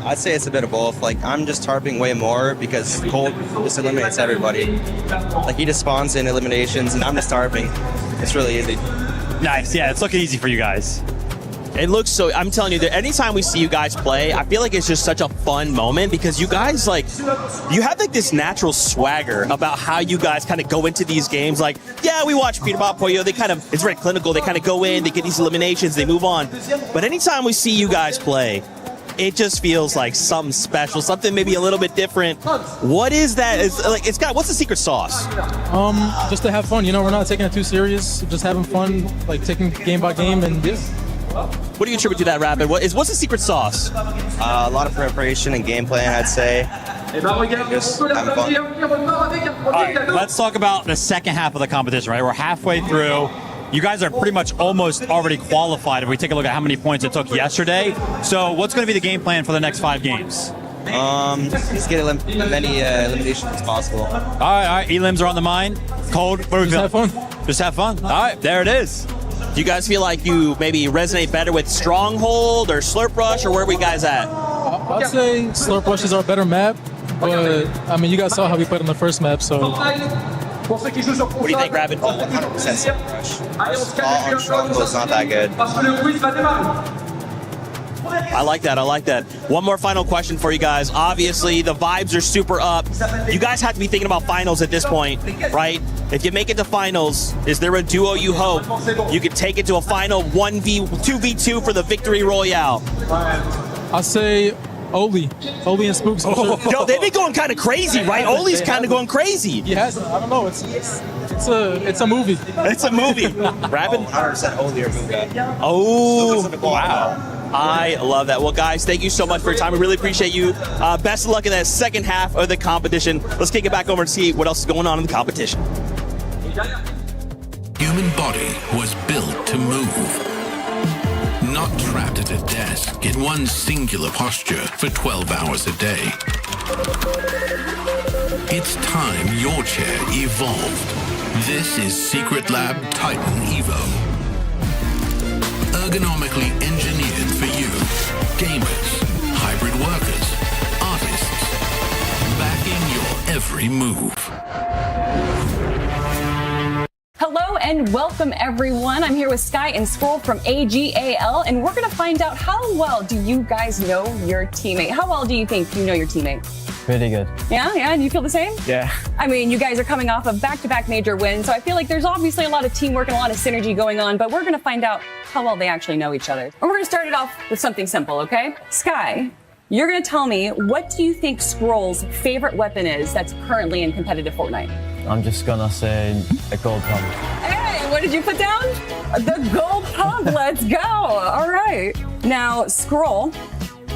I'd say it's a bit of both. Like, I'm just tarping way more because Cold just eliminates everybody. Like, he just spawns in eliminations, and I'm just tarping. It's really easy. Nice. Yeah, it's looking easy for you guys. It looks so, I'm telling you that anytime we see you guys play, I feel like it's just such a fun moment because you guys, like, you have like this natural swagger about how you guys kind of go into these games. Like, yeah, we watch Peter Bob Pollo, they kind of, it's very clinical, they kind of go in, they get these eliminations, they move on. But anytime we see you guys play, it just feels like something special, something maybe a little bit different. What is that? It's got, what's the secret sauce? Just to have fun, you know, we're not taking it too serious, just having fun, like taking game by game, and yeah. What do you attribute to that, Rapid? What's the secret sauce? A lot of preparation and game plan, I'd say. Just having fun. All right, let's talk about the second half of the competition, right? We're halfway through. You guys are pretty much almost already qualified if we take a look at how many points it took yesterday. So what's going to be the game plan for the next 5 games? Just get as many eliminations as possible. All right, elims are on the mind. Cold, what are we feeling? Just have fun. Just have fun. All right, there it is. Do you guys feel like you maybe resonate better with Stronghold or Slurp Rush, or where are we guys at? I'd say Slurp Rush is our better map, but I mean, you guys saw how we played on the first map, so. What do you think, Rapid? 100% Slurp Rush. All on Stronghold is not that good. I like that. I like that. One more final question for you guys. Obviously, the vibes are super up. You guys have to be thinking about finals at this point, right? If you make it to finals, is there a duo you hope you could take it to a final 2v2 for the victory royale? I say Oli and Spooks. Yo, they've been going kind of crazy, right? Oli's kind of going crazy. Yes, I don't know. It's a movie. It's a movie. Rapid? 100% Oli or Muga. Oh, wow. I love that. Well, guys, thank you so much for your time. We really appreciate you. Best of luck in that second half of the competition. Let's kick it back over and see what else is going on in the competition. Human body was built to move. Not trapped at a desk in one singular posture for 12 hours a day. It's time your chair evolved. This is Secret Lab Titan Evo. Ergonomically engineered for you. Gamers, hybrid workers, artists. Backing your every move. Hello and welcome everyone. I'm here with Sky and Scroll from AGAL, and we're gonna find out how well do you guys know your teammate? How well do you think you know your teammate? Pretty good. Yeah, and you feel the same? Yeah. I mean, you guys are coming off of back-to-back major wins, so I feel like there's obviously a lot of teamwork and a lot of synergy going on, but we're gonna find out how well they actually know each other. And we're gonna start it off with something simple, okay? Sky, you're gonna tell me, what do you think Scroll's favorite weapon is that's currently in competitive Fortnite? I'm just gonna say a gold pump. Hey, what did you put down? The gold pump, let's go. All right. Now, Scroll,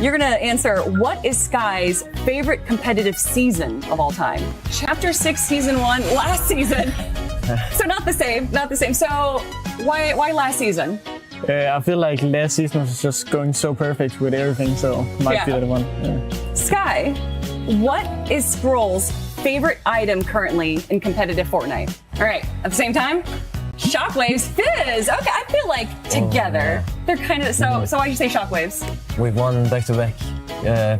you're gonna answer, what is Sky's favorite competitive season of all time? Chapter 6, Season 1, last season. So not the same. So why last season? I feel like last season was just going so perfect with everything, so might be the one. Yeah. Sky, what is Scroll's favorite item currently in competitive Fortnite? All right, at the same time? Shockwaves, Fizz. Okay, I feel like together they're kind of so. Why'd you say Shockwaves? We've won back-to-back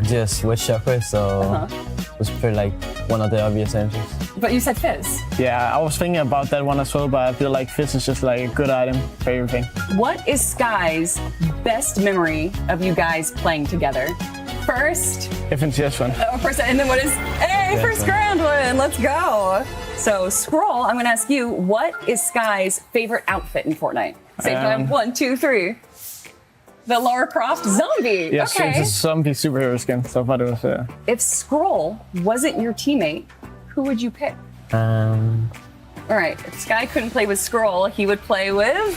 just with Shockwaves, so it was pretty like one of the obvious answers. But you said Fizz. Yeah, I was thinking about that one as well, but I feel like Fizz is just like a good item for everything. What is Sky's best memory of you guys playing together? First, FNCS one. First, and then what is? Hey, first grand win. Let's go. So, Scroll, I'm going to ask you, what is Sky's favorite outfit in Fortnite? Same time. 1, 2, 3. The Lara Croft zombie. Yes, okay. it's a zombie superhero skin. So I thought it was. If Scroll wasn't your teammate, who would you pick? All right. If Sky couldn't play with Scroll, he would play with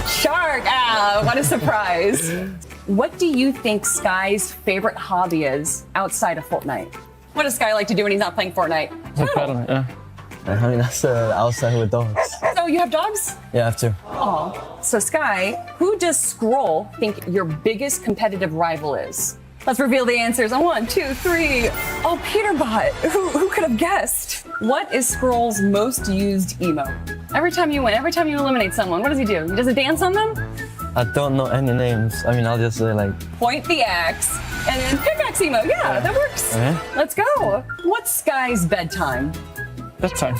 Shark. Ah, what a surprise. What do you think Sky's favorite hobby is outside of Fortnite? What does Sky like to do when he's not playing Fortnite? Yeah. I mean, that's outside with dogs. So So you have dogs? Yeah, I have to. Oh. So Sky, who does Scroll think your biggest competitive rival is? Let's reveal the answers on 1, 2, 3. Oh, Peterbot. Who could have guessed? What is Scroll's most used emo? Every time you win, every time you eliminate someone, what does he do? Does he dance on them? I don't know any names. I mean, I'll just say like... Point the axe, and then pickaxe emo. Yeah, that works. Okay. Let's go. What's Sky's bedtime? Bedtime.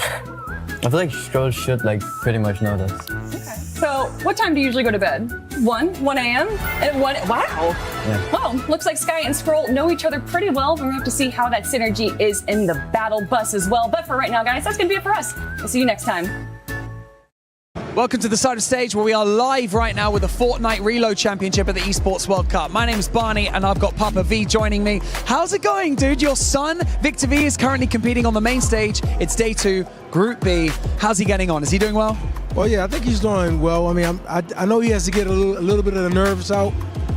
I feel like Scroll should like pretty much know this. So, what time do you usually go to bed? 1 a.m. and 1. Wow. Yeah. Well, looks like Sky and Scroll know each other pretty well. We're gonna have to see how that synergy is in the battle bus as well. But for right now, guys, that's gonna be it for us. We'll see you next time. Welcome to the side of stage where we are live right now with the Fortnite Reload Championship at the Esports World Cup. My name's Barney and I've got Papa V joining me. How's it going, dude? Your son, Victor V, is currently competing on the main stage. It's day 2, Group B. How's he getting on? Is he doing well? Well, yeah, I think he's doing well. I mean, I know he has to get a little bit of the nerves out.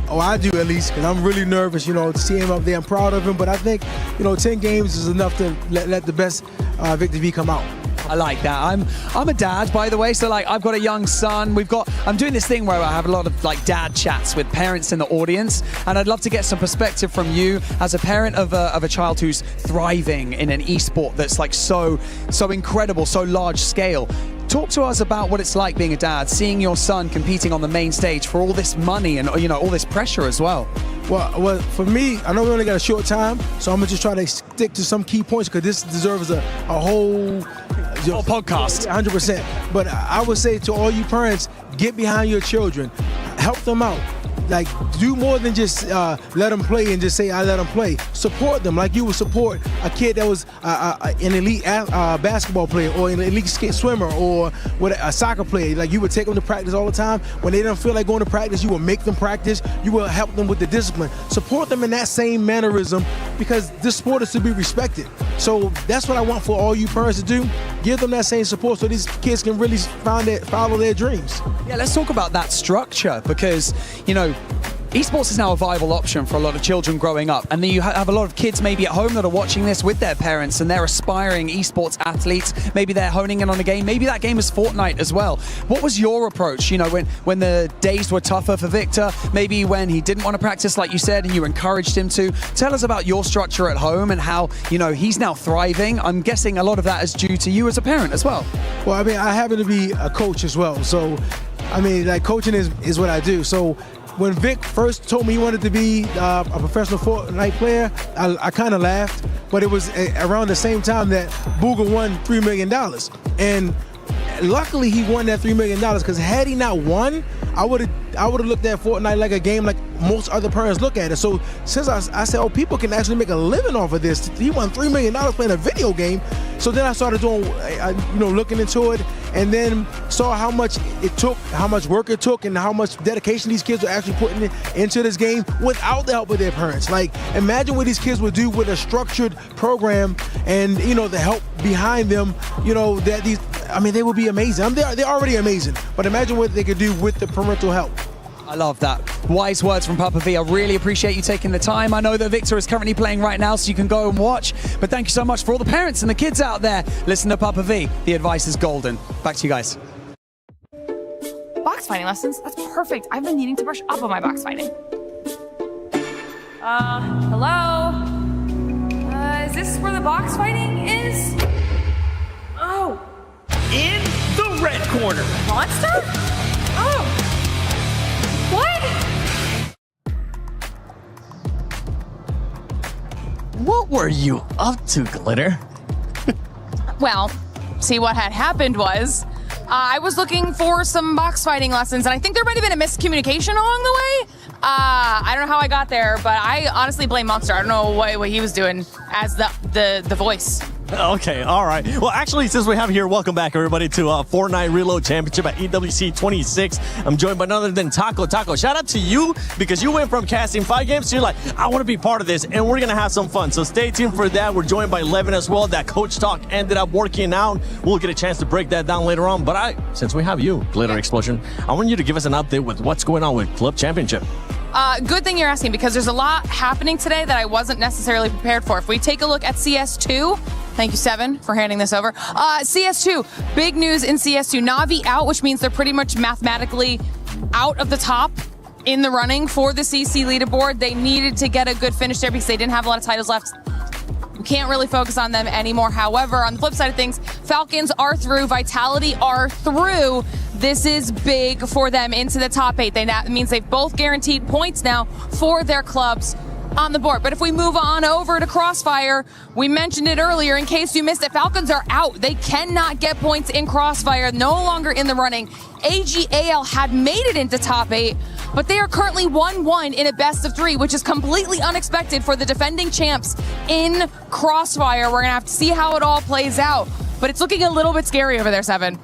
Oh, I do at least, because I'm really nervous, to see him up there. I'm proud of him, but I think, 10 games is enough to let the best Victor V come out. I like that. I'm a dad, by the way, so like I've got a young son. I'm doing this thing where I have a lot of like dad chats with parents in the audience, and I'd love to get some perspective from you as a parent of a child who's thriving in an esport that's like so incredible, so large scale. Talk to us about what it's like being a dad, seeing your son competing on the main stage for all this money and all this pressure as well. Well, for me, I know we only got a short time, so I'm gonna just try to stick to some key points because this deserves a whole podcast. 100%. But I would say to all you parents, get behind your children, help them out. Like, do more than just let them play and just say, I let them play. Support them like you would support a kid that was an elite basketball player or an elite swimmer or a soccer player. Like, you would take them to practice all the time. When they don't feel like going to practice, you will make them practice. You will help them with the discipline. Support them in that same mannerism because this sport is to be respected. So that's what I want for all you parents to do. Give them that same support so these kids can really follow their dreams. Yeah, let's talk about that structure because, esports is now a viable option for a lot of children growing up. And then you have a lot of kids maybe at home that are watching this with their parents and they're aspiring esports athletes. Maybe they're honing in on a game. Maybe that game is Fortnite as well. What was your approach, when the days were tougher for Victor, maybe when he didn't want to practice like you said and you encouraged him to? Tell us about your structure at home and how, he's now thriving. I'm guessing a lot of that is due to you as a parent as well. Well, I mean, I happen to be a coach as well. So, I mean, like coaching is what I do. So when Vic first told me he wanted to be a professional Fortnite player, I kind of laughed, but it was around the same time that Booga won $3 million. And luckily he won that $3 million because had he not won, I would have looked at Fortnite like a game like most other parents look at it. So since I said, people can actually make a living off of this. He won $3 million playing a video game. So then I started doing, looking into it and then saw how much it took, how much work it took and how much dedication these kids were actually putting into this game without the help of their parents. Like, imagine what these kids would do with a structured program and, the help behind them, they would be amazing. They're already amazing, but imagine what they could do with the parental help. I love that. Wise words from Papa V. I really appreciate you taking the time. I know that Victor is currently playing right now, so you can go and watch. But thank you so much for all the parents and the kids out there. Listen to Papa V. The advice is golden. Back to you guys. Box fighting lessons? That's perfect. I've been needing to brush up on my box fighting. Hello? Is this where the box fighting is? Oh. In the red corner. Monster? Oh. What? What were you up to, Glitter? Well, see, what had happened was I was looking for some box fighting lessons, and I think there might have been a miscommunication along the way. I don't know how I got there, but I honestly blame Monster. I don't know what he was doing as the voice. Okay, all right. Well, actually, since we have here, welcome back, everybody, to Fortnite Reload Championship at EWC 26. I'm joined by none other than Taco. Taco, shout out to you because you went from casting 5 games to you're like, I want to be part of this, and we're going to have some fun. So stay tuned for that. We're joined by Levin as well. That coach talk ended up working out. We'll get a chance to break that down later on. But since we have you, Glitter Explosion, I want you to give us an update with what's going on with Club Championship. Good thing you're asking because there's a lot happening today that I wasn't necessarily prepared for. If we take a look at CS2, Thank you, Seven, for handing this over. CS2, big news in CS2. Na'Vi out, which means they're pretty much mathematically out of the top in the running for the CC leaderboard. They needed to get a good finish there because they didn't have a lot of titles left. We can't really focus on them anymore. However, on the flip side of things, Falcons are through, Vitality are through. This is big for them into the top 8. That means they've both guaranteed points now for their clubs on the board. But if we move on over to Crossfire, we mentioned it earlier in case you missed it, Falcons are out. They cannot get points in Crossfire, no longer in the running. AGAL had made it into top 8, but they are currently 1-1 in a best of 3, which is completely unexpected for the defending champs in Crossfire. We're gonna have to see how it all plays out, but it's looking a little bit scary over there, Seven.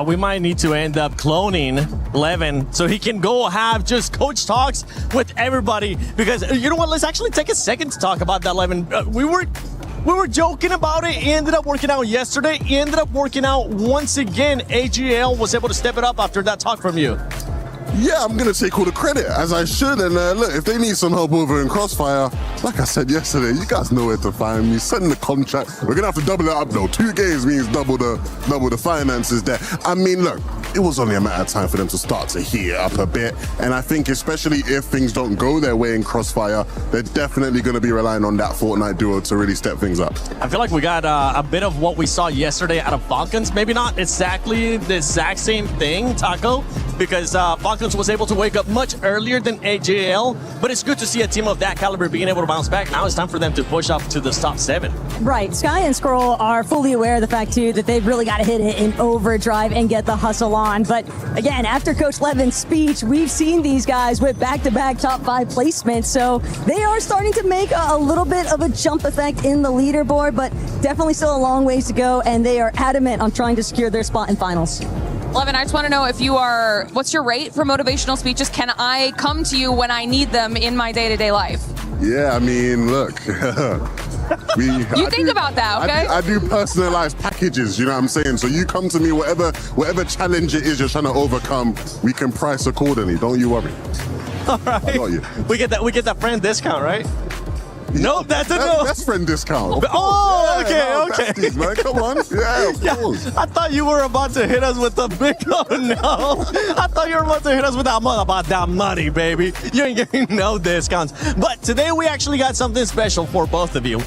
We might need to end up cloning Levin so he can go have just coach talks with everybody, because you know what, let's actually take a second to talk about that, Levin. We were joking about it. It ended up working out yesterday. It ended up working out once again. AGL was able to step it up after that talk from you. Yeah, I'm going to take all the credit, as I should. And look, if they need some help over in Crossfire, like I said yesterday, you guys know where to find me. Send the contract. We're going to have to double it up, though. 2 games means double the finances there. I mean, look, it was only a matter of time for them to start to heat it up a bit. And I think especially if things don't go their way in Crossfire, they're definitely going to be relying on that Fortnite duo to really step things up. I feel like we got a bit of what we saw yesterday out of Falcons. Maybe not exactly the exact same thing, Taco, because Falcons was able to wake up much earlier than AJL, but it's good to see a team of that caliber being able to bounce back. Now it's time for them to push up to the top 7. Right. Sky and Scroll are fully aware of the fact, too, that they've really got to hit it in overdrive and get the hustle on. But again, after Coach Levin's speech, we've seen these guys with back-to-back top 5 placements. So they are starting to make a little bit of a jump effect in the leaderboard, but definitely still a long ways to go. And they are adamant on trying to secure their spot in finals. Levin, I just want to know if you are, what's your rate for motivational speeches? Can I come to you when I need them in my day-to-day life? Yeah, I mean, look. You think about that, okay? I do personalized packages, you know what I'm saying? So you come to me, whatever challenge it is you're trying to overcome, we can price accordingly. Don't you worry. All right. I got you. We get that friend discount, right? Nope, that's a no. Best friend discount. Oh, yeah, okay. Besties, man. Come on. Yeah, of course. I thought you were about to hit us with the big, oh no. I thought you were about to hit us with that about that money, baby. You ain't getting no discounts. But today we actually got something special for both of you.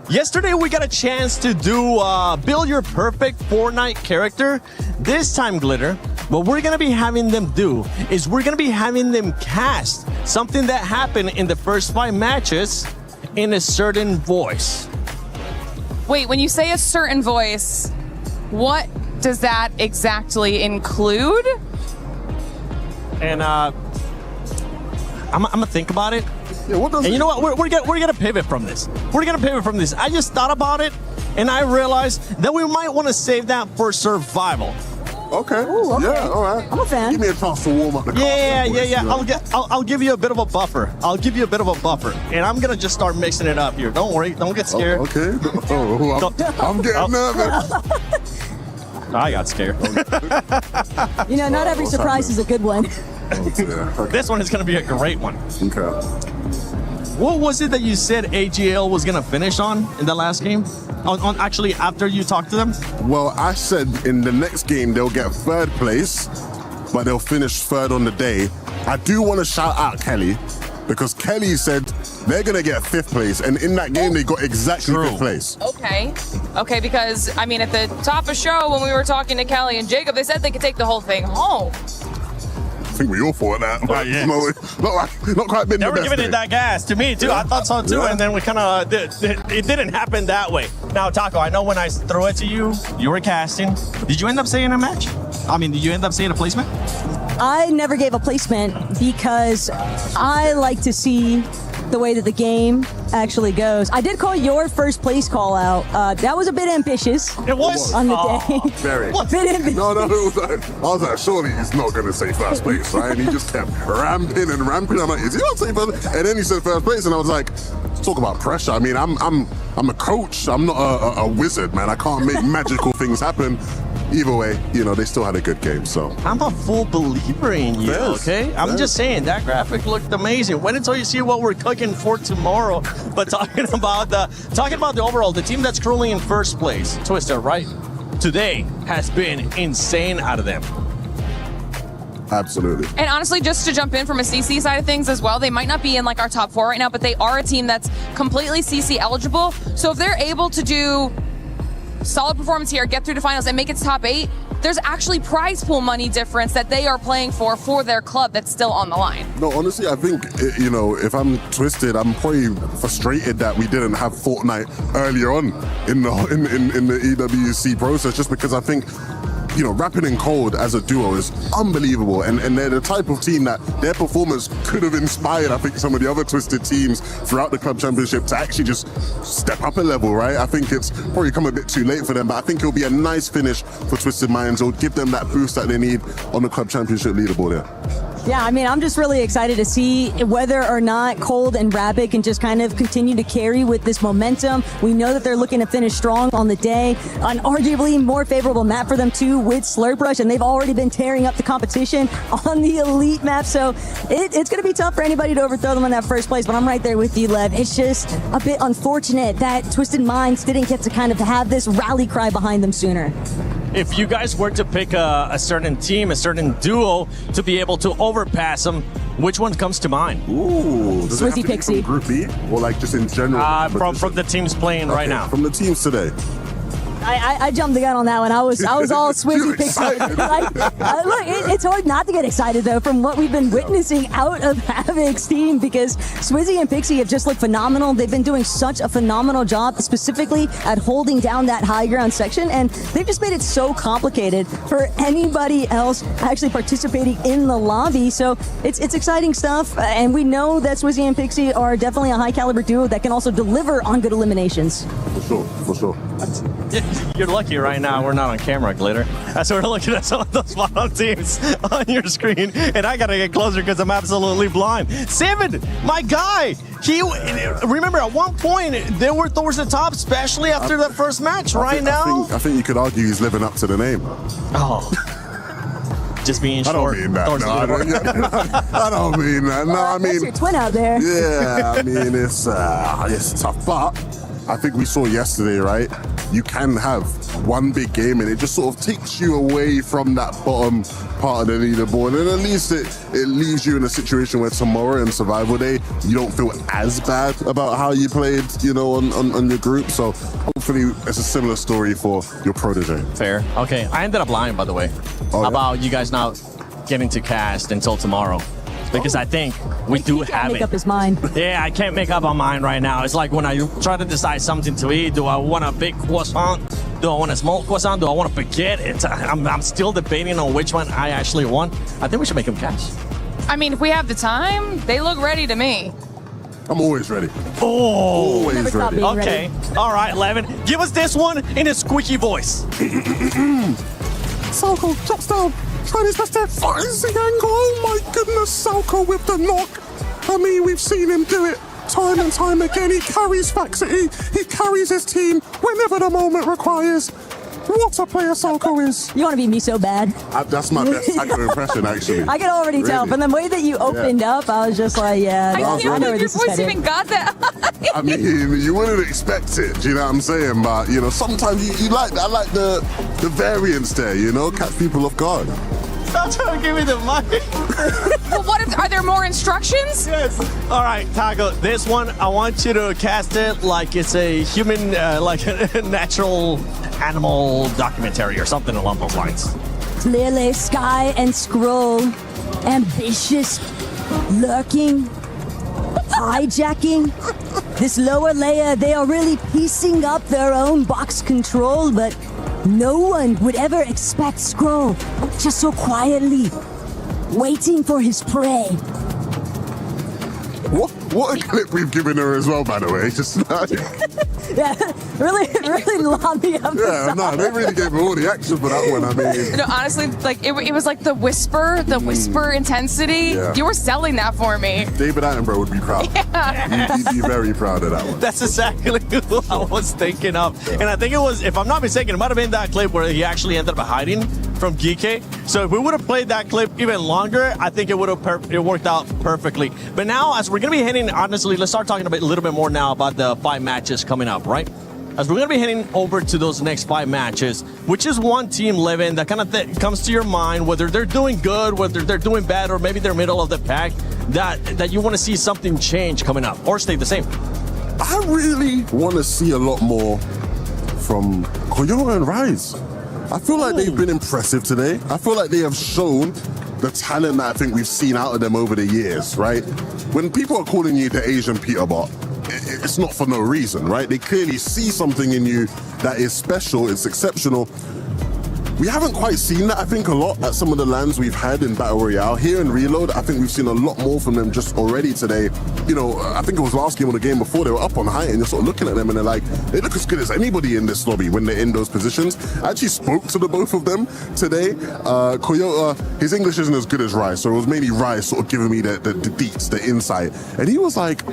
Yesterday we got a chance to do build your perfect Fortnite character. This time, Glitter, what we're gonna be having them do is we're gonna be having them cast something that happened in the first 5 matches in a certain voice. Wait, when you say a certain voice, what does that exactly include? And I'm gonna think about it. Yeah, what does and you know what? We're gonna pivot from this. We're gonna pivot from this. I just thought about it, and I realized that we might want to save that for survival. Okay. Ooh, okay. Yeah, all right. I'm a fan. Give me a chance to warm up the car. Yeah. You know? I'll give you a bit of a buffer. And I'm gonna just start mixing it up here. Don't worry. Don't get scared. Oh, okay. I'm getting nervous. I got scared. You know, not every surprise is a good one. This one is gonna be a great one. Okay. What was it that you said AGL was gonna finish on in the last game? On actually after you talked to them? Well, I said in the next game they'll get 3rd place, but they'll finish 3rd on the day. I do want to shout out Kelly, because Kelly said they're gonna get 5th place, and in that game they got exactly 5th place. Okay, because I mean, at the top of show when we were talking to Kelly and Jacob, they said they could take the whole thing home. I think we all thought that. But, yes. not quite been They the were best giving day. it that gas to me too. I thought so too, and then we kind of it didn't happen that way. Now, Taco, I know when I threw it to you, you were casting. Did you end up saying a match? I mean, did you end up saying a placement? I never gave a placement because I like to see the way that the game actually goes. I did call your first place call out. That was a bit ambitious. It was on the day. Very. A bit ambitious. No, I was like, surely he's not going to say 1st place, right? And he just kept ramping and ramping. I'm like, is he not saying 1st place? And then he said 1st place, and I was like, talk about pressure. I mean, I'm a coach. I'm not a wizard, man. I can't make magical things happen. either way, you know, they still had a good game. So I'm a full believer in you, okay? I'm just saying, that graphic looked amazing. Wait until you see what we're cooking for tomorrow. But talking about the overall, the team that's currently in first place, Twister, right? Today has been insane out of them. Absolutely. And honestly, just to jump in from a CC side of things as well, they might not be in like our top 4 right now, but they are a team that's completely CC eligible. So if they're able to do solid performance here, get through to finals, and make it to top 8, there's actually prize pool money difference that they are playing for their club that's still on the line. No, honestly, I think, you know, if I'm Twisted, I'm probably frustrated that we didn't have Fortnite earlier on in the EWC process, just because I think, you know, Rapid and Cold as a duo is unbelievable, and they're the type of team that their performance could have inspired, I think, some of the other Twisted teams throughout the club championship to actually just step up a level, right? I think it's probably come a bit too late for them, but I think it'll be a nice finish for Twisted Minds. It'll give them that boost that they need on the club championship leaderboard there. Yeah, I mean, I'm just really excited to see whether or not Cold and Rapid can just kind of continue to carry with this momentum. We know that they're looking to finish strong on the day. An arguably more favorable map for them too with Slurp Rush, and they've already been tearing up the competition on the elite map. So it's going to be tough for anybody to overthrow them in that first place, but I'm right there with you, Lev. It's just a bit unfortunate that Twisted Minds didn't get to kind of have this rally cry behind them sooner. If you guys were to pick a certain team, a certain duo to be able to overpass them, which one comes to mind? Ooh, does it have to be from Group B or like just in general? From the teams playing right now. From the teams today. I jumped the gun on that one. I was all Swizzy Pixie. Look, it's hard not to get excited though from what we've been witnessing out of Havoc's team, because Swizzy and Pixie have just looked phenomenal. They've been doing such a phenomenal job, specifically at holding down that high ground section, and they've just made it so complicated for anybody else actually participating in the lobby. So it's exciting stuff, and we know that Swizzy and Pixie are definitely a high caliber duo that can also deliver on good eliminations. For sure. You're lucky right now we're not on camera, Glitter. That's why we're looking at some of those bottom teams on your screen, and I gotta get closer because I'm absolutely blind. Seven, my guy, remember at one point they were towards the top, especially after that first match. I think you could argue he's living up to the name. Oh. Just being short. I don't mean that. No, I don't mean that. No, I mean, that's your twin out there. Yeah, I mean it's tough, but I think we saw yesterday, right? You can have one big game and it just sort of takes you away from that bottom part of the leaderboard, and at least it leaves you in a situation where tomorrow in Survival Day you don't feel as bad about how you played, you know, on your group. So hopefully it's a similar story for your protege. Fair. Okay, I ended up lying, by the way, about you guys not getting to cast until tomorrow. Because I think we do have it. Make up his mind. Yeah, I can't make up my mind right now. It's like when I try to decide something to eat. Do I want a big croissant? Do I want a small croissant? Do I want a baguette? I'm still debating on which one I actually want. I think we should make them cash. I mean, if we have the time, they look ready to me. I'm always ready. Oh, always ready. Okay. All right, Levin. Give us this one in a squeaky voice. Salco drops down. Chinese best there, finds the angle. Oh my goodness, Salco with the knock. I mean, we've seen him do it time and time again. He carries Faxity. He carries his team whenever the moment requires. What a player Salco is. You want to be me so bad. That's my best Taco impression, actually. I can already tell. From the way that you opened up, I was just like, yeah. I can't believe your voice even got that. I mean, you wouldn't expect it, do you know what I'm saying? But, you know, sometimes you like, I like the variance there, you know, catch people off guard. Stop trying to give me the mic. Well, are there more instructions? Yes. All right, Taco, this one, I want you to cast it like it's a human, like a natural animal documentary or something along those lines. Clearly, Sky and Scroll, ambitious, lurking, hijacking. This lower layer, they are really piecing up their own box control, but no one would ever expect Scroll just so quietly waiting for his prey. What a clip we've given her as well, by the way. Just Yeah, really lobbed me up. yeah, no, they really gave her all the action for that one. I mean, No, honestly, like it was like the whisper intensity. Yeah. You were selling that for me. David Attenborough would be proud. Yeah. He'd be very proud of that one. That's exactly who I was thinking of. And I think it was, if I'm not mistaken, it might have been that clip where he actually ended up hiding from Geeky. So if we would have played that clip even longer, I think it would have it worked out perfectly. But now, as we're going to be heading, honestly, let's start talking a little bit more now about the 5 matches coming up, right? As we're going to be heading over to those next 5 matches, which is one team, Levin, that kind of comes to your mind, whether they're doing good, whether they're doing bad, or maybe they're middle of the pack, that you want to see something change coming up or stay the same? I really want to see a lot more from Koyota and Rise. I feel like they've been impressive today. I feel like they have shown the talent that I think we've seen out of them over the years, right? When people are calling you the Asian Peterbot, it's not for no reason, right? They clearly see something in you that is special, it's exceptional. We haven't quite seen that, I think, a lot at some of the lands we've had in Battle Royale. Here in Reload, I think we've seen a lot more from them just already today. You know, I think it was last game or the game before, they were up on height and you're sort of looking at them and they're like, they look as good as anybody in this lobby when they're in those positions. I actually spoke to the both of them today. Koyota, his English isn't as good as Rice, so it was mainly Rice sort of giving me the deets, the insight. And he was like,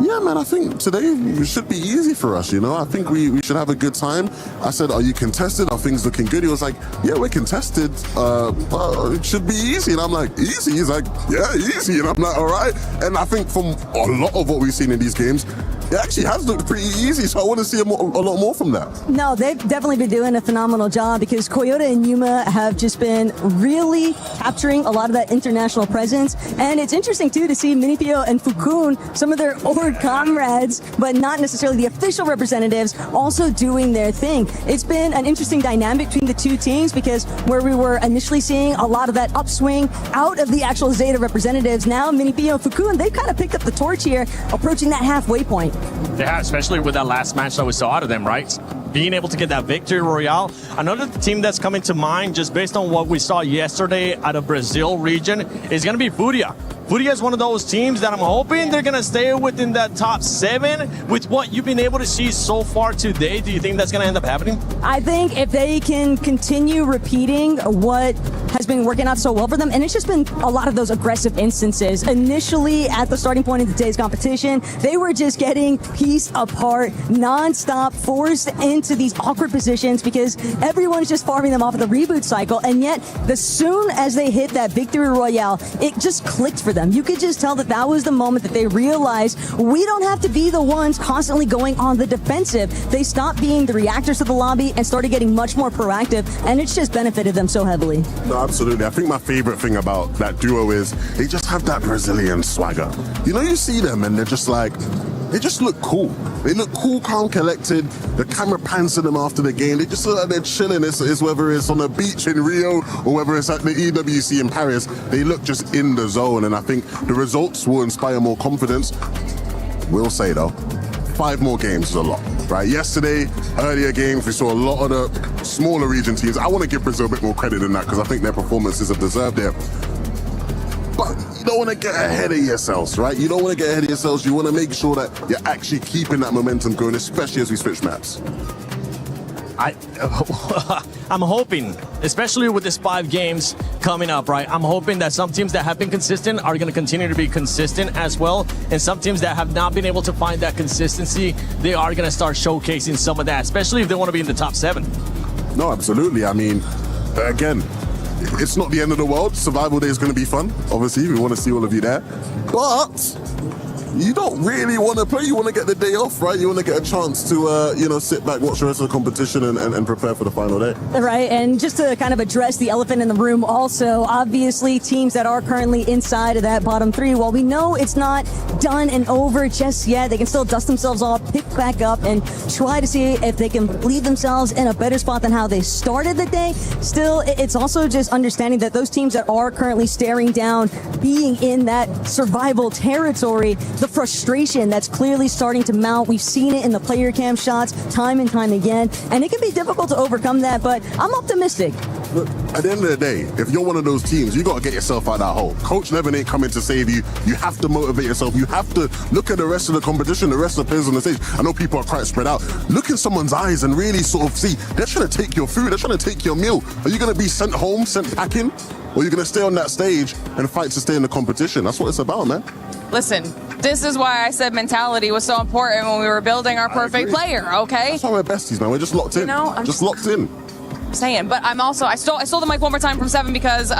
yeah, man, I think today should be easy for us, you know? I think we should have a good time. I said, are you contested? Are things looking good? He was like, yeah, we're contested, but it should be easy. And I'm like, easy? He's like, yeah, easy. And I'm like, all right. And I think from a lot of what we've seen in these games, it actually has looked pretty easy, so I want to see a lot more from that. No, they've definitely been doing a phenomenal job because Koyota and Yuma have just been really capturing a lot of that international presence. And it's interesting, too, to see Minipio and Fukun, some of their old comrades, but not necessarily the official representatives, also doing their thing. It's been an interesting dynamic between the two teams because where we were initially seeing a lot of that upswing out of the actual Zeta representatives, now Minipio and Fukun, they've kind of picked up the torch here, approaching that halfway point. Yeah, especially with that last match that we saw out of them, right? Being able to get that victory royale. Another team that's coming to mind, just based on what we saw yesterday out of Brazil region, is going to be Furia. Furia is one of those teams that I'm hoping they're going to stay within that top 7. With what you've been able to see so far today, do you think that's going to end up happening? I think if they can continue repeating what has been working out so well for them, and it's just been a lot of those aggressive instances. Initially, at the starting point of today's competition, they were just getting pieced apart, non-stop, forced into these awkward positions because everyone's just farming them off of the reboot cycle, and yet, as soon as they hit that victory royale, it just clicked for them. You could just tell that that was the moment that they realized we don't have to be the ones constantly going on the defensive. They stopped being the reactors to the lobby and started getting much more proactive, and it's just benefited them so heavily. No, absolutely. I think my favorite thing about that duo is they just have that Brazilian swagger. You know, you see them and they're just like, they just look cool. They look cool, calm, collected. The camera pans to them after the game. They just look like they're chilling. It's whether it's on the beach in Rio or whether it's at the EWC in Paris. They look just in the zone, and I think the results will inspire more confidence. We'll say, though, 5 more games is a lot, right? Yesterday, earlier games, we saw a lot of the smaller region teams. I want to give Brazil a bit more credit than that because I think their performances have deserved it. But you don't want to get ahead of yourselves, right? You don't want to get ahead of yourselves. You want to make sure that you're actually keeping that momentum going, especially as we switch maps. I'm hoping, especially with this 5 games coming up, right? I'm hoping that some teams that have been consistent are going to continue to be consistent as well. And some teams that have not been able to find that consistency, they are going to start showcasing some of that, especially if they want to be in the top 7. No, absolutely. I mean, again, it's not the end of the world. Survival Day is going to be fun. Obviously, we want to see all of you there. But you don't really want to play. You want to get the day off, right? You want to get a chance to, sit back, watch the rest of the competition and prepare for the final day. Right, and just to kind of address the elephant in the room also, obviously teams that are currently inside of that bottom 3, while we know it's not done and over just yet, they can still dust themselves off, pick back up, and try to see if they can leave themselves in a better spot than how they started the day. Still, it's also just understanding that those teams that are currently staring down, being in that survival territory, the frustration that's clearly starting to mount. We've seen it in the player cam shots time and time again, and it can be difficult to overcome that, but I'm optimistic. Look, at the end of the day, if you're one of those teams, you got to get yourself out of that hole. Coach Nevin ain't coming to save you. You have to motivate yourself. You have to look at the rest of the competition, the rest of the players on the stage. I know people are quite spread out. Look in someone's eyes and really sort of see, they're trying to take your food, they're trying to take your meal. Are you going to be sent home, sent packing? Or are you going to stay on that stage and fight to stay in the competition? That's what it's about, man. Listen, this is why I said mentality was so important when we were building our perfect player, okay? That's why we're besties, man. We're just locked in. You know, I'm just locked in. Saying, but I'm also, I stole the mic one more time from Seven because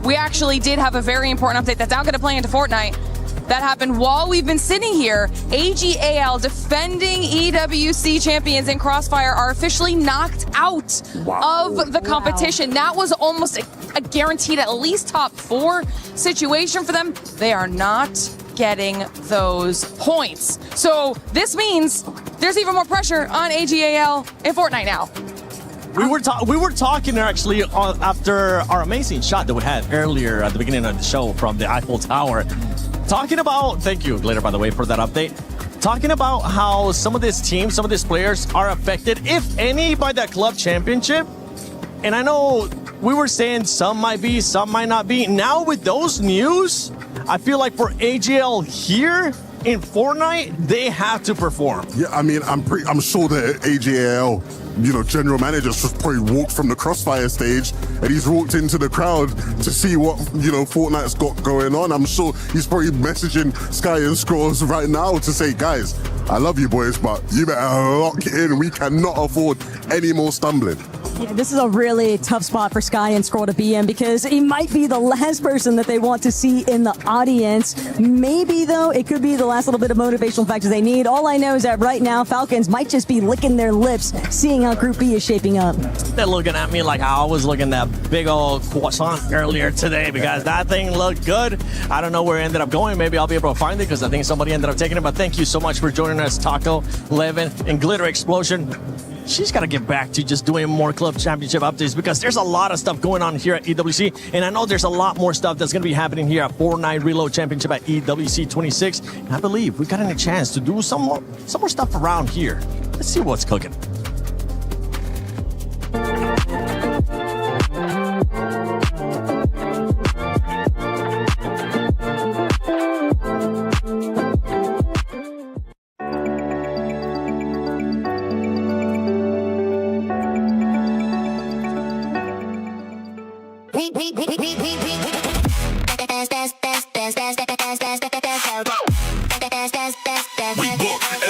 we actually did have a very important update that's now going to play into Fortnite. That happened while we've been sitting here. AGAL, defending EWC champions in Crossfire, are officially knocked out of the competition. That was almost a guaranteed at least top 4 situation for them. They are not getting those points. So this means there's even more pressure on AGAL in Fortnite now. We were talking actually after our amazing shot that we had earlier at the beginning of the show from the Eiffel Tower. Talking about, thank you, Glitter, by the way, for that update. Talking about how some of these teams, some of these players are affected, if any, by that club championship. And I know we were saying some might be, some might not be. Now with those news, I feel like for AGL here in Fortnite, they have to perform. Yeah, I mean, I'm sure that AGL, general manager just probably walked from the Crossfire stage and he's walked into the crowd to see what, Fortnite's got going on. I'm sure he's probably messaging Sky and Scrolls right now to say, guys, I love you boys, but you better lock it in. We cannot afford any more stumbling. Yeah, this is a really tough spot for Sky and Scroll to be in because he might be the last person that they want to see in the audience. Maybe, though, it could be the last little bit of motivational factors they need. All I know is that right now, Falcons might just be licking their lips, seeing how Group B is shaping up. They're looking at me like I was looking at that big old croissant earlier today because that thing looked good. I don't know where it ended up going. Maybe I'll be able to find it because I think somebody ended up taking it. But thank you so much for joining us, Taco, Levin, and Glitter Explosion. She's got to get back to just doing more club championship updates because there's a lot of stuff going on here at EWC. And I know there's a lot more stuff that's going to be happening here at Fortnite Reload Championship at EWC 26. And I believe we got a chance to do some more stuff around here. Let's see what's cooking.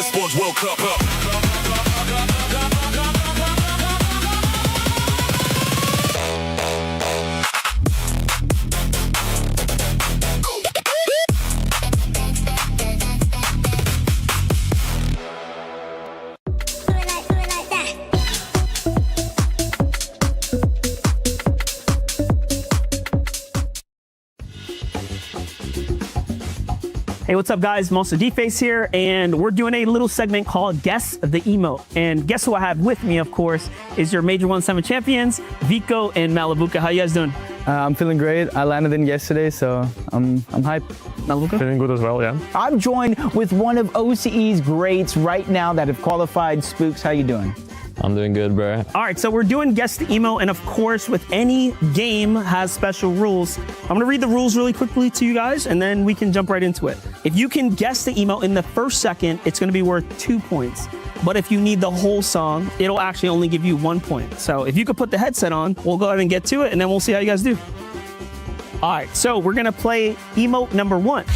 Esports World Cup. Hey, what's up, guys? Monster D-Face here, and we're doing a little segment called Guess the Emote. And guess who I have with me, of course, is your Major 1-7 champions, Vico and Malabuka. How you guys doing? I'm feeling great. I landed in yesterday, so I'm hyped. Malabuka? Feeling good as well, yeah. I'm joined with one of OCE's greats right now that have qualified. Spooks, how you doing? I'm doing good, bro. All right, so we're doing Guess the Emo, and of course, with any game has special rules. I'm gonna read the rules really quickly to you guys, and then we can jump right into it. If you can guess the emo in the first second, it's gonna be worth 2 points. But if you need the whole song, it'll actually only give you 1 point. So if you could put the headset on, we'll go ahead and get to it, and then we'll see how you guys do. All right, so we're gonna play emote number 1.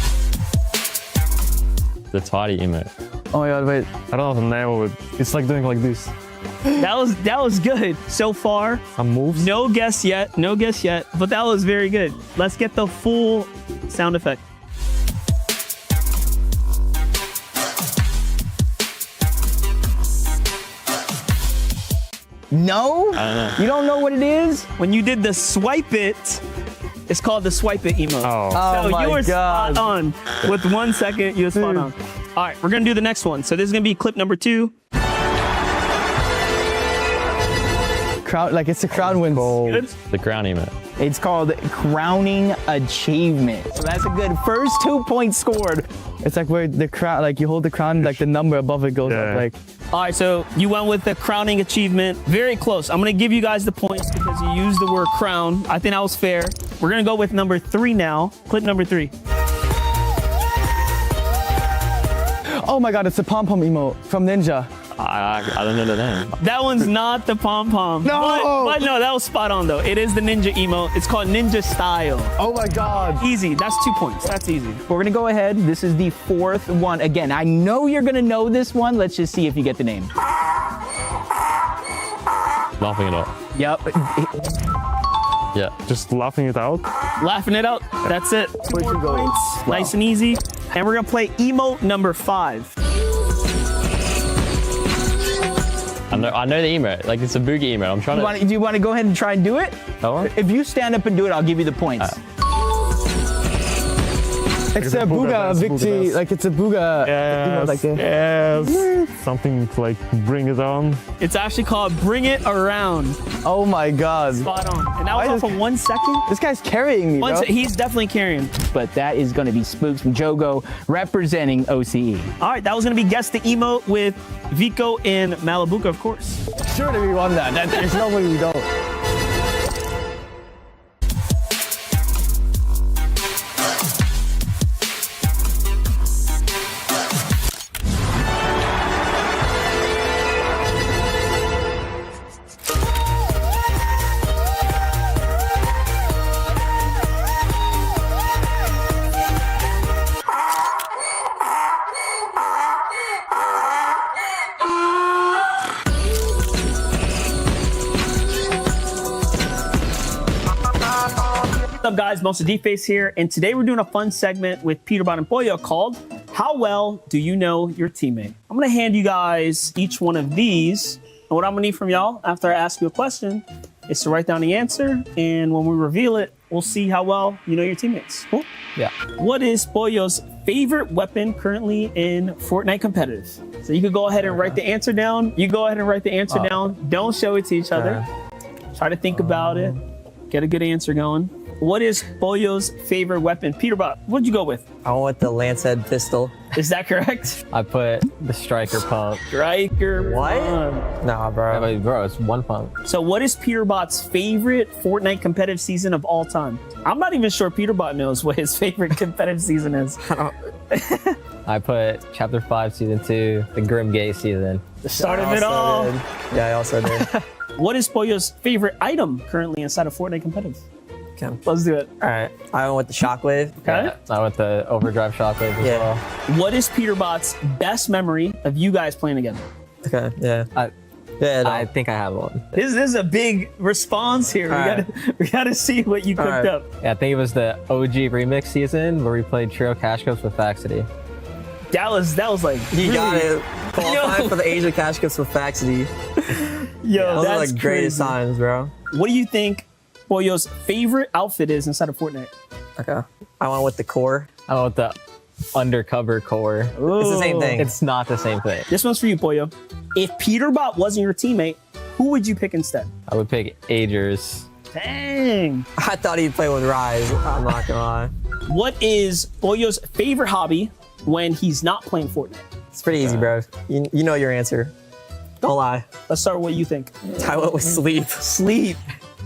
The tidy emote. Oh my god, wait. I don't know the name of it. It's like doing like this. That was good so far. Some moves. No guess yet, but that was very good. Let's get the full sound effect. No? I don't know. You don't know what it is? When you did the swipe it, it's called the swipe it emo. Oh, so my you were God. spot on. With 1 second, you were spot on. All right, we're gonna do the next one. So this is gonna be clip number 2. Crowd, like it's a crowd wins. Good. The crown emote. It's called Crowning Achievement. So that's a good first 2 points scored. It's like where the crown, like you hold the crown, like the number above it goes up. Like. All right, so you went with the crowning achievement. Very close. I'm going to give you guys the points because you used the word crown. I think that was fair. We're going to go with number 3 now. Clip number 3. Oh my God, it's the pom-pom emote from Ninja. I don't know the name. That one's not the pom-pom. No! But no, that was spot on, though. It is the Ninja emote. It's called Ninja Style. Oh my God. Easy. That's 2 points. That's easy. We're gonna go ahead. This is the 4th one. Again, I know you're gonna know this one. Let's just see if you get the name. Laughing it out. Yep. Yeah, just laughing it out. Laughing it out. That's it. 2 more points. Wow. Nice and easy. And we're gonna play emote number 5. I know the emote. Like it's a boogie emote. I'm trying to. Do you want to go ahead and try and do it? Oh. If you stand up and do it, I'll give you the points. It's a booga victory, like it's a booga. Yes, like yes. Something to like bring it on. It's actually called Bring It Around. Oh my God. Spot on. And that was all for 1 second? This guy's carrying me, bro. He's definitely carrying. But that is going to be Spooks from Jogo representing OCE. All right, that was going to be Guess the Emote with Vico and Malibuca, of course. Sure that we won that. There's no way we don't. What's up, guys? Monster D-Face here, and today we're doing a fun segment with Peterbot and Pollo called How Well Do You Know Your Teammate? I'm going to hand you guys each one of these, and what I'm going to need from y'all after I ask you a question is to write down the answer, and when we reveal it, we'll see how well you know your teammates. Cool? Yeah. What is Pollo's favorite weapon currently in Fortnite competitive? So you could go ahead and write the answer down. You go ahead and write the answer down. Don't show it to each other. Try to think about it. Get a good answer going. What is Pollo's favorite weapon? Peterbot, what'd you go with? I went with the Lancehead pistol. Is that correct? I put the striker pump. Striker pump. Nah, bro. Yeah, but bro, it's one pump. So what is Peterbot's favorite Fortnite competitive season of all time? I'm not even sure Peterbot knows what his favorite competitive season is. I put Chapter 5, Season 2, the Grim Gay season. The start of it all. Yeah, I also did. What is Pollo's favorite item currently inside of Fortnite competitive? Okay. Let's do it. All right. I went with the Shockwave. Okay. Yeah, I went the Overdrive Shockwave as well. What is Peterbot's best memory of you guys playing together? Okay, yeah. I think I have one. This is a big response here. We gotta see what you cooked up. Yeah, I think it was the OG remix season where we played Trio Cash Cups with Faxity. That was like You got really- it. Qualifying for the Asia Cash Cups with Faxity. Yo, Those that's are like greatest crazy. times, bro. What do you think Pollo's favorite outfit is inside of Fortnite? Okay. I went with the core. I went with the undercover core. It's the same thing. It's not the same thing. This one's for you, Pollo. If Peterbot wasn't your teammate, who would you pick instead? I would pick Agers. Dang. I thought he'd play with Rise. I'm not gonna lie. What is Pollo's favorite hobby when he's not playing Fortnite? It's pretty easy, bro. You know your answer. Don't lie. Let's start with what you think. I went with sleep. Sleep.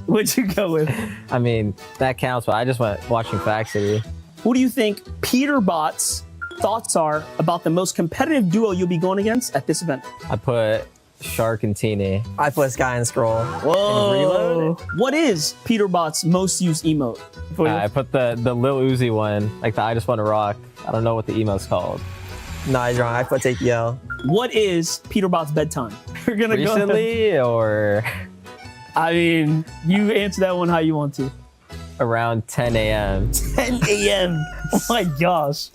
What'd you go with? I mean, that counts, but I just went watching Faxity. Who do you think Peterbot's thoughts are about the most competitive duo you'll be going against at this event? I put Shark and Teeny. I put Sky and Scroll. Whoa. And Reload. What is Peterbot's most used emote? I put the Lil Uzi one, like the I Just Want to Rock. I don't know what the emote's called. No, he's wrong. I put Take Yell. What is Peterbot's bedtime? We're gonna Recently, or I mean, you answer that one how you want to. around 10 a.m. 10 a.m. Oh my gosh.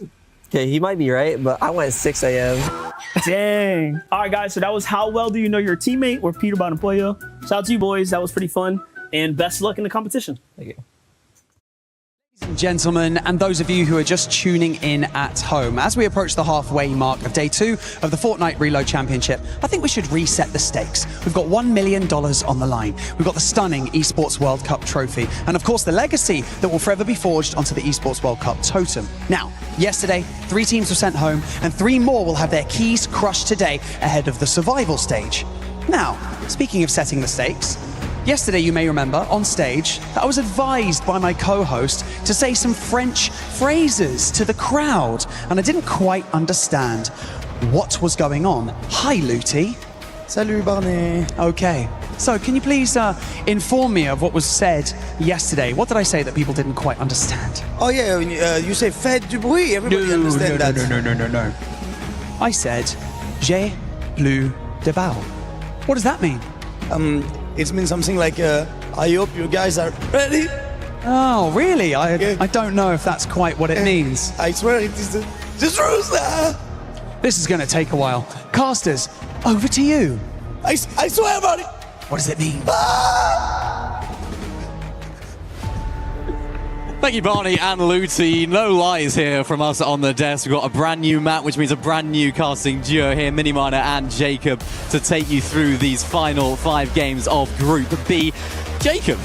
Okay, he might be right, but I went 6 a.m. Dang. All right, guys. So that was How Well Do You Know Your Teammate or Peterbot and Pollo. Shout out to you boys. That was pretty fun. And best of luck in the competition. Thank you. Gentlemen, and those of you who are just tuning in at home, as we approach the halfway mark of day 2 of the Fortnite Reload Championship, I think we should reset the stakes. We've got $1 million on the line. We've got the stunning Esports World Cup trophy, and of course the legacy that will forever be forged onto the Esports World Cup totem. Now, yesterday, 3 teams were sent home, and 3 more will have their keys crushed today ahead of the survival stage. Now, speaking of setting the stakes, yesterday, you may remember, on stage, that I was advised by my co-host to say some French phrases to the crowd, and I didn't quite understand what was going on. Hi, Luty. Salut, Barney. Okay, so can you please inform me of what was said yesterday? What did I say that people didn't quite understand? Oh yeah, you say faites du bruit, everybody understands that. No. I said, j'ai plus de balles. What does that mean? It means something like, I hope you guys are ready. Oh, really? I don't know if that's quite what it means. I swear it is the truth. This is going to take a while. Casters, over to you. I swear about it. What does it mean? Thank you, Barney and Luty. No lies here from us on the desk. We've got a brand new map, which means a brand new casting duo here, Miniminer and Jacob, to take you through these final 5 games of Group B. Jacob,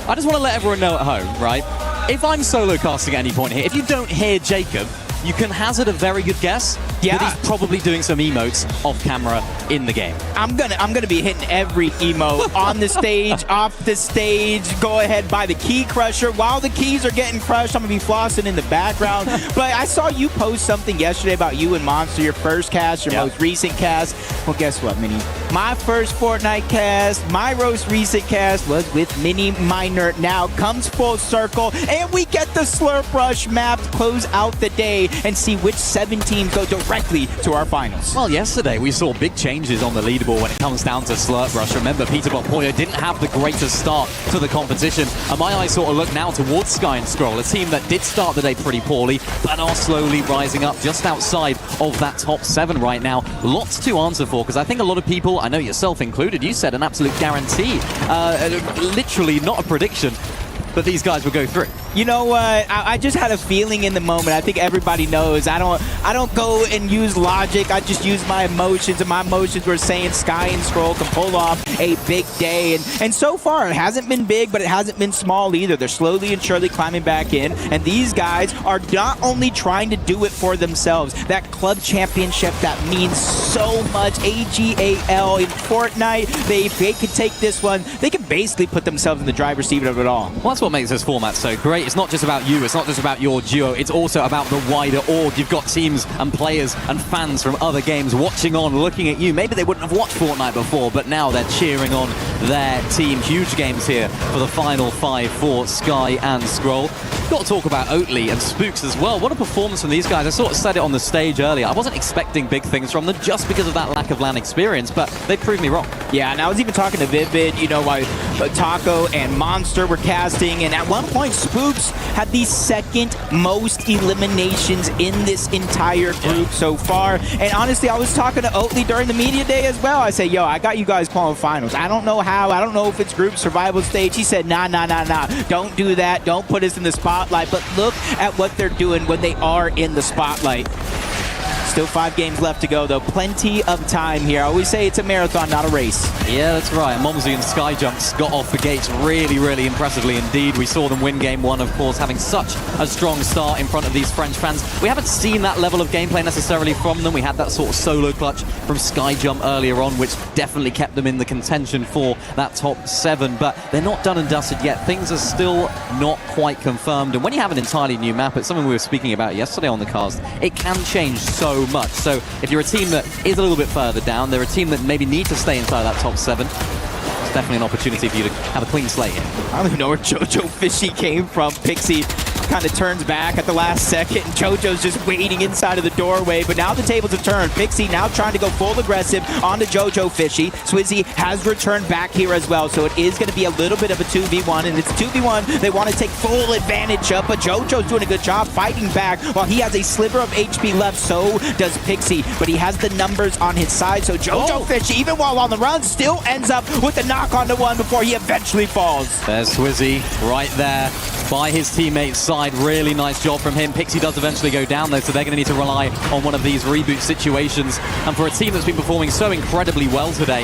I just want to let everyone know at home, right? If I'm solo casting at any point here, if you don't hear Jacob, you can hazard a very good guess that he's probably doing some emotes off camera in the game. I'm gonna be hitting every emote on the stage, off the stage. Go ahead, buy the key crusher. While the keys are getting crushed, I'm gonna be flossing in the background. But I saw you post something yesterday about you and Monster, your first cast, your most recent cast. Well, guess what, Mini? My first Fortnite cast, my most recent cast was with Miniminer. Now comes full circle, and we get the Slurp Rush map to close out the day and see which 7 teams go directly to our finals. Well, yesterday we saw big changes on the leaderboard when it comes down to Slurp Rush. Remember, Peter Poyo didn't have the greatest start to the competition, and my eyes sort of look now towards Sky and Scroll, a team that did start the day pretty poorly, but are slowly rising up just outside of that top 7 right now. Lots to answer for, because I think a lot of people, I know yourself included, you said an absolute guarantee, literally not a prediction, but these guys will go through. You know what? I just had a feeling in the moment. I think everybody knows. I don't go and use logic. I just use my emotions, and my emotions were saying Sky and Scroll can pull off a big day. And so far, it hasn't been big, but it hasn't been small either. They're slowly and surely climbing back in, and these guys are not only trying to do it for themselves. That club championship that means so much. AGAL in Fortnite. If they could take this one, they can basically put themselves in the driver's seat of it all. Well, that's what makes this format so great. It's not just about you, it's not just about your duo, it's also about the wider org. You've got teams and players and fans from other games watching on, looking at you. Maybe they wouldn't have watched Fortnite before, but now they're cheering on their team. Huge games here for the final 5 for Sky and Scroll. Got to talk about Oatly and Spooks as well. What a performance from these guys. I sort of said it on the stage earlier. I wasn't expecting big things from them just because of that lack of LAN experience, but they proved me wrong. Yeah, and I was even talking to Vivid, you know, why Taco and Monster were casting, and at one point Spooks had the 2nd most eliminations in this entire group so far. And honestly, I was talking to Oatly during the media day as well. I said, yo, I got you guys playing finals. I don't know how. I don't know if it's group survival stage. He said, nah. Don't do that. Don't put us in the spotlight. But look at what they're doing when they are in the spotlight. Still 5 games left to go, though. Plenty of time here. I always say it's a marathon, not a race. Yeah, that's right. Momsy and Skyjumps got off the gates really, really impressively indeed. We saw them win game 1, of course, having such a strong start in front of these French fans. We haven't seen that level of gameplay necessarily from them. We had that sort of solo clutch from Skyjump earlier on, which definitely kept them in the contention for that top 7. But they're not done and dusted yet. Things are still not quite confirmed. And when you have an entirely new map, it's something we were speaking about yesterday on the cast, it can change so much. So if you're a team that is a little bit further down, they're a team that maybe need to stay inside that top 7, it's definitely an opportunity for you to have a clean slate here. I don't even know where Jojo Fishy came from. Pixie kind of turns back at the last second, and Jojo's just waiting inside of the doorway. But now the tables have turned. Pixie now trying to go full aggressive onto Jojo Fishy. Swizzy has returned back here as well, so it is going to be a little bit of a 2v1, and it's 2v1 they want to take full advantage of, but Jojo's doing a good job fighting back while he has a sliver of HP left. So does Pixie, but he has the numbers on his side, so Jojo Fishy, even while on the run, still ends up with the knock onto 1 before he eventually falls. There's Swizzy right there by his teammate's side. side. Really nice job from him. Pixie does eventually go down though, so they're going to need to rely on one of these reboot situations. And for a team that's been performing so incredibly well today,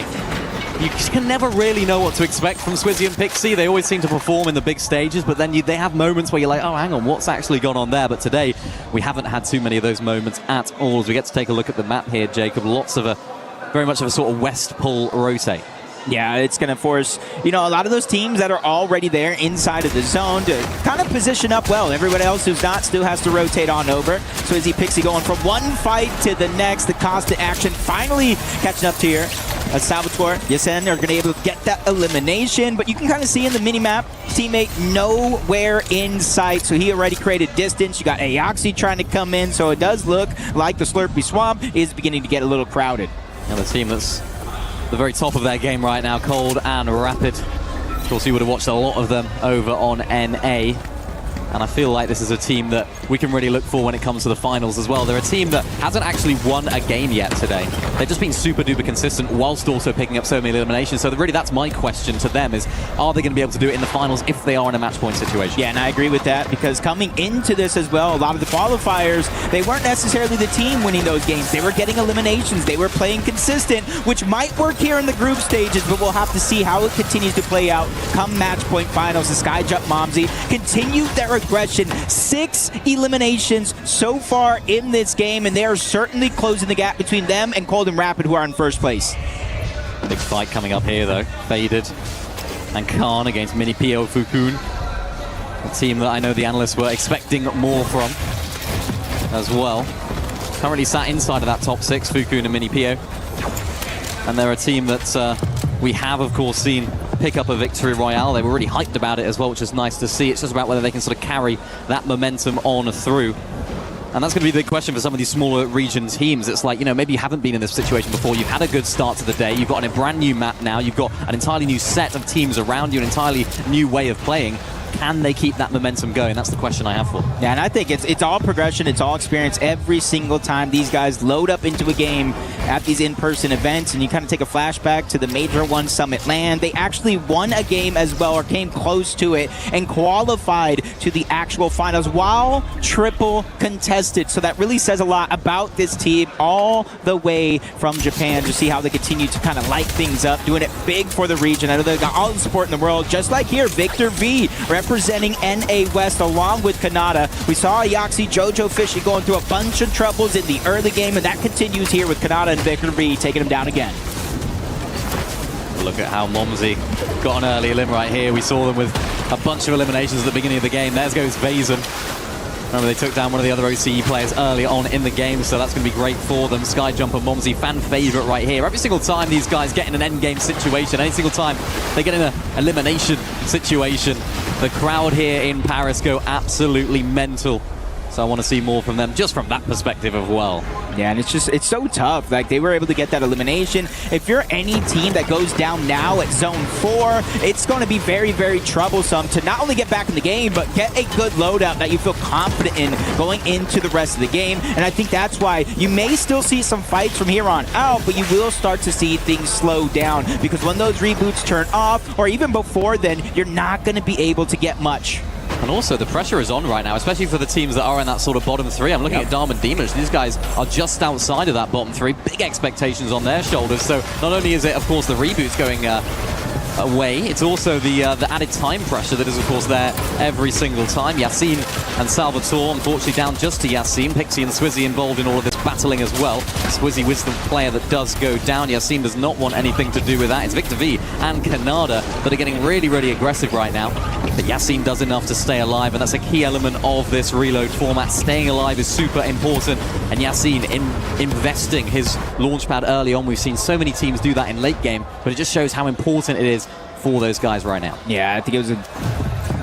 you can never really know what to expect from Swizzy and Pixie. They always seem to perform in the big stages, but then they have moments where you're like, oh, hang on, what's actually gone on there? But today, we haven't had too many of those moments at all. As we get to take a look at the map here, Jacob, lots of very much of a sort of west pull rotate. Yeah, it's going to force, a lot of those teams that are already there inside of the zone to kind of position up well. Everybody else who's not still has to rotate on over. Swizzy, Pixie going from one fight to the next. The constant action finally catching up to here. Salvatore, Yasen are going to be able to get that elimination, but you can kind of see in the mini-map, teammate nowhere in sight, so he already created distance. You got Aoxy trying to come in, so it does look like the Slurpy Swamp is beginning to get a little crowded. And the team that's the very top of their game right now, Cold and Rapid. Of course, you would have watched a lot of them over on NA. And I feel like this is a team that we can really look for when it comes to the finals as well. They're a team that hasn't actually won a game yet today. They've just been super duper consistent whilst also picking up so many eliminations. So really that's my question to them is, are they going to be able to do it in the finals if they are in a match point situation? Yeah, and I agree with that because coming into this as well, a lot of the qualifiers, they weren't necessarily the team winning those games. They were getting eliminations. They were playing consistent, which might work here in the group stages, but we'll have to see how it continues to play out come match point finals. The Skyjump Momsy continued their aggression. 6 eliminations so far in this game, and they are certainly closing the gap between them and Cold and Rapid, who are in first place. Big fight coming up here, though. Faded and Khan against Mini Pio Fukun. A team that I know the analysts were expecting more from as well. Currently sat inside of that top 6, Fukun and Mini Pio. And they're a team that we have, of course, seen pick up a victory royale. They were really hyped about it as well, which is nice to see. It's just about whether they can sort of carry that momentum on through. And that's going to be the big question for some of these smaller region teams. It's like, maybe you haven't been in this situation before. You've had a good start to the day. You've got a brand new map now. You've got an entirely new set of teams around you, an entirely new way of playing. Can they keep that momentum going? That's the question I have for them. Yeah, and I think it's all progression, it's all experience every single time these guys load up into a game at these in-person events, and you kind of take a flashback to the Major 1 Summit LAN. They actually won a game as well, or came close to it, and qualified to the actual finals while triple contested. So that really says a lot about this team all the way from Japan, to see how they continue to kind of light things up, doing it big for the region. I know they've got all the support in the world, just like here, Victor V representing NA West along with Kanata. We saw Aoxy, Jojo Fishy going through a bunch of troubles in the early game, and that continues here with Kanata and Victor V taking him down again. Look at how Momsy got an early elim right here. We saw them with a bunch of eliminations at the beginning of the game. There goes Vazen. Remember, they took down one of the other OCE players early on in the game, so that's going to be great for them. Skyjump and Momsy, fan favorite right here. Every single time these guys get in an end game situation, any single time they get in an elimination situation, the crowd here in Paris go absolutely mental. So I want to see more from them, just from that perspective as well. Yeah, and it's so tough. Like, they were able to get that elimination. If you're any team that goes down now at Zone 4, it's going to be very, very troublesome to not only get back in the game, but get a good loadout that you feel confident in going into the rest of the game. And I think that's why you may still see some fights from here on out, but you will start to see things slow down, because when those reboots turn off, or even before then, you're not going to be able to get much. And also, the pressure is on right now, especially for the teams that are in that sort of bottom 3. I'm looking at Dharma and Demosh. These guys are just outside of that bottom 3. Big expectations on their shoulders. So not only is it, of course, the reboots going away, it's also the added time pressure that is, of course, there every single time. Yasin and Salvatore, unfortunately, down just to Yasin. Pixie and Swizzy involved in all of this battling as well. Swizzy with the player that does go down. Yasin does not want anything to do with that. It's Victor V and Kanada that are getting really, really aggressive right now. But Yasin does enough to stay alive, and that's a key element of this reload format. Staying alive is super important, and Yasin investing his launchpad early on. We've seen so many teams do that in late game, but it just shows how important it is for those guys right now. Yeah, I think it was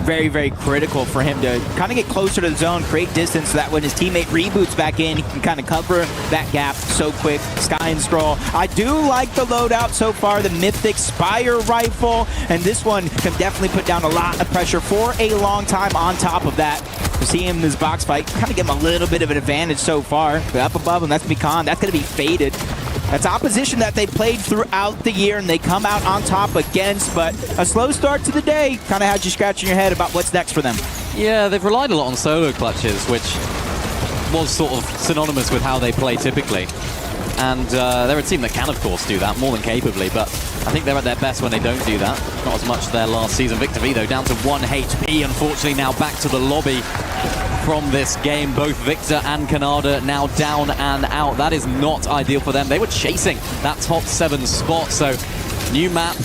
very, very critical for him to kind of get closer to the zone, create distance, so that when his teammate reboots back in, he can kind of cover that gap so quick. Sky and Scroll. I do like the loadout so far, the Mythic Spire Rifle, and this one can definitely put down a lot of pressure for a long time on top of that. To see him in this box fight, kind of give him a little bit of an advantage so far. But up above him, that's Mikan. That's going to be Faded. That's opposition that they played throughout the year, and they come out on top against, but a slow start to the day kind of had you scratching your head about what's next for them. Yeah, they've relied a lot on solo clutches, which was sort of synonymous with how they play typically. And they're a team that can, of course, do that more than capably, but I think they're at their best when they don't do that. Not as much their last season. Victor V, though, down to 1 HP. Unfortunately, now back to the lobby from this game. Both Victor and Canada now down and out. That is not ideal for them. They were chasing that top 7 spot, so new map,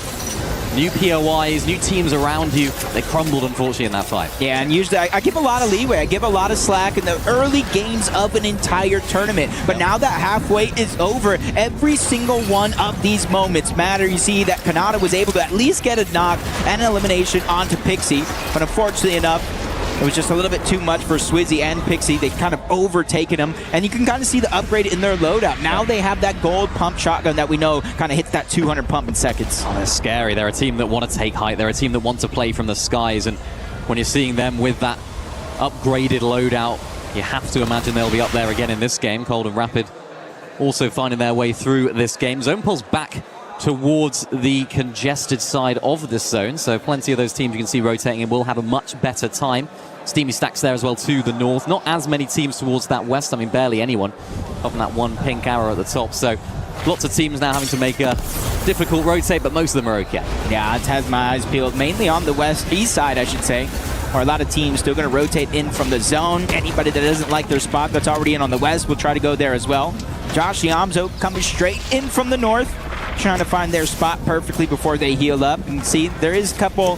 new POIs, new teams around you. They crumbled, unfortunately, in that fight. Yeah, and usually I give a lot of leeway. I give a lot of slack in the early games of an entire tournament. But now that halfway is over, every single one of these moments matter. You see that Kanata was able to at least get a knock and an elimination onto Pixie. But unfortunately enough, it was just a little bit too much for Swizzy and Pixie. They kind of overtaken them, and you can kind of see the upgrade in their loadout. Now they have that gold pump shotgun that we know kind of hits that 200 pump in seconds. Oh, they're scary. They're a team that want to take height. They're a team that want to play from the skies, and when you're seeing them with that upgraded loadout, you have to imagine they'll be up there again in this game. Cold and Rapid also finding their way through this game. Zone pulls back towards the congested side of this zone, so plenty of those teams you can see rotating and will have a much better time. Steamy Stacks there as well to the north. Not as many teams towards that west. I mean, barely anyone, other than that one pink arrow at the top. So lots of teams now having to make a difficult rotate, but most of them are okay. Yeah, it has my eyes peeled, mainly on the east side, I should say. Or a lot of teams still going to rotate in from the zone. Anybody that doesn't like their spot that's already in on the west will try to go there as well. Josh Yamzo coming straight in from the north, trying to find their spot perfectly before they heal up. And see, there is a couple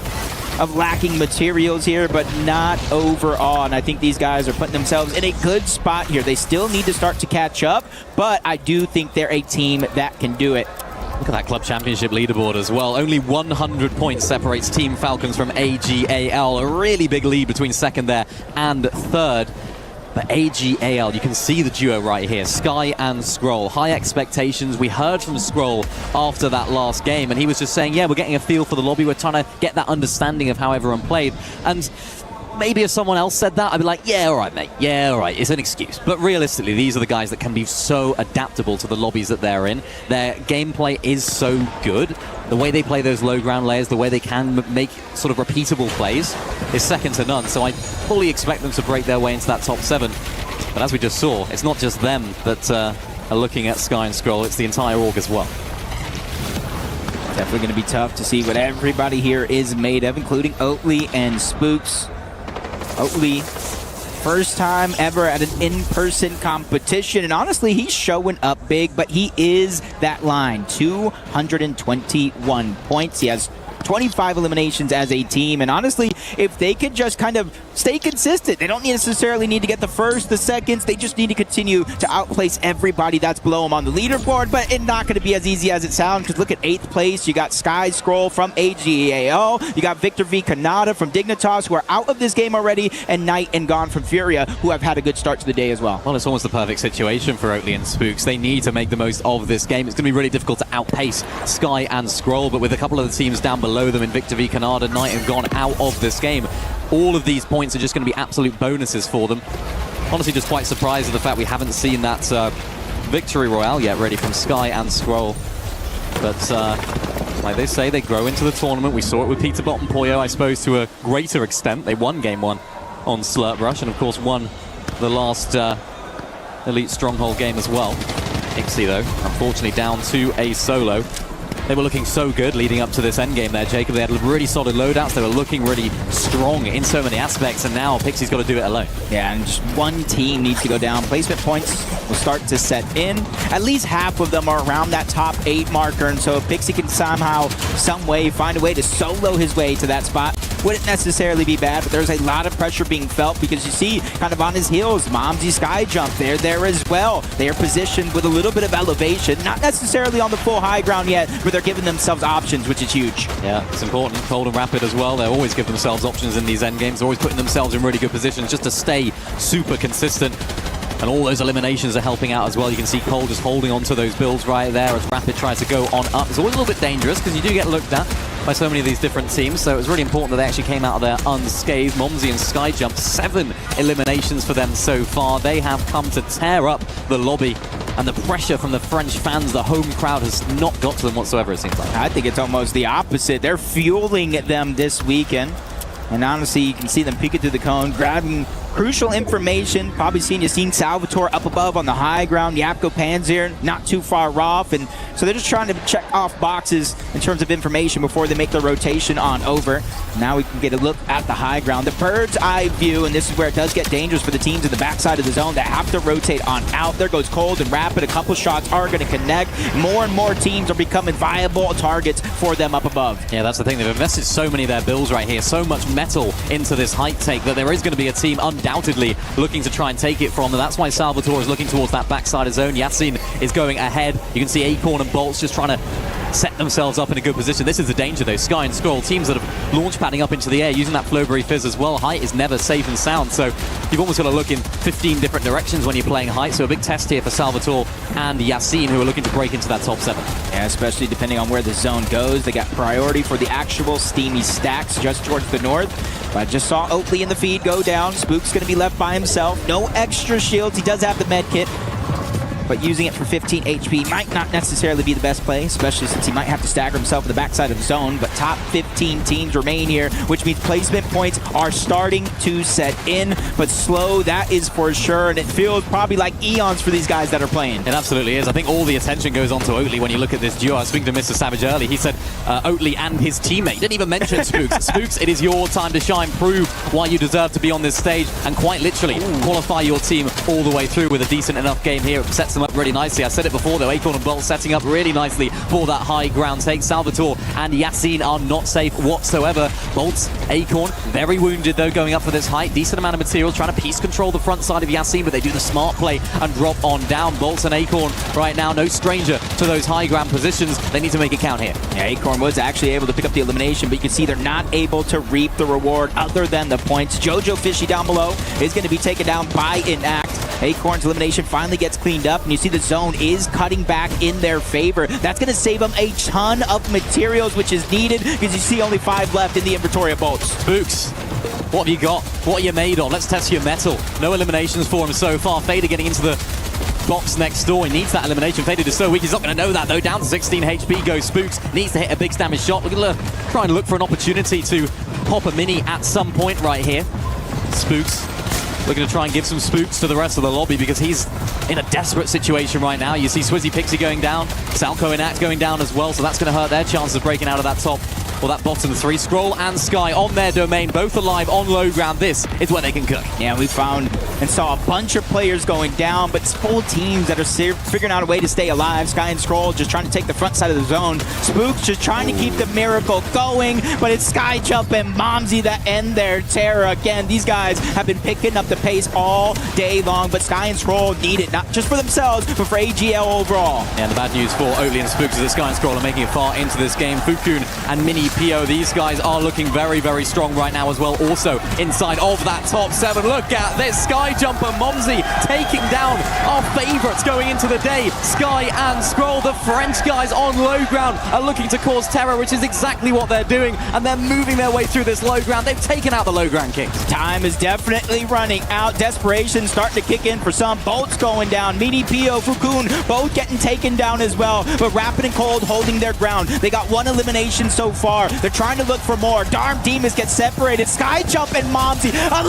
of lacking materials here, but not overall. And I think these guys are putting themselves in a good spot here. They still need to start to catch up, but I do think they're a team that can do it. Look at that Club Championship leaderboard as well. Only 100 points separates Team Falcons from AGAL. A really big lead between second there and third. But AGAL, you can see the duo right here, Sky and Scroll. High expectations. We heard from Scroll after that last game, and he was just saying, yeah, we're getting a feel for the lobby. We're trying to get that understanding of how everyone played. And maybe if someone else said that, I'd be like, yeah, all right, mate. Yeah, all right. It's an excuse. But realistically, these are the guys that can be so adaptable to the lobbies that they're in. Their gameplay is so good. The way they play those low ground layers, the way they can make sort of repeatable plays is second to none. So I fully expect them to break their way into that top 7. But as we just saw, it's not just them that are looking at Sky and Scroll. It's the entire org as well. Definitely going to be tough to see what everybody here is made of, including Oatly and Spooks. Oatly, first time ever at an in-person competition, and honestly, he's showing up big, but he is that line. 221 points. He has 25 eliminations as a team, and honestly, if they could just kind of stay consistent, they don't necessarily need to get the first, the seconds, they just need to continue to outplace everybody that's below them on the leaderboard, but it's not going to be as easy as it sounds, because look at 8th place, you got Sky Scroll from AGAO, you got Victor V Kanata from Dignitas, who are out of this game already, and Knight and Gone from Furia, who have had a good start to the day as well. Well, it's almost the perfect situation for Oatly and Spooks. They need to make the most of this game. It's going to be really difficult to outpace Sky and Scroll, but with a couple of the teams down below them in Victor V Canada, Knight and Gone out of this game, all of these points are just going to be absolute bonuses for them. Honestly, just quite surprised at the fact we haven't seen that victory royale yet ready from Sky and Scroll. But like they say, they grow into the tournament. We saw it with Peter Bot and Poyo, I suppose, to a greater extent. They won Game 1 on Slurp Rush, and of course won the last Elite Stronghold game as well. Ixie, though, unfortunately down to a solo. They were looking so good leading up to this endgame there, Jacob. They had really solid loadouts. They were looking really strong in so many aspects, and now Pixie's got to do it alone. Yeah, and just one team needs to go down. Placement points will start to set in. At least half of them are around that top 8 marker, and so if Pixie can somehow, some way, find a way to solo his way to that spot, wouldn't necessarily be bad, but there's a lot of pressure being felt because you see kind of on his heels, Momsy Sky Jump, they're there as well. They are positioned with a little bit of elevation, not necessarily on the full high ground yet, but they're giving themselves options, which is huge. Yeah, it's important. Cold and Rapid as well. They always give themselves options in these end games. They're always putting themselves in really good positions just to stay super consistent. And all those eliminations are helping out as well. You can see Cole just holding on to those builds right there as Rapid tries to go on up. It's always a little bit dangerous because you do get looked at by so many of these different teams. So it was really important that they actually came out of there unscathed. Momsy and Skyjump, 7 eliminations for them so far. They have come to tear up the lobby. And the pressure from the French fans, the home crowd, has not got to them whatsoever, it seems like. I think it's almost the opposite. They're fueling them this weekend. And honestly, you can see them peeking through the cone, grabbing crucial information. Probably seen Yassine Salvatore up above on the high ground. Yapko Panzer not too far off. And so they're just trying to check off boxes in terms of information before they make their rotation on over. Now we can get a look at the high ground. The bird's eye view, and this is where it does get dangerous for the teams in the backside of the zone that have to rotate on out. There goes Cold and Rapid. A couple shots are going to connect. More and more teams are becoming viable targets for them up above. Yeah, that's the thing. They've invested so many of their builds right here, so much metal into this height take that there is going to be a team undoubtedly looking to try and take it from them. That's why Salvatore is looking towards that backside of zone. Yassine is going ahead. You can see Acorn and Bolts just trying to set themselves up in a good position. This is the danger though. Sky and Scroll, teams that have launch padding up into the air using that Flowberry Fizz as well. Height is never safe and sound, so you've almost got to look in 15 different directions when you're playing height. So a big test here for Salvatore and Yassine, who are looking to break into that top 7. Yeah, especially depending on where the zone goes. They got priority for the actual steamy stacks just towards the north. But I just saw Oatley in the feed go down. Spook's going to be left by himself. No extra shields. He does have the med kit, but using it for 15 HP might not necessarily be the best play, especially since he might have to stagger himself in the backside of the zone. But top 15 teams remain here, which means placement points are starting to set in. But slow, that is for sure, and it feels probably like eons for these guys that are playing. It absolutely is. I think all the attention goes on to Oatley when you look at this duo. I was speaking to Mr. Savage early. He said Oatley and his teammate. He didn't even mention Spooks. Spooks, it is your time to shine. Prove why you deserve to be on this stage and quite literally qualify your team all the way through with a decent enough game here. It sets them up really nicely. I said it before though, Acorn and Bolt setting up really nicely for that high ground take. Salvatore and Yassine are not safe whatsoever. Bolt, Acorn, very wounded though going up for this height. Decent amount of materials, trying to piece control the front side of Yassine, but they do the smart play and drop on down. Bolt and Acorn right now, no stranger to those high ground positions. They need to make it count here. Yeah, Acorn was actually able to pick up the elimination, but you can see they're not able to reap the reward other than the points. Jojo Fishy down below is going to be taken down by Inact. Acorn's elimination finally gets cleaned up, and you see the zone is cutting back in their favor. That's going to save them a ton of materials, which is needed because you see only 5 left in the inventory of bolts. Spooks, what have you got? What are you made of? Let's test your metal. No eliminations for him so far. Fader getting into the box next door. He needs that elimination. Faded is so weak. He's not going to know that though. Down to 16 HP goes Spooks. Needs to hit a big damage shot. We're going to try and look for an opportunity to pop a mini at some point right here. Spooks looking to try and give some spooks to the rest of the lobby because he's in a desperate situation right now. You see Swizzy Pixie going down, Salco and Act going down as well, so that's going to hurt their chances of breaking out of that top or that bottom 3. Scroll and Sky on their domain, both alive on low ground. This is where they can cook. Yeah, we found and saw a bunch of players going down, but it's full teams that are figuring out a way to stay alive. Sky and Scroll just trying to take the front side of the zone. Spooks just trying to keep the miracle going, but it's Sky Jump and Momsy that end their terror. Again, these guys have been picking up the pace all day long, but Sky and Scroll need it, not just for themselves, but for AGL overall. And the bad news for Oatley and Spooks is that Sky and Scroll are making it far into this game. Fukun and Mini Pio, these guys are looking very, very strong right now as well. Also inside of that top 7. Look at this, Sky Jumper Momsy taking down our favourites going into the day. Sky and Scroll, the French guys on low ground, are looking to cause terror, which is exactly what they're doing, and they're moving their way through this low ground. They've taken out the low ground kings. Time is definitely running out. Desperation starting to kick in for some. Bolts going down. Mini Pio, Fukun, both getting taken down as well, but Rapid and Cold holding their ground. They got 1 elimination so far. They're trying to look for more. Darm Demons get separated. Sky Jump and Momsy, 12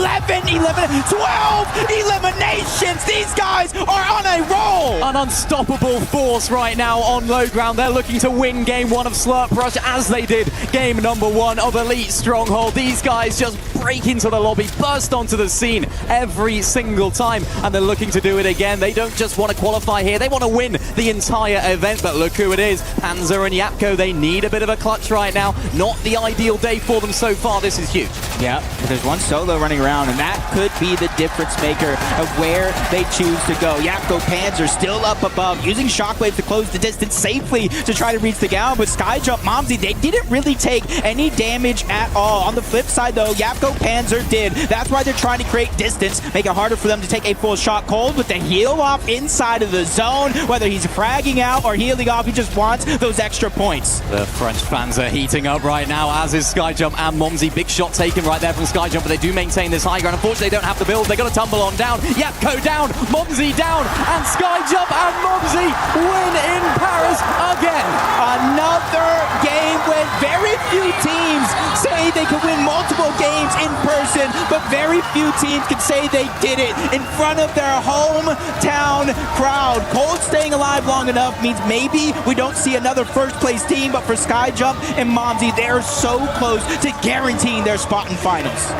eliminations. These guys are on a roll. An unstoppable force right now on low ground. They're looking to win game 1 of Slurp Rush as they did game number 1 of Elite Stronghold. These guys just break into the lobby, burst onto the scene every single time, and they're looking to do it again. They don't just want to qualify here, they want to win the entire event, but look who it is. Panzer and Yapko, they need a bit of a clutch right now. Not the ideal day for them so far. This is huge. Yeah, there's one solo running around, and that could be the difference maker of where they choose to go. Yapko Panzer still up above, using Shockwave to close the distance safely to try to reach the ground, but Skyjump Momsy, they didn't really take any damage at all. On the flip side though, Yapko Panzer did. That's why they're trying to create distance, make it harder for them to take a full shot. Cold with the heal off inside of the zone, whether he's fragging out or healing off, he just wants those extra points. The French fans are heating up right now, as is Skyjump and Momsy. Big shot taken right there from Skyjump, but they do maintain this high ground. Unfortunately, they don't have the build. They're going to tumble on down. Yapko down, Momsy down, and Skyjump and Momsy win in Paris again. Another game with very few teams say they could win multiple games in person, but very few teams can say they did it in front of their hometown crowd. Cold staying alive long enough means maybe we don't see another first place team, but for Skyjump and Momsy, they're so close to guaranteeing their spot in finals.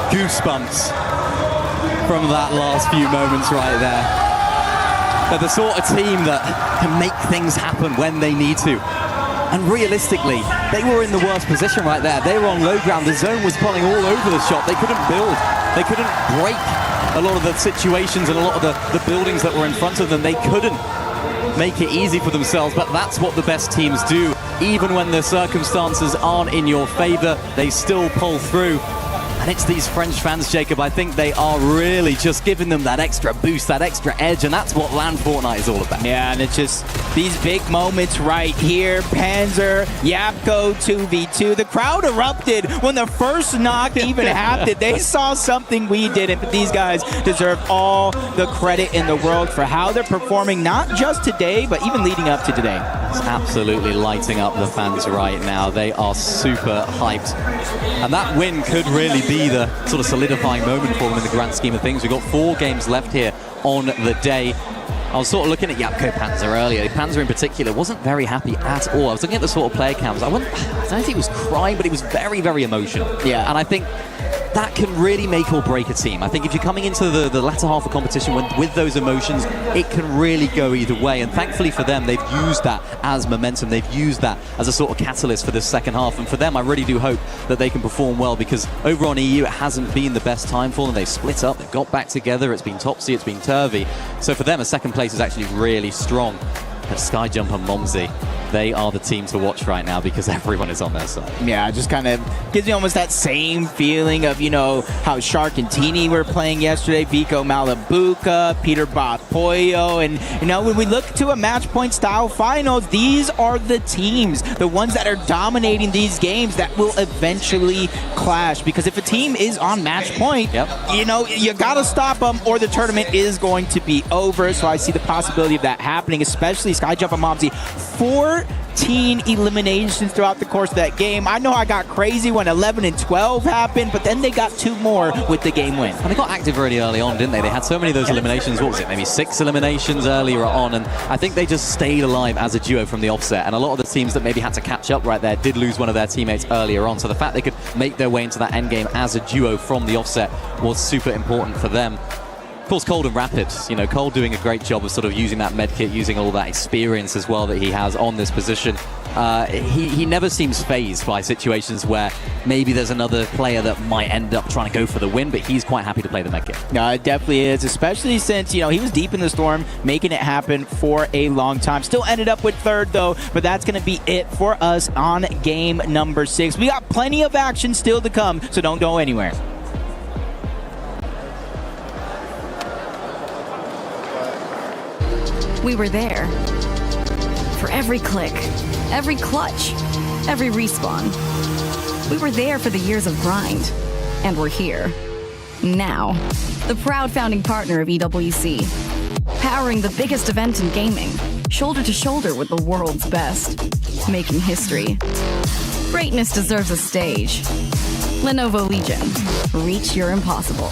Goosebumps from that last few moments right there. They're the sort of team that can make things happen when they need to. And realistically, they were in the worst position right there. They were on low ground. The zone was pulling all over the shop. They couldn't build. They couldn't break a lot of the situations and a lot of the buildings that were in front of them. They couldn't make it easy for themselves, but that's what the best teams do. Even when the circumstances aren't in your favor, they still pull through. And it's these French fans, Jacob, I think they are really just giving them that extra boost, that extra edge, and that's what LAN Fortnite is all about. Yeah, and it's just these big moments right here. Panzer, Yapko 2v2. The crowd erupted when the first knock even happened. They saw something we didn't, but these guys deserve all the credit in the world for how they're performing, not just today, but even leading up to today. It's absolutely lighting up the fans right now. They are super hyped. And that win could really be the sort of solidifying moment for them in the grand scheme of things. We've got 4 games left here on the day. I was sort of looking at Yapko Panzer earlier. Panzer in particular wasn't very happy at all. I was looking at the sort of player cams. I don't think he was crying, but he was very, very emotional. Yeah. And I think that can really make or break a team. I think if you're coming into the latter half of competition with those emotions, it can really go either way. And thankfully for them, they've used that as momentum. They've used that as a sort of catalyst for this second half. And for them, I really do hope that they can perform well, because over on EU, it hasn't been the best time for them. They've split up, they've got back together. It's been topsy, it's been turvy. So for them, a second place is actually really strong. But Skyjump and Momsy, they are the team to watch right now because everyone is on their side. Yeah, it just kind of gives me almost that same feeling of, you know, how Shark and Teeny were playing yesterday, Vico Malabuca, Peter Botpoyo, and, you know, when we look to a match point style finals, these are the teams, the ones that are dominating these games that will eventually clash, because if a team is on match point, you know, you gotta stop them or the tournament is going to be over. So I see the possibility of that happening, especially Skyjump and Momsy. 14 eliminations throughout the course of that game. I know I got crazy when 11 and 12 happened, but then they got 2 more with the game win. And they got active really early on, didn't they? They had so many of those eliminations. What was it? Maybe 6 eliminations earlier on. And I think they just stayed alive as a duo from the offset. And a lot of the teams that maybe had to catch up right there did lose one of their teammates earlier on. So the fact they could make their way into that end game as a duo from the offset was super important for them. Of course, Cold and Rapid, you know, Cold doing a great job of sort of using that med kit, using all that experience as well that he has on this position. He never seems fazed by situations where maybe there's another player that might end up trying to go for the win, but he's quite happy to play the med kit. No, it definitely is, especially since, you know, he was deep in the storm, making it happen for a long time. Still ended up with 3rd, though, but that's going to be it for us on game number 6. We got plenty of action still to come, so don't go anywhere. We were there. For every click, every clutch, every respawn. We were there for the years of grind. And we're here. Now. The proud founding partner of EWC. Powering the biggest event in gaming. Shoulder to shoulder with the world's best. Making history. Greatness deserves a stage. Lenovo Legion. Reach your impossible.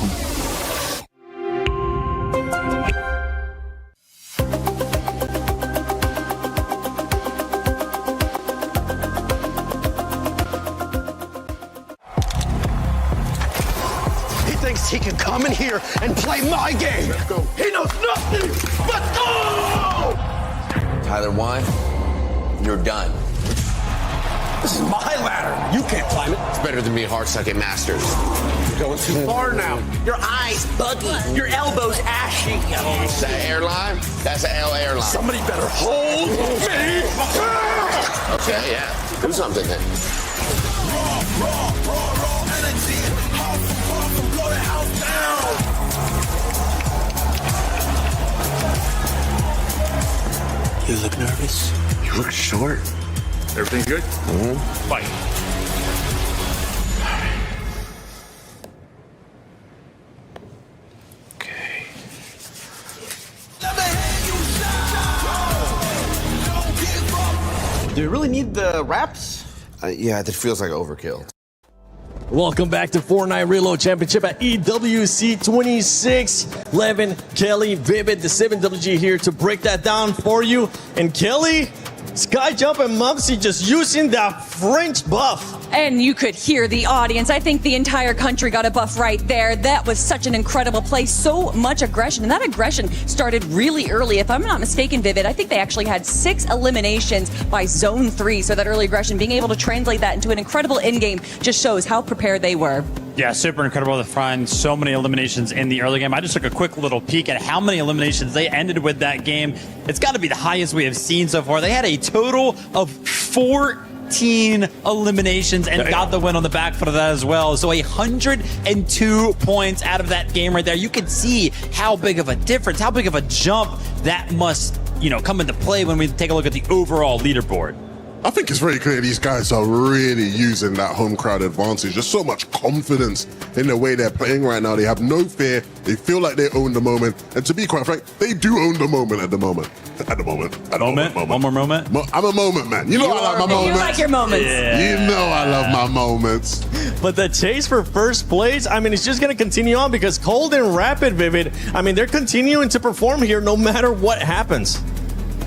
He can come in here and play my game. Let's go. He knows nothing. Let's go! Tyler 1, you're done. This is my ladder. You can't climb it. It's better than me Heartsuck at Masters. You're going too far now. Your eyes buggy. Your elbows ashy. Is that airline? That's an L airline. Somebody better hold me. Okay, yeah. Do something then. Raw energy. Blow the house down. You look nervous. You look short. Everything good? Mm-hmm. Fight. Okay. Do you really need the wraps? Yeah, it feels like overkill. Welcome back to Fortnite Reload Championship at EWC 26. Levin, Kelly, Vivid, the 7WG here to break that down for you. And Kelly, Skyjump and Mumsy just using that French buff. And you could hear the audience. I think the entire country got a buff right there. That was such an incredible play. So much aggression. And that aggression started really early. If I'm not mistaken, Vivid, I think they actually had 6 eliminations by Zone 3. So that early aggression, being able to translate that into an incredible in-game just shows how prepared they were. Yeah, super incredible to find so many eliminations in the early game. I just took a quick little peek at how many eliminations they ended with that game. It's got to be the highest we have seen so far. They had a total of 14 eliminations and got the win on the back foot of that as well. So 102 points out of that game right there. You can see how big of a difference, how big of a jump that must, come into play when we take a look at the overall leaderboard. I think it's very clear these guys are really using that home crowd advantage. There's so much confidence in the way they're playing right now. They have no fear. They feel like they own the moment. And to be quite frank, they do own the moment at the moment. One more moment? I'm a moment man. You know I like my moments. You like your moments. Yeah. You know I love my moments. But the chase for first place, it's just going to continue on because Cold and Rapid, Vivid, they're continuing to perform here no matter what happens.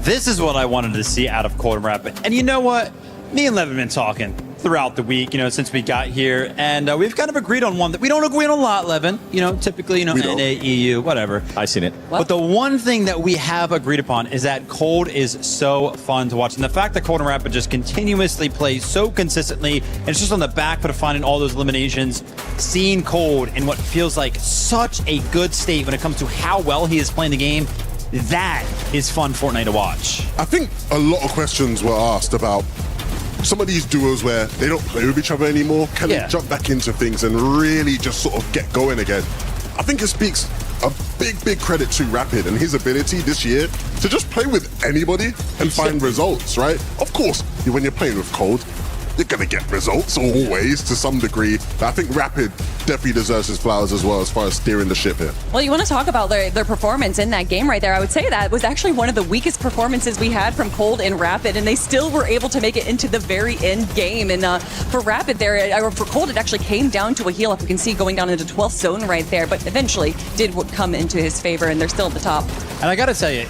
This is what I wanted to see out of Cold and Rapid. And you know what? Me and Lev have been talking throughout the week, since we got here. And we've kind of agreed on one that we don't agree on a lot, Levin. Typically, NA, EU, whatever. I seen it. But the one thing that we have agreed upon is that Cold is so fun to watch. And the fact that Cold and Rapid just continuously plays so consistently, and it's just on the back foot of finding all those eliminations, seeing Cold in what feels like such a good state when it comes to how well he is playing the game, that is fun Fortnite to watch. I think a lot of questions were asked about some of these duos where they don't play with each other anymore. Can they jump back into things and really just sort of get going again? I think it speaks a big credit to Rapid and his ability this year to just play with anybody and find results, right? Of course, when you're playing with Cold, you're going to get results always to some degree. But I think Rapid definitely deserves his flowers as well as far as steering the ship here. Well, you want to talk about their performance in that game right there. I would say that was actually one of the weakest performances we had from Cold and Rapid, and they still were able to make it into the very end game. And for Rapid there, or for Cold, it actually came down to a heal up. You can see going down into 12th zone right there, but eventually did come into his favor, and they're still at the top. And I got to tell you,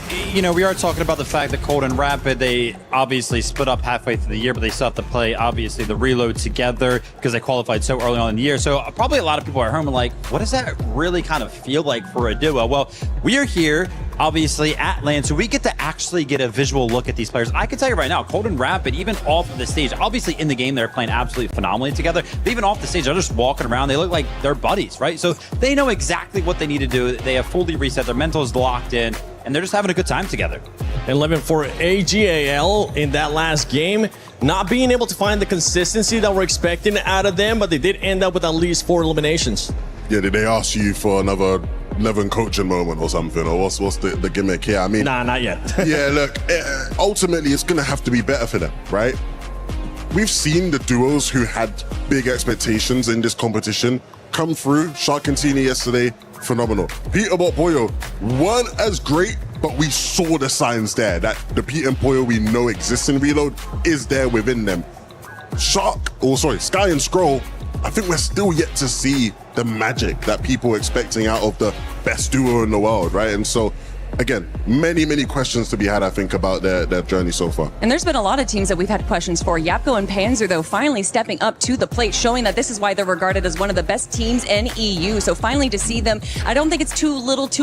we are talking about the fact that Cold and Rapid, they obviously split up halfway through the year, but they still have to play, obviously, the reload together because they qualified so early on in the year. So probably a lot of people at home are like, what does that really kind of feel like for a duo? Well, we are here, obviously, at LAN, so we get to actually get a visual look at these players. I can tell you right now, Cold and Rapid, even off of the stage, obviously in the game, they're playing absolutely phenomenally together, but even off the stage, they're just walking around. They look like they're buddies, right? So they know exactly what they need to do. They have fully reset. Their mental is locked in, and they're just having a good time together. And Levin, for AGAL in that last game, not being able to find the consistency that we're expecting out of them, but they did end up with at least 4 eliminations. Yeah, did they ask you for another Levin coaching moment or something? Or what's the gimmick here? Nah, not yet. Yeah, look, ultimately it's going to have to be better for them, right? We've seen the duos who had big expectations in this competition come through. Shark and Tina yesterday, phenomenal. Peterbot Boyo weren't as great, but we saw the signs there that the Pete and Boyo we know exists in Reload is there within them. Sky and Scroll, I think we're still yet to see the magic that people are expecting out of the best duo in the world, right? And so, again, many questions to be had, I think, about their journey so far. And there's been a lot of teams that we've had questions for. Yapko and Panzer, though, finally stepping up to the plate, showing that this is why they're regarded as one of the best teams in EU. So finally to see them, I don't think it's too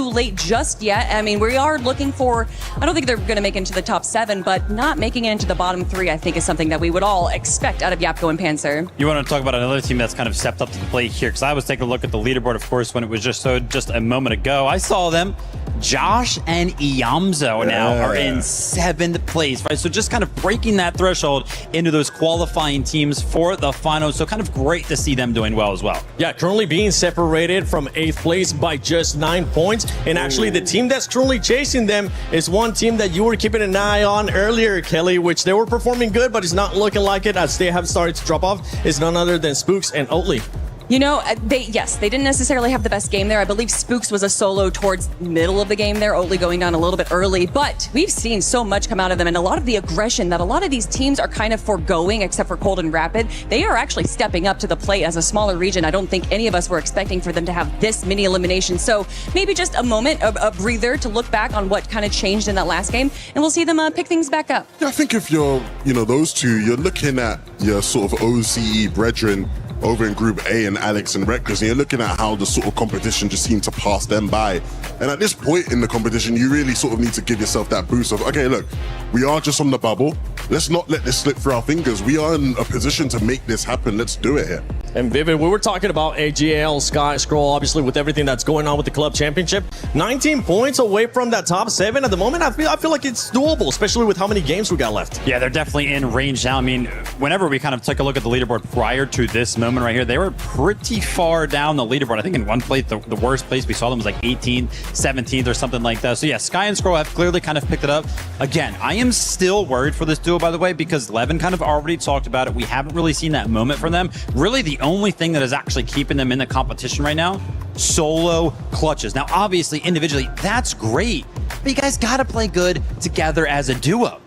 late just yet. We are looking for, I don't think they're going to make it into the top 7, but not making it into the bottom 3, I think, is something that we would all expect out of Yapko and Panzer. You want to talk about another team that's kind of stepped up to the plate here, because I was taking a look at the leaderboard, of course, when it was just a moment ago. I saw them. Josh and Iamzo now are in 7th place, right? So just kind of breaking that threshold into those qualifying teams for the finals. So kind of great to see them doing well as well. Yeah, currently being separated from 8th place by just 9 points. And actually the team that's truly chasing them is one team that you were keeping an eye on earlier, Kelly, which they were performing good, but it's not looking like it as they have started to drop off. It's none other than Spooks and Oatly. You know, they didn't necessarily have the best game there. I believe Spooks was a solo towards middle of the game there, Oatly going down a little bit early, but we've seen so much come out of them and a lot of the aggression that a lot of these teams are kind of foregoing, except for Cold and Rapid. They are actually stepping up to the plate as a smaller region. I don't think any of us were expecting for them to have this many eliminations. So maybe just a moment, a breather to look back on what kind of changed in that last game, and we'll see them pick things back up. Yeah, I think if you're, those two, you're looking at your sort of OCE brethren over in Group A and Alex and Reckless, and you're looking at how the sort of competition just seemed to pass them by. And at this point in the competition, you really sort of need to give yourself that boost of, okay, look, we are just on the bubble. Let's not let this slip through our fingers. We are in a position to make this happen. Let's do it here. And Vivid, we were talking about AGL, Sky, Scroll, obviously with everything that's going on with the club championship. 19 points away from that top 7 at the moment. I feel like it's doable, especially with how many games we got left. Yeah, they're definitely in range now. I mean, whenever we kind of took a look at the leaderboard prior to this moment right here, they were pretty far down the leaderboard. I think in one place, the worst place we saw them was like 18th, 17th or something like that. So yeah, Sky and Scroll have clearly kind of picked it up. Again, I am still worried for this duo, by the way, because Levin kind of already talked about it. We haven't really seen that moment from them. Really, the only thing that is actually keeping them in the competition right now, solo clutches. Now, obviously, individually, that's great, but you guys got to play good together as a duo.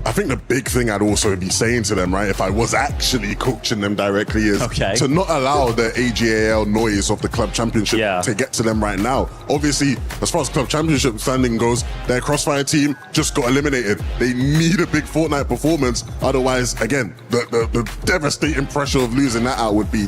I think the big thing I'd also be saying to them, right, if I was actually coaching them directly, is to not allow the AGAL noise of the club championship to get to them right now. Obviously, as far as club championship standing goes, their Crossfire team just got eliminated. They need a big Fortnite performance. Otherwise, again, the devastating pressure of losing that out would be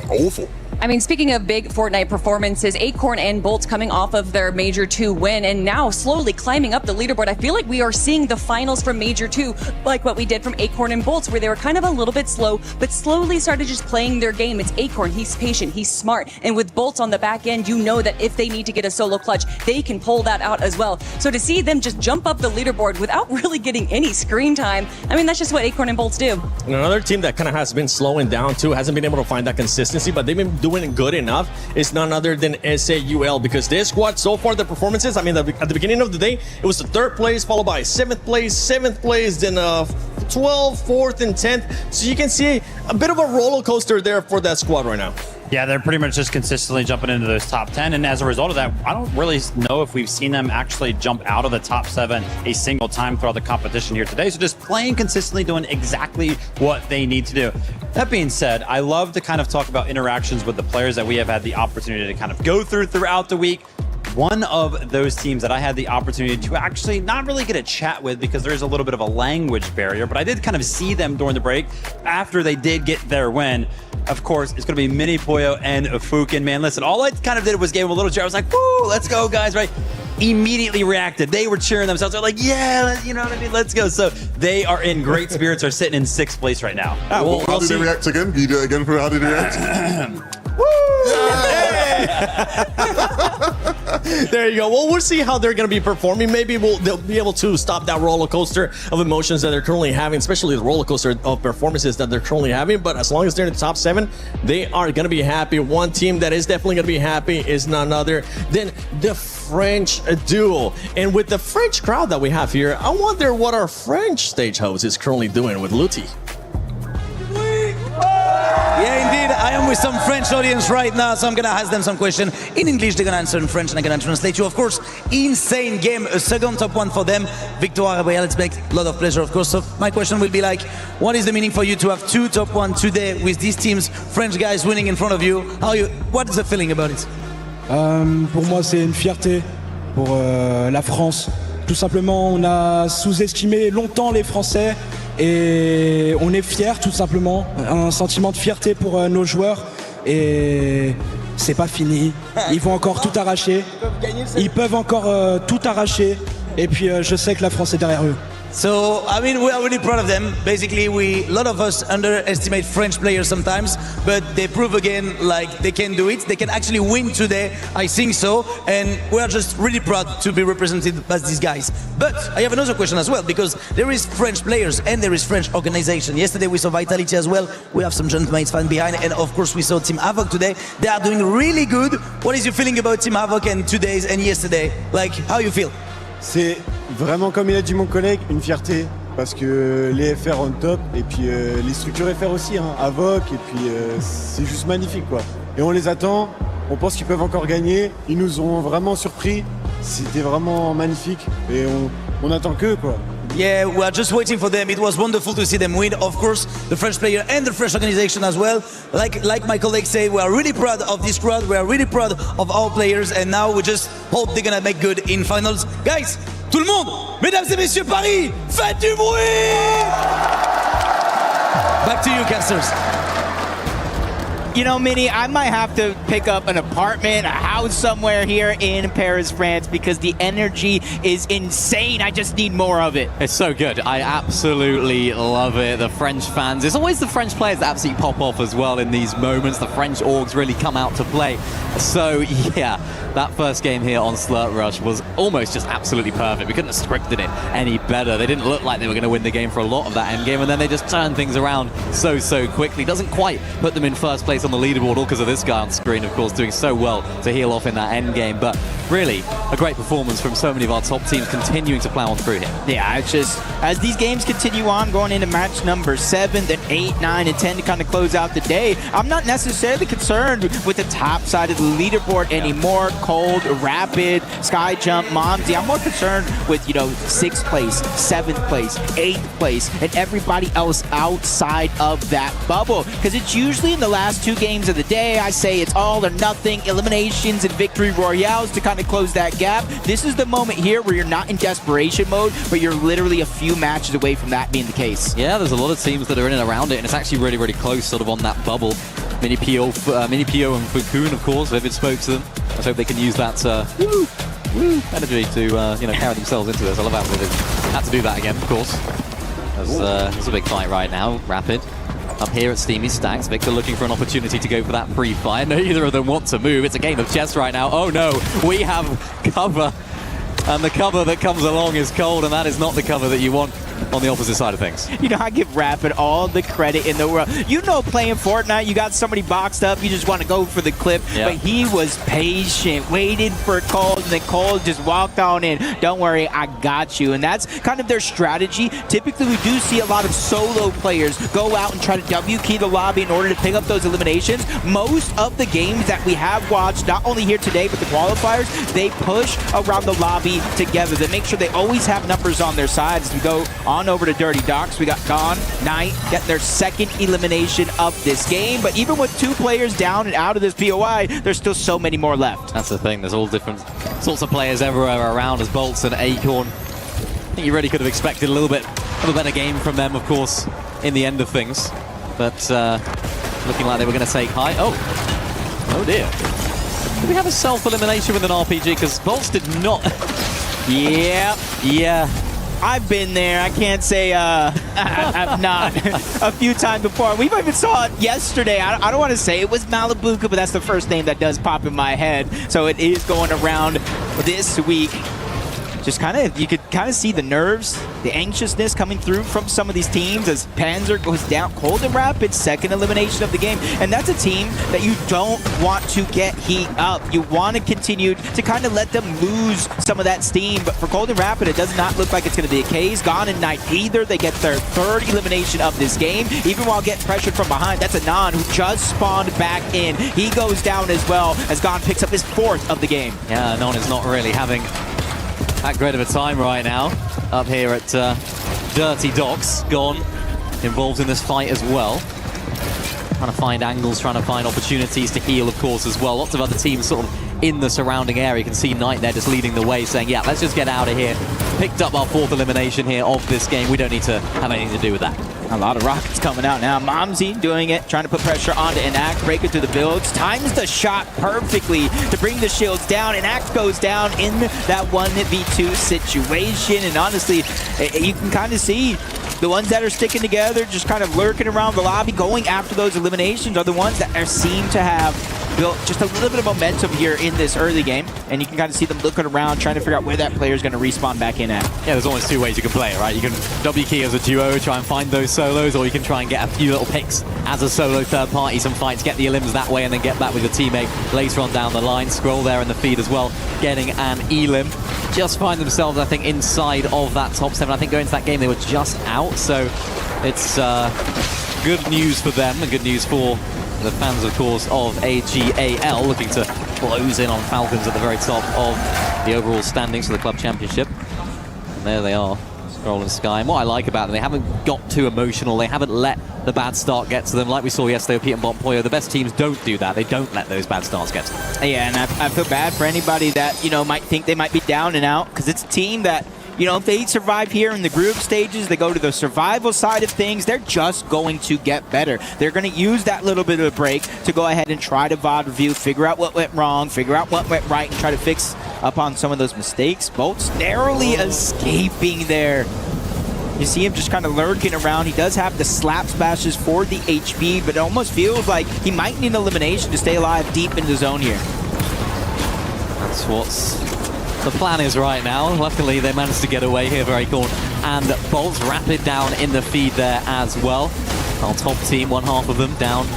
awful. I mean, speaking of big Fortnite performances, Acorn and Bolts coming off of their Major 2 win and now slowly climbing up the leaderboard. I feel like we are seeing the finals from Major 2 like what we did from Acorn and Bolts, where they were kind of a little bit slow, but slowly started just playing their game. It's Acorn, he's patient, he's smart, and with Bolts on the back end, you know that if they need to get a solo clutch, they can pull that out as well. So to see them just jump up the leaderboard without really getting any screen time, I mean, that's just what Acorn and Bolts do. And another team that kind of has been slowing down too, hasn't been able to find that consistency, but they've been doing it good enough, is none other than SAUL, because this squad, so far, the performances, I mean, at the beginning of the day, it was the 3rd place, followed by 7th place, 7th place, then 12th, 4th, and 10th. So you can see a bit of a roller coaster there for that squad right now. Yeah, they're pretty much just consistently jumping into those top 10. And as a result of that, I don't really know if we've seen them actually jump out of the top 7 a single time throughout the competition here today. So just playing consistently, doing exactly what they need to do. That being said, I love to kind of talk about interactions with the players that we have had the opportunity to kind of go throughout the week. One of those teams that I had the opportunity to actually not really get a chat with because there's a little bit of a language barrier, but I did kind of see them during the break after they did get their win. Of course, it's going to be Mini Pollo and Fukin. Man, listen, all I kind of did was give them a little cheer. I was like, woo, let's go, guys, right? Immediately reacted. They were cheering themselves. They're like, yeah, you know what I mean? Let's go. So they are in great spirits, are sitting in 6th place right now. How did they react again? Can you do it again for how did they react? There you go. Well, we'll see how they're going to be performing. Maybe they'll be able to stop that roller coaster of emotions that they're currently having, especially the roller coaster of performances that they're currently having. But as long as they're in the top 7, they are going to be happy. One team that is definitely going to be happy is none other than the French duo. And with the French crowd that we have here, I wonder what our French stage host is currently doing with Luti. Yeah, indeed. I am with some French audience right now, so I'm going to ask them some question in English. They're going to answer in French, and I'm going to translate you. Of course, insane game. A second top 1 for them. Victoire, it's make a lot of pleasure, of course. So my question will be like, what is the meaning for you to have 2 top 1 today with these teams, French guys winning in front of you? What is the feeling about it? Pour moi, c'est une fierté pour la France. Tout simplement, on a sous-estimé longtemps les Français et on est fiers, tout simplement. Un sentiment de fierté pour nos joueurs et c'est pas fini. Ils vont encore tout arracher. Ils peuvent encore tout arracher et puis je sais que la France est derrière eux. So, I mean, we are really proud of them. Basically, a lot of us underestimate French players sometimes, but they prove again, like, they can do it. They can actually win today, I think so, and we are just really proud to be represented by these guys. But I have another question as well, because there is French players and there is French organization. Yesterday we saw Vitality as well. We have some Gentlemen's fan behind, and of course we saw Team Havoc today. They are doing really good. What is your feeling about Team Havoc and today's and yesterday? Like, how you feel? C'est vraiment, comme il a dit mon collègue, une fierté parce que les FR on top et puis les structures FR aussi, hein, Avoc, et puis c'est juste magnifique quoi. et on les attend. On pense qu'ils peuvent encore gagner. Ils nous ont vraiment surpris. C'était vraiment magnifique et on attend qu'eux, quoi. Yeah, we are just waiting for them. It was wonderful to see them win. Of course, the French player and the French organization as well. Like my colleagues say, we are really proud of this crowd. We are really proud of our players, and now we just hope they're gonna make good in finals. Guys, tout le monde, mesdames et messieurs, Paris, faites du bruit! Back to you, casters. You know, Minnie, I might have to pick up an apartment, a house somewhere here in Paris, France, because the energy is insane. I just need more of it. It's so good. I absolutely love it. The French fans. It's always the French players that absolutely pop off as well in these moments. The French orgs really come out to play. So, yeah, that first game here on Slurp Rush was almost just absolutely perfect. We couldn't have scripted it any better. They didn't look like they were going to win the game for a lot of that end game, and then they just turned things around so quickly. Doesn't quite put them in first place on the leaderboard, all because of this guy on screen, of course, doing so well to heal off in that end game. But really, a great performance from so many of our top teams continuing to plow on through here. Yeah, it's just, as these games continue on, going into match number 7, then 8, 9, and 10 to kind of close out the day, I'm not necessarily concerned with the top side of the leaderboard anymore. Cold, Rapid, Sky Jump, Momsy. I'm more concerned with, you know, 6th place, 7th place, 8th place, and everybody else outside of that bubble. Because it's usually in the last 2 games of the day, I say it's all or nothing, eliminations and victory royales to kind of close that gap. This is the moment here where you're not in desperation mode, but you're literally a few matches away from that being the case. Yeah, there's a lot of teams that are in and around it, and it's actually really close, sort of on that bubble. Mini Pio and Fukun, of course. Vivid spoke to them. Let's hope they can use that energy to you know, carry themselves into this. I love how Vivid had to do that again, of course. There's a big fight right now. Rapid up here at Steamy Stacks. Victor looking for an opportunity to go for that pre-fire. Neither of them want to move. It's a game of chess right now. Oh no, we have cover. And the cover that comes along is cold, and that is not the cover that you want on the opposite side of things. You know, I give Rapid all the credit in the world. You know, playing Fortnite, you got somebody boxed up, you just want to go for the clip, but he was patient, waited for Cold, and then Cold just walked on in. Don't worry, I got you. And that's kind of their strategy. Typically, we do see a lot of solo players go out and try to W-key the lobby in order to pick up those eliminations. Most of the games that we have watched, not only here today, but the qualifiers, they push around the lobby together. They make sure they always have numbers on their side. As we go on over to Dirty Docks, we got Gone, Knight, getting their 2nd elimination of this game. But even with 2 players down and out of this POI, there's still so many more left. That's the thing. There's all different sorts of players everywhere around as Bolts and Acorn. I think you really could have expected a little bit of a better game from them, of course, in the end of things. But looking like they were going to take high. Oh dear. Did we have a self-elimination with an RPG? Because Bolts did not. Yeah. I've been there. I can't say I've not a few times before. We even saw it yesterday. I don't want to say it was Malibuca, but that's the first name that does pop in my head. So it is going around this week. Just kind of, you could kind of see the nerves, the anxiousness coming through from some of these teams as Panzer goes down. Cold and Rapid, 2nd elimination of the game. And that's a team that you don't want to get heat up. You want to continue to kind of let them lose some of that steam. But for Cold and Rapid, it does not look like it's going to be a case. Gone and Knight either. They get their 3rd elimination of this game. Even while getting pressured from behind, that's Anon who just spawned back in. He goes down as well as Gone picks up his 4th of the game. Yeah, Anon is not really having that great of a time right now up here at Dirty Docks. Gone involved in this fight as well. Trying to find angles, trying to find opportunities to heal, of course, as well. Lots of other teams sort of in the surrounding area. You can see Knight there just leading the way, saying, yeah, let's just get out of here. Picked up our 4th elimination here of this game. We don't need to have anything to do with that. A lot of rockets coming out now. Momsy doing it, trying to put pressure onto Enact, breaking through the builds. Times the shot perfectly to bring the shields down. Enact goes down in that 1v2 situation. And honestly, you can kind of see the ones that are sticking together, just kind of lurking around the lobby, going after those eliminations, are the ones that seem to have built just a little bit of momentum here in this early game. And you can kind of see them looking around, trying to figure out where that player is going to respawn back in at. Yeah, there's almost 2 ways you can play it, right? You can W-key as a duo, try and find those solos, or you can try and get a few little picks as a solo third party, some fights, get the elims that way, and then get back with your teammate later on down the line. Scroll there in the feed as well, getting an elim. Just find themselves, I think, inside of that top 7. I think going into that game, they were just out, so it's good news for them and good news for the fans, of course, of AGAL looking to close in on Falcons at the very top of the overall standings for the club championship. And there they are, Scroll and Sky. And what I like about them, they haven't got too emotional. They haven't let the bad start get to them. Like we saw yesterday with Pete and Bonpoyo, the best teams don't do that. They don't let those bad starts get to them. Yeah, and I feel bad for anybody that, you know, might think they might be down and out, because it's a team that, you know, if they survive here in the group stages, they go to the survival side of things, they're just going to get better. They're going to use that little bit of a break to go ahead and try to VOD review, figure out what went wrong, figure out what went right, and try to fix up on some of those mistakes. Bolts narrowly escaping there. You see him just kind of lurking around. He does have the slap smashes for the HP, but it almost feels like he might need an elimination to stay alive deep in the zone here. That's what's the plan is right now. Luckily, they managed to get away here very cool. And Bolts Rapid down in the feed there as well. Our top team, one half of them down.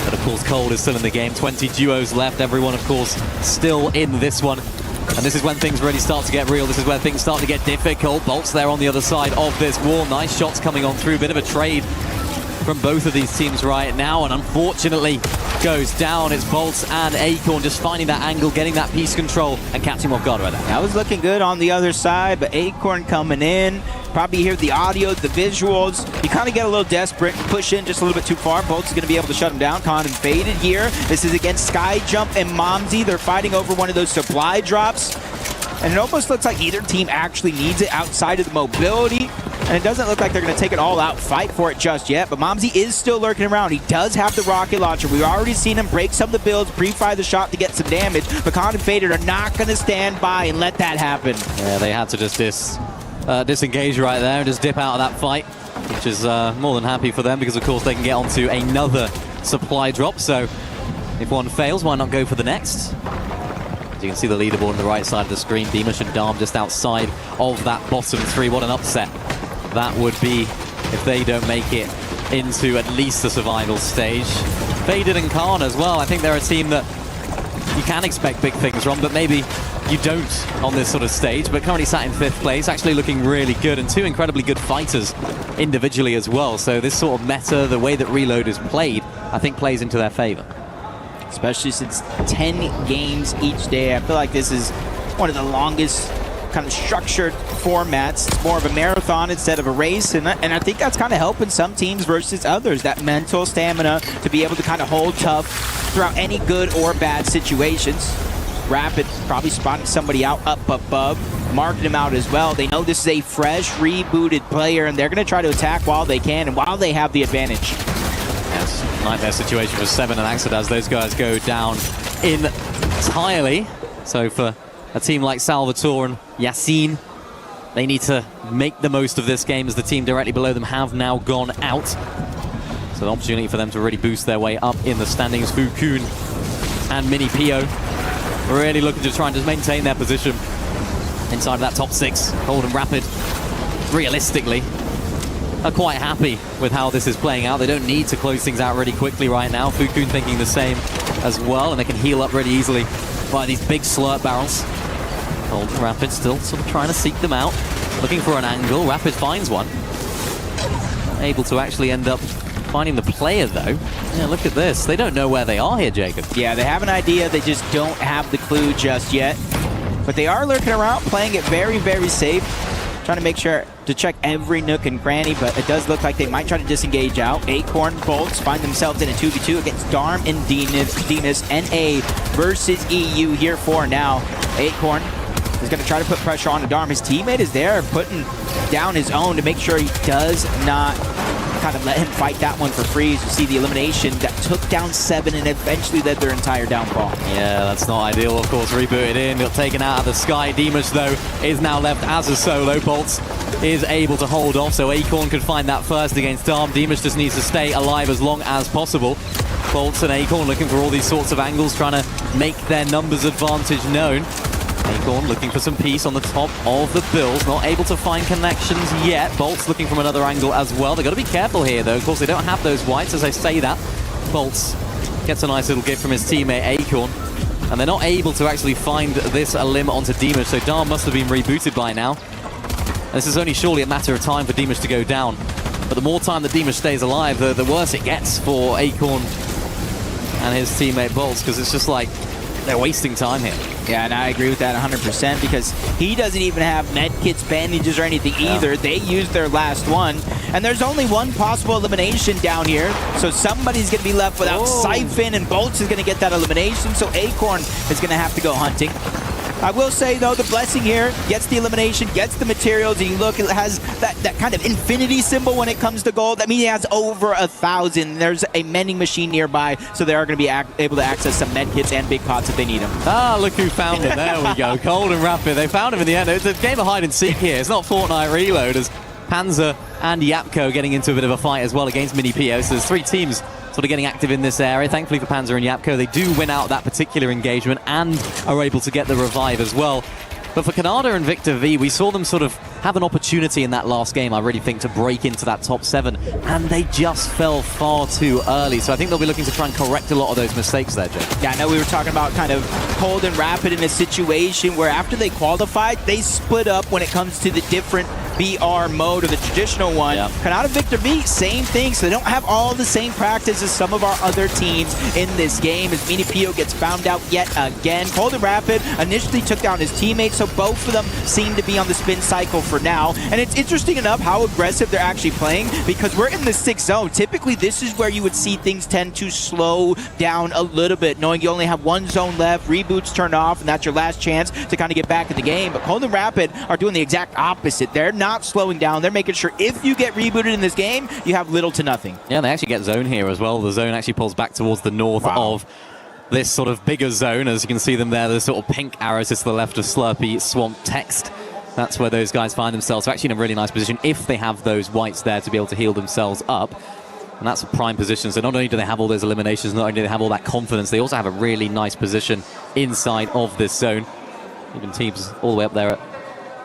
But of course, Cole is still in the game. 20 duos left. Everyone, of course, still in this one. And this is when things really start to get real. This is where things start to get difficult. Bolts there on the other side of this wall. Nice shots coming on through. Bit of a trade from both of these teams right now. And unfortunately, goes down. It's Bolts and Acorn just finding that angle, getting that piece control, and catching him off guard right there. That was looking good on the other side, but Acorn coming in. Probably hear the audio, the visuals. You kind of get a little desperate, push in just a little bit too far. Bolts is going to be able to shut him down. Con and faded here. This is against Sky Jump and Momsy. They're fighting over one of those supply drops. And it almost looks like either team actually needs it outside of the mobility. And it doesn't look like they're going to take an all-out fight for it just yet. But Momsy is still lurking around. He does have the rocket launcher. We've already seen him break some of the builds, pre-fire the shot to get some damage. But Con and Faded are not going to stand by and let that happen. Yeah, they had to just disengage right there and just dip out of that fight, which is more than happy for them because, of course, they can get onto another supply drop. So if one fails, why not go for the next? As you can see the leaderboard on the right side of the screen, Beamish and Darm just outside of that bottom three. What an upset that would be if they don't make it into at least the survival stage. Faded and Khan as well. I think they're a team that you can expect big things from, but maybe you don't on this sort of stage. But currently sat in 5th place, actually looking really good, and two incredibly good fighters individually as well. So this sort of meta, the way that Reload is played, I think plays into their favor. Especially since 10 games each day. I feel like this is one of the longest kind of structured formats. It's more of a marathon instead of a race, and I think that's kind of helping some teams versus others. That mental stamina to be able to kind of hold tough throughout any good or bad situations. Rapid probably spotting somebody out up above, marking him out as well. They know this is a fresh, rebooted player, and they're going to try to attack while they can and while they have the advantage. Yes, nightmare situation for Seven and Axel as those guys go down entirely. So for a team like Salvatore and Yassine, they need to make the most of this game as the team directly below them have now gone out. So an opportunity for them to really boost their way up in the standings. Fukun and Mini Pio really looking to try and just maintain their position inside of that top 6. Cold and Rapid, realistically, are quite happy with how this is playing out. They don't need to close things out really quickly right now. Fukun thinking the same as well, and they can heal up really easily by these big slurp barrels. Cold and Rapid still sort of trying to seek them out, looking for an angle. Rapid finds one. Able to actually end up finding the player, though. Yeah, look at this. They don't know where they are here, Jacob. Yeah, they have an idea. They just don't have the clue just yet. But they are lurking around, playing it very, very safe. Trying to make sure to check every nook and cranny, but it does look like they might try to disengage out. Acorn Bolts find themselves in a 2v2 against Darm and Demus. NA versus EU here for now. Acorn is going to try to put pressure on Darm. His teammate is there putting down his own to make sure he does not kind of let him fight that one for free. As you see the elimination that took down 7 and eventually led their entire downfall. Yeah, that's not ideal, of course. Rebooted in, got taken out of the sky. Demus, though, is now left as a solo. Bolts is able to hold off, so Acorn could find that first against Darm. Demus just needs to stay alive as long as possible. Bolts and Acorn looking for all these sorts of angles, trying to make their numbers advantage known. Acorn looking for some peace on the top of the build. Not able to find connections yet. Bolts looking from another angle as well. They've got to be careful here, though. Of course, they don't have those whites, as I say that. Bolts gets a nice little gift from his teammate, Acorn. And they're not able to actually find this elim onto Demus, so Darm must have been rebooted by now. And this is only surely a matter of time for Demus to go down. But the more time that Demus stays alive, the worse it gets for Acorn and his teammate Bolts, because it's just like they're wasting time here. Yeah, and I agree with that 100% because he doesn't even have med kits, bandages, or anything either. They used their last one, and there's only one possible elimination down here, so somebody's going to be left without Siphon, and Bolts is going to get that elimination, so Acorn is going to have to go hunting. I will say, though, the Blessing here gets the elimination, gets the materials, and you look, it has that kind of infinity symbol when it comes to gold. That means he has over 1,000. There's a mending machine nearby, so they are going to be able to access some med kits and big pots if they need them. Ah, look who found him. There we go. Cold and Rapid. They found him in the end. It's a game of hide and seek here. It's not Fortnite Reload, as Panzer and Yapko getting into a bit of a fight as well against Mini PO. So there's 3 teams sort of getting active in this area. Thankfully for Panzer and Yapko, they do win out that particular engagement and are able to get the revive as well. But for Canada and Victor V, we saw them sort of have an opportunity in that last game, I really think, to break into that top 7, and they just fell far too early. So I think they'll be looking to try and correct a lot of those mistakes there, Jay. Yeah, I know we were talking about kind of Cold and Rapid in a situation where after they qualified, they split up when it comes to the different BR mode or the traditional one. Canada Victor V, same thing, so they don't have all the same practice as some of our other teams in this game as Mini Pio gets found out yet again. Cold and Rapid initially took down his teammates, so both of them seem to be on the spin cycle for now. And it's interesting enough how aggressive they're actually playing because we're in the 6th zone. Typically, this is where you would see things tend to slow down a little bit, knowing you only have 1 zone left, reboots turn off, and that's your last chance to kind of get back in the game. But Cold and Rapid are doing the exact opposite. They're not slowing down. They're making sure if you get rebooted in this game, you have little to nothing. Yeah, they actually get zone here as well. The zone actually pulls back towards the north of this sort of bigger zone. As you can see them there, the sort of pink arrows just to the left of Slurpee Swamp Text. That's where those guys find themselves. They're actually in a really nice position if they have those whites there to be able to heal themselves up. And that's a prime position. So not only do they have all those eliminations, not only do they have all that confidence, they also have a really nice position inside of this zone. Even teams all the way up there at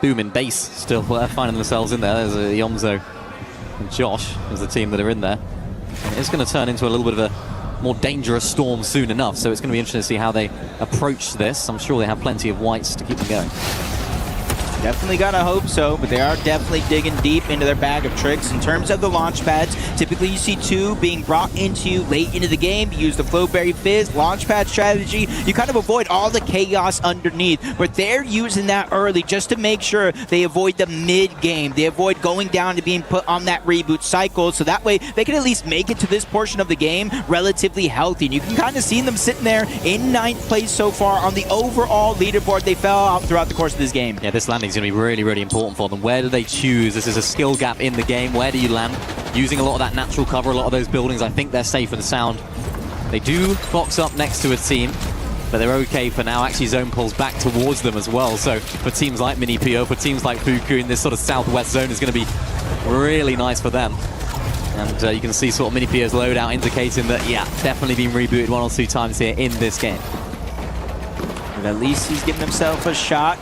Boom in base still finding themselves in there. There's Yomzo and Josh as the team that are in there. And it's going to turn into a little bit of a more dangerous storm soon enough. So it's going to be interesting to see how they approach this. I'm sure they have plenty of whites to keep them going. Definitely gotta hope so, but they are definitely digging deep into their bag of tricks. In terms of the launch pads, typically you see 2 being brought into you late into the game. You use the Flowberry Fizz launch pad strategy. You kind of avoid all the chaos underneath, but they're using that early just to make sure they avoid the mid-game. They avoid going down to being put on that reboot cycle, so that way they can at least make it to this portion of the game relatively healthy. And you can kind of see them sitting there in 9th place so far on the overall leaderboard. They fell out throughout the course of this game. Yeah, this landing is going to be really, really important for them. Where do they choose? This is a skill gap in the game. Where do you land? Using a lot of that natural cover, a lot of those buildings, I think they're safe and sound. They do box up next to a team, but they're okay for now. Actually, zone pulls back towards them as well. So for teams like Mini PO, for teams like Fuku in this sort of southwest zone is going to be really nice for them. And you can see sort of Mini PO's loadout indicating that, yeah, definitely been rebooted 1 or 2 times here in this game. But at least he's giving himself a shot.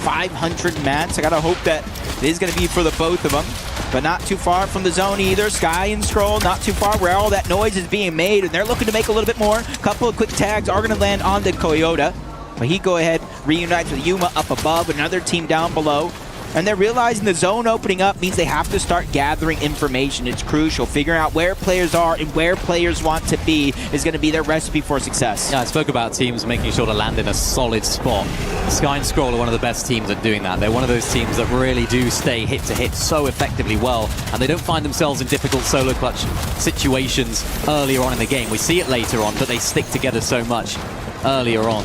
500 mats. I gotta hope that it is gonna be for the both of them, but not too far from the zone either. Sky and Scroll not too far where all that noise is being made, and they're looking to make a little bit more. Couple of quick tags are gonna land on the Toyota, but he go ahead, reunites with Yuma up above, another team down below. And they're realizing the zone opening up means they have to start gathering information. It's crucial. Figuring out where players are and where players want to be is going to be their recipe for success. Yeah, I spoke about teams making sure to land in a solid spot. Sky and Scroll are one of the best teams at doing that. They're one of those teams that really do stay hit to hit so effectively well, and they don't find themselves in difficult solo clutch situations earlier on in the game. We see it later on, but they stick together so much earlier on,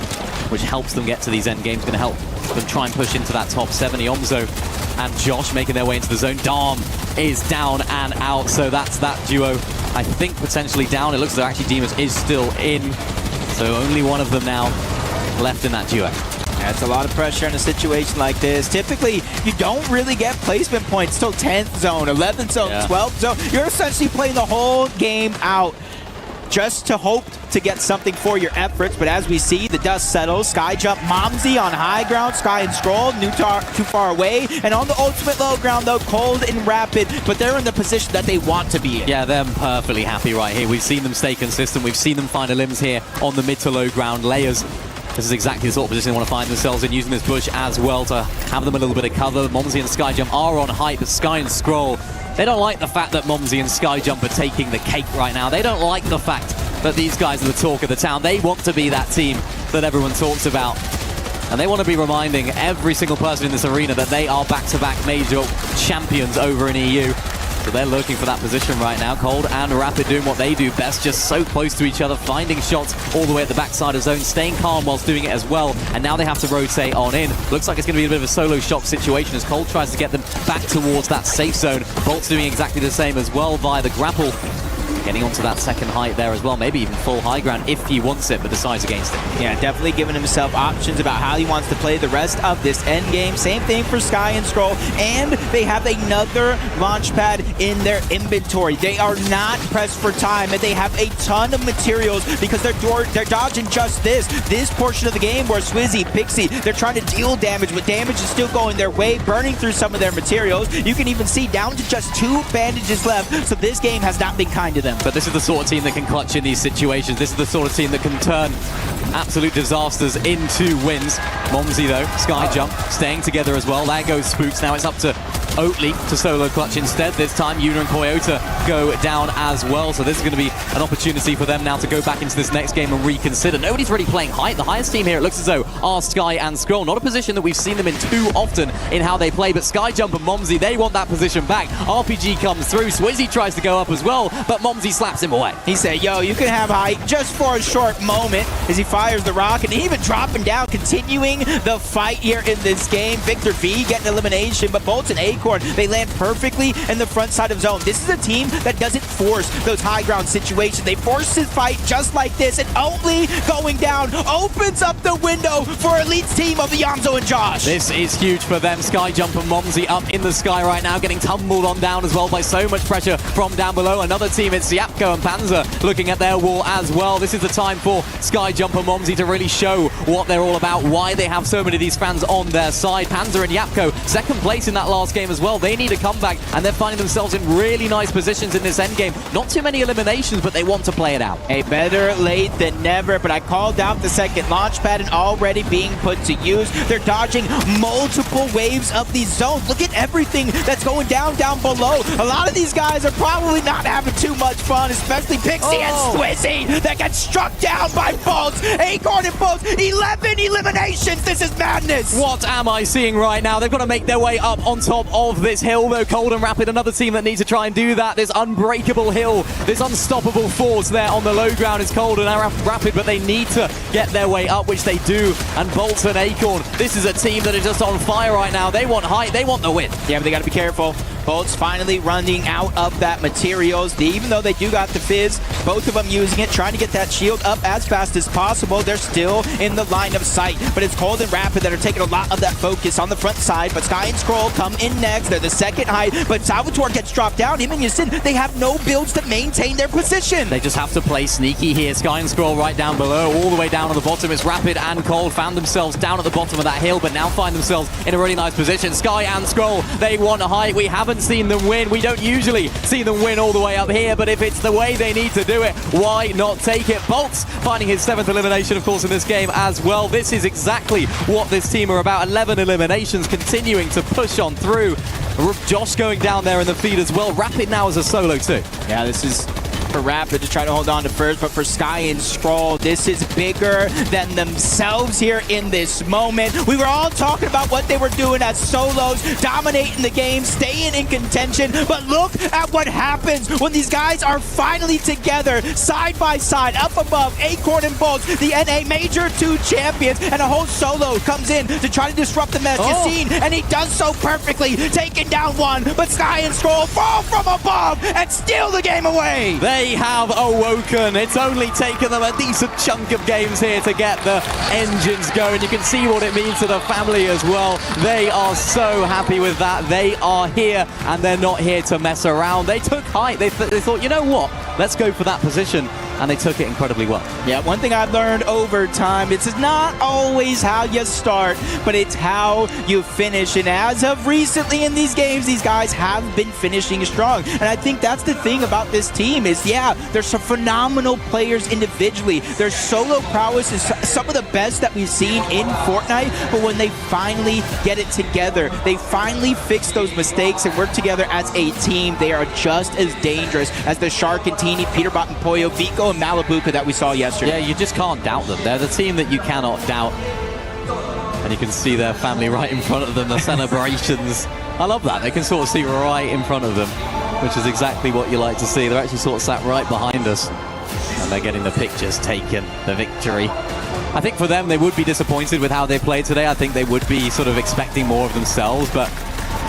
which helps them get to these end games, going to help them try and push into that top 7. Yomzo and Josh making their way into the zone. Dom is down and out, so that's that duo, I think, potentially down. It looks as though actually Demas is still in, so only one of them now left in that duo. Yeah, it's a lot of pressure in a situation like this. Typically, you don't really get placement points till 10th zone, 11th zone, 12th zone. You're essentially playing the whole game out just to hope to get something for your efforts, but as we see, the dust settles. Sky jump Momsy on high ground, Sky and Scroll too far away, and on the ultimate low ground though, Cold and Rapid, but they're in the position that they want to be in. Yeah, they're perfectly happy right here. We've seen them stay consistent. We've seen them find limbs here on the mid to low ground layers. This is exactly the sort of position they want to find themselves in, using this bush as well to have them a little bit of cover. Momsy and Skyjump are on height, but Sky and Scroll, they don't like the fact that Momsy and Skyjump are taking the cake right now. They don't like the fact that these guys are the talk of the town. They want to be that team that everyone talks about. And they want to be reminding every single person in this arena that they are back-to-back major champions over in EU. So they're looking for that position right now. Cold and Rapid doing what they do best, just so close to each other, finding shots all the way at the backside of zone, staying calm whilst doing it as well. And now they have to rotate on in. Looks like it's going to be a bit of a solo shot situation as Cold tries to get them back towards that safe zone. Bolt's doing exactly the same as well via the grapple. Getting onto that second height there as well, maybe even full high ground if he wants it, but decides against it. Yeah, definitely giving himself options about how he wants to play the rest of this end game. Same thing for Sky and Scroll, and they have another launch pad in their inventory. They are not pressed for time, and they have a ton of materials because they're dodging just this portion of the game where Swizzy, Pixie, they're trying to deal damage, but damage is still going their way, burning through some of their materials. You can even see down to just 2 bandages left, so this game has not been kind to them. But this is the sort of team that can clutch in these situations. This is the sort of team that can turn absolute disasters into wins. Momsy, though, Sky Jump, staying together as well. There goes Spooks. Now it's up to Oatly to solo clutch instead. This time, Yuna and Koyota go down as well. So this is going to be an opportunity for them now to go back into this next game and reconsider. Nobody's really playing height. The highest team here, it looks as though, are Sky and Scroll. Not a position that we've seen them in too often in how they play, but Sky Jump and Momsy, they want that position back. RPG comes through. Swizzy tries to go up as well, but Momsy slaps him away. He said, yo, you can have height just for a short moment as he fires the rocket and even dropping down, continuing the fight here in this game. Victor V getting elimination, but Bolts and Acorn, they land perfectly in the front side of zone. This is a team that doesn't force those high ground situations. They force this fight just like this, and only going down opens up the window for Elite's team of the Yamzo and Josh. This is huge for them. Sky Jump and Momsy up in the sky right now, getting tumbled on down as well by so much pressure from down below. Another team, it's Yapko and Panzer looking at their wall as well. This is the time for Sky Jump and Momsy to really show what they're all about, why they have so many of these fans on their side. Panzer and Yapko, second place in that last game as well. They need a comeback, and they're finding themselves in really nice positions in this endgame. Not too many eliminations, but they want to play it out. Hey, better late than never, but I called out the second launch pad and already being put to use. They're dodging multiple waves of these zones. Look at everything that's going down below. A lot of these guys are probably not having too much fun, especially Pixie and Swizzy that gets struck down by Bolts. Acorn and Bolts, 11 eliminations. This is madness. What am I seeing right now? They've got to make their way up on top of this hill, though. Cold and Rapid, another team that needs to try and do that. This unbreakable hill, this unstoppable force there on the low ground is Cold and Rapid, but they need to get their way up, which they do. And Bolts and Acorn, this is a team that is just on fire right now. They want height, they want the win. Yeah, but they got to be careful. Bolts finally running out of that materials. Even though they do got the fizz, both of them using it, trying to get that shield up as fast as possible. They're still in the line of sight, but it's Cold and Rapid that are taking a lot of that focus on the front side. But Sky and Scroll come in next. They're the second height, but Salvatore gets dropped down. Him and Yasin, they have no builds to maintain their position. They just have to play sneaky here. Sky and Scroll right down below, all the way down on the bottom. It's Rapid and Cold found themselves down at the bottom of that hill, but now find themselves in a really nice position. Sky and Scroll, they want height. We haven't seen them win. We don't usually see them win all the way up here, but if it's the way they need to do it, why not take it? Bolts finding his 7th elimination, of course, in this game as well. This is exactly what this team are about. 11 eliminations, continuing to push on through. Josh going down there in the feed as well. Rapid now as a solo too. Yeah, this is for Rapid to try to hold on to first, but for Sky and Scroll, this is bigger than themselves here in this moment. We were all talking about what they were doing as solos, dominating the game, staying in contention, but look at what happens when these guys are finally together, side by side, up above, Acorn and Bolts, the NA Major 2 champions, and a whole solo comes in to try to disrupt the mess. Yasin, and he does so perfectly, taking down one, but Sky and Scroll fall from above and steal the game away. They have awoken. It's only taken them a decent chunk of games here to get the engines going. You can see what it means to the family as well. They are so happy with that. They are here, and they're not here to mess around. They took height. They thought, you know what? Let's go for that position. And they took it incredibly well. Yeah, one thing I've learned over time, it's not always how you start, but it's how you finish. And as of recently in these games, these guys have been finishing strong. And I think that's the thing about this team is, yeah, there's some phenomenal players individually. Their solo prowess is some of the best that we've seen in Fortnite, but when they finally get it together, they finally fix those mistakes and work together as a team, they are just as dangerous as the Shark and Teeny, Peterbot and Poyo, Vico Echo and Malibuca that we saw yesterday. Yeah, you just can't doubt them. They're the team that you cannot doubt. And you can see their family right in front of them, the celebrations. I love that. They can sort of see right in front of them, which is exactly what you like to see. They're actually sort of sat right behind us. And they're getting the pictures taken, the victory. I think for them, they would be disappointed with how they played today. I think they would be sort of expecting more of themselves, but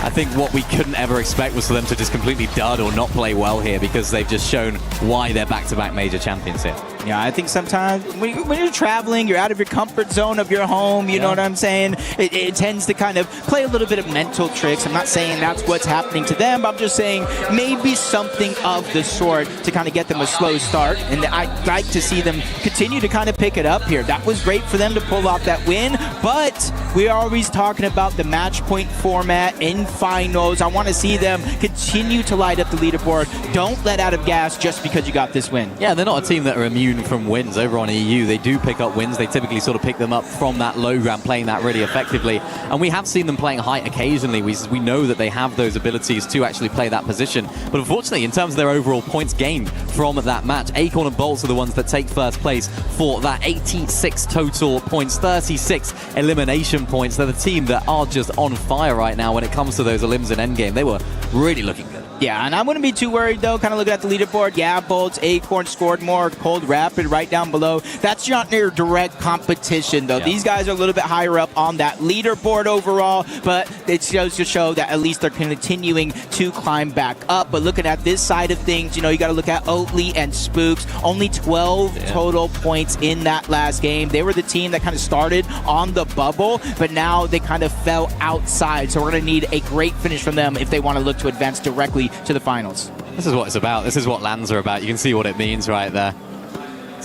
I think what we couldn't ever expect was for them to just completely dud or not play well here, because they've just shown why they're back-to-back major champions here. Yeah, I think sometimes when you're traveling, you're out of your comfort zone of your home, you know what I'm saying? It tends to kind of play a little bit of mental tricks. I'm not saying that's what's happening to them, but I'm just saying maybe something of the sort to kind of get them a slow start. And I'd like to see them continue to kind of pick it up here. That was great for them to pull off that win, but we're always talking about the match point format in finals. I want to see them continue to light up the leaderboard. Don't let out of gas just because you got this win. Yeah, they're not a team that are immune from wins. Over on EU, they do pick up wins. They typically sort of pick them up from that low ground, playing that really effectively. And we have seen them playing height occasionally. We know that they have those abilities to actually play that position. But unfortunately, in terms of their overall points gained from that match, Acorn and Bolts are the ones that take first place for that 86 total points, 36 elimination points. They're the team that are just on fire right now when it comes to those elims in endgame. They were really looking good. Yeah, and I wouldn't be too worried, though, kind of looking at the leaderboard. Yeah, Bolts, Acorn scored more, Cold Rapid right down below. That's not near direct competition, though. Yeah. These guys are a little bit higher up on that leaderboard overall, but it goes to show that at least they're continuing to climb back up. But looking at this side of things, you know, you got to look at Oatly and Spooks. Only 12 total points in that last game. They were the team that kind of started on the bubble, but now they kind of fell outside. So we're going to need a great finish from them if they want to look to advance directly to the finals. This is what it's about. This is what LANs are about. You can see what it means right there.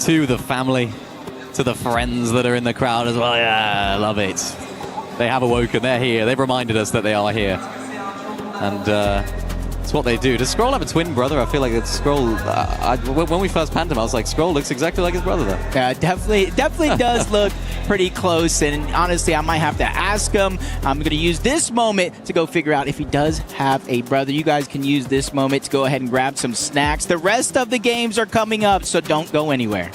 To the family, to the friends that are in the crowd as well. Yeah, I love it. They have awoken. They're here. They've reminded us that they are here. And it's what they do. Does Scroll have a twin brother? I feel like it's Scroll. When we first panned him, I was like, Scroll looks exactly like his brother there. Yeah, definitely does look pretty close. And honestly, I might have to ask him. I'm going to use this moment to go figure out if he does have a brother. You guys can use this moment to go ahead and grab some snacks. The rest of the games are coming up, so don't go anywhere.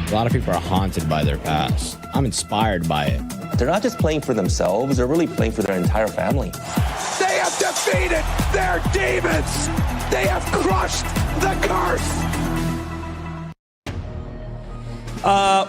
A lot of people are haunted by their past. I'm inspired by it. They're not just playing for themselves, they're really playing for their entire family. They have defeated their demons! They have crushed the curse!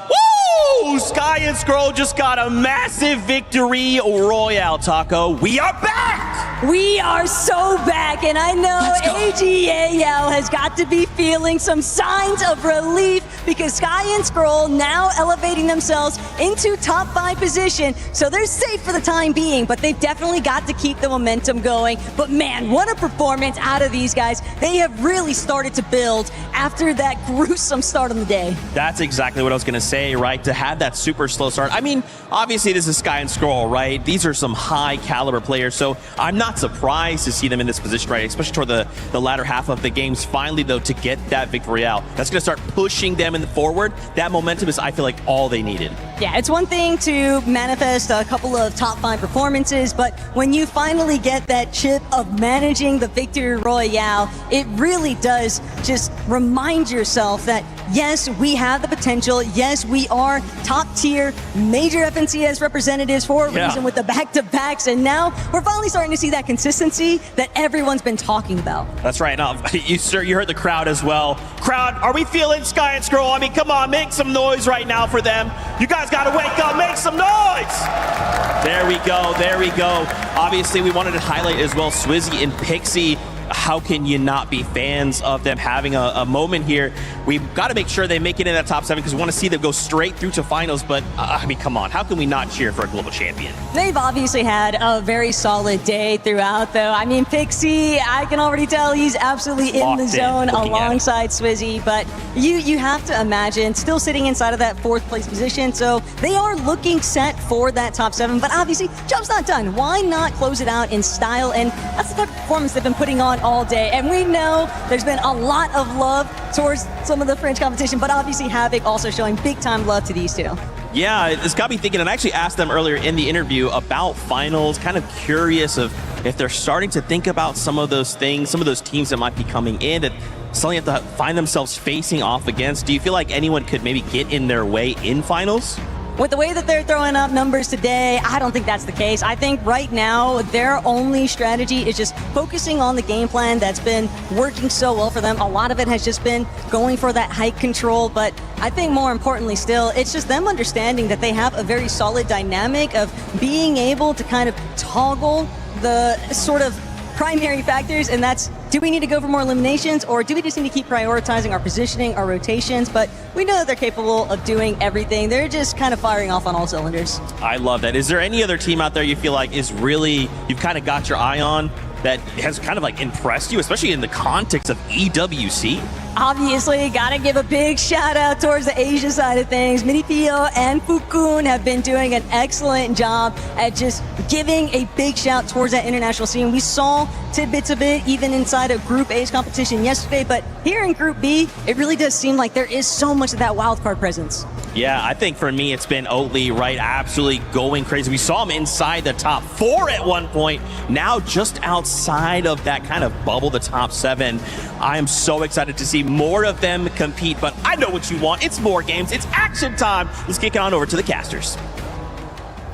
Woo! Sky and Scroll just got a massive victory royale, Taco. We are back! We are so back, and I know AGAL has got to be feeling some signs of relief because Sky and Scroll now elevating themselves into top 5 position, so they're safe for the time being, but they've definitely got to keep the momentum going. But man, what a performance out of these guys. They have really started to build after that gruesome start on the day. That's exactly what I was going to say, right? To have that super slow start. I mean, obviously this is Sky and Scroll, right? These are some high caliber players, so I'm not surprised to see them in this position, right? Especially toward the latter half of the games. Finally, though, to get that victory out, that's going to start pushing them in the forward. That momentum is, I feel like, all they needed. Yeah, it's one thing to manifest a couple of top 5 performances, but when you finally get that chip of managing the victory royale, it really does just remind yourself that yes, we have the potential. Yes, we are top tier major FNCS representatives for a reason with the back-to-backs. And now we're finally starting to see that consistency that everyone's been talking about. That's right. Now, you heard the crowd as well. Crowd, are we feeling Sky and Scroll? I mean, come on, make some noise right now for them. You guys got to wake up, make some noise. There we go. There we go. Obviously, we wanted to highlight as well Swizzy and Pixie. how can you not be fans of them having a moment here? We've got to make sure they make it in that top 7 because we want to see them go straight through to finals. But I mean, come on, how can we not cheer for a global champion? They've obviously had a very solid day throughout, though. I mean, Pixie, I can already tell he's absolutely in the zone alongside Swizzy. But you have to imagine still sitting inside of that 4th place position. So they are looking set for that top 7. But obviously, job's not done. Why not close it out in style? And that's the type of performance they've been putting on all day. And we know there's been a lot of love towards some of the French competition, but obviously Havoc also showing big time love to these two. Yeah, it's got me thinking, and I actually asked them earlier in the interview about finals, kind of curious of if they're starting to think about some of those things, some of those teams that might be coming in that suddenly have to find themselves facing off against. Do you feel like anyone could maybe get in their way in finals? With the way that they're throwing up numbers today, I don't think that's the case. I think right now, their only strategy is just focusing on the game plan that's been working so well for them. A lot of it has just been going for that height control, but I think more importantly still, it's just them understanding that they have a very solid dynamic of being able to kind of toggle the sort of primary factors, and that's, do we need to go for more eliminations, or do we just need to keep prioritizing our positioning, our rotations? But we know that they're capable of doing everything. They're just kind of firing off on all cylinders. I love that. Is there any other team out there you feel like is really, you've kind of got your eye on that has kind of like impressed you, especially in the context of EWC? Obviously, gotta give a big shout out towards the Asia side of things. Minipio and Fukun have been doing an excellent job at just giving a big shout towards that international scene. We saw tidbits of it even inside of Group A's competition yesterday, but here in Group B, it really does seem like there is so much of that wildcard presence. Yeah, I think for me, it's been Oatly, right? Absolutely going crazy. We saw him inside the top 4 at one point. Now just outside of that kind of bubble, the top 7. I am so excited to see more of them compete, but I know what you want. It's more games. It's action time. Let's kick it on over to the casters.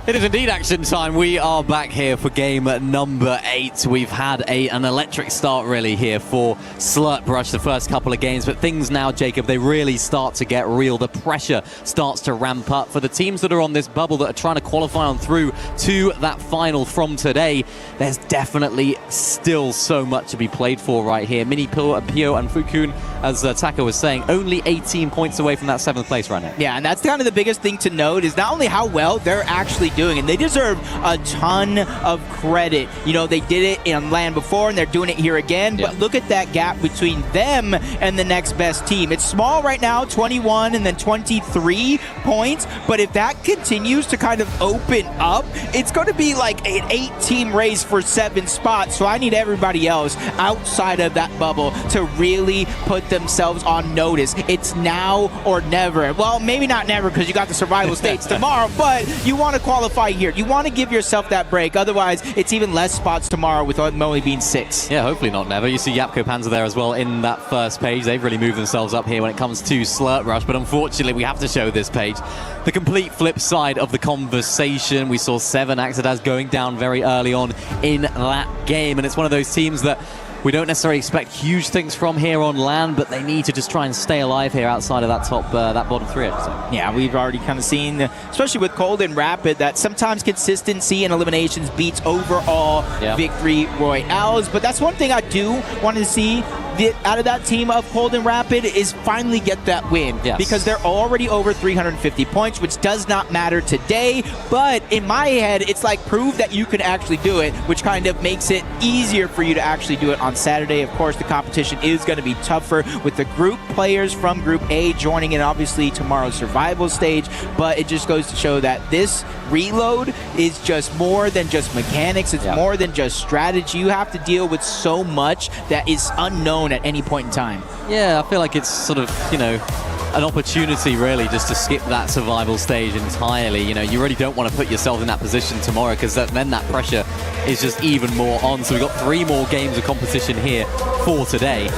It is indeed action time. We are back here for game number 8. We've had an electric start really here for Slurt Brush the first couple of games, but things now, Jacob, they really start to get real. The pressure starts to ramp up for the teams that are on this bubble that are trying to qualify on through to that final from today. There's definitely still so much to be played for right here. Mini Pio and Fukun, as Taka was saying, only 18 points away from that 7th place right now. Yeah, and that's kind of the biggest thing to note is not only how well they're actually doing, and they deserve a ton of credit. You know, they did it in LAN before, and they're doing it here again, but look at that gap between them and the next best team. It's small right now, 21 and then 23 points, but if that continues to kind of open up, it's going to be like an 8-team race for 7 spots, so I need everybody else outside of that bubble to really put themselves on notice. It's now or never. Well, maybe not never because you got the survival states tomorrow, but you want to qualify here. You want to give yourself that break. Otherwise, it's even less spots tomorrow with only being 6. Yeah, hopefully not never. You see Yapko Panzer there as well in that first page. They've really moved themselves up here when it comes to Slurt Rush, but unfortunately we have to show this page. The complete flip side of the conversation. We saw 7 Axedas going down very early on in that game, and it's one of those teams that we don't necessarily expect huge things from here on LAN, but they need to just try and stay alive here outside of that top, that bottom 3. Yeah, we've already kind of seen, especially with Cold and Rapid, that sometimes consistency in eliminations beats overall victory royales. But that's one thing I do want to see out of that team of Cold and Rapid is finally get that win. Because they're already over 350 points, which does not matter today. But in my head, it's like prove that you can actually do it, which kind of makes it easier for you to actually do it on Saturday. Of course, the competition is going to be tougher with the group players from Group A joining in, obviously, tomorrow's survival stage. But it just goes to show that this reload is just more than just mechanics. It's more than just strategy. You have to deal with so much that is unknown at any point in time. Yeah, I feel like it's sort of, you know, an opportunity really just to skip that survival stage entirely. You know, you really don't want to put yourself in that position tomorrow because then that pressure is just even more on. So we've got 3 more games of competition here for today.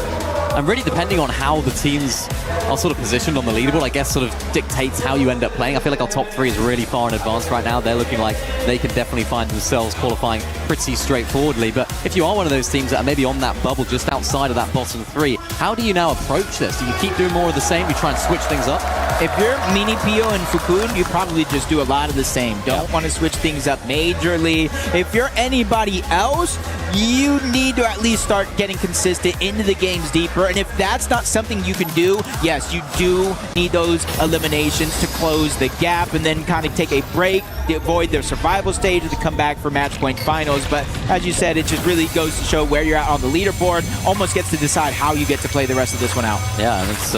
And really depending on how the teams are sort of positioned on the leaderboard, I guess sort of dictates how you end up playing. I feel like our top 3 is really far in advance right now. They're looking like they can definitely find themselves qualifying pretty straightforwardly. But if you are one of those teams that are maybe on that bubble just outside of that bottom 3, how do you now approach this? Do you keep doing more of the same? You try and switch things up? If you're Mini Pio and Fukun, you probably just do a lot of the same. Don't want to switch things up majorly. If you're anybody else, you need to at least start getting consistent into the games deeper. And if that's not something you can do, yes, you do need those eliminations to close the gap and then kind of take a break, to avoid their survival stage, to come back for match point finals. But as you said, it just really goes to show where you're at on the leaderboard. Almost gets to decide how you get to play the rest of this one out. Yeah, and it's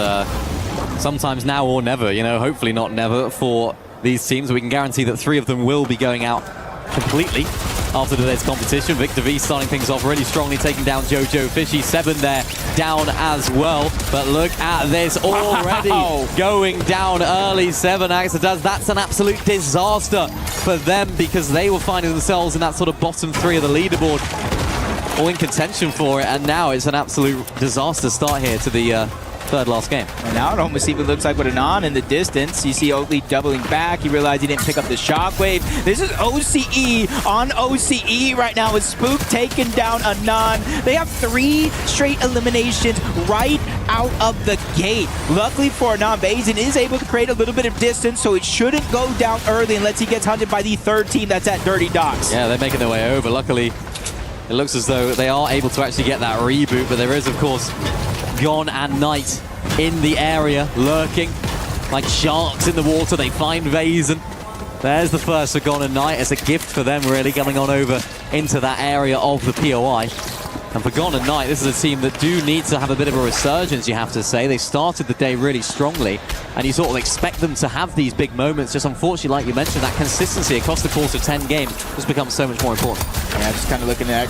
sometimes now or never, you know, hopefully not never for these teams. We can guarantee that 3 of them will be going out completely after today's competition. Victor V starting things off really strongly, taking down Jojo Fishy. 7 there, down as well. But look at this, already going down early. 7 Axadaz. That's an absolute disaster for them because they were finding themselves in that sort of bottom 3 of the leaderboard, all in contention for it. And now it's an absolute disaster start here to the third last game. And now it almost even looks like with Anon in the distance. You see Oatly doubling back. He realized he didn't pick up the shockwave. This is OCE on OCE right now with Spook taking down Anon. They have 3 straight eliminations right out of the gate. Luckily for Anon, Bazin is able to create a little bit of distance, so it shouldn't go down early unless he gets hunted by the 3rd team that's at Dirty Docks. Yeah, they're making their way over. Luckily, it looks as though they are able to actually get that reboot, but there is, of course, Gon and Knight in the area, lurking like sharks in the water. They find Vazen. There's the first for Gon and Knight. It's a gift for them, really, coming on over into that area of the POI. And for Gon and Knight, this is a team that do need to have a bit of a resurgence, you have to say. They started the day really strongly, and you sort of expect them to have these big moments. Just unfortunately, like you mentioned, that consistency across the course of 10 games just becomes so much more important. Yeah, just kind of looking at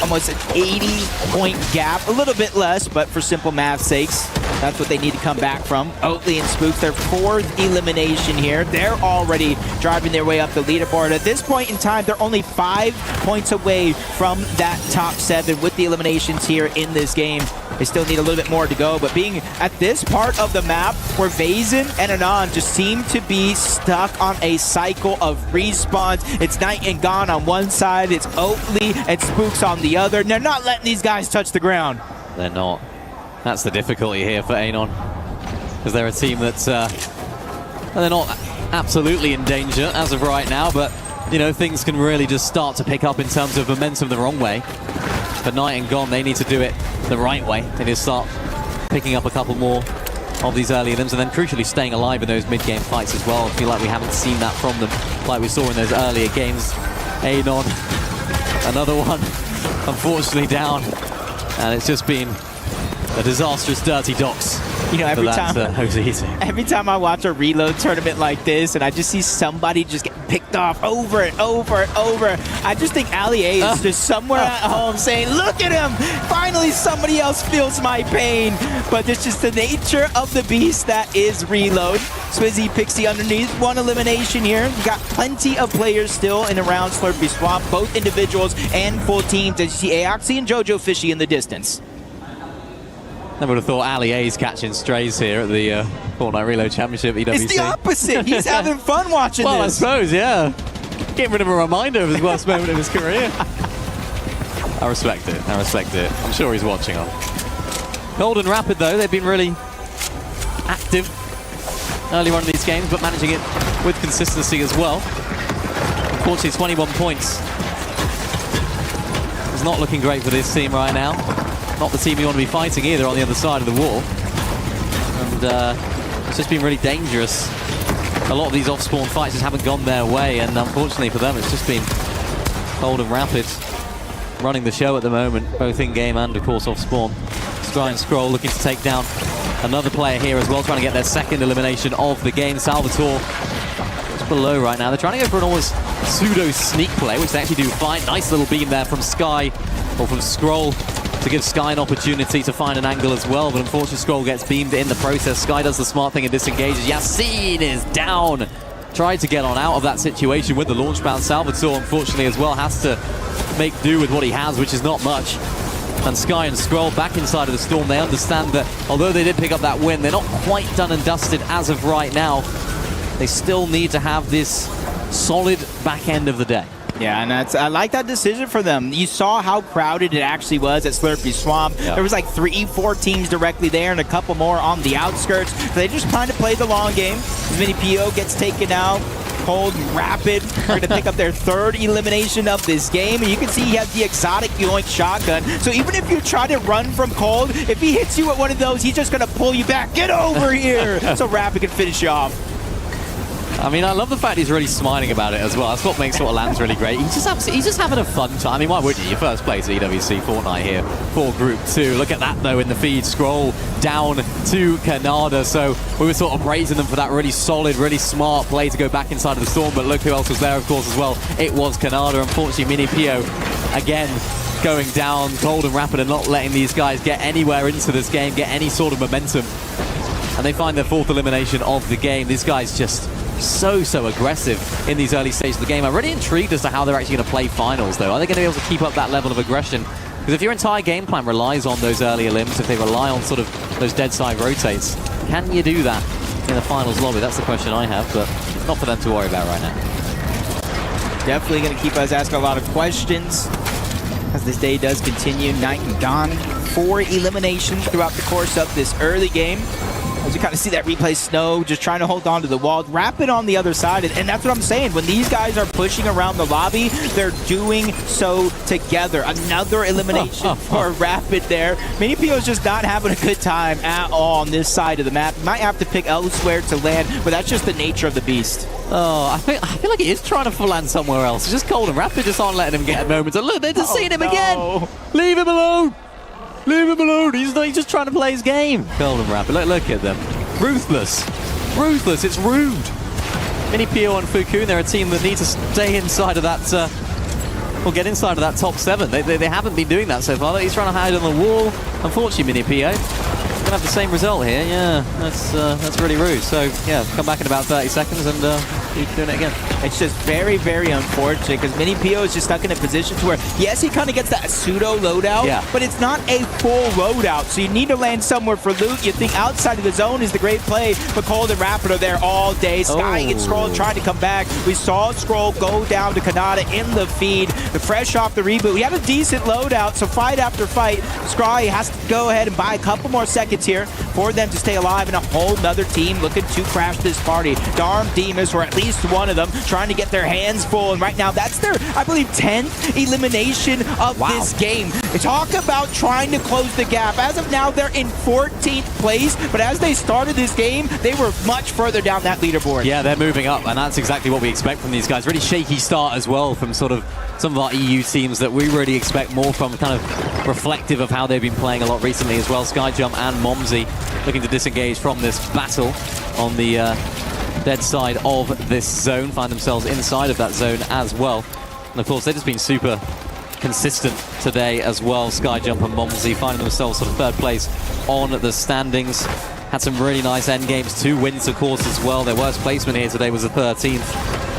almost an 80-point gap, a little bit less, but for simple math's sakes, that's what they need to come back from. Oatly and Spooks, their 4th elimination here. They're already driving their way up the leaderboard. At this point in time, they're only 5 points away from that top 7 with the eliminations here in this game. They still need a little bit more to go, but being at this part of the map where Vazen and Anon just seem to be stuck on a cycle of respawns. It's Knight and Gon on one side, it's Oatly and Spooks on the other, and they're not letting these guys touch the ground. They're not. That's the difficulty here for Anon, because they're a team that's they're not absolutely in danger as of right now, but you know, things can really just start to pick up in terms of momentum the wrong way. But Knight and Gon, they need to do it the right way. They need to start picking up a couple more of these early innings and then crucially staying alive in those mid-game fights as well. I feel like we haven't seen that from them like we saw in those earlier games. Anon, another one, unfortunately down. And it's just been a disastrous Dirty Docks. You know, every time I watch a reload tournament like this and I just see somebody just get picked off over and over and over, I just think Ali A is just somewhere at home saying, look at him! Finally somebody else feels my pain. But it's just the nature of the beast that is reload. Swizzy, Pixie underneath, 1 elimination here. You got plenty of players still in around Slurpee Swamp, both individuals and full teams. As you see Aoxy and Jojo Fishy in the distance. Never would have thought Ali A's catching strays here at the Fortnite Reload Championship EWC. It's the opposite. He's having fun watching well, this. I suppose, yeah. Getting rid of a reminder of his worst moment of his career. I respect it. I respect it. I'm sure he's watching on. Golden Rapid, though, they've been really active early on in these games, but managing it with consistency as well. Unfortunately, 21 points. It's not looking great for this team right now. Not the team you want to be fighting either on the other side of the wall. And it's just been really dangerous. A lot of these off-spawn fights just haven't gone their way, and unfortunately for them, it's just been Golden Rapids running the show at the moment, both in-game and, of course, off-spawn. Scry and Scroll looking to take down another player here as well, trying to get their 2nd elimination of the game. Salvatore is below right now. They're trying to go for an almost pseudo-sneak play, which they actually do fine. Nice little beam there from Sky, or from Scroll, to give Sky an opportunity to find an angle as well, but unfortunately Scroll gets beamed in the process. Sky does the smart thing and disengages. Yassine is down. Tried to get on out of that situation with the launch bound. Salvatore, unfortunately, as well, has to make do with what he has, which is not much. And Sky and Scroll back inside of the Storm. They understand that although they did pick up that win, they're not quite done and dusted as of right now. They still need to have this solid back end of the day. Yeah, and I like that decision for them. You saw how crowded it actually was at Slurpee Swamp. Yeah. There was like 3-4 teams directly there and a couple more on the outskirts. So they just trying to play the long game. As Mini PO gets taken out. Cold and Rapid are going to pick up their third elimination of this game. And you can see he has the exotic Yoink shotgun. So even if you try to run from Cold, if he hits you at one of those, he's just going to pull you back. Get over here! So Rapid can finish you off. I mean, I love the fact he's really smiling about it as well. That's what makes Lands really great. He's just having a fun time. I mean, why wouldn't you? Your first place at EWC Fortnite here for Group 2. Look at that, though, in the feed. Scroll down to Canada. So we were sort of praising them for that really solid, really smart play to go back inside of the storm. But look who else was there, of course, as well. It was Canada. Unfortunately, Mini Pio, again, going down Cold and Rapid and not letting these guys get anywhere into this game, get any sort of momentum. And they find their fourth elimination of the game. These guys just so aggressive in these early stages of the game. I'm really intrigued as to how they're actually going to play finals, though. Are they going to be able to keep up that level of aggression? Because if your entire game plan relies on those early elims, if they rely on sort of those dead side rotates, can you do that in the finals lobby? That's the question I have, but not for them to worry about right now. Definitely going to keep us asking a lot of questions as this day does continue. Night and Dawn, 4 eliminations throughout the course of this early game. As you kind of see that replay, Snow just trying to hold on to the wall. Rapid on the other side, and that's what I'm saying. When these guys are pushing around the lobby, they're doing so together. Another elimination for Rapid there. Mini Pio's just not having a good time at all on this side of the map. Might have to pick elsewhere to land, but that's just the nature of the beast. Oh, I feel like he is trying to full land somewhere else. It's just Cold and Rapid just aren't letting him get a moment. And look, they're just seeing him again. Leave him alone. Leave him alone. He's just trying to play his game. Cold and Rapid. Look at them. Ruthless. Ruthless. It's rude. Mini Pio and Fukun, they're a team that need to stay inside of that, or get inside of that top 7. They haven't been doing that so far. He's trying to hide on the wall. Unfortunately, Mini Pio going to have the same result here. Yeah, that's really rude. So, yeah, come back in about 30 seconds and keep doing it again. It's just very unfortunate because Mini Pio is just stuck in a position to where, yes, he kind of gets that pseudo loadout, but it's not a full loadout. So you need to land somewhere for loot. You think outside of the zone is the great play, but Cold and Rapid are there all day. Sky and Scroll trying to come back. We saw Scroll go down to Kanata in the feed. Fresh off the reboot. We had a decent loadout, so fight after fight, Scry has to go ahead and buy a couple more seconds here for them to stay alive, and a whole nother team looking to crash this party. Darm Demas, or at least one of them, trying to get their hands full, and right now that's their, I believe, 10th elimination of this game. Talk about trying to close the gap. As of now, they're in 14th place, but as they started this game, they were much further down that leaderboard. Yeah, they're moving up, and that's exactly what we expect from these guys. Really shaky start as well from sort of some of our EU teams that we really expect more from, kind of reflective of how they've been playing a lot recently as well. Skyjump and Momsy looking to disengage from this battle on the dead side of this zone, find themselves inside of that zone as well. And of course, they've just been super consistent today as well. Skyjump and Momsy finding themselves sort of third place on the standings. Had some really nice end games, 2 wins of course as well. Their worst placement here today was the 13th.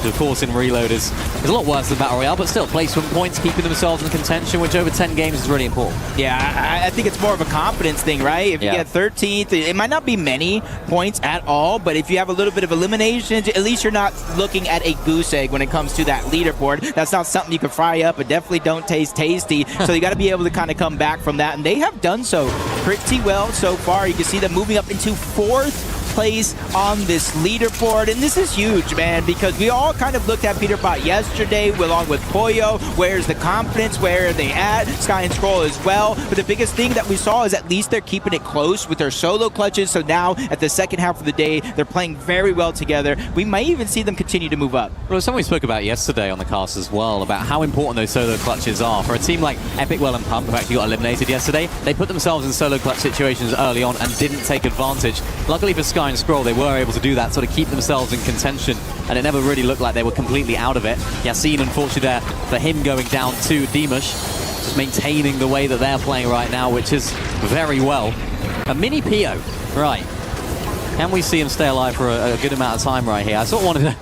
Of course, in Reload is a lot worse than Battle Royale, but still placement points, keeping themselves in contention, which over 10 games is really important. Yeah, I think it's more of a confidence thing, right? If you get 13th, it might not be many points at all, but if you have a little bit of eliminations, at least you're not looking at a goose egg when it comes to that leaderboard. That's not something you can fry up, but definitely don't taste tasty. So you got to be able to kind of come back from that, and they have done so pretty well so far. You can see them moving up into 4th place on this leaderboard, and this is huge, man, because we all kind of looked at Peter Pot yesterday along with Pollo. Where's the confidence? Where are they at? Sky and Scroll as well. But the biggest thing that we saw is at least they're keeping it close with their solo clutches. So now at the second half of the day, they're playing very well together. We might even see them continue to move up. Well, something we spoke about yesterday on the cast as well, about how important those solo clutches are. For a team like Epic Well and Pump, who actually got eliminated yesterday, they put themselves in solo clutch situations early on and didn't take advantage. Luckily for Sky and Scroll, they were able to do that, sort of keep themselves in contention, and it never really looked like they were completely out of it. Yassine, unfortunately, there for him going down to Dimash, just maintaining the way that they're playing right now, which is very well. A Mini Pio, right. Can we see him stay alive for a good amount of time right here? I sort of wanted to...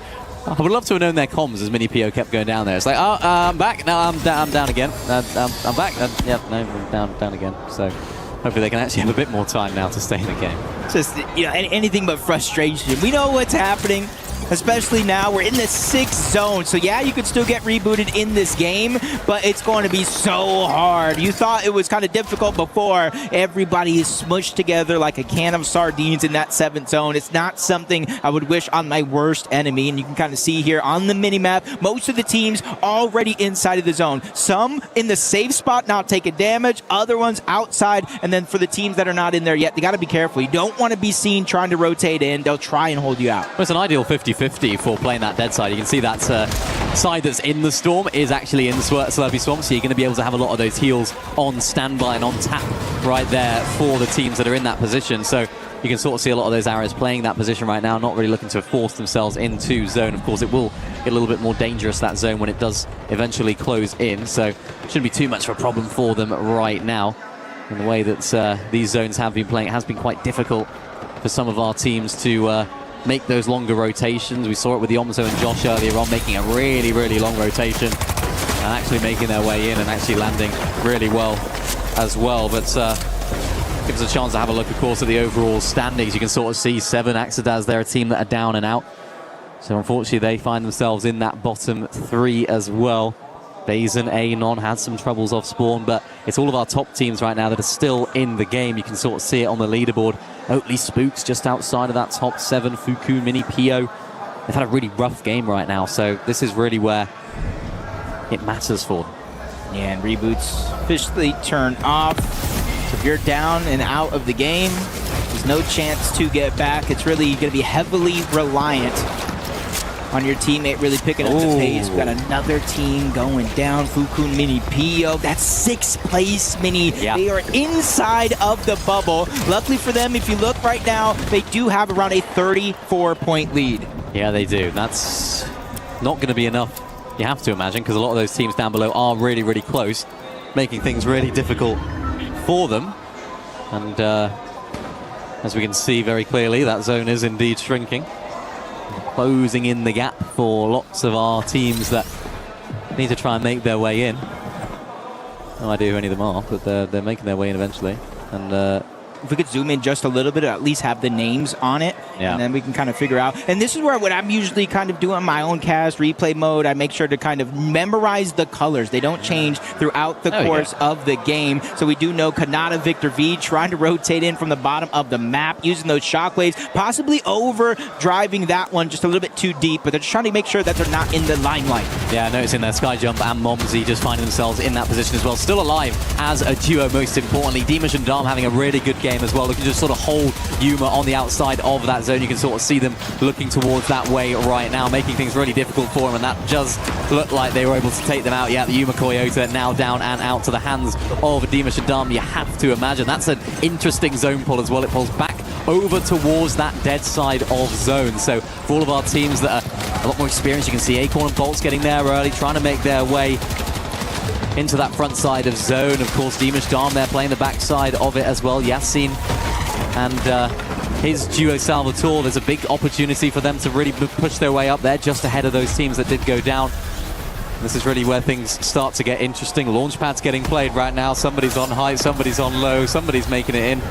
I would love to have known their comms as Mini Pio kept going down there. It's like, oh, I'm back. No, I'm down again. I'm back. Yep, no, I'm down again. So hopefully they can actually have a bit more time now to stay in the game. Just, you know, anything but frustration. We know what's happening. especially now. We're in the 6th zone, so yeah, you could still get rebooted in this game, but it's going to be so hard. You thought it was kind of difficult before. Everybody is smushed together like a can of sardines in that 7th zone. It's not something I would wish on my worst enemy, and you can kind of see here on the minimap, most of the teams already inside of the zone. Some in the safe spot, not taking damage, other ones outside, and then for the teams that are not in there yet, they got to be careful. You don't want to be seen trying to rotate in. They'll try and hold you out. Well, it's an ideal 50-50 for playing that dead side. You can see that side that's in the storm is actually in the Slurpy Swamp, so you're going to be able to have a lot of those heals on standby and on tap right there for the teams that are in that position. So you can sort of see a lot of those arrows playing that position right now, not really looking to force themselves into zone. Of course, it will get a little bit more dangerous, that zone, when it does eventually close in. So shouldn't be too much of a problem for them right now. In the way that these zones have been playing, it has been quite difficult for some of our teams to make those longer rotations. We saw it with the Omzo and Josh earlier on, making a really, really long rotation and actually making their way in and actually landing really well as well. But gives us a chance to have a look, of course, at the overall standings. You can sort of see 7 Axadaz, they're a team that are down and out. So unfortunately, they find themselves in that bottom 3 as well. Basin, Anon had some troubles off spawn, but it's all of our top teams right now that are still in the game. You can sort of see it on the leaderboard. Oatley Spooks just outside of that top 7. Fuku, Mini, Pio. They've had a really rough game right now, so this is really where it matters for them. Yeah, and reboots officially turn off. So if you're down and out of the game, there's no chance to get back. It's really going to be heavily reliant on your teammate really picking up the pace. We've got another team going down. Fukun, Mini, Pio. That's 6th place, Mini. Yeah. They are inside of the bubble. Luckily for them, if you look right now, they do have around a 34-point lead. Yeah, they do. That's not going to be enough, you have to imagine, because a lot of those teams down below are really, really close, making things really difficult for them. And as we can see very clearly, that zone is indeed shrinking. Closing in the gap for lots of our teams that need to try and make their way in. No idea who any of them are, but they're making their way in eventually. And if we could zoom in just a little bit, or at least have the names on it, and then we can kind of figure out. And this is where what I'm usually kind of doing my own cast replay mode. I make sure to kind of memorize the colors. They don't change throughout the course of the game. So we do know Kanata, Victor V trying to rotate in from the bottom of the map, using those shockwaves, possibly over driving that one just a little bit too deep, but they're just trying to make sure that they're not in the limelight. Yeah, noticing there, Skyjump and Momsy just finding themselves in that position as well. Still alive as a duo, most importantly. Dimash and Dom having a really good game as well. Looking to just sort of hold Yuma on the outside of that zone. You can sort of see them looking towards that way right now, making things really difficult for them, and that does look like they were able to take them out. Yeah, the Yuma Koyota now down and out to the hands of Dimash and Dom. You have to imagine that's an interesting zone pull as well. It pulls back over towards that dead side of zone. So for all of our teams that are a lot more experienced, you can see Acorn and Bolts getting there early, trying to make their way into that front side of zone. Of course, Dimash Dom, they're playing the back side of it as well. Yassin and his duo Salvatore, there's a big opportunity for them to really push their way up there just ahead of those teams that did go down. This is really where things start to get interesting. Launchpad's getting played right now. Somebody's on high, somebody's on low, somebody's making it in,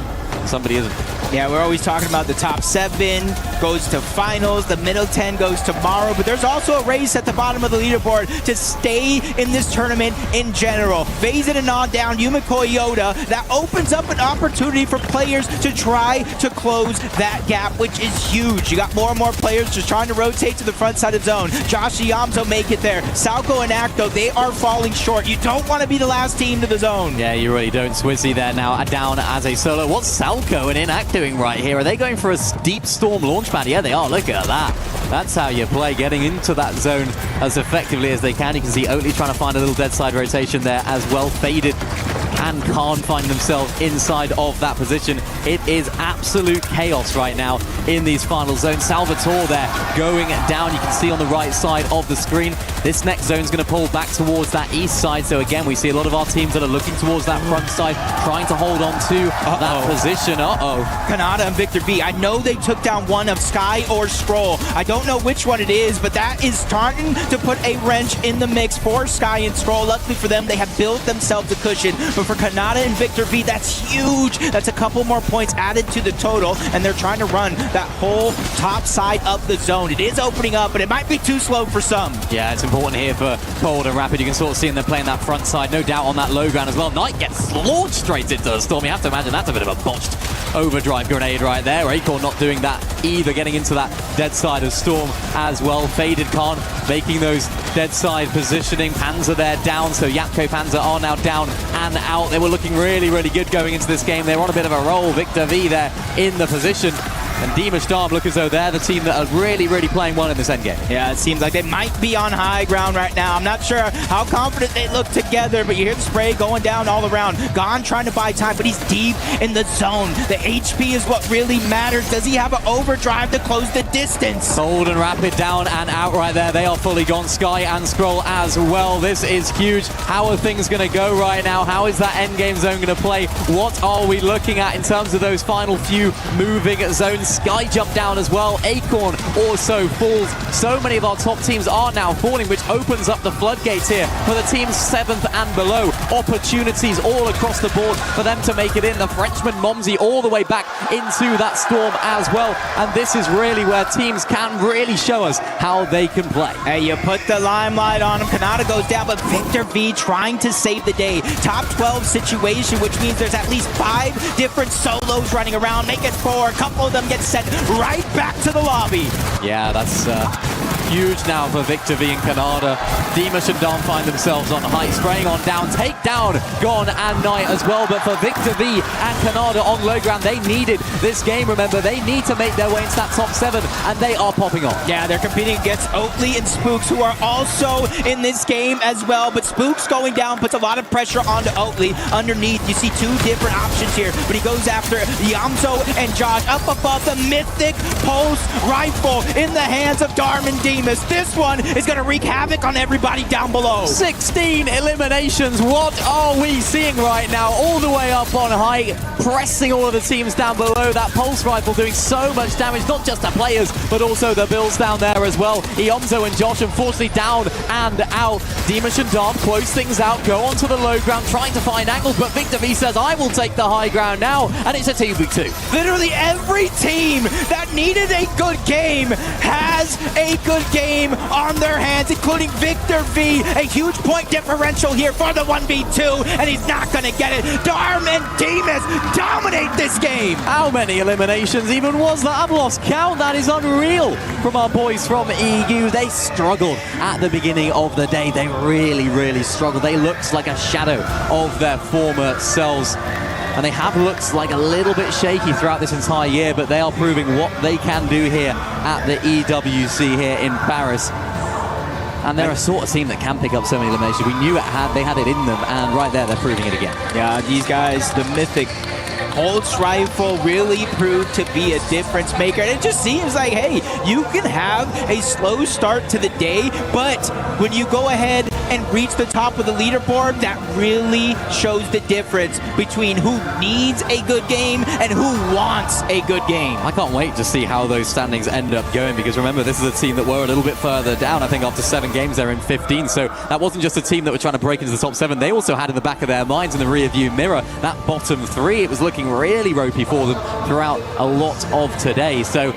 somebody isn't. Yeah, we're always talking about the top 7 goes to finals, the middle 10 goes tomorrow, but there's also a race at the bottom of the leaderboard to stay in this tournament in general. Phazin and on down, Yuma Koyota, that opens up an opportunity for players to try to close that gap, which is huge. You got more and more players just trying to rotate to the front side of zone. Josh and Yamzo make it there. Salco and Acto, they are falling short. You don't want to be the last team to the zone. Yeah, you really don't. Swizzy there now down as a solo. What's Salco and Inac doing right here? Are they going for a deep storm launchpad? Yeah, they are. Look at that. That's how you play, getting into that zone as effectively as they can. You can see Oatley trying to find a little dead side rotation there as well. Faded and Khan find themselves inside of that position. It is absolute chaos right now in these final zones. Salvatore there going down. You can see on the right side of the screen. This next zone is going to pull back towards that east side. So again, we see a lot of our teams that are looking towards that front side, trying to hold on to that position. Kanata and Victor V. I know they took down one of Sky or Scroll. I don't know which one it is, but that is starting to put a wrench in the mix for Sky and Scroll. Luckily for them, they have built themselves a cushion. But for for Kanata and Victor V. That's huge. That's a couple more points added to the total, and they're trying to run that whole top side of the zone. It is opening up, but it might be too slow for some. Yeah, it's important here for Cold and Rapid. You can sort of see them playing that front side, no doubt on that low ground as well. Knight gets launched straight into the Storm. You have to imagine that's a bit of a botched overdrive grenade right there. Acorn not doing that either, getting into that dead side of Storm as well. Faded Khan making those dead side positioning. Panzer there down, so Yapko Panzer are now down and out. They were looking really, really good going into this game. They were on a bit of a roll. Victor V there in the position. And Dimash Darm look as though they're the team that are really, really playing well in this endgame. Yeah, it seems like they might be on high ground right now. I'm not sure how confident they look together, but you hear the spray going down all around. Gon trying to buy time, but he's deep in the zone. The HP is what really matters. Does he have an overdrive to close the distance? Cold and Rapid down and out right there. They are fully gone. Sky and Scroll as well. This is huge. How are things going to go right now? How is that endgame zone going to play? What are we looking at in terms of those final few moving zones? Sky jump down as well. Acorn also falls. So many of our top teams are now falling, which opens up the floodgates here for the teams 7th and below. Opportunities all across the board for them to make it in. The Frenchman Momsy all the way back into that Storm as well. And this is really where teams can really show us how they can play. Hey, you put the limelight on him. Kanata goes down, but Victor V trying to save the day. Top 12 situation, which means there's at least 5 different solos running around. Make it 4. A couple of them get sent right back to the lobby. Yeah, that's huge now for Victor V and Kanada. Dimash and Dom find themselves on height, spraying on down, take down Gon and Knight as well. But for Victor V and Kanada on low ground, they needed this game. Remember, they need to make their way into that top 7, and they are popping off. Yeah, they're competing against Oatly and Spooks, who are also in this game as well. But Spooks going down puts a lot of pressure onto Oatly. Underneath, you see 2 different options here, but he goes after Yamzo and Josh. Up above, the mythic pulse rifle in the hands of Darman Demas. This one is going to wreak havoc on everybody down below. 16 eliminations. What are we seeing right now? All the way up on height, pressing all of the teams down below. That pulse rifle doing so much damage, not just the players, but also the builds down there as well. Iomzo and Josh, unfortunately, down and out. Dimash and Dom close things out, go onto the low ground, trying to find angles, but Victor V says, I will take the high ground now, and it's a 2v2. Literally every team that needed a good game has a good game on their hands, including Victor V. A huge point differential here for the 1v2, and he's not going to get it. Darm and Demas dominate this game. How many eliminations even was that? I've lost count. That is unreal from our boys from EU. They struggled at the beginning of the day. They really, really struggled. They looked like a shadow of their former selves. And they have looked like a little bit shaky throughout this entire year, but they are proving what they can do here at the EWC here in Paris. And they're a sort of team that can pick up so many eliminations. We knew they had it in them, and right there, they're proving it again. Yeah, these guys, the mythic pulse rifle really proved to be a difference maker. And it just seems like, hey, you can have a slow start to the day, but when you go ahead and reach the top of the leaderboard, that really shows the difference between who needs a good game and who wants a good game. I can't wait to see how those standings end up going, because remember, this is a team that were a little bit further down. I think after 7 games, they're in 15. So that wasn't just a team that were trying to break into the top 7. They also had in the back of their minds, in the rear view mirror, that bottom 3. It was looking really ropey for them throughout a lot of today. So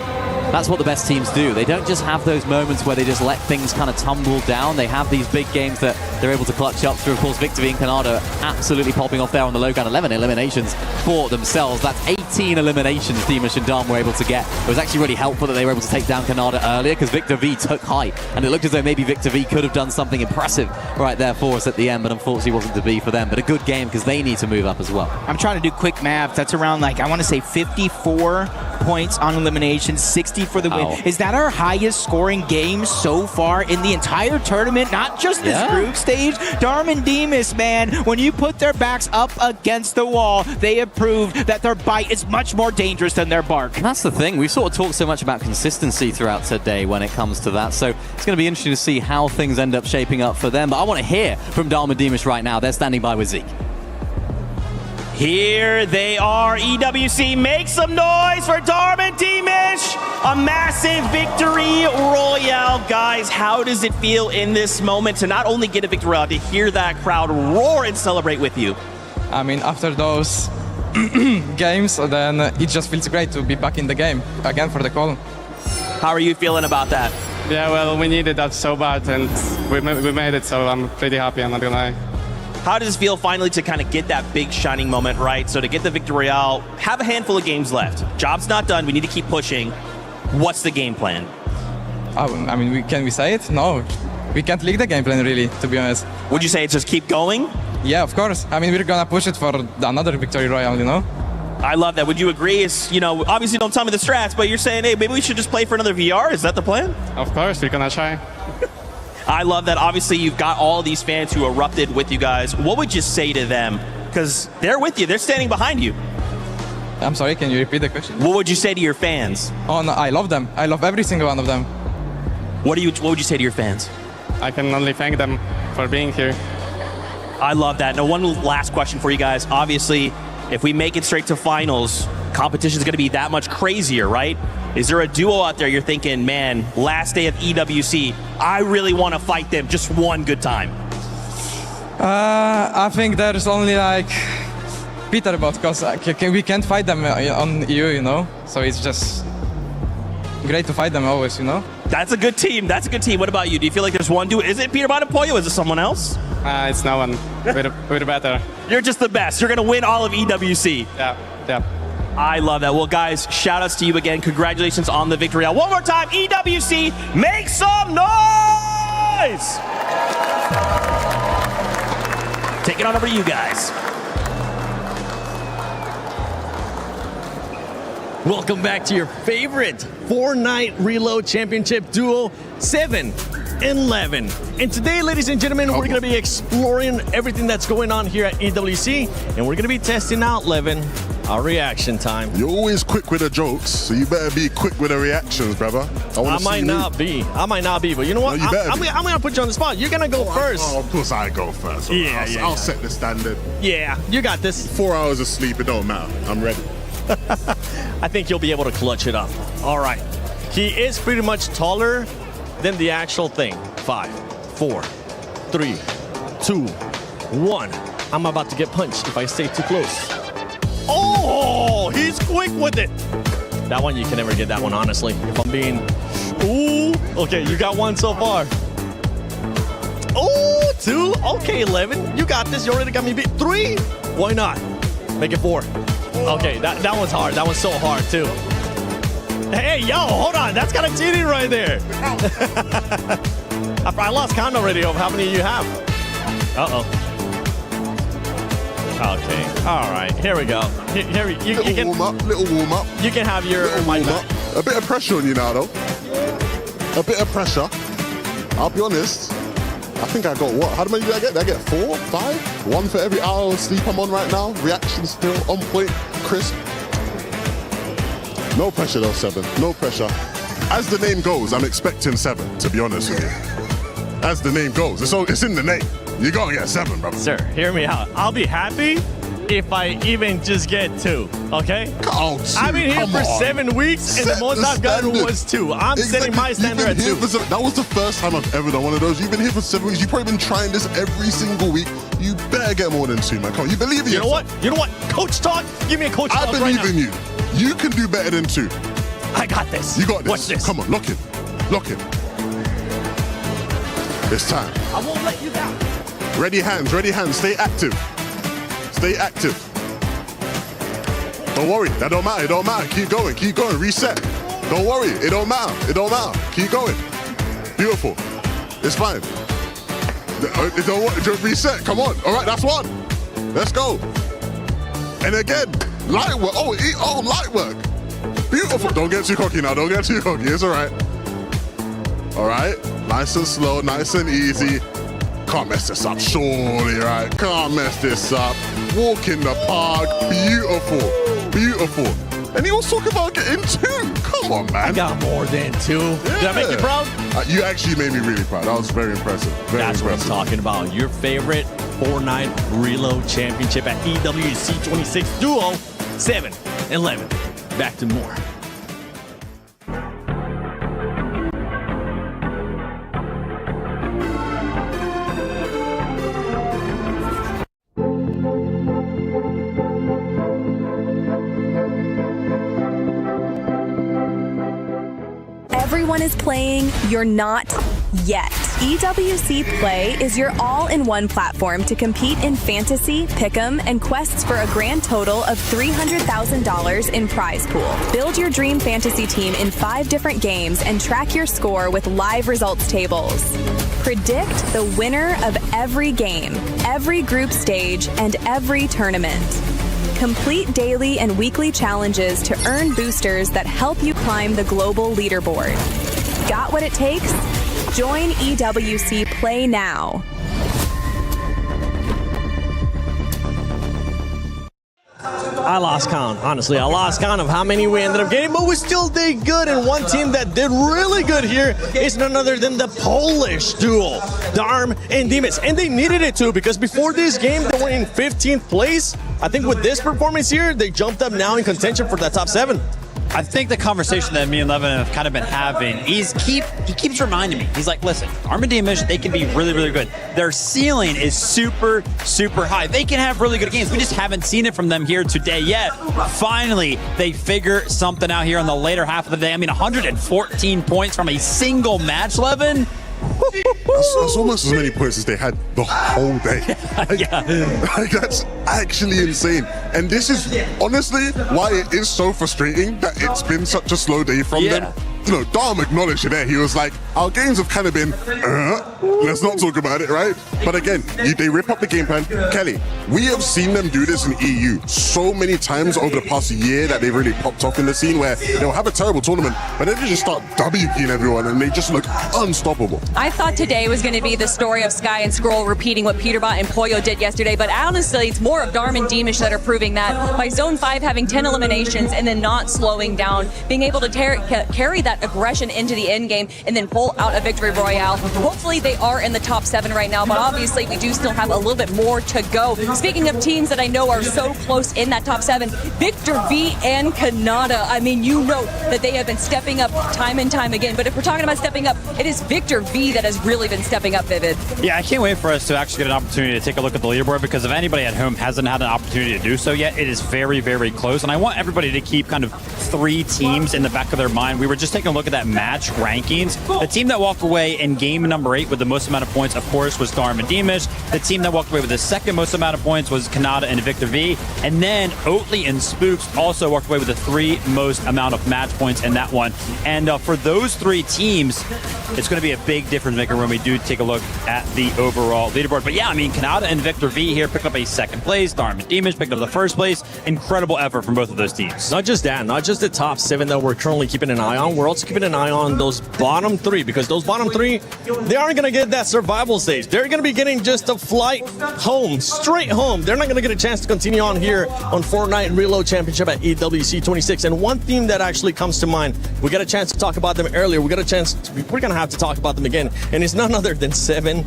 that's what the best teams do. They don't just have those moments where they just let things kind of tumble down. They have these big games that they're able to clutch up through. Of course, Victor V and Kanada absolutely popping off there on the low ground. 11 eliminations for themselves. That's 18 eliminations Dimash and Dom were able to get. It was actually really helpful that they were able to take down Kanada earlier, because Victor V took high, and it looked as though maybe Victor V could have done something impressive right there for us at the end, but unfortunately wasn't to be for them. But a good game, because they need to move up as well. I'm trying to do quick math. That's around, like, I want to say 54 points on elimination, 60 for the win. Is that our highest scoring game so far in the entire tournament? Not just this group stage. Darman Demas, man, when you put their backs up against the wall, they have proved that their bite is much more dangerous than their bark. And that's the thing. We've sort of talked so much about consistency throughout today when it comes to that. So it's going to be interesting to see how things end up shaping up for them. But I want to hear from Darman Demas right now. They're standing by with Zeke. Here they are, EWC. Make some noise for Darman Demas. A massive victory royale. Guys, how does it feel in this moment to not only get a victory royale, to hear that crowd roar and celebrate with you? I mean, after those games, then it just feels great to be back in the game again for the call. How are you feeling about that? Yeah, well, we needed that so bad, and we made it, so I'm pretty happy, I'm not gonna lie. How does it feel finally to kind of get that big shining moment, right? So to get the victory royale, have a handful of games left. Job's not done. We need to keep pushing. What's the game plan? I mean, can we say it? No, we can't leak the game plan, really, to be honest. Would you say it's just keep going? Yeah, of course. I mean, we're gonna push it for another victory royale, you know? I love that. Would you agree? It's, you know, obviously don't tell me the strats, but you're saying, hey, maybe we should just play for another VR. Is that the plan? Of course, we're gonna try. I love that. Obviously, you've got all these fans who erupted with you guys. What would you say to them? Because they're with you. They're standing behind you. I'm sorry, can you repeat the question? What would you say to your fans? Oh, no, I love them. I love every single one of them. What would you say to your fans? I can only thank them for being here. I love that. Now, one last question for you guys. Obviously, if we make it straight to finals, competition is going to be that much crazier, right? Is there a duo out there you're thinking, man, last day of EWC, I really want to fight them just one good time? I think there's only like Peter, because we can't fight them on EU, you know? So it's just great to fight them always, you know? That's a good team. That's a good team. What about you? Do you feel like there's one duo? Is it Peter Bonapoyo? Is it someone else? It's no one. We're better. You're just the best. You're going to win all of EWC. Yeah. I love that. Well, guys, shout outs to you again. Congratulations on the victory. One more time, EWC, make some noise! Take it on over to you guys. Welcome back to your favorite Fortnite Reload Championship duo 7-11. And today, ladies and gentlemen, we're going to be exploring everything that's going on here at EWC, and we're going to be testing out, Levin, our reaction time. You're always quick with the jokes, so you better be quick with the reactions, brother. I might not be, but you know what? No, I'm going to put you on the spot. You're going to go first. Oh, of course I go first. I'll set the standard. Yeah, you got this. 4 hours of sleep, it don't matter. I'm ready. I think you'll be able to clutch it up. All right. He is pretty much taller than the actual thing. 5, 4, 3, 2, 1. I'm about to get punched if I stay too close. Oh, he's quick with it. That one, you can never get that one, honestly. If I'm being... Ooh. Okay, you got one so far. Oh, 2. Okay, 11. You got this. You already got me beat. 3. Why not? Make it 4. Okay, that one's hard. That one's so hard, too. Hey, yo, hold on. That's kind of cheating right there. I lost count already of how many you have. Uh-oh. Okay. All right. Here we go. Here you can little warm up. You can have your warm up. A bit of pressure on you now, though. A bit of pressure. I'll be honest. I think I got what? How many did I get? Did I get 4, 5? 1 for every hour of sleep I'm on right now. Reaction still on point, crisp. No pressure though, 7. No pressure. As the name goes, I'm expecting 7. To be honest with you. As the name goes, it's in the name. You gotta get 7, brother. Sir, hear me out. I'll be happy if I even just get 2, okay? Oh, I've been here for 7 weeks, and the most I've gotten was 2. I'm setting my standard at 2. That was the first time I've ever done one of those. You've been here for 7 weeks. You've probably been trying this every single week. You better get more than 2, man. Come on, you believe in yourself. You know what? Coach talk. Give me a coach talk right now. I believe in you. You can do better than 2. I got this. You got this. Watch this. Come on, lock in. Lock in. It's time. I won't let you down. Ready hands, ready hands. Stay active. Stay active. Don't worry, that don't matter, it don't matter. Keep going, reset. Don't worry, it don't matter, it don't matter. Keep going. Beautiful. It's fine. It don't just reset, come on. All right, that's 1. Let's go. And again, light work. Oh, light work. Beautiful. Don't get too cocky now, don't get too cocky, it's all right. All right, nice and slow, nice and easy. Can't mess this up, surely, right? Can't mess this up. Walk in the park, beautiful, beautiful. And he was talking about getting 2. Come on, man. I got more than 2. Yeah. Did I make you proud? You actually made me really proud. That was very impressive. That's what I'm talking about. Your favorite Fortnite Reload Championship at EWC 26 Duo 7-11. Back to more. everyone is playing, you're not yet. EWC Play is your all-in-one platform to compete in fantasy, pick'em, and quests for a grand total of $300,000 in prize pool. Build your dream fantasy team in 5 different games and track your score with live results tables. Predict the winner of every game, every group stage, and every tournament. Complete daily and weekly challenges to earn boosters that help you climb the global leaderboard. Got what it takes? Join EWC Play now. I lost count, honestly. I lost count of how many we ended up getting, but we still did good. And one team that did really good here is none other than the Polish duo, Darm and Dimas. And they needed it too, because before this game, they were in 15th place. I think with this performance here, they jumped up now in contention for that top 7. I think the conversation that me and Levin have kind of been having, he keeps reminding me. He's like, listen, Armadillo, they can be really, really good. Their ceiling is super, super high. They can have really good games. We just haven't seen it from them here today yet. Finally, they figure something out here in the later half of the day. I mean, 114 points from a single match, Levin. That's almost as many points as they had the whole day. Like, that's actually insane. And this is honestly why it is so frustrating that it's been such a slow day from them. You know, Dom acknowledged it there. He was like, our games have kind of been, let's not talk about it, right? But again, they rip up the game plan. Kelly, we have seen them do this in EU so many times over the past year that they've really popped off in the scene where they'll have a terrible tournament, but then they just start WPing everyone and they just look unstoppable. I thought today was going to be the story of Sky and Skrull repeating what Peterbot and Poyo did yesterday, but honestly, it's more of Darm and Demish that are proving that by Zone 5 having 10 eliminations and then not slowing down, being able to carry that aggression into the end game and then pull out a victory royale. Hopefully they are in the top 7 right now, but obviously we do still have a little bit more to go. Speaking of teams that I know are so close in that top 7, Victor V and Canada. I mean, you know that they have been stepping up time and time again, but if we're talking about stepping up, it is Victor V that has really been stepping up, Vivid. Yeah, I can't wait for us to actually get an opportunity to take a look at the leaderboard, because if anybody at home hasn't had an opportunity to do so yet, it is very, very close. And I want everybody to keep kind of 3 teams in the back of their mind. We were just taking a look at that match rankings. The team that walked away in game number 8 with the most amount of points, of course, was Darm and Demish. The team that walked away with the second most amount of points was Canada and Victor V. And then Oatly and Spooks also walked away with the 3 most amount of match points in that one. And for those 3 teams, it's going to be a big difference maker when we do take a look at the overall leaderboard. But yeah, I mean, Canada and Victor V here picked up a 2nd place. Darm and Demish picked up the 1st place. Incredible effort from both of those teams. Not just that, not just the top 7 that we're currently keeping an eye on. We're also keeping an eye on those bottom 3, because those bottom 3, they aren't going to get that survival stage. They're going to be getting just a flight home, straight home. They're not going to get a chance to continue on here on Fortnite Reload Championship at EWC 26. And one team that actually comes to mind, we got a chance to talk about them earlier. We're going to have to talk about them again. And it's none other than 7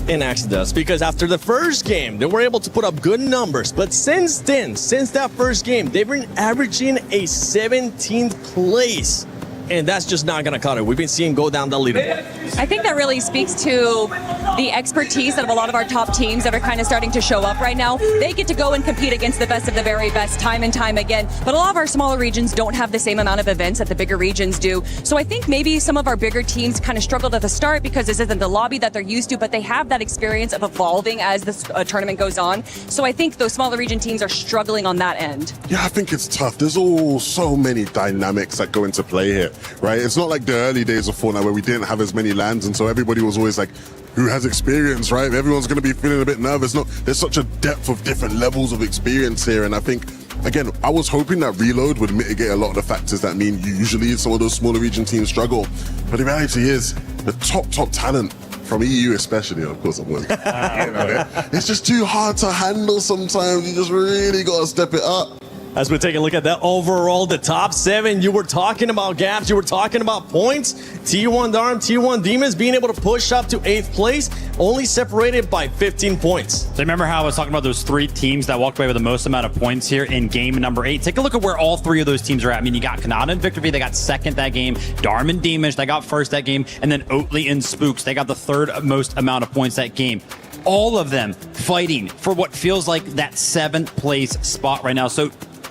in Exodus, because after the first game, they were able to put up good numbers. But since then, since that first game, they've been averaging a 17th place. And that's just not going to cut it. We've been seeing go down the leaderboard. I think that really speaks to the expertise of a lot of our top teams that are kind of starting to show up right now. They get to go and compete against the best of the very best time and time again. But a lot of our smaller regions don't have the same amount of events that the bigger regions do. So I think maybe some of our bigger teams kind of struggled at the start because this isn't the lobby that they're used to, but they have that experience of evolving as this tournament goes on. So I think those smaller region teams are struggling on that end. Yeah, I think it's tough. There's so many dynamics that go into play here, right? It's not like the early days of Fortnite where we didn't have as many lands, and so everybody was always like, who has experience, right? Everyone's going to be feeling a bit nervous. No, there's such a depth of different levels of experience here, and I think, again, I was hoping that Reload would mitigate a lot of the factors that mean usually some of those smaller region teams struggle. But the reality is, the top talent from EU especially, of course, it's just too hard to handle sometimes. You just really got to step it up. As we take a look at that overall, the top 7, you were talking about gaps, you were talking about points. T1 Darm, T1 Demons being able to push up to 8th place, only separated by 15 points. So remember how I was talking about those 3 teams that walked away with the most amount of points here in game number 8? Take a look at where all 3 of those teams are at. I mean, you got Canada and Victor V, they got 2nd that game. Darm and Demish, they got 1st that game. And then Oatly and Spooks, they got the 3rd most amount of points that game. All of them fighting for what feels like that 7th place spot right now. So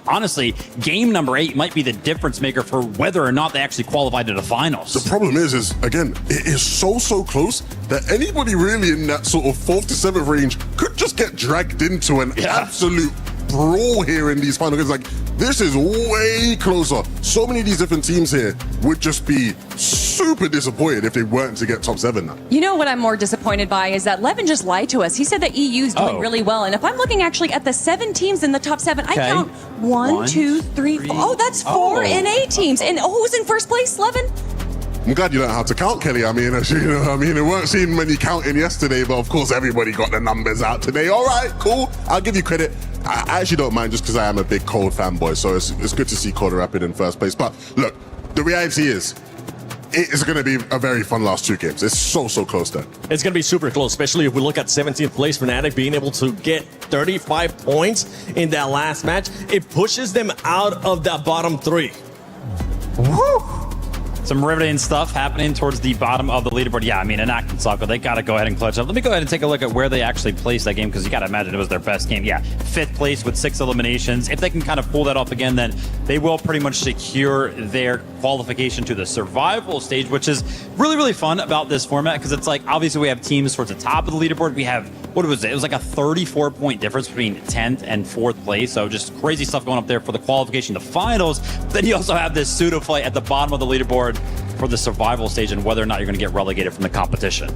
honestly, game number 8 might be the difference maker for whether or not they actually qualify to the finals. The problem is again, it is so close that anybody really in that sort of 4th to 7th range could just get dragged into an absolute brawl here in these final games. Like, this is way closer. So many of these different teams here would just be super disappointed if they weren't to get top 7 now. You know what I'm more disappointed by is that Levin just lied to us. He said that EU's doing really well. And if I'm looking actually at the 7 teams in the top 7, I count 1, 2, 3, 4. Oh, that's 4 NA teams. And who's in first place, Levin? I'm glad you don't know how to count, Kelly. I mean, it weren't seeing many counting yesterday, but of course everybody got the numbers out today. All right, cool. I'll give you credit. I actually don't mind, just because I am a big Cold fanboy, so it's good to see Cold Rapid in first place. But look, the reality is, it is going to be a very fun last 2 games. It's so close there. It's going to be super close, especially if we look at 17th place Fnatic being able to get 35 points in that last match. It pushes them out of that bottom 3. Woo! Some riveting stuff happening towards the bottom of the leaderboard. Yeah, I mean, in Act and Soccer, they got to go ahead and clutch up. Let me go ahead and take a look at where they actually placed that game, because you got to imagine it was their best game. Yeah, 5th place with 6 eliminations. If they can kind of pull that off again, then they will pretty much secure their qualification to the survival stage, which is really fun about this format, because it's like, obviously we have teams towards the top of the leaderboard. We have, what was it? It was like a 34-point difference between 10th and 4th place. So just crazy stuff going up there for the qualification to finals. Then you also have this pseudo fight at the bottom of the leaderboard for the survival stage and whether or not you're going to get relegated from the competition.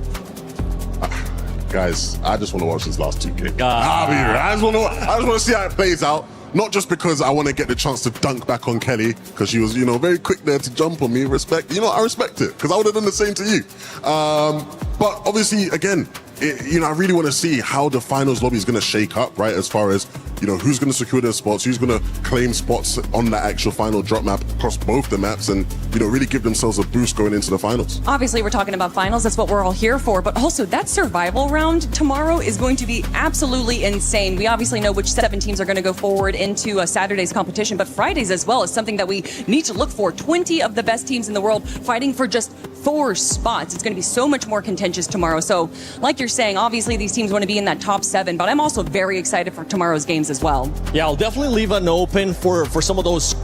Guys, I just want to watch this last 2 games. I just want to see how it plays out. Not just because I want to get the chance to dunk back on Kelly, because she was, very quick there to jump on me. Respect, I respect it, because I would have done the same to you. But obviously, again, I really want to see how the finals lobby is going to shake up, right? As far as, who's going to secure their spots, who's going to claim spots on the actual final drop map across both the maps, and, really give themselves a boost going into the finals. Obviously, we're talking about finals. That's what we're all here for. But also, that survival round tomorrow is going to be absolutely insane. We obviously know which 7 teams are going to go forward into Saturday's competition, but Friday's as well is something that we need to look for. 20 of the best teams in the world fighting for just 4 spots. It's going to be so much more contentious tomorrow. So, like you're saying, obviously these teams want to be in that top 7, but I'm also very excited for tomorrow's games as well. Yeah, I'll definitely leave an open for some of those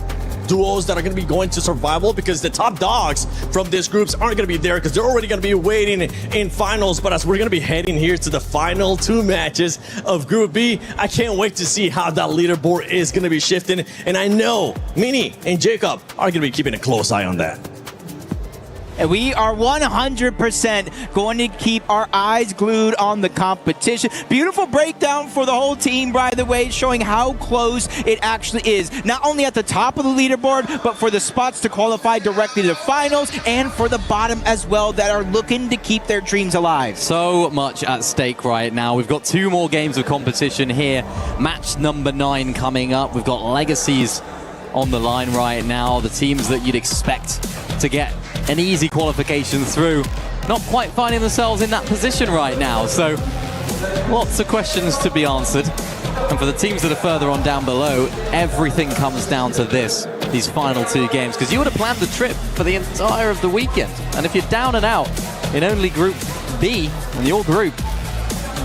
duos that are going to be going to survival, because the top dogs from these groups aren't going to be there because they're already going to be waiting in finals. But as we're going to be heading here to the final 2 matches of Group B, I can't wait to see how that leaderboard is going to be shifting. And I know Mini and Jacob are going to be keeping a close eye on that. And we are 100% going to keep our eyes glued on the competition. Beautiful breakdown for the whole team, by the way, showing how close it actually is. Not only at the top of the leaderboard, but for the spots to qualify directly to the finals, and for the bottom as well, that are looking to keep their dreams alive. So much at stake right now. We've got 2 more games of competition here. Match number 9 coming up. We've got Legacies on the line right now. The teams that you'd expect to get an easy qualification through, not quite finding themselves in that position right now. So lots of questions to be answered. And for the teams that are further on down below, everything comes down to these final 2 games, because you would have planned the trip for the entire of the weekend. And if you're down and out in only Group B in your group,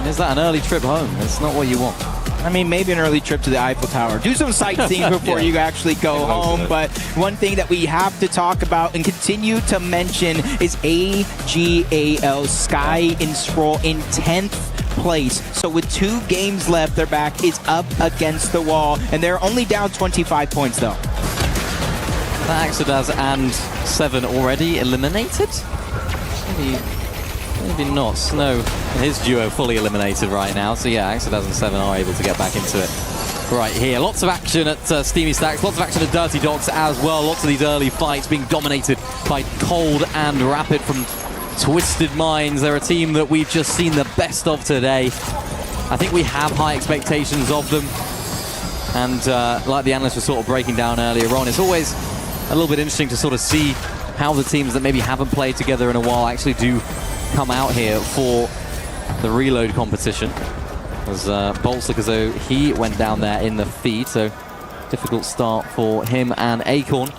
is that an early trip home? That's not what you want. I mean, maybe an early trip to the Eiffel Tower. Do some sightseeing before you actually go home. But one thing that we have to talk about and continue to mention is AGAL Sky and Scroll in 10th place. So with 2 games left, their back is up against the wall, and they're only down 25 points though. Axodaz and 7 already eliminated? Maybe not. Snow and his duo fully eliminated right now. So yeah, Axodaz and 7 are able to get back into it right here. Lots of action at Steamy Stacks, lots of action at Dirty Dogs as well. Lots of these early fights being dominated by Cold and Rapid from Twisted Minds. They're a team that we've just seen the best of today. I think we have high expectations of them. And like the analysts were sort of breaking down earlier on, it's always a little bit interesting to sort of see how the teams that maybe haven't played together in a while actually do come out here for the reload competition. As Bolts look as though he went down there in the feed, so difficult start for him and Acorn.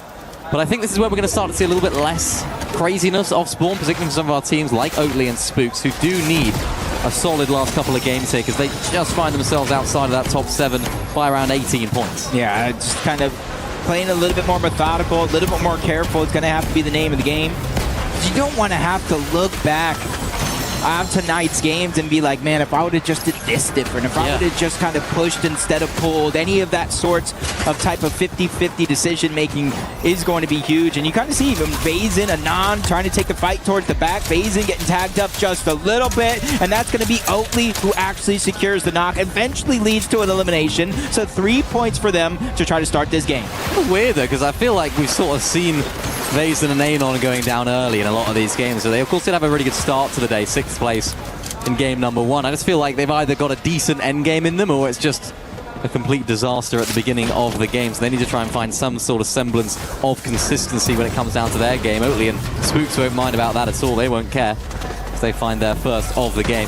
But I think this is where we're going to start to see a little bit less craziness off spawn, particularly from some of our teams like Oatly and Spooks, who do need a solid last couple of games here because they just find themselves outside of that top 7 by around 18 points. Yeah, just kind of playing a little bit more methodical, a little bit more careful. It's going to have to be the name of the game. You don't want to have to look back on tonight's games and be like, man, if I would have just did this different, if I would have just kind of pushed instead of pulled, any of that sorts of type of 50-50 decision making is going to be huge. And you kind of see even Vazen, Anon trying to take the fight towards the back. Vazen getting tagged up just a little bit, and that's going to be Oatly who actually secures the knock, eventually leads to an elimination. So 3 points for them to try to start this game. It's weird though, because I feel like we've sort of seen Vazen and Anon going down early in a lot of these games. So they, of course, did have a really good start to the day, 6th place in game number 1. I just feel like they've either got a decent end game in them or it's just a complete disaster at the beginning of the game. So they need to try and find some sort of semblance of consistency when it comes down to their game. Oatly and Spooks won't mind about that at all. They won't care if they find their first of the game.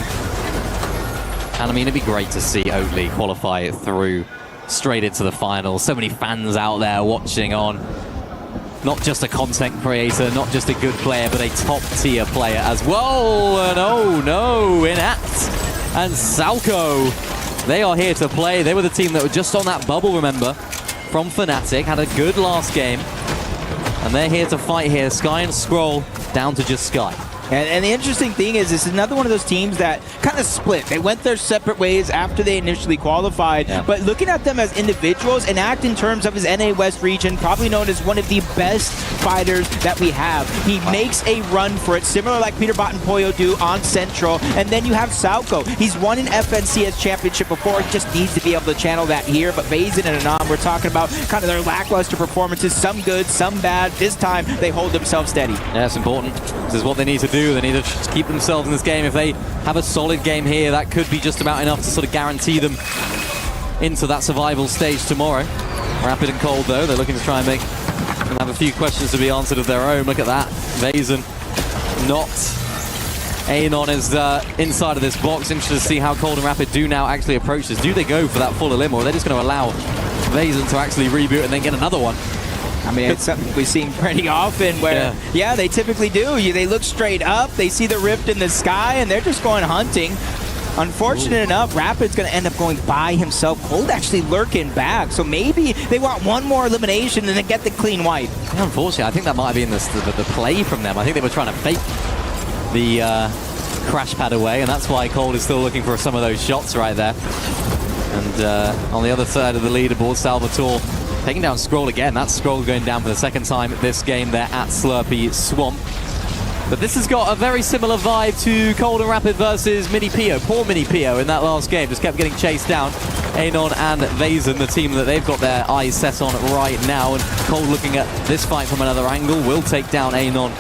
And I mean, it'd be great to see Oatly qualify through straight into the finals. So many fans out there watching on. Not just a content creator, not just a good player, but a top-tier player as well. And oh no, Inat and Salco, they are here to play. They were the team that were just on that bubble, remember, from Fnatic. Had a good last game. And they're here to fight here. Sky and Scroll down to just Sky. And the interesting thing is, this is another one of those teams that kind of split. They went their separate ways after they initially qualified. Yeah. But looking at them as individuals, and Act in terms of his NA West region, probably known as one of the best fighters that we have. He makes a run for it, similar like Peter Bot and Poyo do on Central. And then you have Salco. He's won an FNCS championship before. He just needs to be able to channel that here. But Vazen and Anon, we're talking about kind of their lackluster performances. Some good, some bad. This time, they hold themselves steady. Yeah, it's important. This is what they need to do. They need to keep themselves in this game. If they have a solid game here, that could be just about enough to sort of guarantee them into that survival stage tomorrow. Rapid and Cold, though, they're looking to try and have a few questions to be answered of their own. Look at that. Vazen not. Anon is inside of this box. Interested to see how Cold and Rapid do now actually approach this. Do they go for that full elim, or are they just going to allow Vazen to actually reboot and then get another one? I mean, it's something we've seen pretty often where, yeah, they typically do. They look straight up, they see the rift in the sky, and they're just going hunting. Unfortunate enough, Rapid's going to end up going by himself. Cold actually lurking back, so maybe they want one more elimination and then get the clean wipe. Yeah, unfortunately, I think that might have been the play from them. I think they were trying to fake the crash pad away, and that's why Cold is still looking for some of those shots right there. And on the other side of the leaderboard, Salvatore taking down Scroll again. That's Scroll going down for the second time this game there at Slurpee Swamp. But this has got a very similar vibe to Cold and Rapid versus Mini Pio. Poor Mini Pio in that last game just kept getting chased down. Anon and Vazen, the team that they've got their eyes set on right now. And Cold looking at this fight from another angle will take down Anon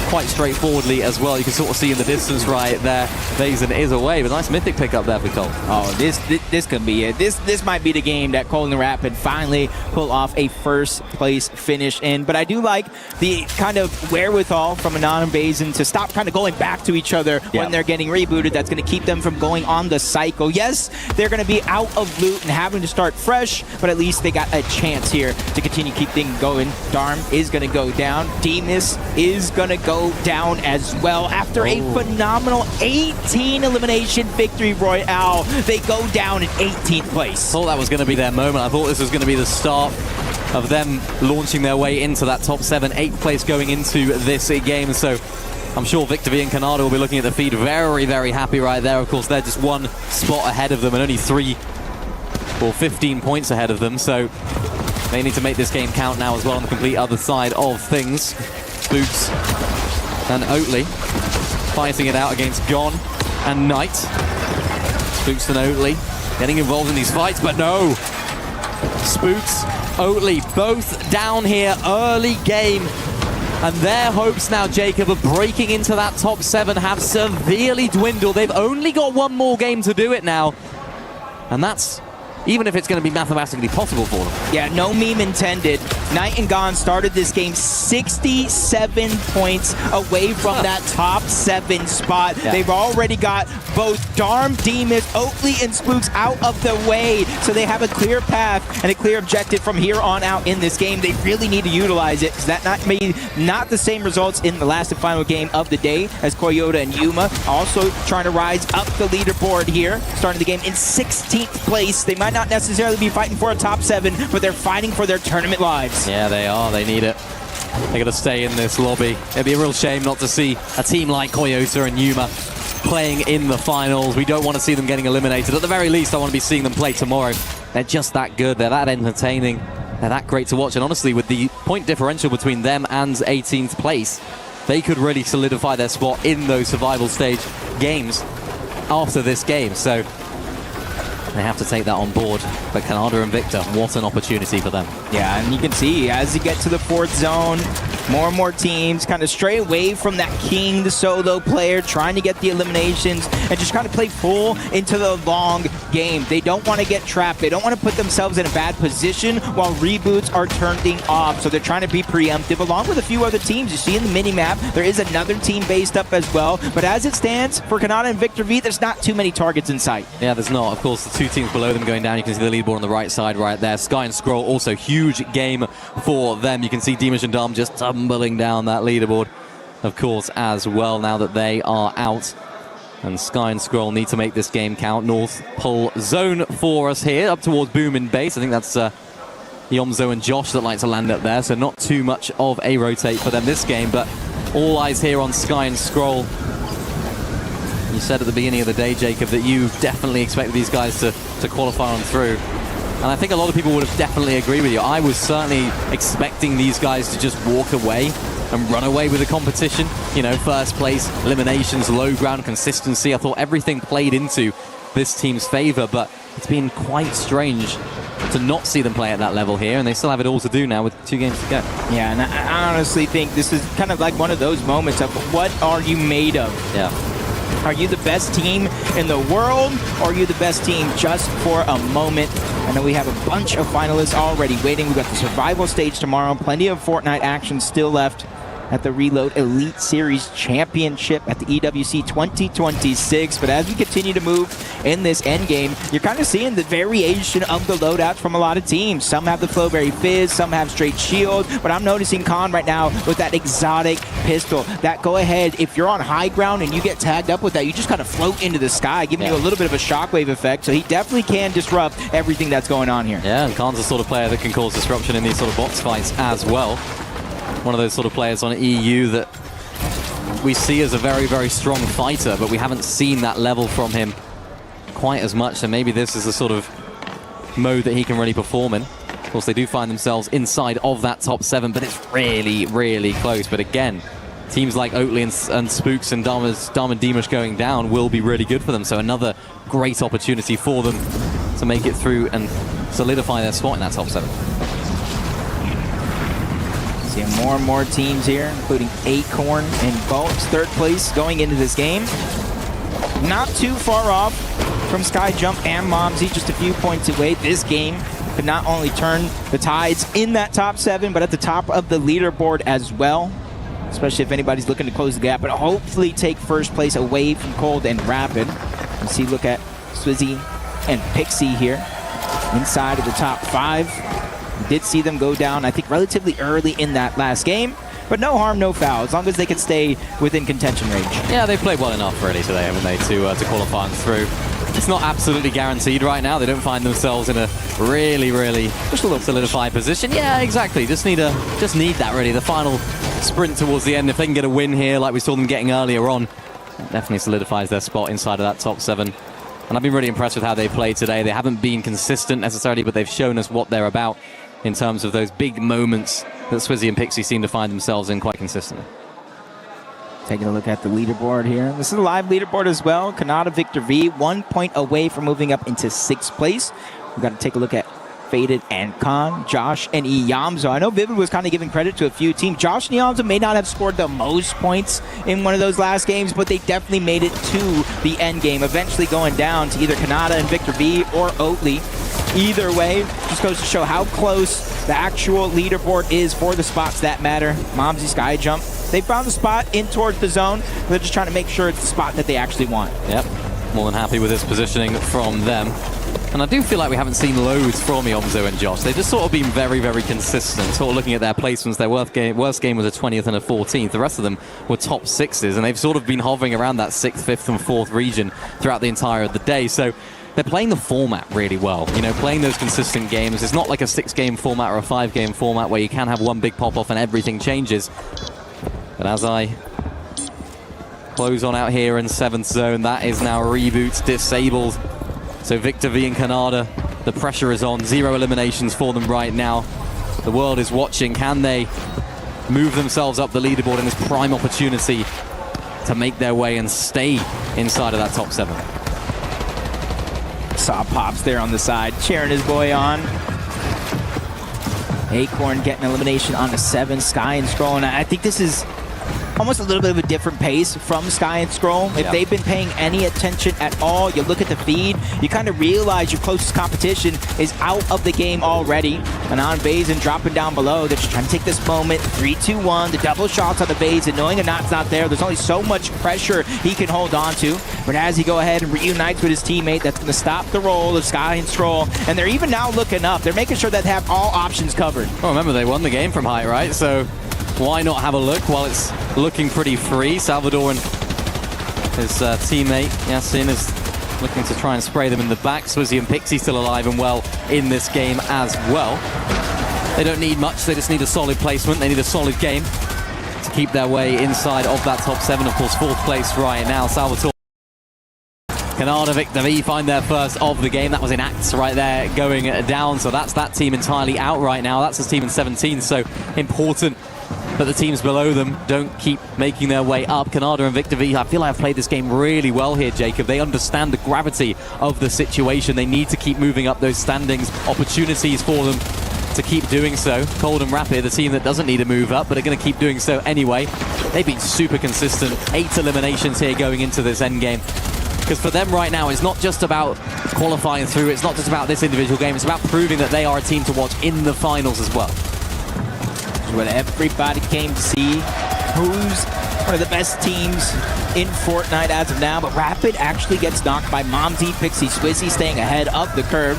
quite straightforwardly as well. You can sort of see in the distance right there, Vazen is away, but nice mythic pick up there for Cold. Oh, this could be it. This might be the game that Cold and Rapid finally pull off a first place finish in. But I do like the kind of wherewithal from Anon and Vazen to stop kind of going back to each other when they're getting rebooted. That's going to keep them from going on the cycle. Yes, they're going to be out of loot and having to start fresh, but at least they got a chance here to continue to keep things going. Darm is going to go down. Demus is going to go down as well. After a phenomenal 18 elimination victory royale, they go down in 18th place. I thought that was going to be their moment. I thought this was going to be the start of them launching their way into that top 7, 8th place going into this game. So I'm sure Victor V and Canada will be looking at the feed very, very happy right there. Of course, they're just one spot ahead of them and only 3 or 15 points ahead of them. So they need to make this game count now as well on the complete other side of things. Spooks and Oatly fighting it out against Gon and Knight. Spooks and Oatly getting involved in these fights, but no. Spooks, Oatly, both down here early game. And their hopes now, Jacob, of breaking into that top 7 have severely dwindled. They've only got one more game to do it now. And that's even if it's going to be mathematically possible for them. Yeah, no meme intended. Night and Gone started this game 67 points away from that top 7 spot. Yeah. They've already got both Darm, Demus, Oakley, and Spooks out of the way. So they have a clear path and a clear objective from here on out in this game. They really need to utilize it, because that not the same results in the last and final game of the day, as Koyota and Yuma also trying to rise up the leaderboard here, starting the game in 16th place. They might not necessarily be fighting for a top 7, but they're fighting for their tournament lives. Yeah, they are. They need it. They got to stay in this lobby. It'd be a real shame not to see a team like Koyota and Yuma playing in the finals. We don't want to see them getting eliminated. At the very least, I want to be seeing them play tomorrow. They're just that good. They're that entertaining. They're that great to watch. And honestly, with the point differential between them and 18th place, they could really solidify their spot in those survival stage games after this game. So they have to take that on board. But Canada and Victor, what an opportunity for them. Yeah, and you can see as you get to the 4th zone, more and more teams kind of stray away from that king, the solo player, trying to get the eliminations and just kind of play full into the long game. They don't want to get trapped. They don't want to put themselves in a bad position while reboots are turning off. So they're trying to be preemptive along with a few other teams. You see in the mini-map, there is another team based up as well. But as it stands, for Canada and Victor V, there's not too many targets in sight. Yeah, there's not. Of course, the 2 teams below them going down. You can see the leaderboard on the right side right there. Sky and Scroll, also huge game for them. You can see Demus and Dom just tumbling down that leaderboard, of course, as well, now that they are out. And Sky and Scroll need to make this game count. North Pole zone for us here, up towards Boom in base. I think that's Yomzo and Josh that like to land up there, so not too much of a rotate for them this game, but all eyes here on Sky and Scroll. You said at the beginning of the day, Jacob, that you definitely expected these guys to qualify on through. And I think a lot of people would have definitely agreed with you. I was certainly expecting these guys to just walk away and run away with the competition. You know, first place, eliminations, low ground, consistency. I thought everything played into this team's favor, but it's been quite strange to not see them play at that level here, and they still have it all to do now with 2 games to go. Yeah, and I honestly think this is kind of like one of those moments of what are you made of? Yeah. Are you the best team in the world, or are you the best team just for a moment? I know we have a bunch of finalists already waiting. We've got the survival stage tomorrow. Plenty of Fortnite action still left at the Reload Elite Series Championship at the EWC 2026. But as we continue to move in this endgame, you're kind of seeing the variation of the loadouts from a lot of teams. Some have the Flowberry Fizz, some have straight shield, but I'm noticing Khan right now with that exotic pistol. That go ahead, if you're on high ground and you get tagged up with that, you just kind of float into the sky, giving you a little bit of a shockwave effect. So he definitely can disrupt everything that's going on here. Yeah, and Khan's the sort of player that can cause disruption in these sort of box fights as well. One of those sort of players on EU that we see as a very, very strong fighter, but we haven't seen that level from him quite as much. So maybe this is the sort of mode that he can really perform in. Of course, they do find themselves inside of that top 7, but it's really, really close. But again, teams like Oakley and Spooks and Dam and Demus going down will be really good for them. So another great opportunity for them to make it through and solidify their spot in that top 7. Seeing more and more teams here, including Acorn and Bolts, 3rd place going into this game. Not too far off from Sky Jump and Momsy, just a few points away. This game could not only turn the tides in that top 7, but at the top of the leaderboard as well, especially if anybody's looking to close the gap, but hopefully take 1st place away from Cold and Rapid. You see, look at Swizzy and Pixie here inside of the top 5. We did see them go down, I think, relatively early in that last game, but no harm, no foul, as long as they can stay within contention range. Yeah, they've played well enough really today, haven't they, to qualify and through. It's not absolutely guaranteed right now. They don't find themselves in a really, really solidified position. Yeah, exactly. Just need that really. The final sprint towards the end. If they can get a win here, like we saw them getting earlier on, that definitely solidifies their spot inside of that top 7. And I've been really impressed with how they played today. They haven't been consistent necessarily, but they've shown us what they're about in terms of those big moments that Swizzy and Pixie seem to find themselves in quite consistently. Taking a look at the leaderboard here. This is a live leaderboard as well. Canada Victor V, 1 point away from moving up into 6th place. We've got to take a look at Faded and Khan, Josh and Iyamzo. I know Vivid was kind of giving credit to a few teams. Josh and Iyamzo may not have scored the most points in one of those last games, but they definitely made it to the end game, eventually going down to either Canada and Victor V or Oatley. Either way, just goes to show how close the actual leaderboard is for the spots that matter. Momsy, Sky Jump, they found a spot in towards the zone. They're just trying to make sure it's the spot that they actually want. Yep, more than happy with this positioning from them. And I do feel like we haven't seen loads from Yomzo and Josh. They've just sort of been very, very consistent. Sort of looking at their placements, their worst game was a 20th and a 14th. The rest of them were top 6s, and they've sort of been hovering around that 6th, 5th, and 4th region throughout the entire of the day. So they're playing the format really well. You know, playing those consistent games. It's not like a 6-game format or a 5-game format where you can have one big pop-off and everything changes. But as I close on out here in 7th zone, that is now Reboots disabled. So Victor V and Canada, the pressure is on. 0 eliminations for them right now. The world is watching. Can they move themselves up the leaderboard in this prime opportunity to make their way and stay inside of that top 7? Saw Pops there on the side, cheering his boy on. Acorn getting elimination on the 7, Sky and Scroll. And I think this is almost a little bit of a different pace from Sky and Scroll. If they've been paying any attention at all, you look at the feed, you kind of realize your closest competition is out of the game already. And on Bazin dropping down below, they're just trying to take this moment. 3-2-1, the double shots on the Bazin, knowing a knot's not there. There's only so much pressure he can hold on to. But as he go ahead and reunites with his teammate, that's going to stop the roll of Sky and Scroll. And they're even now looking up. They're making sure that they have all options covered. Well, remember, they won the game from height, right? So why not have a look while it's looking pretty free? Salvador and his teammate Yasin is looking to try and spray them in the back. Swizzy and Pixie still alive and well in this game as well. They don't need much, they just need a solid placement. They need a solid game to keep their way inside of that top 7. Of course, 4th place right now. Salvatore, Canada, Victor V find their first of the game. That was in Acts right there going down. So that's that team entirely out right now. That's his team in 17. So important but the teams below them don't keep making their way up. Canada and Victor V, I feel like I've played this game really well here, Jacob. They understand the gravity of the situation. They need to keep moving up those standings. Opportunities for them to keep doing so. Cold and Rapid, the team that doesn't need to move up, but are going to keep doing so anyway. They've been super consistent. 8 eliminations here going into this endgame. Because for them right now, it's not just about qualifying through. It's not just about this individual game. It's about proving that they are a team to watch in the finals as well. What everybody came to see, who's one of the best teams in Fortnite as of now, but Rapid actually gets knocked by Momsy, Pixie, Swizzy staying ahead of the curve.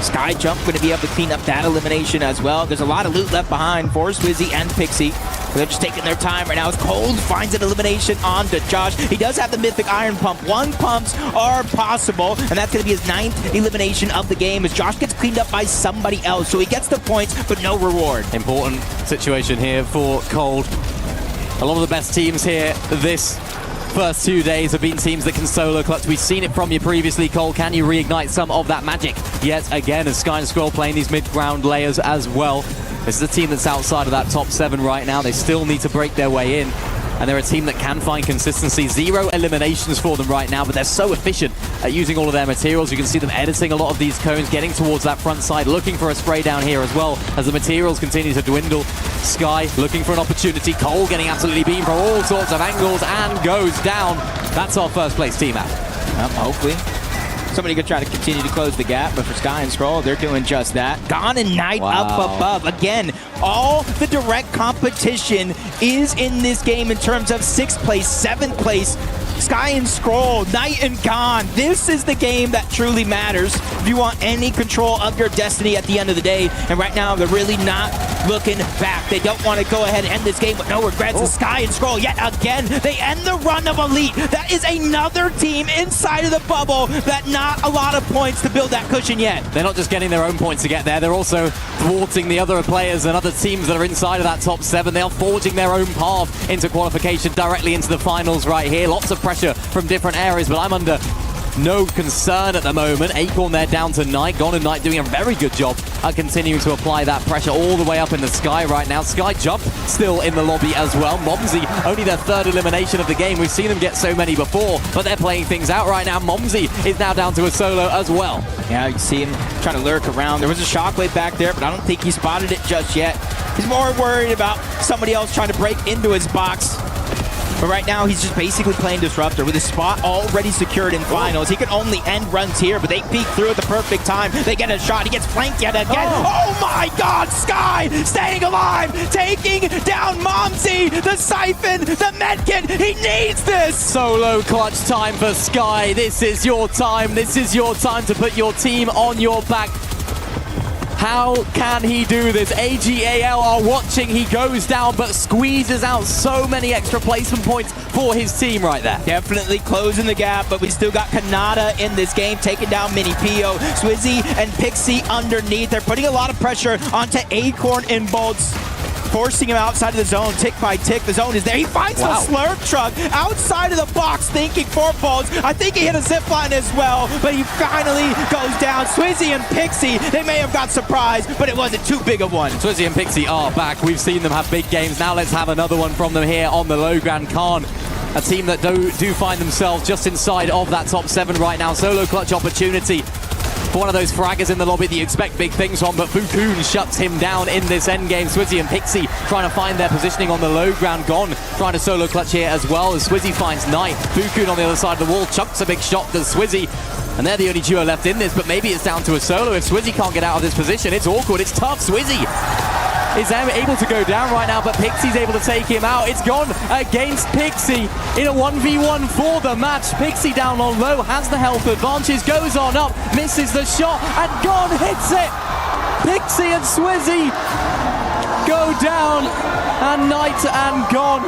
Sky Jump going to be able to clean up that elimination as well. There's a lot of loot left behind for Swizzy and Pixie. They're just taking their time right now as Cold finds an elimination onto Josh. He does have the Mythic Iron Pump. 1 pumps are possible, and that's going to be his 9th elimination of the game as Josh gets cleaned up by somebody else. So he gets the points, but no reward. Important situation here for Cold. A lot of the best teams here this first 2 days have been teams that can solo clutch. We've seen it from you previously, Cole. Can you reignite some of that magic yet again as Sky and Scroll playing these mid-ground layers as well? This is a team that's outside of that top 7 right now. They still need to break their way in. And they're a team that can find consistency. 0 eliminations for them right now, but they're so efficient at using all of their materials. You can see them editing a lot of these cones, getting towards that front side, looking for a spray down here as well as the materials continue to dwindle. Sky looking for an opportunity. Cole getting absolutely beamed from all sorts of angles and goes down. That's our first place team out. Hopefully somebody could try to continue to close the gap, but for Sky and Scroll, they're doing just that. Gone and Knight up above. Again, all the direct competition is in this game in terms of 6th place, 7th place. Sky and Scroll, Knight and Gone. This is the game that truly matters if you want any control of your destiny at the end of the day. And right now, they're really not looking back. They don't want to go ahead and end this game with no regrets. And Sky and Scroll, yet again, they end the run of Elite. That is another team inside of the bubble that not a lot of points to build that cushion yet. They're not just getting their own points to get there, they're also thwarting the other players and other teams that are inside of that top 7. They are forging their own path into qualification directly into the finals right here. Lots of pressure from different areas, but I'm under no concern at the moment. Acorn there down to Knight. Gone and Knight doing a very good job at continuing to apply that pressure all the way up in the sky right now. Sky Jump still in the lobby as well. Momsy, only their 3rd elimination of the game. We've seen them get so many before, but they're playing things out right now. Momsy is now down to a solo as well. Yeah, you can see him trying to lurk around. There was a shockwave back there, but I don't think he spotted it just yet. He's more worried about somebody else trying to break into his box. But right now, he's just basically playing Disruptor with his spot already secured in finals. He can only end runs here, but they peek through at the perfect time. They get a shot. He gets flanked yet again. Oh my God, Sky staying alive, taking down Momsy, the Siphon, the Medkit. He needs this. Solo clutch time for Sky. This is your time. This is your time to put your team on your back. How can he do this? AGAL are watching. He goes down, but squeezes out so many extra placement points for his team right there. Definitely closing the gap, but we still got Kanata in this game, taking down Mini Pio. Swizzy and Pixie underneath. They're putting a lot of pressure onto Acorn and Bolts, forcing him outside of the zone, tick by tick. The zone is there. He finds a Slurp Truck outside of the box, thinking for Bolts. I think he hit a zipline as well, but he finally goes down. Swizzy and Pixie, they may have got surprised, but it wasn't too big of one. Swizzy and Pixie are back. We've seen them have big games. Now let's have another one from them here on the low ground. Khan, a team that do find themselves just inside of that top 7 right now. Solo clutch opportunity for one of those fraggers in the lobby that you expect big things from, but Fukun shuts him down in this endgame. Swizzy and Pixie trying to find their positioning on the low ground. Gon trying to solo clutch here as well as Swizzy finds Knight. Fukun on the other side of the wall chucks a big shot to Swizzy, and they're the only duo left in this, but maybe it's down to a solo. If Swizzy can't get out of this position, it's awkward, it's tough. Swizzy is able to go down right now, but Pixie's able to take him out. It's Gon against Pixie in a 1v1 for the match. Pixie down on low, has the health advantage, goes on up, misses the shot, and Gon hits it. Pixie and Swizzy go down, and Knight and Gon.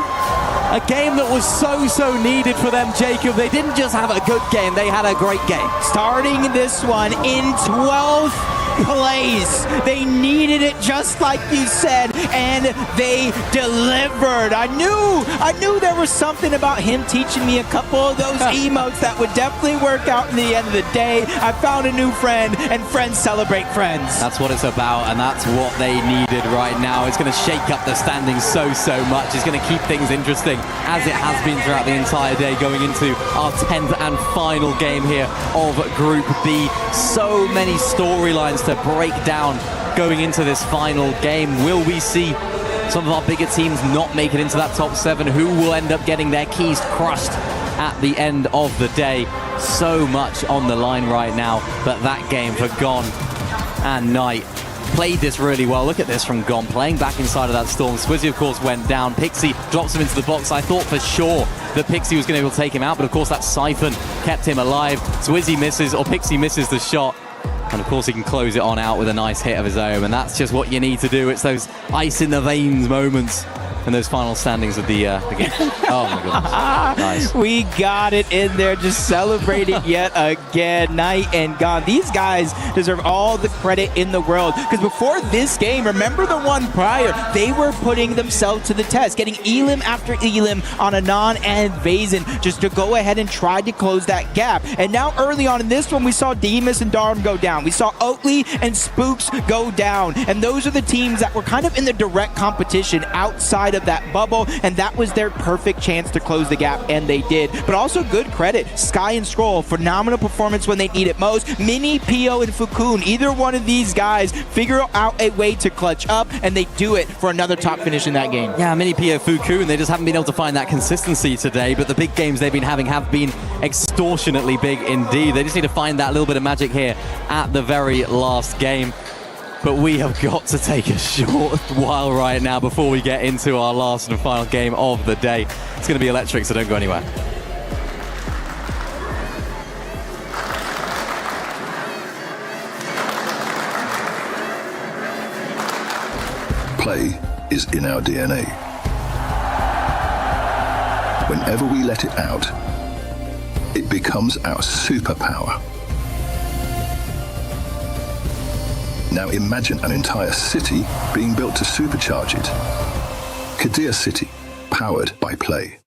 A game that was so needed for them, Jacob. They didn't just have a good game, they had a great game. Starting this one in 12th place. They needed it just like you said, and they delivered. I knew there was something about him teaching me a couple of those emotes that would definitely work out in the end of the day. I found a new friend, and friends celebrate friends. That's what it's about, and that's what they needed right now. It's going to shake up the standings so much. It's going to keep things interesting, as it has been throughout the entire day, going into our 10th and final game here of Group B. So many storylines to break down going into this final game. Will we see some of our bigger teams not make it into that top 7? Who will end up getting their keys crushed at the end of the day? So much on the line right now, but that game for Gon and Knight played this really well. Look at this from Gon, playing back inside of that storm. Swizzy, of course, went down. Pixie drops him into the box. I thought for sure that Pixie was going to be able to take him out, but of course that Siphon kept him alive. Swizzy misses, or Pixie misses the shot. And of course he can close it on out with a nice hit of his own. And that's just what you need to do. It's those ice in the veins moments and those final standings of the game. Oh my goodness. Nice. We got it in there, just celebrating yet again. Knight and Gon. These guys deserve all the credit in the world, because before this game, remember the one prior, they were putting themselves to the test, getting elim after elim on Anon and Vazen just to go ahead and try to close that gap. And now early on in this one, we saw Demus and Darm go down. We saw Oatly and Spooks go down. And those are the teams that were kind of in the direct competition outside of that bubble, and that was their perfect chance to close the gap, and they did. But also good credit, Sky and Scroll, phenomenal performance when they need it most. Mini, Pio, and Fukun, either one of these guys figure out a way to clutch up, and they do it for another top finish in that game. Yeah, Mini, Pio, Fukun, they just haven't been able to find that consistency today, but the big games they've been having have been extortionately big indeed. They just need to find that little bit of magic here at the very last game. But we have got to take a short while right now before we get into our last and final game of the day. It's going to be electric, so don't go anywhere. Play is in our DNA. Whenever we let it out, it becomes our superpower. Now imagine an entire city being built to supercharge it. Kadir City, powered by Play.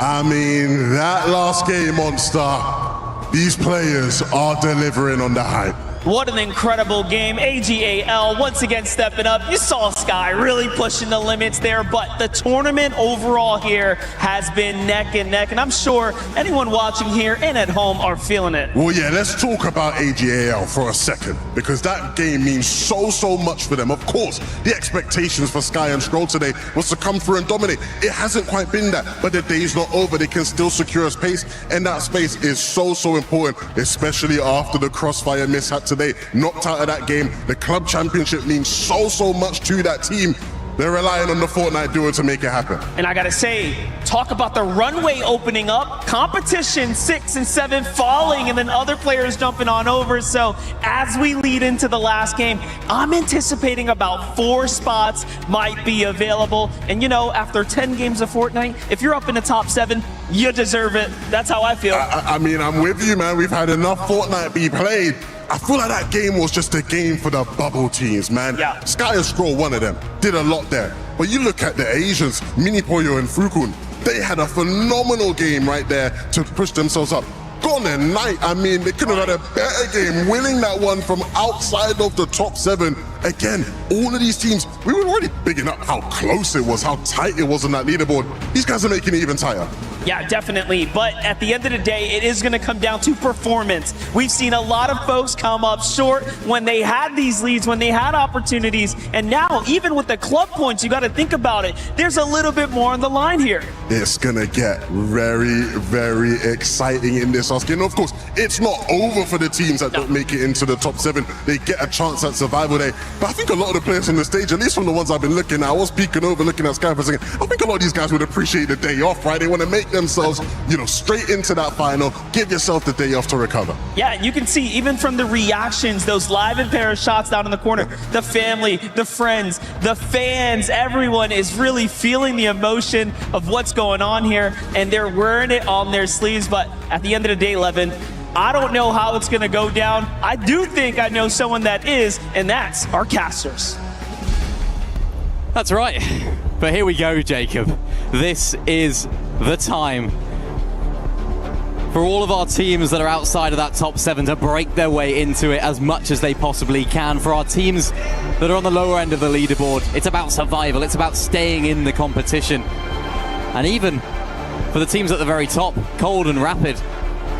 I mean, that last game, Monster, These players are delivering on the hype. What an incredible game. AGAL once again stepping up. You saw Sky really pushing the limits there, but the tournament overall here has been neck and neck, and I'm sure anyone watching here and at home are feeling it. Well, yeah, let's talk about AGAL for a second, because that game means so much for them. Of course, the expectations for Sky and Scroll today was to come through and dominate. It hasn't quite been that, but the day's not over. They can still secure a space, and that space is so important, especially after the Crossfire mishap today. Knocked out of that game. The club championship means so much to that team. They're relying on the Fortnite duo to make it happen. And I gotta say, talk about the runway opening up, competition 6 and 7 falling, and then other players jumping on over. So as we lead into the last game, I'm anticipating about 4 spots might be available. And you know, after 10 games of Fortnite, if you're up in the top 7, you deserve it. That's how I feel. I mean, I'm with you, man. We've had enough Fortnite be played. I feel like that game was just a game for the bubble teams, man. Yeah. Sky and Scroll, one of them, did a lot there. But you look at the Asians, Mini Pollo and Fukun, they had a phenomenal game right there to push themselves up. Gone at night, I mean, they could have had a better game, winning that one from outside of the top 7. Again, all of these teams, we were already bigging up how close it was, how tight it was on that leaderboard. These guys are making it even tighter. Yeah, definitely. But at the end of the day, it is going to come down to performance. We've seen a lot of folks come up short when they had these leads, when they had opportunities. And now, even with the club points, you got to think about it. There's a little bit more on the line here. It's going to get very exciting in this Oscar. And of course, it's not over for the teams that don't make it into the top 7. They get a chance at Survival Day. But I think a lot of the players on the stage, at least from the ones I've been looking at, I was peeking over, looking at Sky for a second. I think a lot of these guys would appreciate the day off, right? They want to make themselves, you know, straight into that final. Give yourself the day off to recover. Yeah, and you can see even from the reactions, those live and pair shots down in the corner, the family, the friends, the fans, everyone is really feeling the emotion of what's going on here, and they're wearing it on their sleeves. But at the end of the day, Levin, I don't know how it's going to go down. I do think I know someone that is, and that's our casters. That's right. But here we go, Jacob. This is the time for all of our teams that are outside of that top 7 to break their way into it as much as they possibly can. For our teams that are on the lower end of the leaderboard, it's about survival. It's about staying in the competition. And even for the teams at the very top, Cold and Rapid,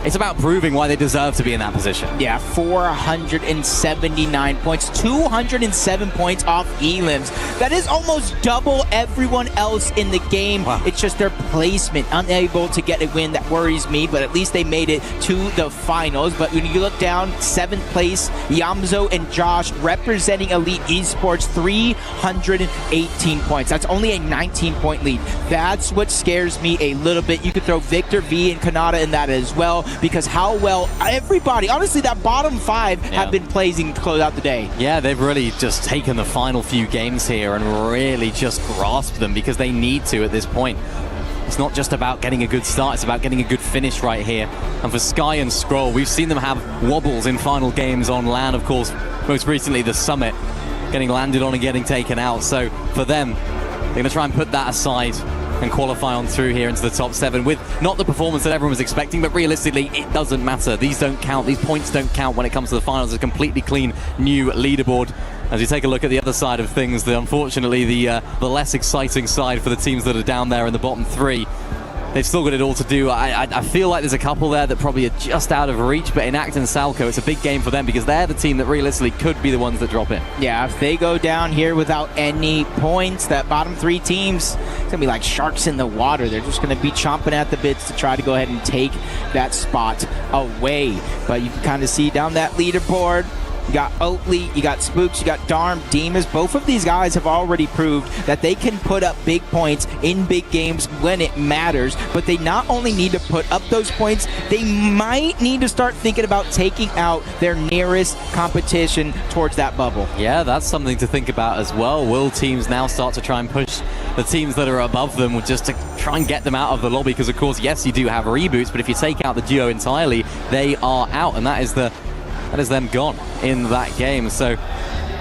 it's about proving why they deserve to be in that position. Yeah, 479 points, 207 points off elims. That is almost double everyone else in the game. Wow. It's just their placement, unable to get a win. That worries me, but at least they made it to the finals. But when you look down, 7th place, Yamzo and Josh representing Elite Esports, 318 points. That's only a 19-point lead. That's what scares me a little bit. You could throw Victor V and Kanata in that as well, because how well everybody, honestly, that bottom 5 have been playing to close out the day. Yeah, they've really just taken the final few games here and really just grasped them, because they need to at this point. It's not just about getting a good start, it's about getting a good finish right here. And for Sky and Scroll, we've seen them have wobbles in final games on LAN, of course, most recently the Summit, getting landed on and getting taken out. So for them, they're going to try and put that aside and qualify on through here into the top 7 with not the performance that everyone was expecting, but realistically, it doesn't matter. These don't count. These points don't count when it comes to the finals. It's a completely clean new leaderboard. As you take a look at the other side of things, unfortunately, the less exciting side for the teams that are down there in the bottom 3. They've still got it all to do. I feel like there's a couple there that probably are just out of reach, but Enact and Salco, it's a big game for them because they're the team that realistically could be the ones that drop in. Yeah, if they go down here without any points, that bottom 3 teams, it's going to be like sharks in the water. They're just going to be chomping at the bits to try to go ahead and take that spot away. But you can kind of see down that leaderboard, you got Oatly, you got Spooks, you got Darm, Demas. Both of these guys have already proved that they can put up big points in big games when it matters. But they not only need to put up those points, they might need to start thinking about taking out their nearest competition towards that bubble. Yeah, that's something to think about as well. Will teams now start to try and push the teams that are above them just to try and get them out of the lobby? Because, of course, yes, you do have reboots, but if you take out the duo entirely, they are out, and that is them gone in that game. So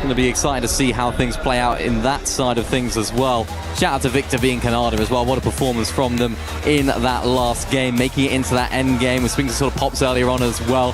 Going to be excited to see how things play out in that side of things as well. Shout out to Victor V and Canada as well. What a performance from them in that last game, making it into that end game. We're speaking to sort of Pops earlier on as well.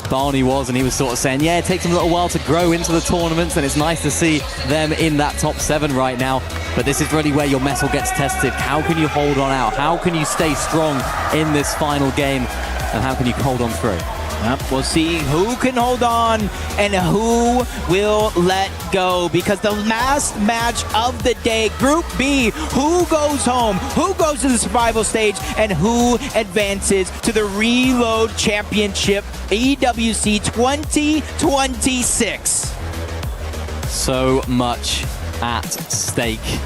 Barney was, and he was sort of saying, yeah, it takes them a little while to grow into the tournaments, and it's nice to see them in that top 7 right now. But this is really where your mettle gets tested. How can you hold on out? How can you stay strong in this final game? And how can you hold on through? Yep, we'll see who can hold on and who will let go, because the last match of the day, Group B, who goes home, who goes to the survival stage, and who advances to the Reload Championship EWC 2026. So much at stake.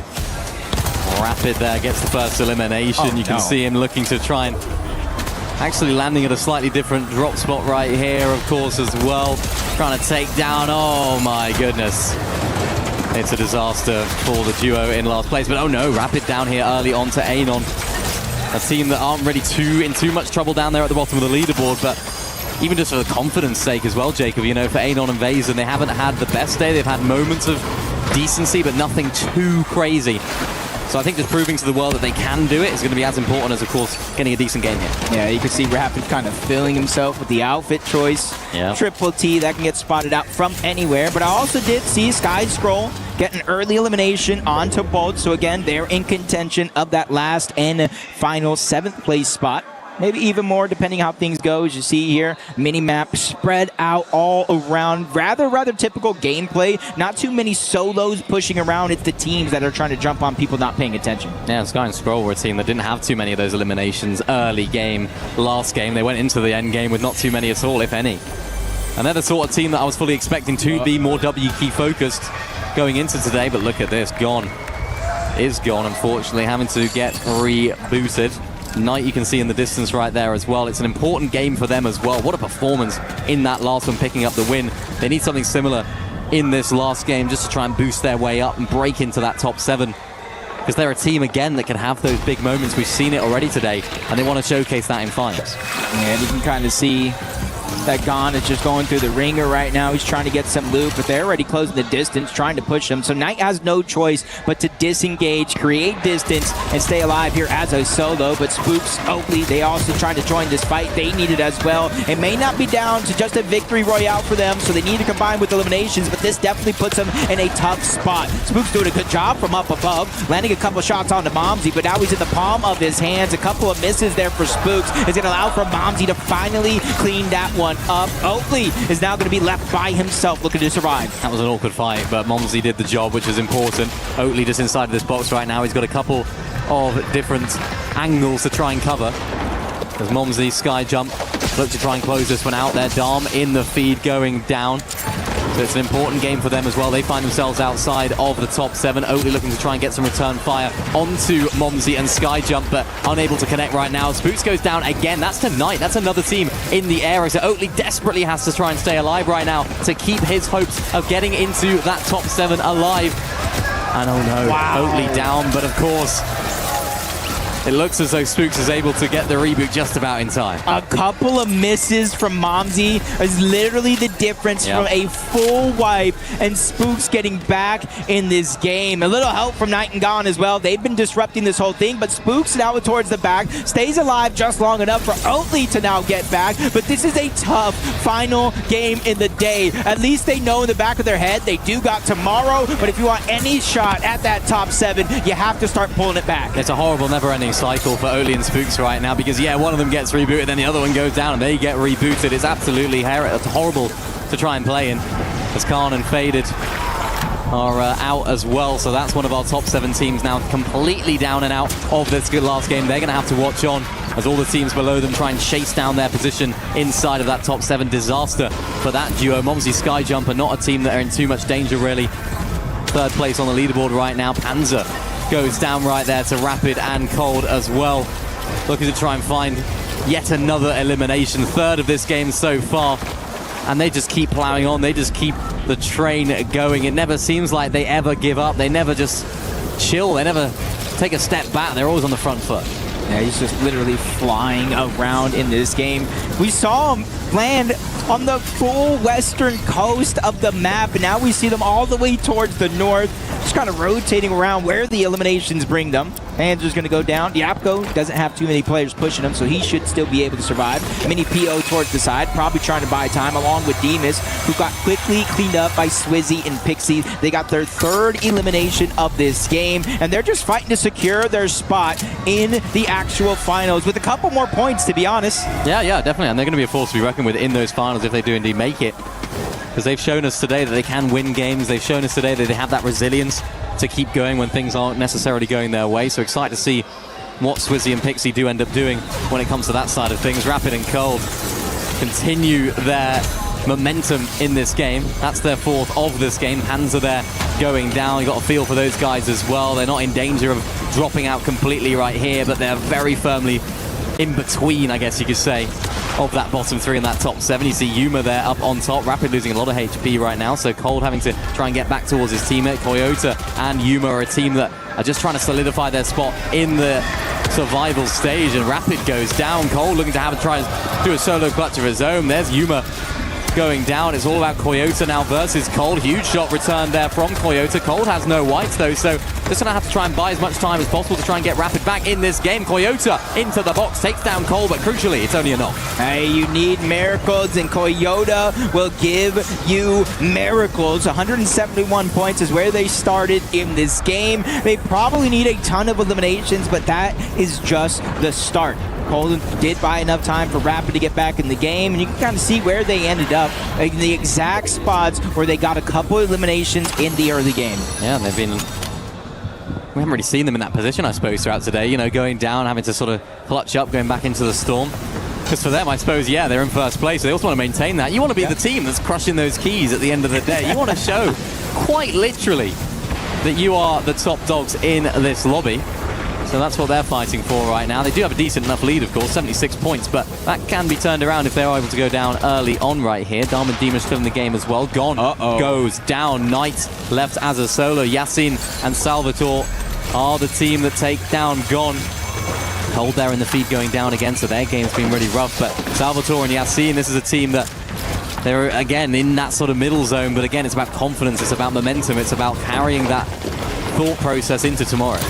Rapid there gets the first elimination. You can see him looking to try and actually landing at a slightly different drop spot right here, of course, as well. Trying to take down, oh my goodness. It's a disaster for the duo in last place. But oh no, Rapid down here early on to Anon. A team that aren't really in too much trouble down there at the bottom of the leaderboard, but even just for the confidence sake as well, Jacob, you know, for Anon and Vazen, they haven't had the best day. They've had moments of decency, but nothing too crazy. So I think just proving to the world that they can do it is going to be as important as, of course, getting a decent game here. Yeah, you can see Rapid kind of filling himself with the outfit choice. Yeah. Triple T, that can get spotted out from anywhere. But I also did see Sky Scroll get an early elimination onto Bolt. So again, they're in contention of that last and final 7th place spot. Maybe even more depending how things go. As you see here, mini-map spread out all around. Rather typical gameplay. Not too many solos pushing around. It's the teams that are trying to jump on people not paying attention. Yeah, Sky and Scroll were a team that didn't have too many of those eliminations early game. Last game, they went into the end game with not too many at all, if any. And they're the sort of team that I was fully expecting to be more W key focused going into today. But look at this, gone. Is gone, unfortunately, having to get rebooted. Knight you can see in the distance right there as well. It's an important game for them as well. What a performance in that last one, picking up the win. They need something similar in this last game just to try and boost their way up and break into that top 7. Because they're a team, again, that can have those big moments. We've seen it already today, and they want to showcase that in finals. And you can kind of see that Gon is just going through the ringer right now. He's trying to get some loot, but they're already closing the distance, trying to push him. So Knight has no choice but to disengage, create distance, and stay alive here as a solo. But Spooks, Oakley, they also trying to join this fight. They need it as well. It may not be down to just a victory royale for them, so they need to combine with eliminations, but this definitely puts them in a tough spot. Spooks doing a good job from up above, landing a couple shots onto Momsy, but now he's in the palm of his hands. A couple of misses there for Spooks is going to allow for Momsy to finally clean that one up. Oakley is now going to be left by himself looking to survive. That was an awkward fight, but Momsy did the job, which is important. Oakley just inside of this box right now. He's got a couple of different angles to try and cover. As Momsy sky jump, look to try and close this one out there. Dom in the feed going down. So it's an important game for them as well. They find themselves outside of the top 7. Oakley looking to try and get some return fire onto Momsy and Skyjump, but unable to connect right now. Spooks goes down again. That's tonight. That's another team in the air. So Oakley desperately has to try and stay alive right now to keep his hopes of getting into that top 7 alive. And oh no, Oakley down, but of course, it looks as though Spooks is able to get the reboot just about in time. A couple of misses from Momsy is literally the difference from a full wipe and Spooks getting back in this game. A little help from Knight and Gon as well. They've been disrupting this whole thing, but Spooks now towards the back, stays alive just long enough for Oakley to now get back. But this is a tough final game in the day. At least they know in the back of their head they do got tomorrow, but if you want any shot at that top 7, you have to start pulling it back. It's a horrible, never-ending cycle for Oakley and Spooks right now, because one of them gets rebooted, then the other one goes down and they get rebooted. It's absolutely horrible to try and play in, as Khan and Faded are out as well. So that's one of our top 7 teams now completely down and out of this last game. They're going to have to watch on as all the teams below them try and chase down their position inside of that top 7. Disaster for that duo. Momsy Skyjumper, not a team that are in too much danger really. 3rd place on the leaderboard right now. Panzer goes down right there to Rapid and Cold as well. Looking to try and find yet another elimination. 3rd of this game so far. And they just keep plowing on. They just keep the train going. It never seems like they ever give up. They never just chill. They never take a step back. They're always on the front foot. Yeah, he's just literally flying around in this game. We saw him land on the full western coast of the map, and now we see them all the way towards the north, just kind of rotating around where the eliminations bring them. Panzer's going to go down. Yapko doesn't have too many players pushing him, so he should still be able to survive. Mini PO towards the side, probably trying to buy time, along with Demas, who got quickly cleaned up by Swizzy and Pixie. They got their third elimination of this game, and they're just fighting to secure their spot in the actual finals with a couple more points, to be honest. Yeah, definitely. And they're going to be a force to be reckoned with in those finals if they do indeed make it. Because they've shown us today that they can win games. They've shown us today that they have that resilience to keep going when things aren't necessarily going their way. So excited to see what Swizzy and Pixie do end up doing when it comes to that side of things. Rapid and Cold continue their momentum in this game. That's their fourth of this game. Hands are there going down. You've got a feel for those guys as well. They're not in danger of dropping out completely right here, but they're very firmly in between, I guess you could say, of that bottom three and that top seven. You see Yuma there up on top. Rapid losing a lot of HP right now, so Cold having to try and get back towards his teammate. Koyota and Yuma are a team that are just trying to solidify their spot in the survival stage, and Rapid goes down. Cold looking to have a try and do a solo clutch of his own. There's Yuma going down. It's all about Koyota now versus Cold. Huge shot returned there from Koyota. Cold has no whites though, so just gonna have to try and buy as much time as possible to try and get Rapid back in this game. Koyota into the box, takes down Cold, but crucially, it's only a knock. Hey, you need miracles, and Koyota will give you miracles. 171 points is where they started in this game. They probably need a ton of eliminations, but that is just the start. Cold did buy enough time for Rapid to get back in the game, and you can kind of see where they ended up in the exact spots where they got a couple eliminations in the early game. Yeah, they've been... We haven't really seen them in that position, I suppose, throughout today. You know, going down, having to sort of clutch up, going back into the storm. Because for them, I suppose, yeah, they're in first place. So they also want to maintain that. You want to be the team that's crushing those keys at the end of the day. You want to show, quite literally, that you are the top dogs in this lobby. So that's what they're fighting for right now. They do have a decent enough lead, of course, 76 points, but that can be turned around if they're able to go down early on right here. Darman Demon's still in the game as well. Gon goes down. Knight left as a solo. Yasin and Salvatore are the team that take down Gon. Cold there in the feed going down again, so their game's been really rough, but Salvatore and Yasin, this is a team that they're, again, in that sort of middle zone, but again, it's about confidence, it's about momentum, it's about carrying that thought process into tomorrow.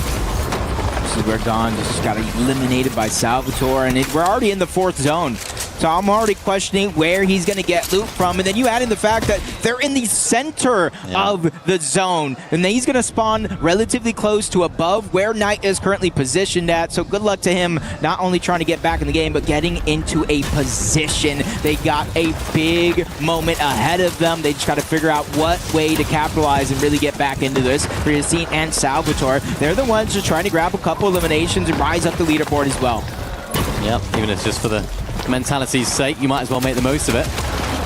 This is where Gon just got eliminated by Salvatore, and we're already in the fourth zone. So I'm already questioning where he's going to get loot from. And then you add in the fact that they're in the center of the zone. And then he's going to spawn relatively close to above where Knight is currently positioned at. So good luck to him, not only trying to get back in the game, but getting into a position. They got a big moment ahead of them. They just got to figure out what way to capitalize and really get back into this. For Yasin and Salvatore, they're the ones just trying to grab a couple eliminations and rise up the leaderboard as well. Yep, even if it's just for the mentality's sake, you might as well make the most of it.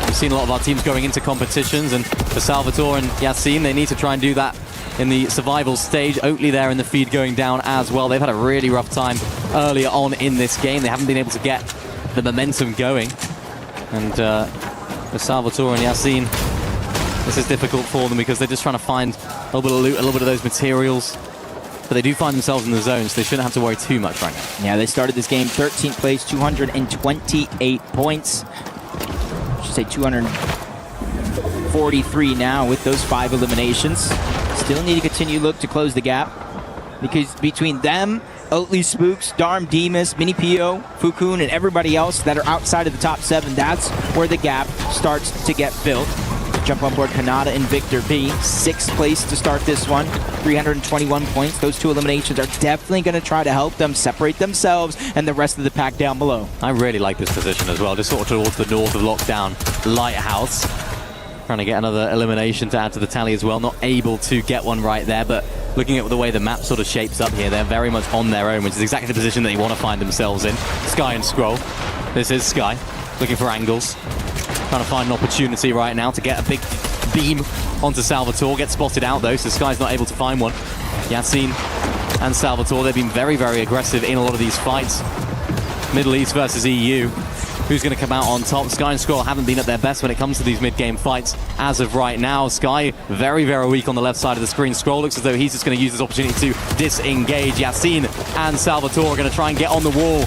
We've seen a lot of our teams going into competitions, and for Salvatore and Yasin, they need to try and do that in the survival stage. Oatley there in the feed going down as well. They've had a really rough time earlier on in this game. They haven't been able to get the momentum going. And for Salvatore and Yasin, this is difficult for them because they're just trying to find a little bit of loot, a little bit of those materials. But they do find themselves in the zone, so they shouldn't have to worry too much right now. Yeah, they started this game 13th place, 228 points. I should say 243 now with those 5 eliminations. Still need to continue look to close the gap, because between them, Oatley, Spooks, Darm, Demas, Mini Pio, Fukun, and everybody else that are outside of the top 7, that's where the gap starts to get built. Jump on board Kanata and Victor B. 6th place to start this one. 321 points. Those 2 eliminations are definitely going to try to help them separate themselves and the rest of the pack down below. I really like this position as well. Just sort of towards the north of Lockdown Lighthouse. Trying to get another elimination to add to the tally as well. Not able to get one right there, but looking at the way the map sort of shapes up here, they're very much on their own, which is exactly the position that they want to find themselves in. Sky and Scroll. This is Sky, looking for angles. Trying to find an opportunity right now to get a big beam onto Salvatore. Gets spotted out though, so Sky's not able to find one. Yasin and Salvatore, they've been very, very aggressive in a lot of these fights. Middle East versus EU. who's going to come out on top. Sky and Scroll haven't been at their best when it comes to these mid-game fights as of right now. Sky very, very weak on the left side of the screen. Scroll looks as though he's just going to use this opportunity to disengage. Yassine and Salvatore are going to try and get on the wall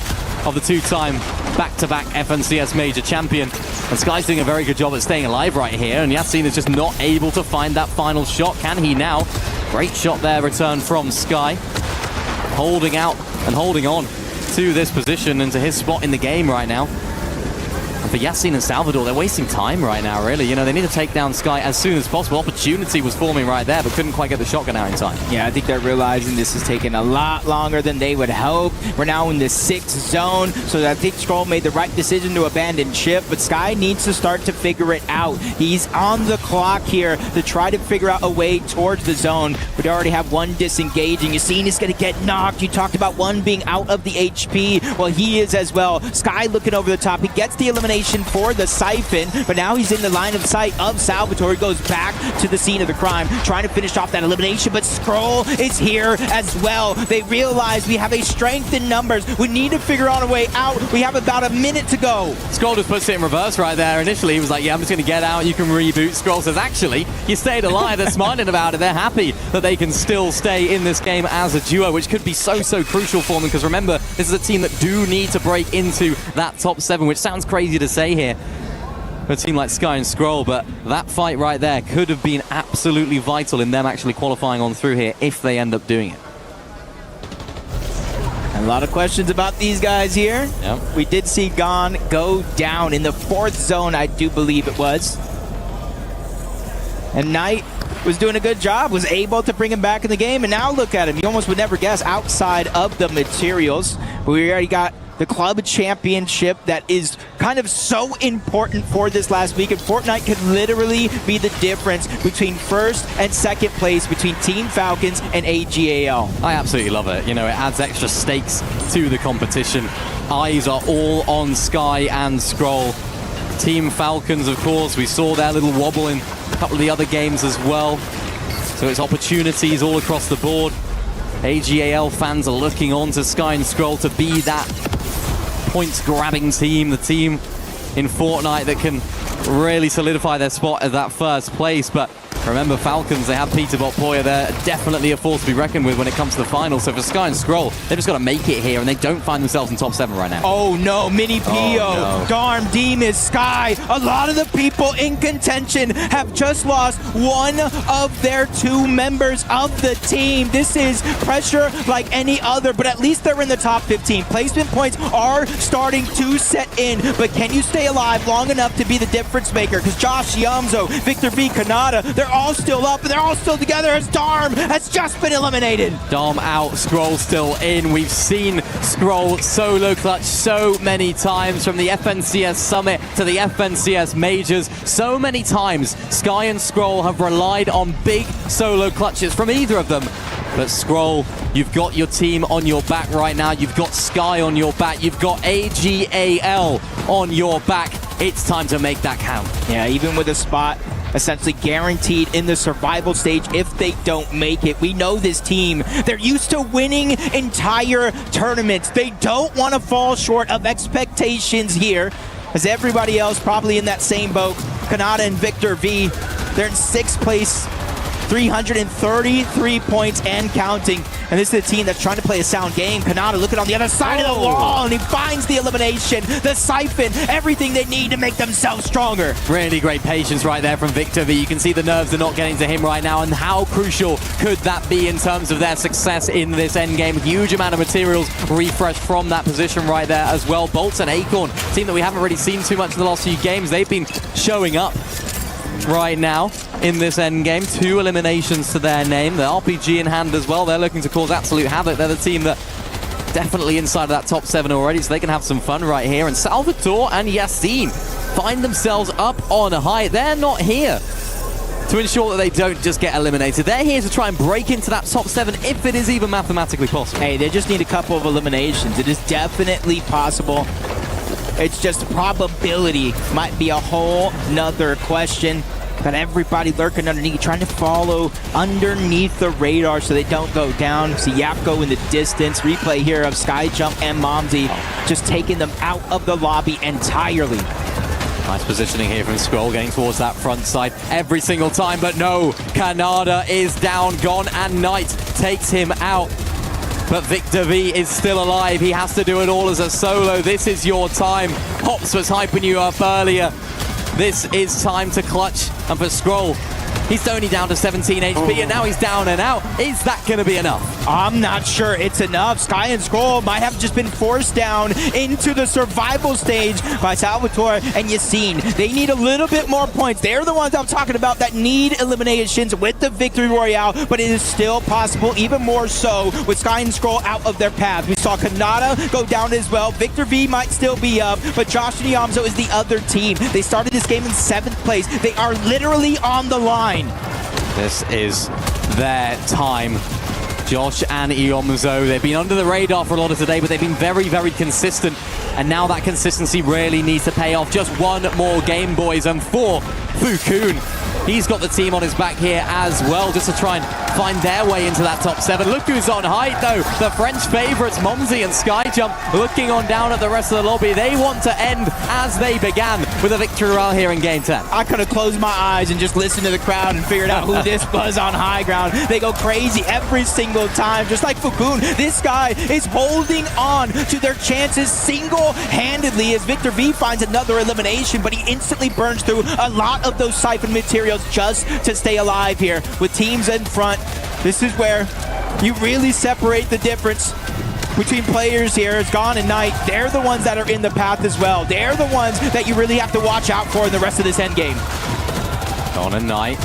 of the two-time back-to-back FNCS Major champion. And Sky's doing a very good job at staying alive right here, and Yassine is just not able to find that final shot. Can he now? Great shot there, return from Sky. Holding out and holding on to this position and to his spot in the game right now. And for Yassine and Salvador, they're wasting time right now, really. You know, they need to take down Sky as soon as possible. Opportunity was forming right there, but couldn't quite get the shotgun out in time. Yeah, I think they're realizing this is taking a lot longer than they would hope. We're now in the 6th zone, so I think Scroll made the right decision to abandon ship, but Sky needs to start to figure it out. He's on the clock here to try to figure out a way towards the zone, but they already have one disengaging. Yassine is going to get knocked. You talked about one being out of the HP. Well, he is as well. Sky looking over the top. He gets the elimination for the Siphon, but now he's in the line of sight of Salvatore. He goes back to the scene of the crime, trying to finish off that elimination, but Scroll is here as well. They realize we have a strength in numbers. We need to figure out a way out. We have about a minute to go. Scroll just puts it in reverse right there. Initially, he was like, yeah, I'm just going to get out. You can reboot. Scroll says, actually, you stayed alive. They're smiling about it. They're happy that they can still stay in this game as a duo, which could be so, so crucial for them, because remember, this is a team that do need to break into that top 7, which sounds crazy to say here for a team like Sky and Scroll, but that fight right there could have been absolutely vital in them actually qualifying on through here if they end up doing it. And a lot of questions about these guys here. Yep. We did see Gon go down in the 4th zone, I do believe it was. And Knight was doing a good job, was able to bring him back in the game, and now look at him. You almost would never guess outside of the materials. But we already got the club championship that is kind of so important for this last week, and Fortnite could literally be the difference between 1st and 2nd place between Team Falcons and AGAL. I absolutely love it. You know, it adds extra stakes to the competition. Eyes are all on Sky and Scroll. Team Falcons, of course, we saw their little wobble in a couple of the other games as well. So it's opportunities all across the board. AGAL fans are looking on to Sky and Scroll to be that points-grabbing team, the team in Fortnite that can really solidify their spot at that 1st place. But remember, Falcons, they have Peter Botpoya. They're definitely a force to be reckoned with when it comes to the final. So for Sky and Scroll, they've just got to make it here, and they don't find themselves in top 7 right now. Oh no, Mini Pio, Darm, Demas, Sky, a lot of the people in contention have just lost one of their 2 members of the team. This is pressure like any other, but at least they're in the top 15. Placement points are starting to set in, but can you stay alive long enough to be the difference maker? Because Josh Yamzo, Victor V, Kanata, they're all still up, and they're all still together as Darm has just been eliminated. Darm out, Scroll still in. We've seen Scroll solo clutch so many times, from the FNCS Summit to the FNCS Majors. So many times Sky and Scroll have relied on big solo clutches from either of them. But Scroll, you've got your team on your back right now. You've got Sky on your back. You've got AGAL on your back. It's time to make that count. Yeah, even with a spot essentially guaranteed in the survival stage if they don't make it. We know this team. They're used to winning entire tournaments. They don't want to fall short of expectations here, as everybody else probably in that same boat. Kanata and Victor V, they're in 6th place, 333 points and counting. And this is a team that's trying to play a sound game. Kanata looking on the other side of the wall, and he finds the elimination, the Siphon, everything they need to make themselves stronger. Really great patience right there from Victor V. You can see the nerves are not getting to him right now, and how crucial could that be in terms of their success in this endgame? Huge amount of materials refreshed from that position right there as well. Bolts and Acorn, team that we haven't really seen too much in the last few games. They've been showing up right now in this endgame. 2 eliminations to their name. The RPG in hand as well. They're looking to cause absolute havoc. They're the team that definitely inside of that top 7 already, so they can have some fun right here. And Salvatore and Yassine find themselves up on high. They're not here to ensure that they don't just get eliminated. They're here to try and break into that top 7 if it is even mathematically possible. Hey, they just need a couple of eliminations. It is definitely possible. It's just probability might be a whole nother question. Got everybody lurking underneath, trying to follow underneath the radar so they don't go down. See Yapko in the distance. Replay here of Skyjump and Momsy just taking them out of the lobby entirely. Nice positioning here from Scroll, getting towards that front side every single time, but no, Canada is down, gone, and Knight takes him out. But Victor V is still alive. He has to do it all as a solo. This is your time. Hops was hyping you up earlier. This is time to clutch. And for Scroll, he's only down to 17 HP, and now he's down and out. Is that going to be enough? I'm not sure it's enough. Sky and Scroll might have just been forced down into the survival stage by Salvatore and Yassine. They need a little bit more points. They're the ones I'm talking about that need eliminations with the Victory Royale, but it is still possible, even more so with Sky and Scroll out of their path. We saw Kanata go down as well. Victor V might still be up, but Josh and Yamzo is the other team. They started this game in 7th place. They are literally on the line. This is their time. Josh and Iomzo, they've been under the radar for a lot of today, but they've been very, very consistent. And now that consistency really needs to pay off. Just one more game, boys. And for Fukun, he's got the team on his back here as well, just to try and find their way into that top 7. Look who's on height, though. The French favourites, Momsy and Skyjump, looking on down at the rest of the lobby. They want to end as they began, with a victory royale here in Game 10. I could have closed my eyes and just listened to the crowd and figured out who this was on high ground. They go crazy every single time, just like Fukun. This guy is holding on to their chances single-handedly as Victor V finds another elimination, but he instantly burns through a lot of those siphon materials just to stay alive here. With teams in front, this is where you really separate the difference between players here. It's Gone and Knight. They're the ones that are in the path as well. They're the ones that you really have to watch out for in the rest of this endgame. Gone and Knight.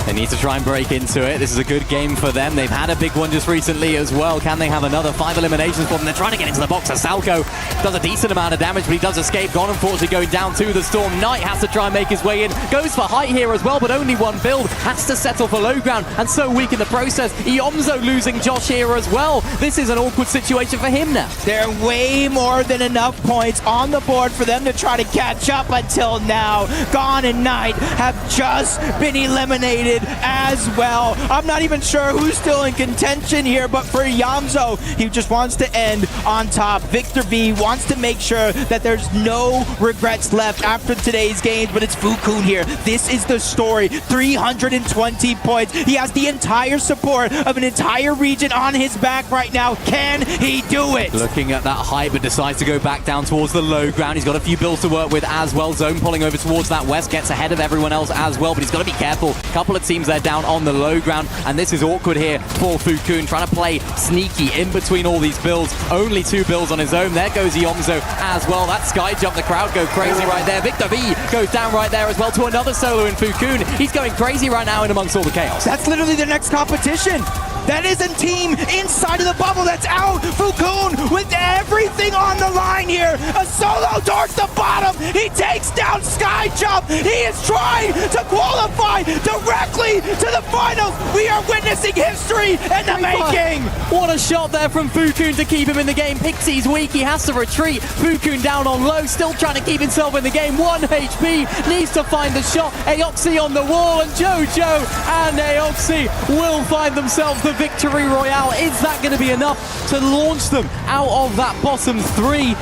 They need to try and break into it. This is a good game for them. They've had a big one just recently as well. Can they have another 5 eliminations for them? They're trying to get into the box. Salco does a decent amount of damage, but he does escape. Gone, unfortunately, going down to the storm. Knight has to try and make his way in. Goes for height here as well, but only one build. Has to settle for low ground, and so weak in the process. Iomzo losing Josh here as well. This is an awkward situation for him now. There are way more than enough points on the board for them to try to catch up until now. Gone and Knight have just been eliminated as well. I'm not even sure who's still in contention here, but for Yamzo, he just wants to end on top. Victor V wants to make sure that there's no regrets left after today's games, but it's Fukun here. This is the story. 320 points. He has the entire support of an entire region on his back right now. Can he do it? Looking at that height, but decides to go back down towards the low ground. He's got a few builds to work with as well. Zone pulling over towards that west, gets ahead of everyone else as well, but he's got to be careful. A couple of teams there down on the low ground, and this is awkward here for Fukun, trying to play sneaky in between all these builds. Only 2 builds on his own. There goes Iomzo as well. That Skyjump, the crowd go crazy right there. Victor V goes down right there as well to another solo in Fukun. He's going crazy right now in amongst all the chaos. That's literally their next competition. That is a team inside of the bubble that's out. Fukun with everything on the line here. A solo towards the bottom. He takes down Skyjump. He is trying to qualify directly to the finals. We are witnessing history in the making. What a shot there from Fukun to keep him in the game. Pixie's weak. He has to retreat. Fukun down on low, still trying to keep himself in the game. 1 HP, needs to find the shot. Aoxy on the wall, and Jojo and Aoxy will find themselves the victory royale. Is that going to be enough to launch them out of that bottom 3?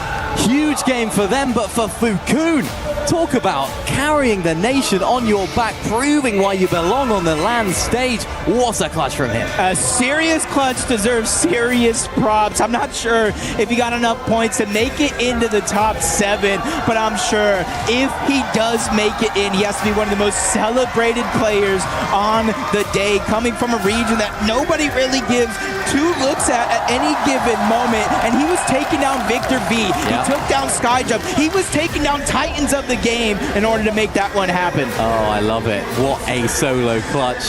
Huge game for them, but for Fukun, talk about carrying the nation on your back, proving why you belong on the LAN stage. What a clutch from him. A serious clutch deserves serious props. I'm not sure if he got enough points to make it into the top 7, but I'm sure if he does make it in, he has to be one of the most celebrated players on the day, coming from a region that nobody really gives 2 looks at any given moment, and he was taking down Victor V. He took down Skyjump. He was taking down Titans of the game in order to make that one happen. Oh, I love it. What a solo clutch.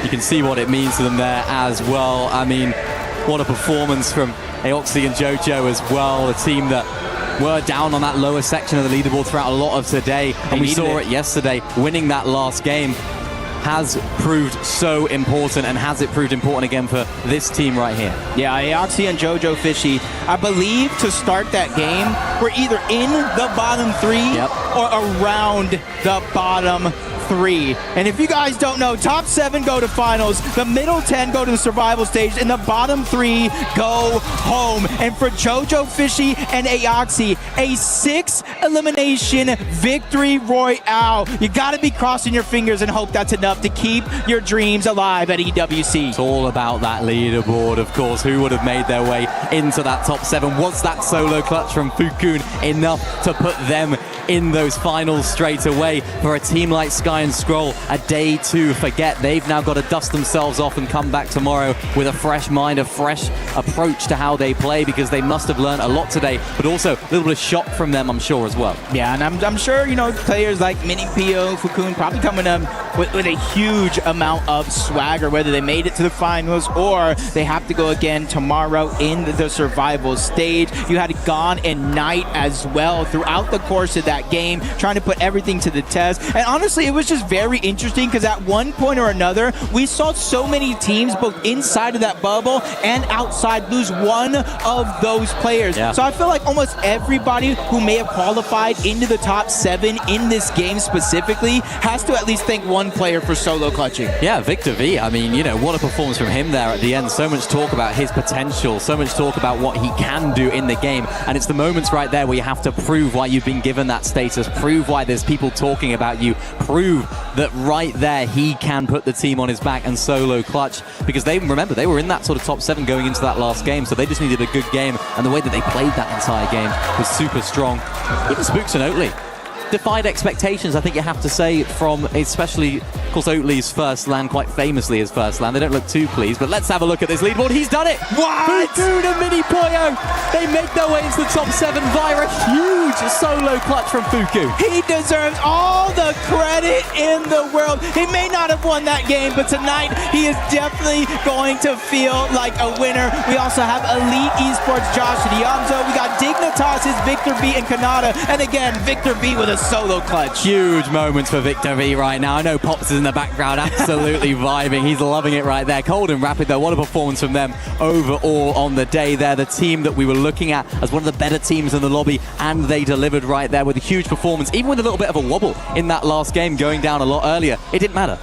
You can see what it means to them there as well. I mean, what a performance from Aoxy and Jojo as well. A team that were down on that lower section of the leaderboard throughout a lot of today. And we saw it yesterday. Winning that last game has proved so important, and has it proved important again for this team right here? Yeah, Aoxy and Jojo Fishy, I believe to start that game, we're either in the bottom 3 or around the bottom 3. And if you guys don't know, top 7 go to finals, the middle 10 go to the survival stage, and the bottom 3 go home. And for JoJo Fishy and Aoxy, a 6 elimination victory royale. You gotta be crossing your fingers and hope that's enough to keep your dreams alive at EWC. It's all about that leaderboard, of course. Who would have made their way into that top 7? Was that solo clutch from Fukun enough to put them in those finals straight away? For a team like Sky and Scroll, a day to forget. They've now got to dust themselves off and come back tomorrow with a fresh mind, a fresh approach to how they play, because they must have learned a lot today, but also a little bit of shock from them, I'm sure, as well. Yeah, and I'm sure, you know, players like Mini Pio, Fukun probably coming up with a huge amount of swagger, whether they made it to the finals or they have to go again tomorrow in the survival stage. You had Gon and Knight as well throughout the course of that game, trying to put everything to the test. And honestly, it was just very interesting because at one point or another, we saw so many teams both inside of that bubble and outside lose one of those players. Yeah. So I feel like almost everybody who may have qualified into the top 7 in this game specifically has to at least thank one player for solo clutching. Yeah, Victor V, I mean, you know, what a performance from him there at the end. So much talk about his potential, so much talk about what he can do in the game. And it's the moments right there where you have to prove why you've been given that status, prove why there's people talking about you, prove that right there he can put the team on his back and solo clutch. Because they, remember, they were in that sort of top 7 going into that last game, so they just needed a good game. And the way that they played that entire game was super strong. Even Spooks and Oatly defied expectations, I think you have to say, from especially, of course, Oatly's first land, quite famously his first land. They don't look too pleased, but let's have a look at this leaderboard. He's done it! What? Fukun and Mini Poyo! They make their way into the top 7 via a huge solo clutch from Fukun. He deserves all the credit in the world. He may not have won that game, but tonight he is definitely going to feel like a winner. We also have Elite Esports Josh Diamzo. We got Dignitas, Victor V, and Kanata. And again, Victor V with a solo clutch. Huge moments for Victor V right now. I know Pops is in the background, absolutely vibing. He's loving it right there. Cold and Rapid, though, what a performance from them overall on the day there. The team that we were looking at as one of the better teams in the lobby, and they delivered right there with a huge performance, even with a little bit of a wobble in that last game, going down a lot earlier. It didn't matter.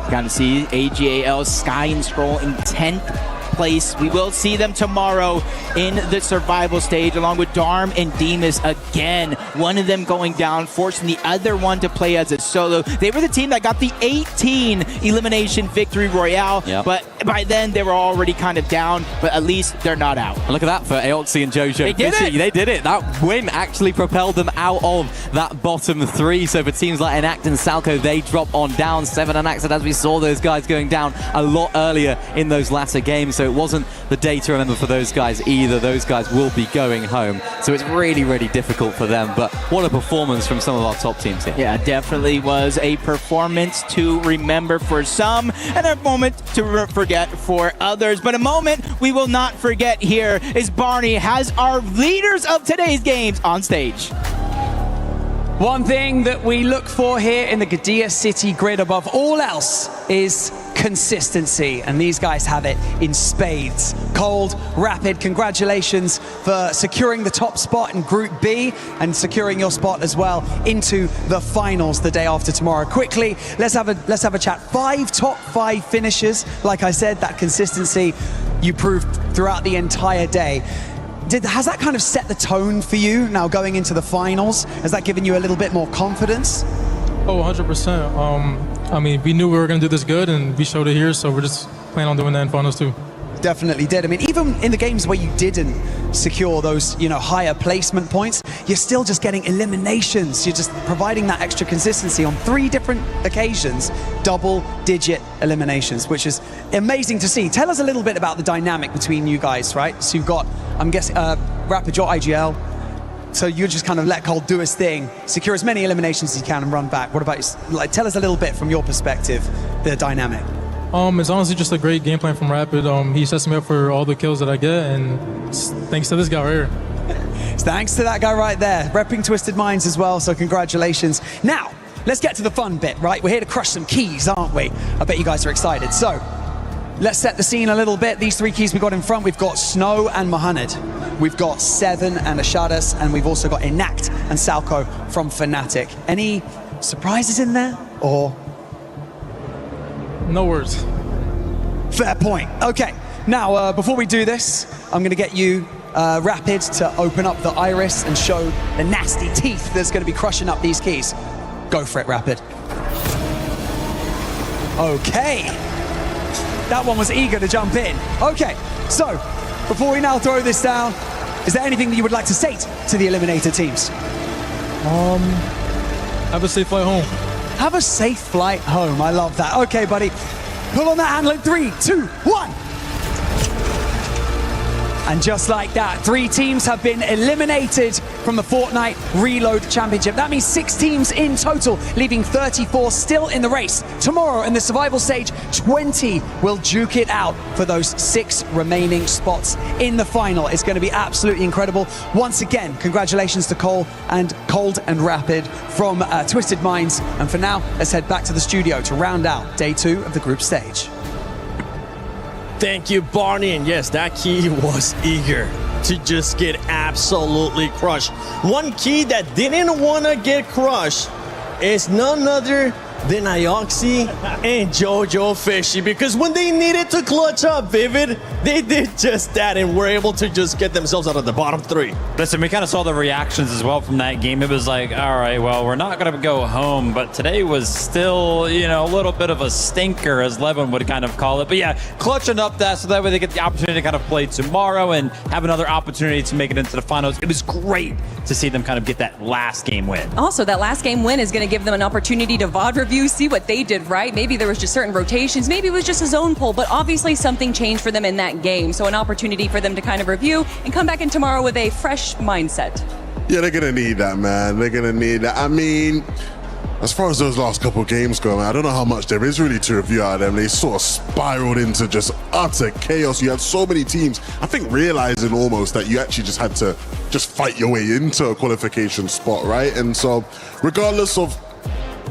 Got to see AGAL, Sky and Scroll in 10th place. We will see them tomorrow in the survival stage along with Darm and Demas again. One of them going down, forcing the other one to play as a solo. They were the team that got the 18 elimination victory royale, but by then they were already kind of down, but at least they're not out. And look at that for Aoxy and JoJo. They did it! They did it. That win actually propelled them out of that bottom 3. So for teams like Enact and Salco, they drop on down. 7 and Axel, as we saw those guys going down a lot earlier in those latter games. So it wasn't the day to remember for those guys either. Those guys will be going home. So it's really, really difficult for them. But what a performance from some of our top teams here. Yeah, definitely was a performance to remember for some and a moment to forget for others. But a moment we will not forget here is Barney has our leaders of today's games on stage. One thing that we look for here in the Gadia City grid above all else is consistency, and these guys have it in spades. Cold, Rapid, congratulations for securing the top spot in Group B and securing your spot as well into the finals the day after tomorrow. Quickly, let's have a chat. 5 top 5 finishes. Like I said, that consistency you proved throughout the entire day. Has that kind of set the tone for you now going into the finals? Has that given you a little bit more confidence? Oh, 100%. I mean, we knew we were going to do this good, and we showed it here, so we're just planning on doing that in finals too. Definitely did. I mean, even in the games where you didn't secure those, you know, higher placement points, you're still just getting eliminations. You're just providing that extra consistency on 3 different occasions, double-digit eliminations, which is amazing to see. Tell us a little bit about the dynamic between you guys, right? So you've got, I'm guessing, Rapid, your IGL. So you just kind of let Cold do his thing, secure as many eliminations as you can and run back. What about, like, tell us a little bit from your perspective, the dynamic. It's honestly just a great game plan from Rapid. He sets me up for all the kills that I get, and thanks to this guy right here. Thanks to that guy right there, repping Twisted Minds as well, so congratulations. Now, let's get to the fun bit, right? We're here to crush some keys, aren't we? I bet you guys are excited. So, let's set the scene a little bit. These 3 keys we got in front, we've got Snow and Mohamed. We've got Seven and Ashadas, and we've also got Enact and Salco from Fnatic. Any surprises in there? or? No words. Fair point. Okay, now before we do this, I'm going to get you, Rapid, to open up the iris and show the nasty teeth that's going to be crushing up these keys. Go for it, Rapid. Okay. That one was eager to jump in. Okay, so before we now throw this down, is there anything that you would like to say to the eliminated teams? Have a safe flight home. Have a safe flight home. I love that. Okay, buddy. Pull on that handle in 3, 2, 1. And just like that, 3 teams have been eliminated from the Fortnite Reload Championship. That means 6 teams in total, leaving 34 still in the race. Tomorrow in the survival stage, 20 will duke it out for those 6 remaining spots in the final. It's going to be absolutely incredible. Once again, congratulations to Cold and Rapid from Twisted Minds. And for now, let's head back to the studio to round out day 2 of the group stage. Thank you, Barney. And yes, that key was eager to just get absolutely crushed. One key that didn't want to get crushed is none other than EWC and JoJo Fishy, because when they needed to clutch up Vivid, they did just that and were able to just get themselves out of the bottom 3. Listen, we kind of saw the reactions as well from that game. It was like, all right, well, we're not going to go home, but today was still, you know, a little bit of a stinker, as Levin would kind of call it. But yeah, clutching up that so that way they get the opportunity to kind of play tomorrow and have another opportunity to make it into the finals. It was great to see them kind of get that last game win. Also, that last game win is going to give them an opportunity to VOD review, see what they did right. Maybe there was just certain rotations, maybe it was just a zone pull, but obviously something changed for them in that game. So an opportunity for them to kind of review and come back in tomorrow with a fresh mindset. Yeah, they're going to need that, man. They're going to need that. I mean, as far as those last couple of games go, man, I don't know how much there is really to review out of them. They sort of spiraled into just utter chaos. You had so many teams, I think, realizing almost that you actually just had to just fight your way into a qualification spot, right? And so regardless of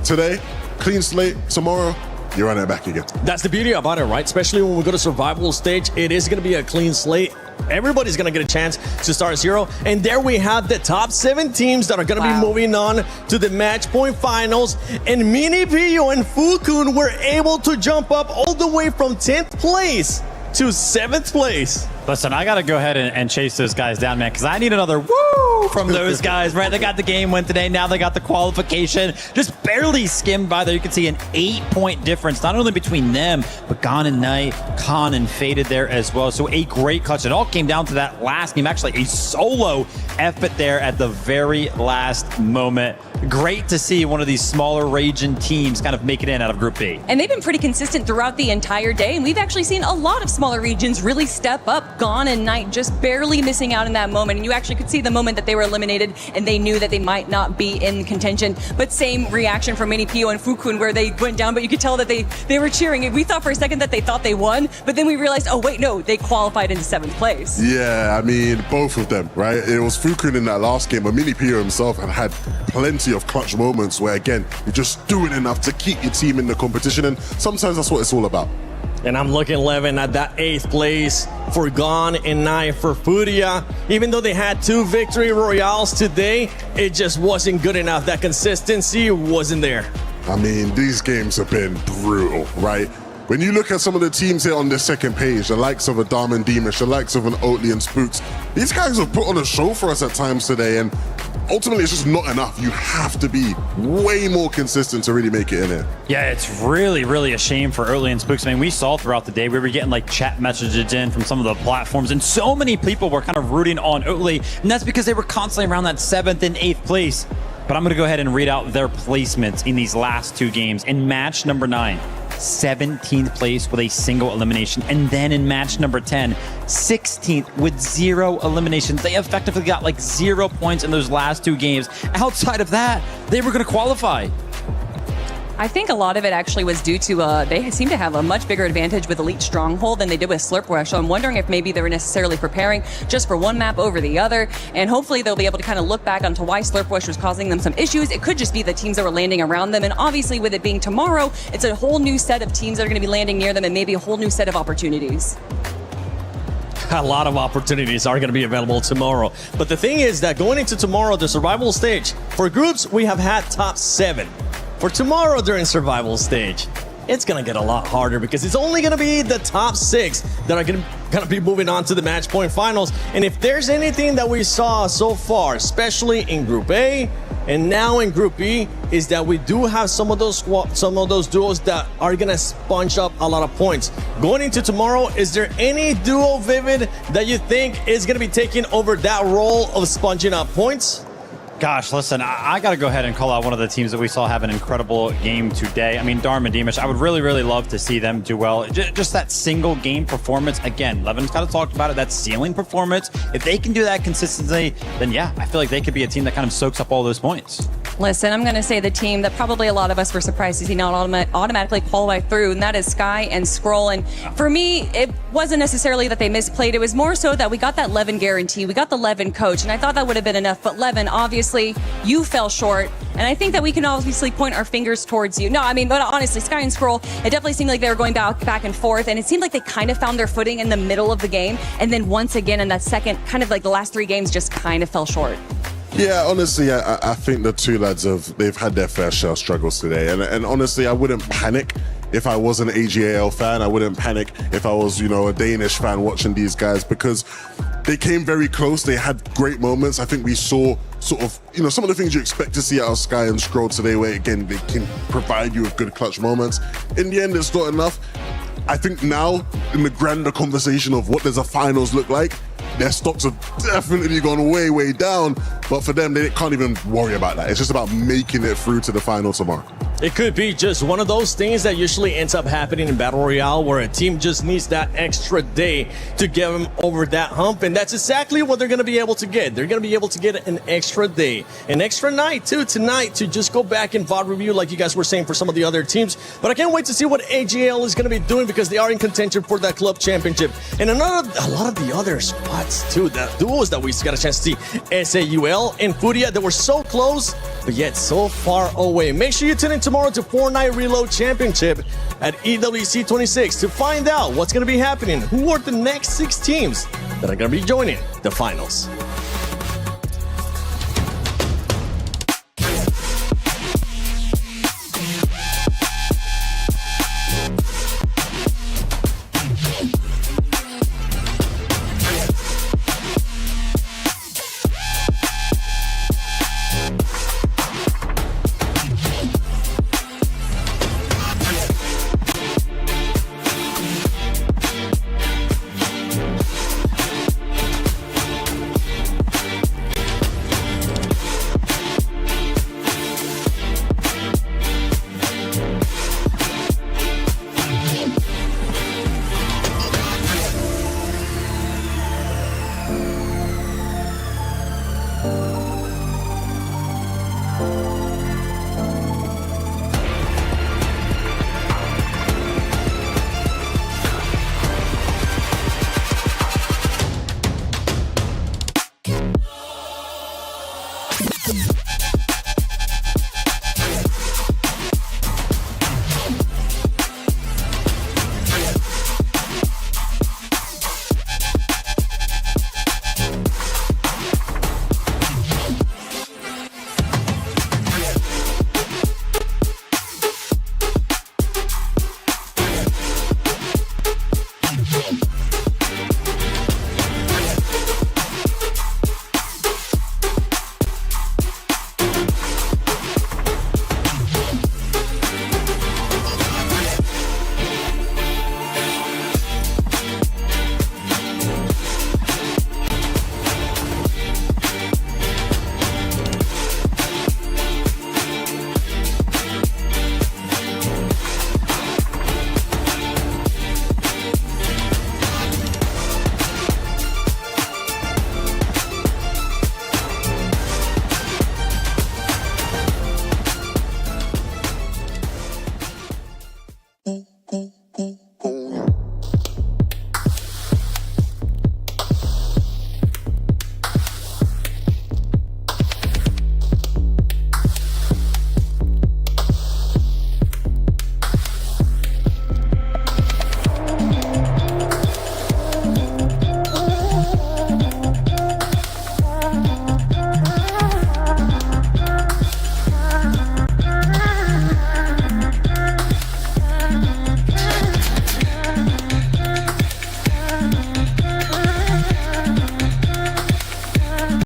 today, clean slate, tomorrow, you're on it back again. That's the beauty about it, right? Especially when we go to survival stage, it is going to be a clean slate. Everybody's going to get a chance to start 0. And there we have the top 7 teams that are going to be moving on to the match point finals. And Mini Pio and Fukun were able to jump up all the way from 10th place to 7th place. Listen, I got to go ahead and chase those guys down, man, because I need another woo from those guys, right? They got the game win today. Now they got the qualification. Just barely skimmed by there. You can see an 8-point difference, not only between them, but Gone and Night, Khan and Faded there as well. So a great clutch. It all came down to that last game, actually a solo effort there at the very last moment. Great to see one of these smaller region teams kind of make it in out of Group B. And they've been pretty consistent throughout the entire day. And we've actually seen a lot of smaller regions really step up. Gone and Night just barely missing out in that moment. And you actually could see the moment that they were eliminated and they knew that they might not be in contention. But same reaction from Mini Pio and Fukun where they went down, but you could tell that they were cheering. We thought for a second that they thought they won, but then we realized, oh wait, no, they qualified into 7th place. Yeah, I mean, both of them, right? It was Fukun in that last game, but Mini Pio himself had plenty of clutch moments where, again, you're just doing enough to keep your team in the competition, and sometimes that's what it's all about. And I'm looking, Levin, at that 8th place for Gone and Night for Furia. Even though they had 2 victory royales today, it just wasn't good enough. That consistency wasn't there. I mean, these games have been brutal, right? When you look at some of the teams here on the second page, the likes of a Dom and Deemish, the likes of an Oatly and Spooks, these guys have put on a show for us at times today, and ultimately it's just not enough. You have to be way more consistent to really make it in here. Yeah, it's really, really a shame for Oatly and Spooks. I mean, we saw throughout the day, we were getting like chat messages in from some of the platforms, and so many people were kind of rooting on Oatly, and that's because they were constantly around that 7th and 8th place. But I'm going to go ahead and read out their placements in these last 2 games. In match number 9, 17th place with a single elimination. And then in match number 10, 16th with 0 eliminations. They effectively got like 0 points in those last 2 games. Outside of that, they were going to qualify. I think a lot of it actually was due to they seem to have a much bigger advantage with Elite Stronghold than they did with Slurp Rush. So I'm wondering if maybe they were necessarily preparing just for one map over the other. And hopefully they'll be able to kind of look back onto why Slurp Rush was causing them some issues. It could just be the teams that were landing around them. And obviously with it being tomorrow, it's a whole new set of teams that are going to be landing near them and maybe a whole new set of opportunities. A lot of opportunities are going to be available tomorrow. But the thing is that going into tomorrow, the survival stage, for groups, we have had top 7. for tomorrow during survival stage, it's going to get a lot harder because it's only going to be the top 6 that are going to be moving on to the match point finals. And if there's anything that we saw so far, especially in Group A and now in Group B, is that we do have some of those duos that are going to sponge up a lot of points. Going into tomorrow, is there any duo, Vivid, that you think is going to be taking over that role of sponging up points? Gosh, listen, I got to go ahead and call out one of the teams that we saw have an incredible game today. I mean, Dharm and Demish, I would really, really love to see them do well. Just that single game performance. Again, Levin's kind of talked about it, that ceiling performance. If they can do that consistently, then yeah, I feel like they could be a team that kind of soaks up all those points. Listen, I'm going to say the team that probably a lot of us were surprised to see not automatically qualify through, and that is Sky and Scroll. And for me, it wasn't necessarily that they misplayed. It was more so that we got that Levin guarantee. We got the Levin coach, and I thought that would have been enough. But Levin, obviously, you fell short. And I think that we can obviously point our fingers towards you. No, I mean, but honestly, Sky and Scroll, it definitely seemed like they were going back and forth. And it seemed like they kind of found their footing in the middle of the game. And then once again, in that second, kind of like the last 3 games, just kind of fell short. Yeah, honestly, I think the 2 lads they've had their fair share of struggles today. And honestly, I wouldn't panic if I was an AGAL fan. I wouldn't panic if I was, a Danish fan watching these guys, because they came very close. They had great moments. I think we saw sort of, some of the things you expect to see out of Sky and Scroll today, where again, they can provide you with good clutch moments. In the end, it's not enough. I think now, in the grander conversation of what does a finals look like, their stocks have definitely gone way, way down. But for them, they can't even worry about that. It's just about making it through to the final tomorrow. It could be just one of those things that usually ends up happening in Battle Royale, where a team just needs that extra day to get them over that hump. And that's exactly what they're going to be able to get. They're going to be able to get an extra day, an extra night too, tonight, to just go back and VOD review like you guys were saying for some of the other teams. But I can't wait to see what AGL is going to be doing, because they are in contention for that club championship. And a lot of the other spots too, the duos that we got a chance to see, SAUL and Furia, that were so close, but yet so far away. Make sure you tune in tomorrow to Fortnite Reload Championship at EWC 26 to find out what's going to be happening. Who are the next 6 teams that are going to be joining the finals?